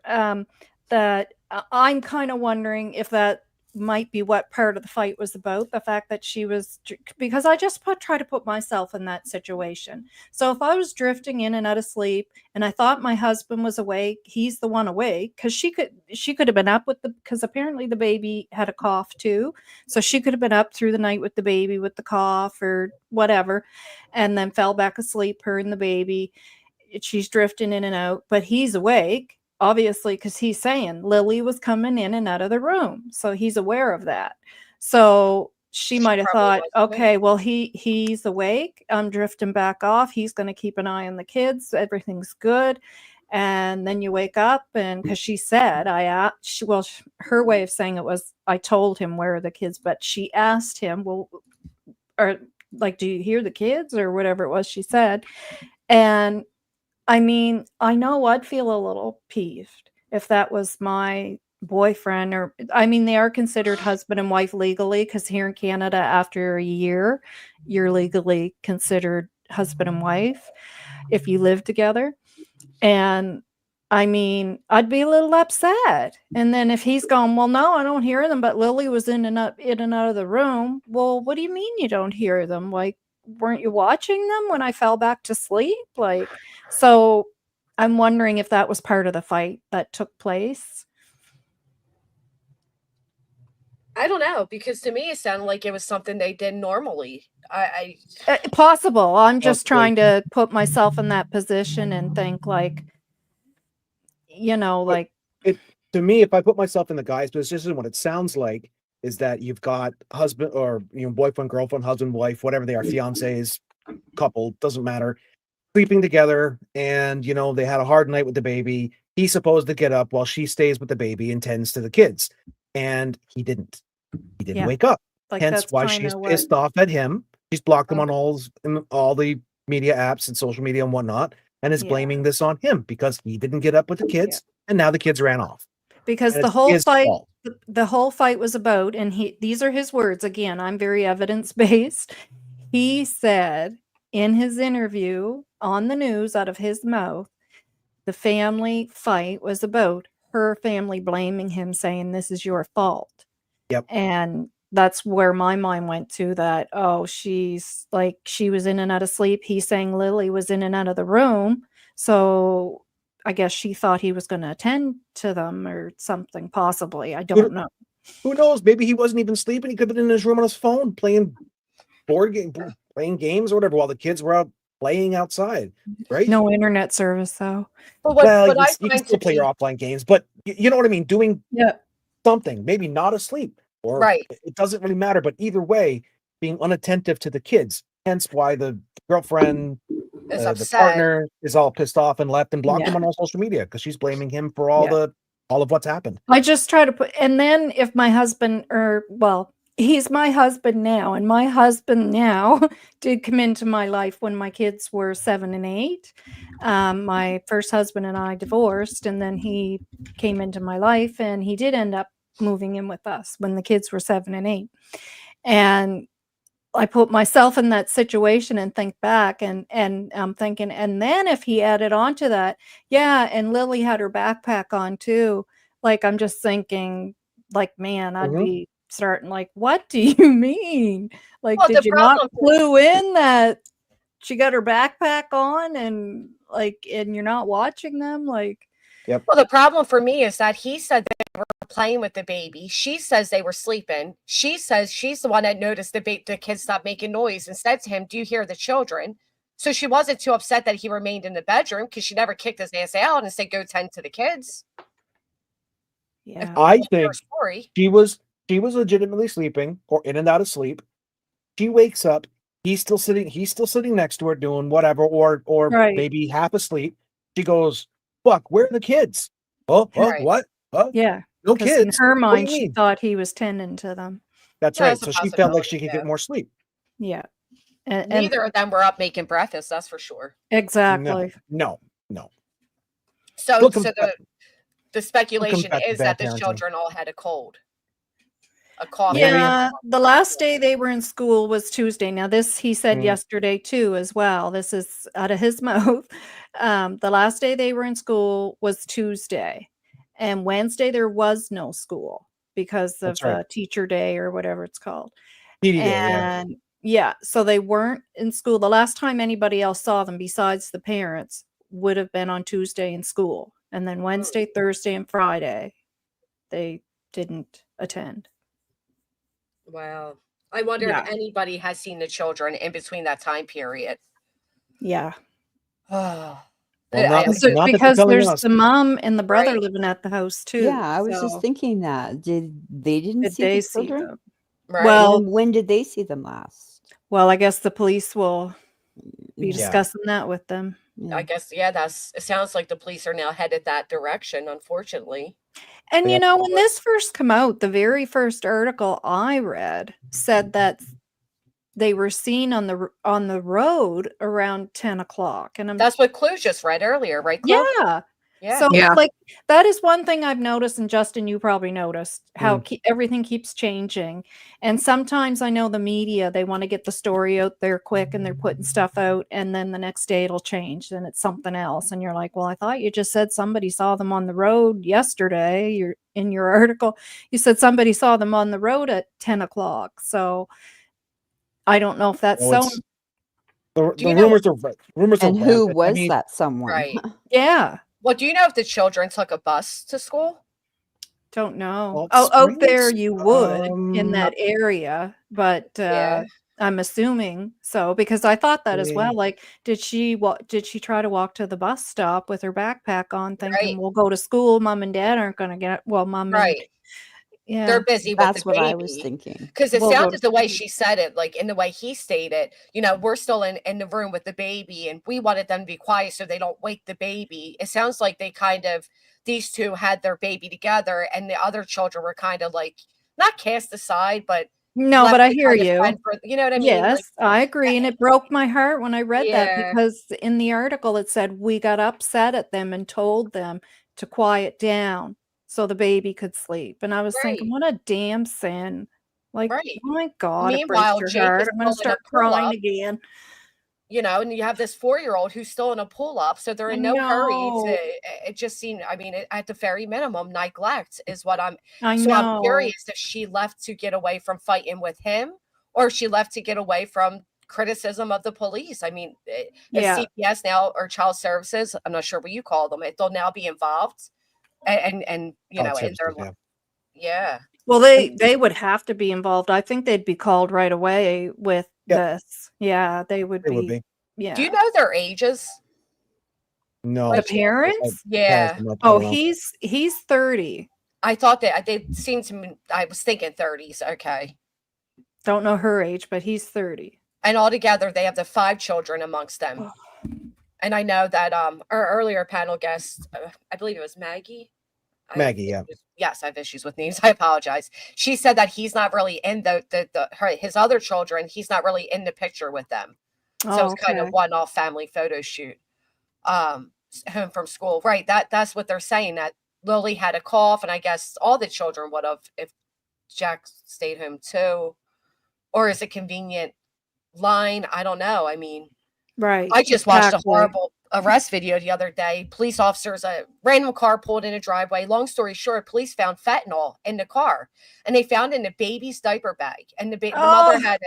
that I'm kind of wondering if that might be what part of the fight was about. The fact that she was, because I just try to put myself in that situation. So if I was drifting in and out of sleep and I thought my husband was awake, he's the one awake, because she could have been up because apparently the baby had a cough too. So she could have been up through the night with the baby with the cough or whatever, and then fell back asleep, her and the baby. She's drifting in and out, but he's awake, obviously, because he's saying Lily was coming in and out of the room. So he's aware of that. So she might have probably thought, was awake. okay, well, he's awake. I'm drifting back off. He's going to keep an eye on the kids. Everything's good. And then you wake up, and because she said, her way of saying it was, I told him where are the kids, but she asked him, well, or like, do you hear the kids or whatever it was she said? And I mean, I know I'd feel a little peeved if that was my boyfriend, or I mean, they are considered husband and wife legally, because here in Canada, after a year, you're legally considered husband and wife if you live together. And I mean, I'd be a little upset. And then if he's going, well, no, I don't hear them, but Lily was in and out of the room. Well, what do you mean you don't hear them? Like, weren't you watching them when I fell back to sleep? Like, so I'm wondering if that was part of the fight that took place. I don't know, because to me it sounded like it was something they did normally. Possible. I'm just Possibly. trying to put myself in that position and think like, like It to me, if I put myself in the guy's position, what it sounds like is that you've got husband or boyfriend, girlfriend, husband, wife, whatever they are, fiancés, couple, doesn't matter, sleeping together, and they had a hard night with the baby. He's supposed to get up while she stays with the baby and tends to the kids, and he didn't. He didn't Yeah. wake up. Like, Hence that's why kinda she's what- pissed off at him. She's blocked him on all the media apps and social media and whatnot, and is Yeah. blaming this on him because he didn't get up with the kids, and now the kids ran off. Because And the it's whole his fight, fault. the whole fight was about, and these are his words. Again, I'm very evidence-based. He said in his interview on the news out of his mouth, the family fight was about her family blaming him, saying, "This is your fault." Yep. And that's where my mind went to, that, oh, she's like, she was in and out of sleep. He's saying Lily was in and out of the room. So I guess she thought he was going to attend to them or something, possibly. I don't know. Who knows? Maybe he wasn't even sleeping. He could have been in his room on his phone playing playing games or whatever while the kids were out playing outside, right? No internet service, though. But Well, what I you can find still to play be your offline games, but you know what I mean? Doing Yeah. something, maybe not asleep, or Right. it doesn't really matter. But either way, being unattentive to the kids, hence why the girlfriend, Is the upset. partner is all pissed off and left and blocked him Yeah. on all social media because she's blaming him for all of what's happened. I just try to put, and then if my husband, he's my husband now, and my husband now did come into my life when my kids were 7 and 8. My first husband and I divorced, and then he came into my life, and he did end up moving in with us when the kids were 7 and 8. And I put myself in that situation and think back, and I'm thinking, and then if he added on to that, yeah, and Lily had her backpack on too. Like, I'm just thinking, like, man, I'd be starting like, what do you mean? Like, Well, did the you not problem clue in that she got her backpack on, and you're not watching them? Like, Yep. Well, the problem for me is that he said they were playing with the baby. She says they were sleeping. She says she's the one that noticed the kids stopped making noise and said to him, "Do you hear the children?" So she wasn't too upset that he remained in the bedroom because she never kicked his ass out and said, "Go tend to the kids." Yeah. I Her think story. she was legitimately sleeping or in and out of sleep. She wakes up, he's still sitting next to her doing whatever, or Right. maybe half asleep. She goes, "Fuck, where are the kids?" Oh, Right. what? Yeah. No 'Cause in kids. her What do mind, you she mean? thought he was tending to them. That's Yeah, right. that's a So she felt like she possibility, could get more sleep. Yeah. And Neither of them were up making breakfast, that's for sure. exactly. No. So, Still comes the speculation back to is that bad the parenting. children all had a cold, a cough. Yeah, the last day they were in school was Tuesday. Now, this he said Mm. yesterday too, as well. This is out of his mouth. The last day they were in school was Tuesday, and Wednesday there was no school because of That's right. teacher day or whatever it's called. PD day, yeah. And yeah, so they weren't in school. The last time anybody else saw them besides the parents would have been on Tuesday in school, and then Wednesday, Thursday, and Friday they didn't attend. Wow. I wonder Yeah. if anybody has seen the children in between that time period. Yeah. Oh. Well, not that they're Because telling there's us. the mom and the brother Right. living at the house too. Yeah, I was just so thinking that. They didn't did see they the see children? them? Right. Well, When did they see them last? well, I guess the police will be Yeah. discussing that with them. I guess, yeah, it sounds like the police are now headed that direction, unfortunately. And Yeah. when this first came out, the very first article I read said that they were seen on the road around 10 o'clock. And That's what Clue just read earlier, right, Clue? yeah. Yeah. So, Yeah. like, that is one thing I've noticed, and Justin, you probably noticed how everything keeps changing. And sometimes I know the media, they want to get the story out there quick, and they're putting stuff out, and then the next day it'll change, and it's something else. And you're like, well, I thought you just said somebody saw them on the road yesterday. You're in your article, you said somebody saw them on the road at 10 o'clock. So I don't know if that's Well, so. the rumors are And who rampant. was that someone? Right. Yeah. Well, do you know if the children took a bus to school? Don't know. Salt Out there Springs? you would in that area, but Yeah. I'm assuming so because I thought that as well. Yeah. Like, did she try to walk to the bus stop with her backpack on, thinking, Right. "We'll go to school. Mom and Dad aren't going to get mom and Right. yeah, They're busy with the That's what I was baby. thinking. Because it we'll go to sounded the way school." she said it, like in the way he stated, we're still in the room with the baby and we wanted them to be quiet so they don't wake the baby. It sounds like these two had their baby together and the other children were kind of like, not cast aside, but No, left but I to hear kind of you. fend for, you know what I mean? Like, Yes, I agree, and it broke my heart when I read that yeah, because in the article it said we got upset at them and told them to quiet down so the baby could sleep. And I was thinking, right, what a damn sin. Like, right. oh my God, it breaks Meanwhile, your Jake heart. is I'm gonna still in a start pull crying up. again. And you have this 4-year-old who's still in a pull-up, so they're I in no hurry to know. it just seemed, I mean, at the very minimum, neglect is what I I'm know. curious if she left to get away from fighting with him or if she left to get away from criticism of the police. I mean, is Yeah. CPS now or child services, I'm not sure what you call them, they'll now be involved and Child in their services, yeah. yeah. Well, they would have to be involved. I think they'd be called right away with Yep. this. Yeah, they would They would be. be. Do you Yeah. know their ages? No. The Like, parents? yeah. I Oh, don't know. he's 30. I thought that they seemed to me, I was thinking 30s. Okay. Don't know her age, but he's 30. And altogether, they have the 5 children amongst them. And I know that our earlier panel guest, I believe it was Maggie. Maggie, yeah. Yes, I have issues with names. I apologize. She said that he's not really in his other children. He's not really in the picture with them. So Oh, it's kind of okay. one-off family photo shoot. Home from school, right? That's what they're saying. That Lily had a cough, and I guess all the children would have if Jack stayed home too. Or is it convenient line? I don't know. I mean, Right. I just watched a Exactly. horrible arrest video the other day. Police officers, a random car pulled in a driveway. Long story short, police found fentanyl in the car, and they found it in the baby's diaper bag. And the mother had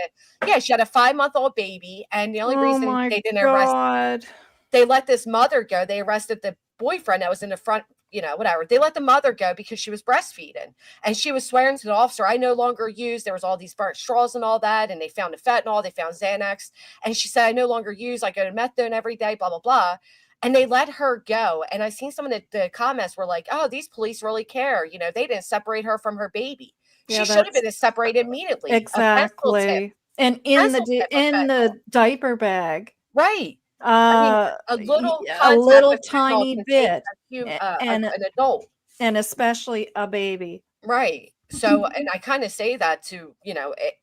she had a 5-month-old baby, and the only Oh reason my they didn't arrest, God. they let this mother go. They arrested the boyfriend that was in the front, whatever. They let the mother go because she was breastfeeding. And she was swearing to the officer, I no longer use, there was all these burnt straws and all that. And they found the fentanyl, they found Xanax. And she said, I no longer use, I go to methadone every day, blah, blah, blah. And they let her go. And I seen some of the comments were like, oh, these police really care. They didn't separate her from her baby. Yeah, She should have that's been separated immediately. exactly. And in the diaper bag. Right. I mean, a little a little contact with fentanyl tiny can bit, take and an adult. And especially a baby. Right. So, and I kind of say that to,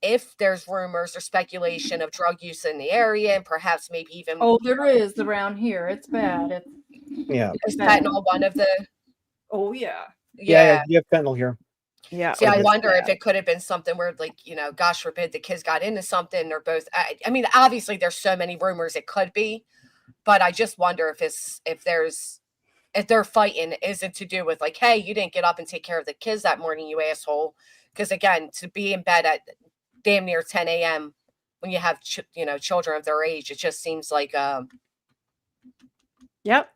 if there's rumors or speculation of drug use in the area and perhaps maybe even. Oh, there is around here. It's bad. Yeah. Is fentanyl one of the. Oh, yeah. Yeah, you have fentanyl here. Yeah. See, I wonder if it could have been something where, like, gosh forbid the kids got into something or both. I mean, obviously there's so many rumors it could be, but I just wonder if they're fighting isn't to do with like, hey, you didn't get up and take care of the kids that morning, you asshole. Because again, to be in bed at damn near 10 a.m. when you have children of their age, it just seems like Yep.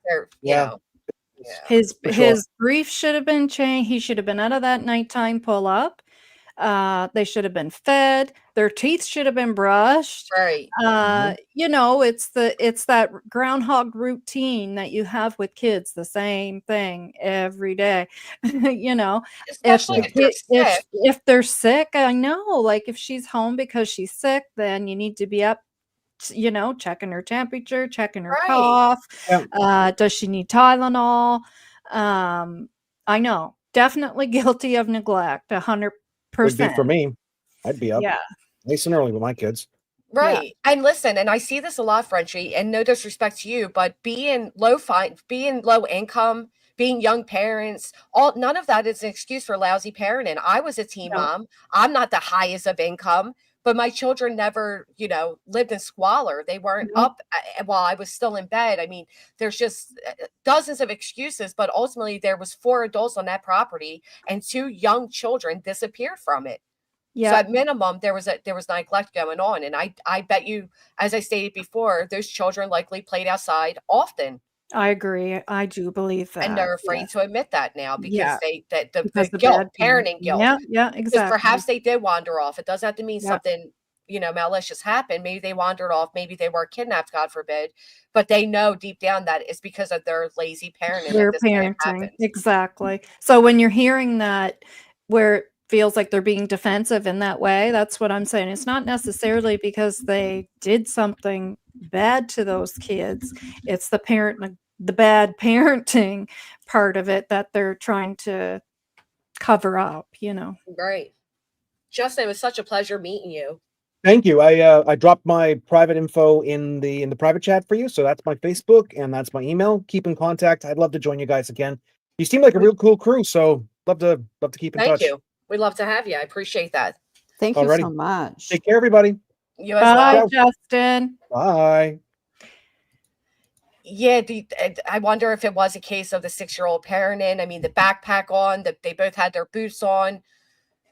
His brief should have been changed. He should have been out of that nighttime pull up. They should have been fed. Their teeth should have been brushed. Right. It's that groundhog routine that you have with kids, the same thing every day. Especially if they're sick. If they're sick, I know. Like if she's home because she's sick, then you need to be up, checking her temperature, checking her cough. Does she need Tylenol? I know. Definitely guilty of neglect, 100%. Would be for me. I'd be up. Yeah. Nice and early with my kids. Right. Yeah. And listen, and I see this a lot, Frenchie, and no disrespect to you, but being low income, being young parents, none of that is an excuse for lousy parenting. I was a teen mom. I'm not the highest of income, but my children never, lived in squalor. They weren't up while I was still in bed. I mean, there's just dozens of excuses, but ultimately there was 4 adults on that property and 2 young children disappeared from it. Yeah. So at minimum, there was neglect going on. And I bet you, as I stated before, those children likely played outside often. I agree. I do believe that. And they're afraid Yes. to admit that now because Yeah. the Because the guilt, bad parent. parenting guilt. Yeah, yeah, Because exactly. perhaps they did wander off. It doesn't have to mean Yep. something, malicious happened. Maybe they wandered off. Maybe they were kidnapped, God forbid. But they know deep down that it's because of their lazy parenting that Their this may have parenting. happened. Exactly. So when you're hearing that where it feels like they're being defensive in that way, that's what I'm saying. It's not necessarily because they did something bad to those kids. It's the bad parenting part of it that they're trying to cover up, Right. Justin, it was such a pleasure meeting you. Thank you. I dropped my private info in the private chat for you, so that's my Facebook and that's my email. Keep in contact. I'd love to join you guys again. You seem like a real cool crew, so love to keep in touch. Thank you. We'd love to have you. I appreciate that. Thank you Alrighty. so much. Take care, everybody. You as well. Bye, Justin. Bye. Yeah, I wonder if it was a case of the 6-year-old parenting. I mean, the backpack on, they both had their boots on.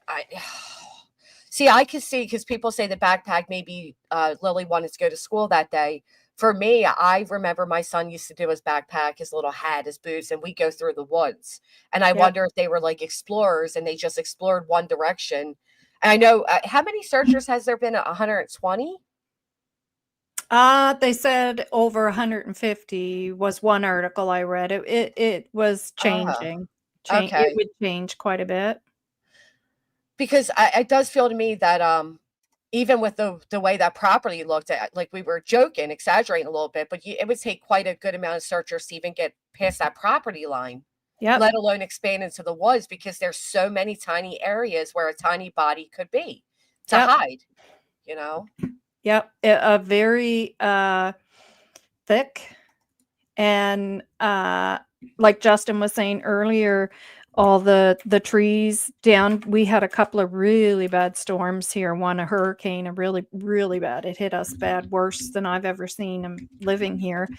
I can see, because people say the backpack, maybe Lily wanted to go to school that day. For me, I remember my son used to do his backpack, his little hat, his boots, and we go through the woods. And I wonder if they were like explorers and they just explored one direction. And I know, how many searchers has there been? 120? They said over 150 was one article I read. It was changing. Okay. It would change quite a bit. Because it does feel to me that even with the way that property looked at, like we were joking, exaggerating a little bit, but it would take quite a good amount of searchers to even get past that property line. Yep. Let alone expand into the woods, because there's so many tiny areas where a tiny body could be to hide, Yep. A very thick and like Justin was saying earlier, all the trees down. We had a couple of really bad storms here. One, a hurricane, a really, really bad. It hit us bad, worse than I've ever seen them living here.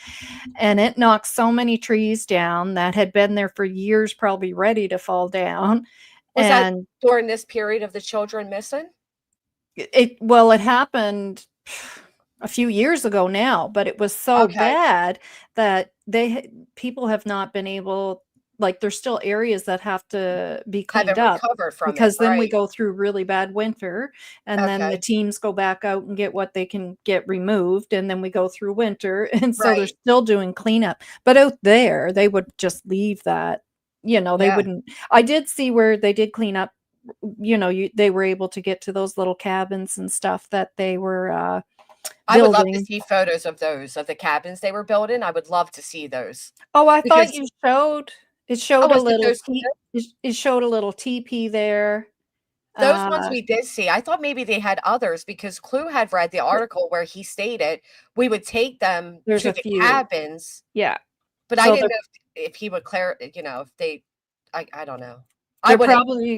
And it knocked so many trees down that had been there for years, probably ready to fall down. Was that during this period of the children missing? It happened a few years ago now, but it was so bad that people have not been able, like, there's still areas that have to be cleaned up recovered from because it, then we right. go through really bad winter, and then the teams go back out and get what they can get removed, and then we go through winter, and so they're still doing cleanup. But out there, they would just leave that, they wouldn't. I did see where they did clean up. They were able to get to those little cabins and stuff that they were I would love to see photos of those, of the cabins they were building. I would love to see those. Oh, I thought you showed. It showed a little. those It showed a little teepee there. Those ones we did see. I thought maybe they had others, because Clue had read the article where he stated we would take them There's to a the few. cabins. Yeah. But I didn't know if he would if they, I don't know.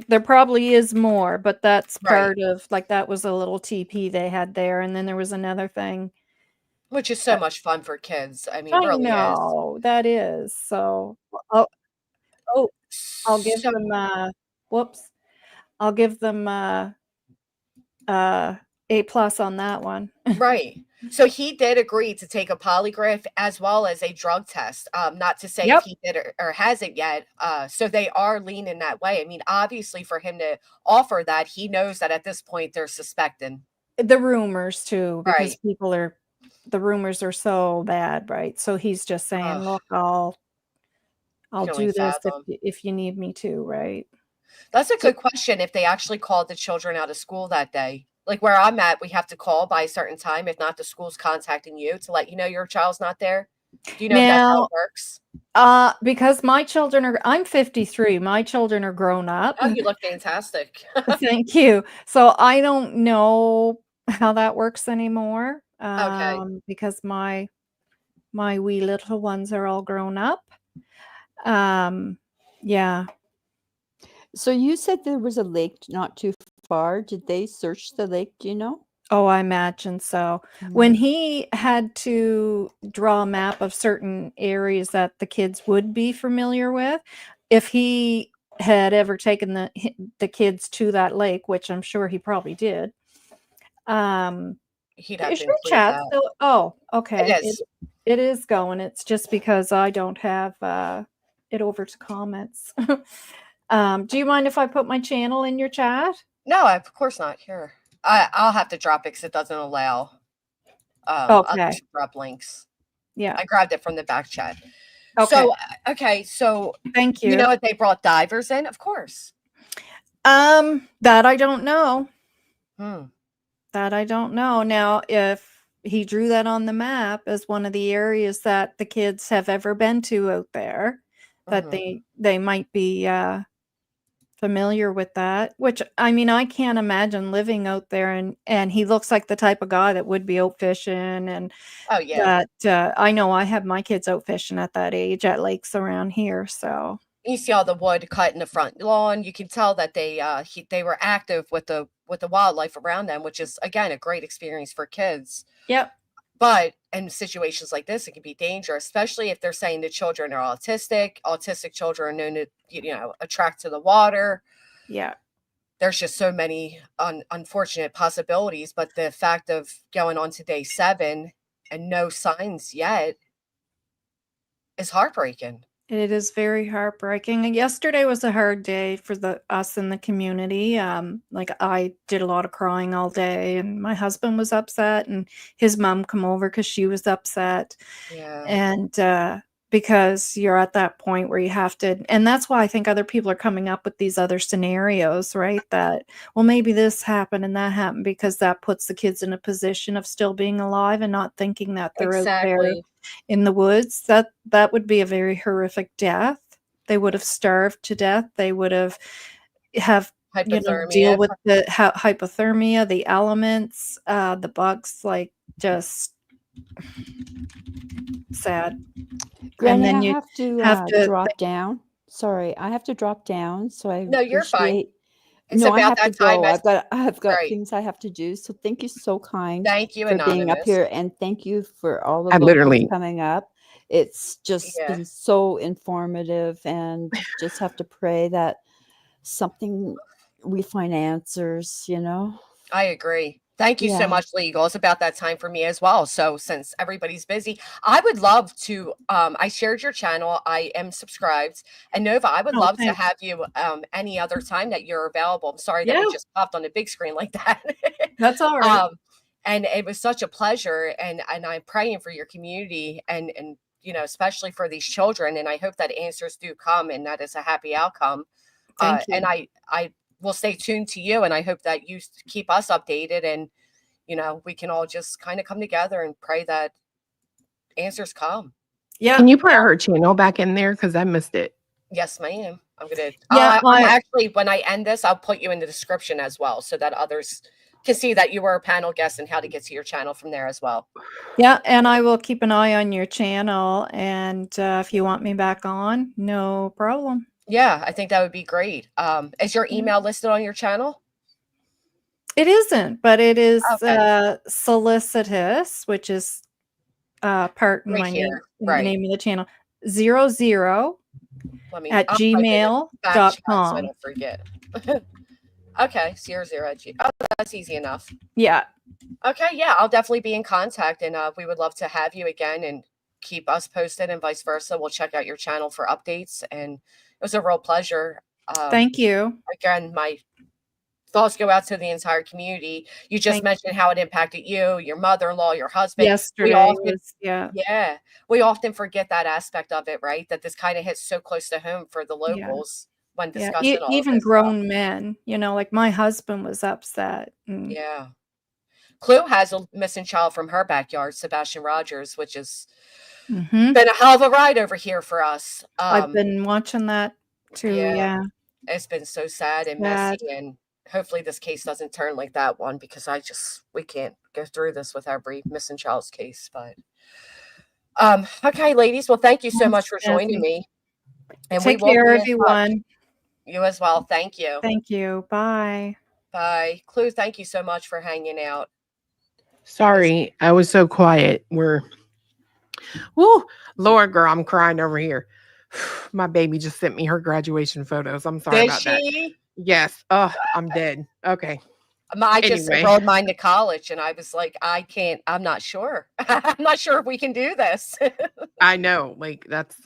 There probably is more, but that's part of, like, that was a little teepee they had there, and then there was another thing. Which is so much fun for kids. I mean, I it really is. know, that is. So, I'll give them whoops. I'll give them A+ on that one. Right. So he did agree to take a polygraph as well as a drug test. Not to say if he did or hasn't yet. So they are leaning that way. I mean, obviously for him to offer that, he knows that at this point they're suspecting. The rumors too, because the rumors are so bad, right? So he's just saying, look, I'll do this if you need me to, right? That's a good question. If they actually called the children out of school that day, like where I'm at, we have to call by a certain time. If not, the school's contacting you to let you know your child's not there. Do you know if that's how it works? Because I'm 53. My children are grown up. Oh, you look fantastic. Thank you. So I don't know how that works anymore. Because my wee little ones are all grown up. Yeah. So you said there was a lake not too far. Did they search the lake? Do you know? Oh, I imagine so. When he had to draw a map of certain areas that the kids would be familiar with, if he had ever taken the kids to that lake, which I'm sure he probably did, he'd have is to your include chat that. still? Oh, okay. It is. It is going. It's just because I don't have it over to comments. Do you mind if I put my channel in your chat? No, of course not. Here, I'll have to drop it because it doesn't allow others Okay. to drop links. Yeah. I grabbed it from the back chat. Okay. So, okay, so Thank you. You know what they brought divers in? Of course. That I don't know. Hmm. That I don't know. Now, if he drew that on the map as one of the areas that the kids have ever been to out there, that they might be familiar with that, which I mean, I can't imagine living out there, and he looks like the type of guy that would be out fishing, and Oh yeah. that I know I have my kids out fishing at that age at lakes around here, so You see all the wood cut in the front lawn. You can tell that they were active with the wildlife around them, which is again a great experience for kids. Yep. But in situations like this, it can be dangerous, especially if they're saying the children are autistic. Autistic children are known to, attract to the water. Yeah. There's just so many unfortunate possibilities. But the fact of going on to day 7 and no signs yet is heartbreaking. It is very heartbreaking. And yesterday was a hard day for us in the community. Like I did a lot of crying all day, and my husband was upset, and his mom come over because she was upset. Yeah. And because you're at that point where you have to, and that's why I think other people are coming up with these other scenarios, right? That, well, maybe this happened and that happened, because that puts the kids in a position of still being alive and not thinking that they're out there Exactly. in the woods. That would be a very horrific death. They would have starved to death. They would have deal Hypothermia. with the hypothermia, the elements, the bugs, like just sad. Granny, and then I you have to drop down. Sorry, I have to drop down. So I No, you're fine. appreciate. It's No, I about have to that time. go. I've got Right. things I have to do. So thank you so kind Thank you, for being up Anonymous. here, and thank you for all the I locals literally- coming up. It's just Yeah. been so informative, and just have to pray that we find answers, I agree. Thank you so Yeah. much, Legal. It's about that time for me as well. So since everybody's busy, I would love to, I shared your channel. I am subscribed. And Nova, I would Oh, love to thanks. have you any other time that you're available. I'm sorry that Yeah. we just popped on the big screen like that. That's all right. And it was such a pleasure. And I'm praying for your community and especially for these children. And I hope that answers do come and that is a happy outcome. Thank you. And I will stay tuned to you, and I hope that you keep us updated, and we can all just kind of come together and pray that answers come. Yeah. Can you put her channel back in there? Because I missed it. Yes, ma'am. I'm gonna. Yeah, I'm actually, when I end this, I'll put you in the description as well, so that others can see that you were a panel guest and how to get to your channel from there as well. Yeah, and I will keep an eye on your channel, and if you want me back on, no problem. Yeah, I think that would be great. Is your email listed on your channel? It isn't, but it is Okay. solicitous, which is pardon Right my name, here. the Right. name of the channel, 00 Let me. at I'll type it in the back chat so I gmail.com. don't forget. Okay, 00 at G. Oh, that's easy enough. Yeah. Okay, yeah, I'll definitely be in contact, and we would love to have you again and keep us posted, and vice versa. We'll check out your channel for updates, and it was a real pleasure. Thank you. Again, my thoughts go out to the entire community. You just Thank mentioned how it impacted you, your mother-in-law, your husband. Yesterday was, yeah. Yeah, we often forget that aspect of it, right? That this kind of hits so close to home for the locals when Yeah, discussing all of even this stuff. grown men, like my husband was upset. Yeah. Clue has a missing child from her backyard, Sebastian Rogers, which has Mhm. been a hell of a ride over here for us. I've been watching that too. Yeah. It's been so sad and Sad. messy, and hopefully this case doesn't turn like that one, because we can't go through this with every missing child's case. But okay, ladies. Well, thank you so Yes, much for joining Jesse. me. And Take we will care, be in touch. everyone. You as well. Thank you. Thank you. Bye. Bye. Clue, thank you so much for hanging out. Sorry, I was so quiet. Woo, Lord, girl, I'm crying over here. My baby just sent me her graduation photos. I'm sorry Did about that. she? Yes. Oh, I'm dead. Okay. I just Anyway. enrolled mine to college, and I was like, I'm not sure. I'm not sure if we can do this. I know, like, that's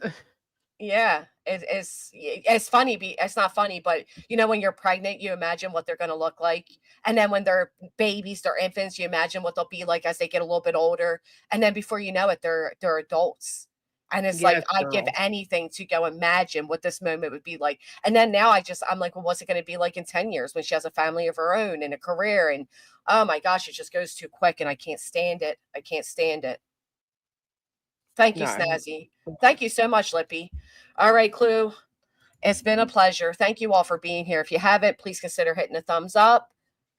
Yeah, it's funny. It's not funny, but you know, when you're pregnant, you imagine what they're going to look like, and then when they're babies, they're infants, you imagine what they'll be like as they get a little bit older, and then before you know it, they're adults, and it's like Yes, I give girl. anything to go imagine what this moment would be like, and then now I'm like, well, what's it going to be like in 10 years when she has a family of her own and a career, and oh my gosh, it just goes too quick, and I can't stand it. I can't stand it. Thank you, No, Snazzy. Thank you so much, Lippy. All right, Clue. It's been a pleasure. Thank you all for being here. If you haven't, please consider hitting a thumbs up,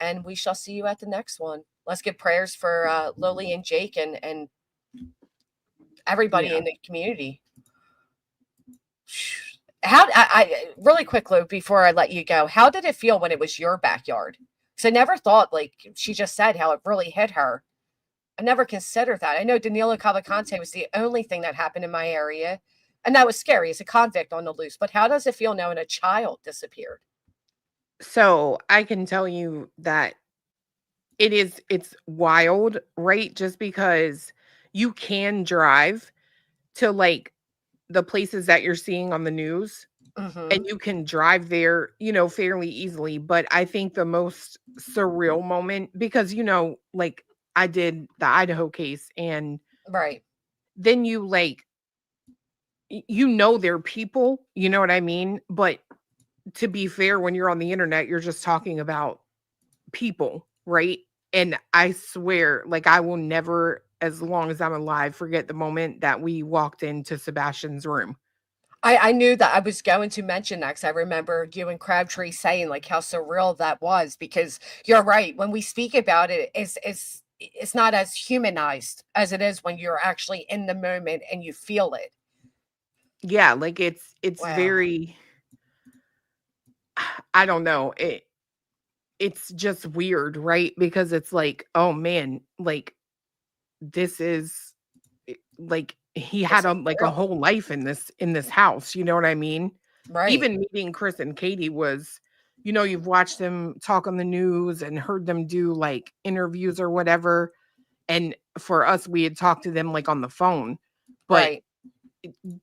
and we shall see you at the next one. Let's give prayers for Lily and Jake and everybody Yeah. in the community. I really quick, Lou, before I let you go, how did it feel when it was your backyard? Because I never thought, like she just said, how it really hit her. I never considered that. I know Danilo Cavalcante was the only thing that happened in my area, and that was scary. As a convict on the loose. But how does it feel knowing a child disappeared? So, I can tell you that it's wild, right? Just because you can drive to, like, the places that you're seeing on the news, and you can drive there, you know, fairly easily, but I think the most surreal moment because, you know, like, I did the Idaho case, and Right. then you, like you know they're people, you know what I mean? But to be fair, when you're on the internet, you're just talking about people, right? And I swear, like, I will never, as long as I'm alive, forget the moment that we walked into Sebastian's room. I knew that I was going to mention that because I remember you and Crabtree saying like how surreal that was, because you're right. When we speak about it, it's not as humanized as it is when you're actually in the moment and you feel it. Yeah, like it's Wow. very I don't know. It's just weird, right? Because it's like, oh man, like this is like he This had is like a real. whole life in this house, you know what I mean? Right. Even meeting Chris and Katie was, you know, you've watched them talk on the news and heard them do like interviews or whatever. And for us, we had talked to them like on the phone, but Right.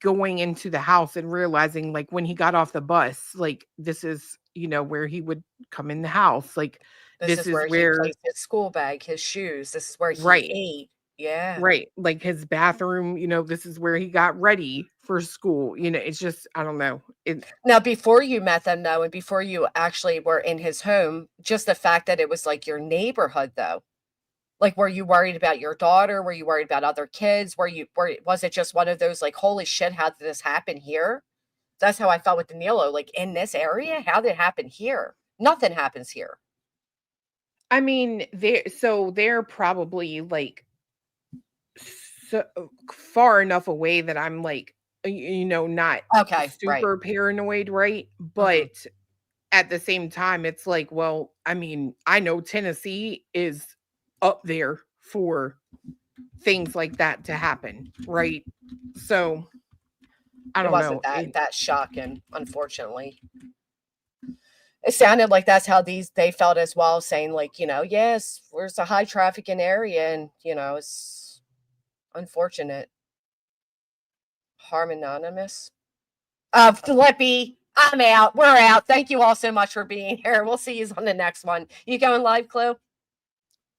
going into the house and realizing like when he got off the bus, like this is, you know, where he would come in the house. Like This this is is where he where placed his school bag, his shoes. This is where he right. ate. Yeah. Right. Like his bathroom, you know, this is where he got ready for school. You know, it's just, I don't know. Now, before you met them, though, and before you actually were in his home, just the fact that it was like your neighborhood, though, like, were you worried about your daughter? Were you worried about other kids? Was it just one of those like, holy shit, how did this happen here? That's how I felt with Danilo. Like, in this area, how did it happen here? Nothing happens here. I mean, they're probably like so far enough away that I'm like, you know, not Okay, right. super paranoid, right? But at the same time, it's like, well, I mean, I know Tennessee is up there for things like that to happen, right? So I It don't wasn't know. that shocking, unfortunately. It sounded like that's how they felt as well, saying like, you know, yes, there's a high trafficking area, and you know, it's unfortunate. Harm Anonymous. Flippy, I'm out. We're out. Thank you all so much for being here. We'll see you on the next one. You going live, Clue?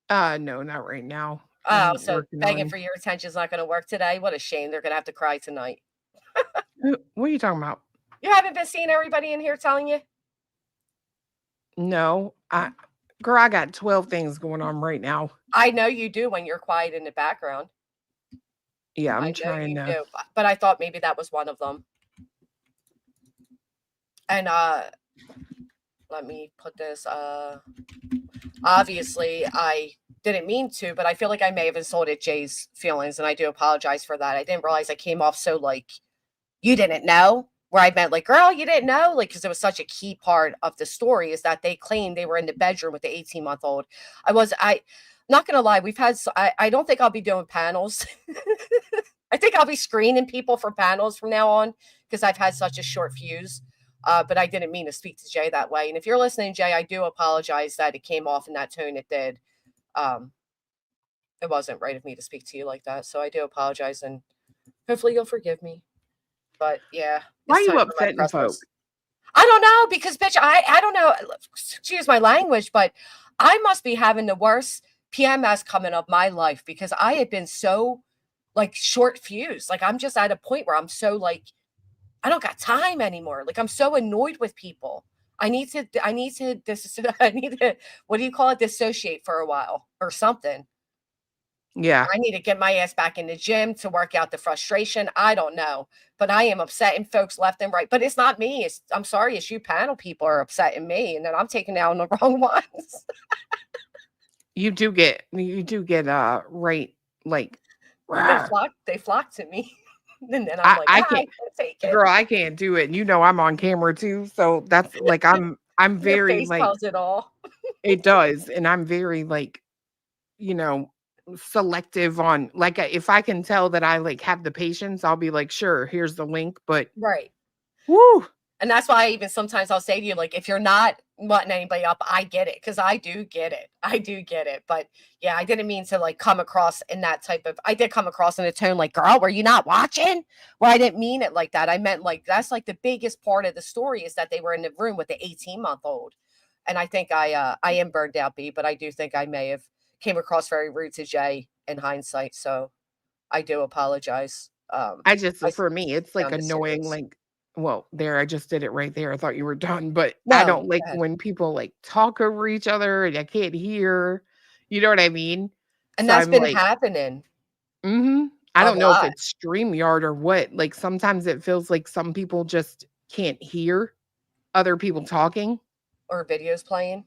No, not right now. Oh, I'm so working begging on for your attention is not going to work today. What a shame. They're going to have to cry tonight. What are you talking about? You haven't been seeing everybody in here telling you? No, girl, I got 12 things going on right now. I know you do when you're quiet in the background. Yeah, I I'm know trying you to. do, but I thought maybe that was one of them. And let me put this. Obviously, I didn't mean to, but I feel like I may have insulted Jay's feelings, and I do apologize for that. I didn't realize I came off so like, you didn't know, where I meant like, girl, you didn't know, like, because it was such a key part of the story is that they claimed they were in the bedroom with the 18-month-old. Not gonna lie, I don't think I'll be doing panels. I think I'll be screening people for panels from now on because I've had such a short fuse. But I didn't mean to speak to Jay that way. And if you're listening, Jay, I do apologize that it came off in that tone it did. It wasn't right of me to speak to you like that. So I do apologize, and hopefully you'll forgive me. But yeah. Why are you upsetting folks? I don't know, because bitch, I don't know. Excuse my language, but I must be having the worst PMS coming of my life because I have been so like short fused. Like I'm just at a point where I'm so like, I don't got time anymore. Like I'm so annoyed with people. I need to, what do you call it? Dissociate for a while or something. Yeah. I need to get my ass back in the gym to work out the frustration. I don't know, but I am upsetting folks left and right. But it's not me. I'm sorry. It's you panel people are upsetting me, and then I'm taking down the wrong ones. You do get right, like they flock to me. And then I'm like, I I can't take it. girl, I can't do it. You know I'm on camera too. So that's like I'm Your very face like tells it all. it does. And I'm very like, selective on like if I can tell that I like have the patience, I'll be like, sure, here's the link. But right. Woo. And that's why even sometimes I'll say to you, like, if you're not wanting anybody up, I get it. Cause I do get it. I do get it. But yeah, I didn't mean to like come across in that type of, I did come across in a tone like, girl, were you not watching? Well, I didn't mean it like that. I meant like, that's like the biggest part of the story is that they were in the room with the 18-month-old. And I think I am burned out, B, but I do think I may have came across very rude to Jay in hindsight. So I do apologize. For me, it's like annoying, like, well, there, I just did it right there. I thought you were done, but No, I don't like go ahead. when people like talk over each other and I can't hear. You know what I mean? And So that's I'm been like, happening. I A don't know if lot. it's StreamYard or what. Like sometimes it feels like some people just can't hear other people talking. Or videos playing.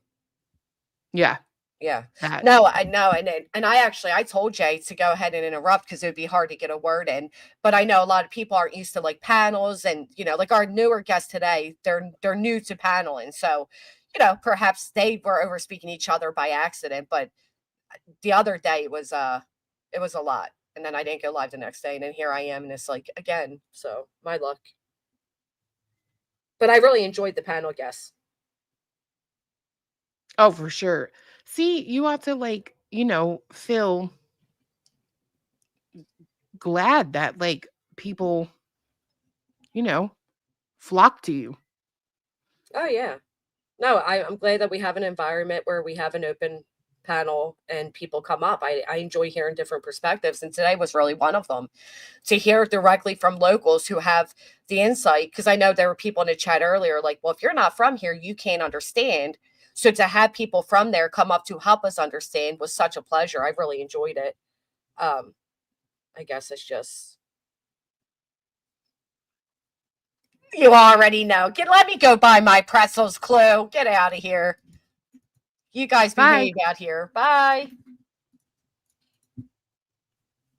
Yeah. Yeah. That. No, I know. And I told Jay to go ahead and interrupt because it would be hard to get a word in. But I know a lot of people aren't used to like panels and, like our newer guest today, they're new to paneling. So, perhaps they were over speaking each other by accident. But the other day it was a lot. And then I didn't go live the next day. And then here I am. And it's like, again, so my luck. But I really enjoyed the panel guests. Oh, for sure. See, you ought to like, feel glad that like people, flock to you. Oh yeah. No, I'm glad that we have an environment where we have an open panel and people come up. I enjoy hearing different perspectives. And today was really one of them. To hear directly from locals who have the insight, because I know there were people in the chat earlier like, well, if you're not from here, you can't understand. So to have people from there come up to help us understand was such a pleasure. I really enjoyed it. I guess it's just, you already know. Let me go buy my pretzels, Clue. Get out of here. You guys behave out here. Bye.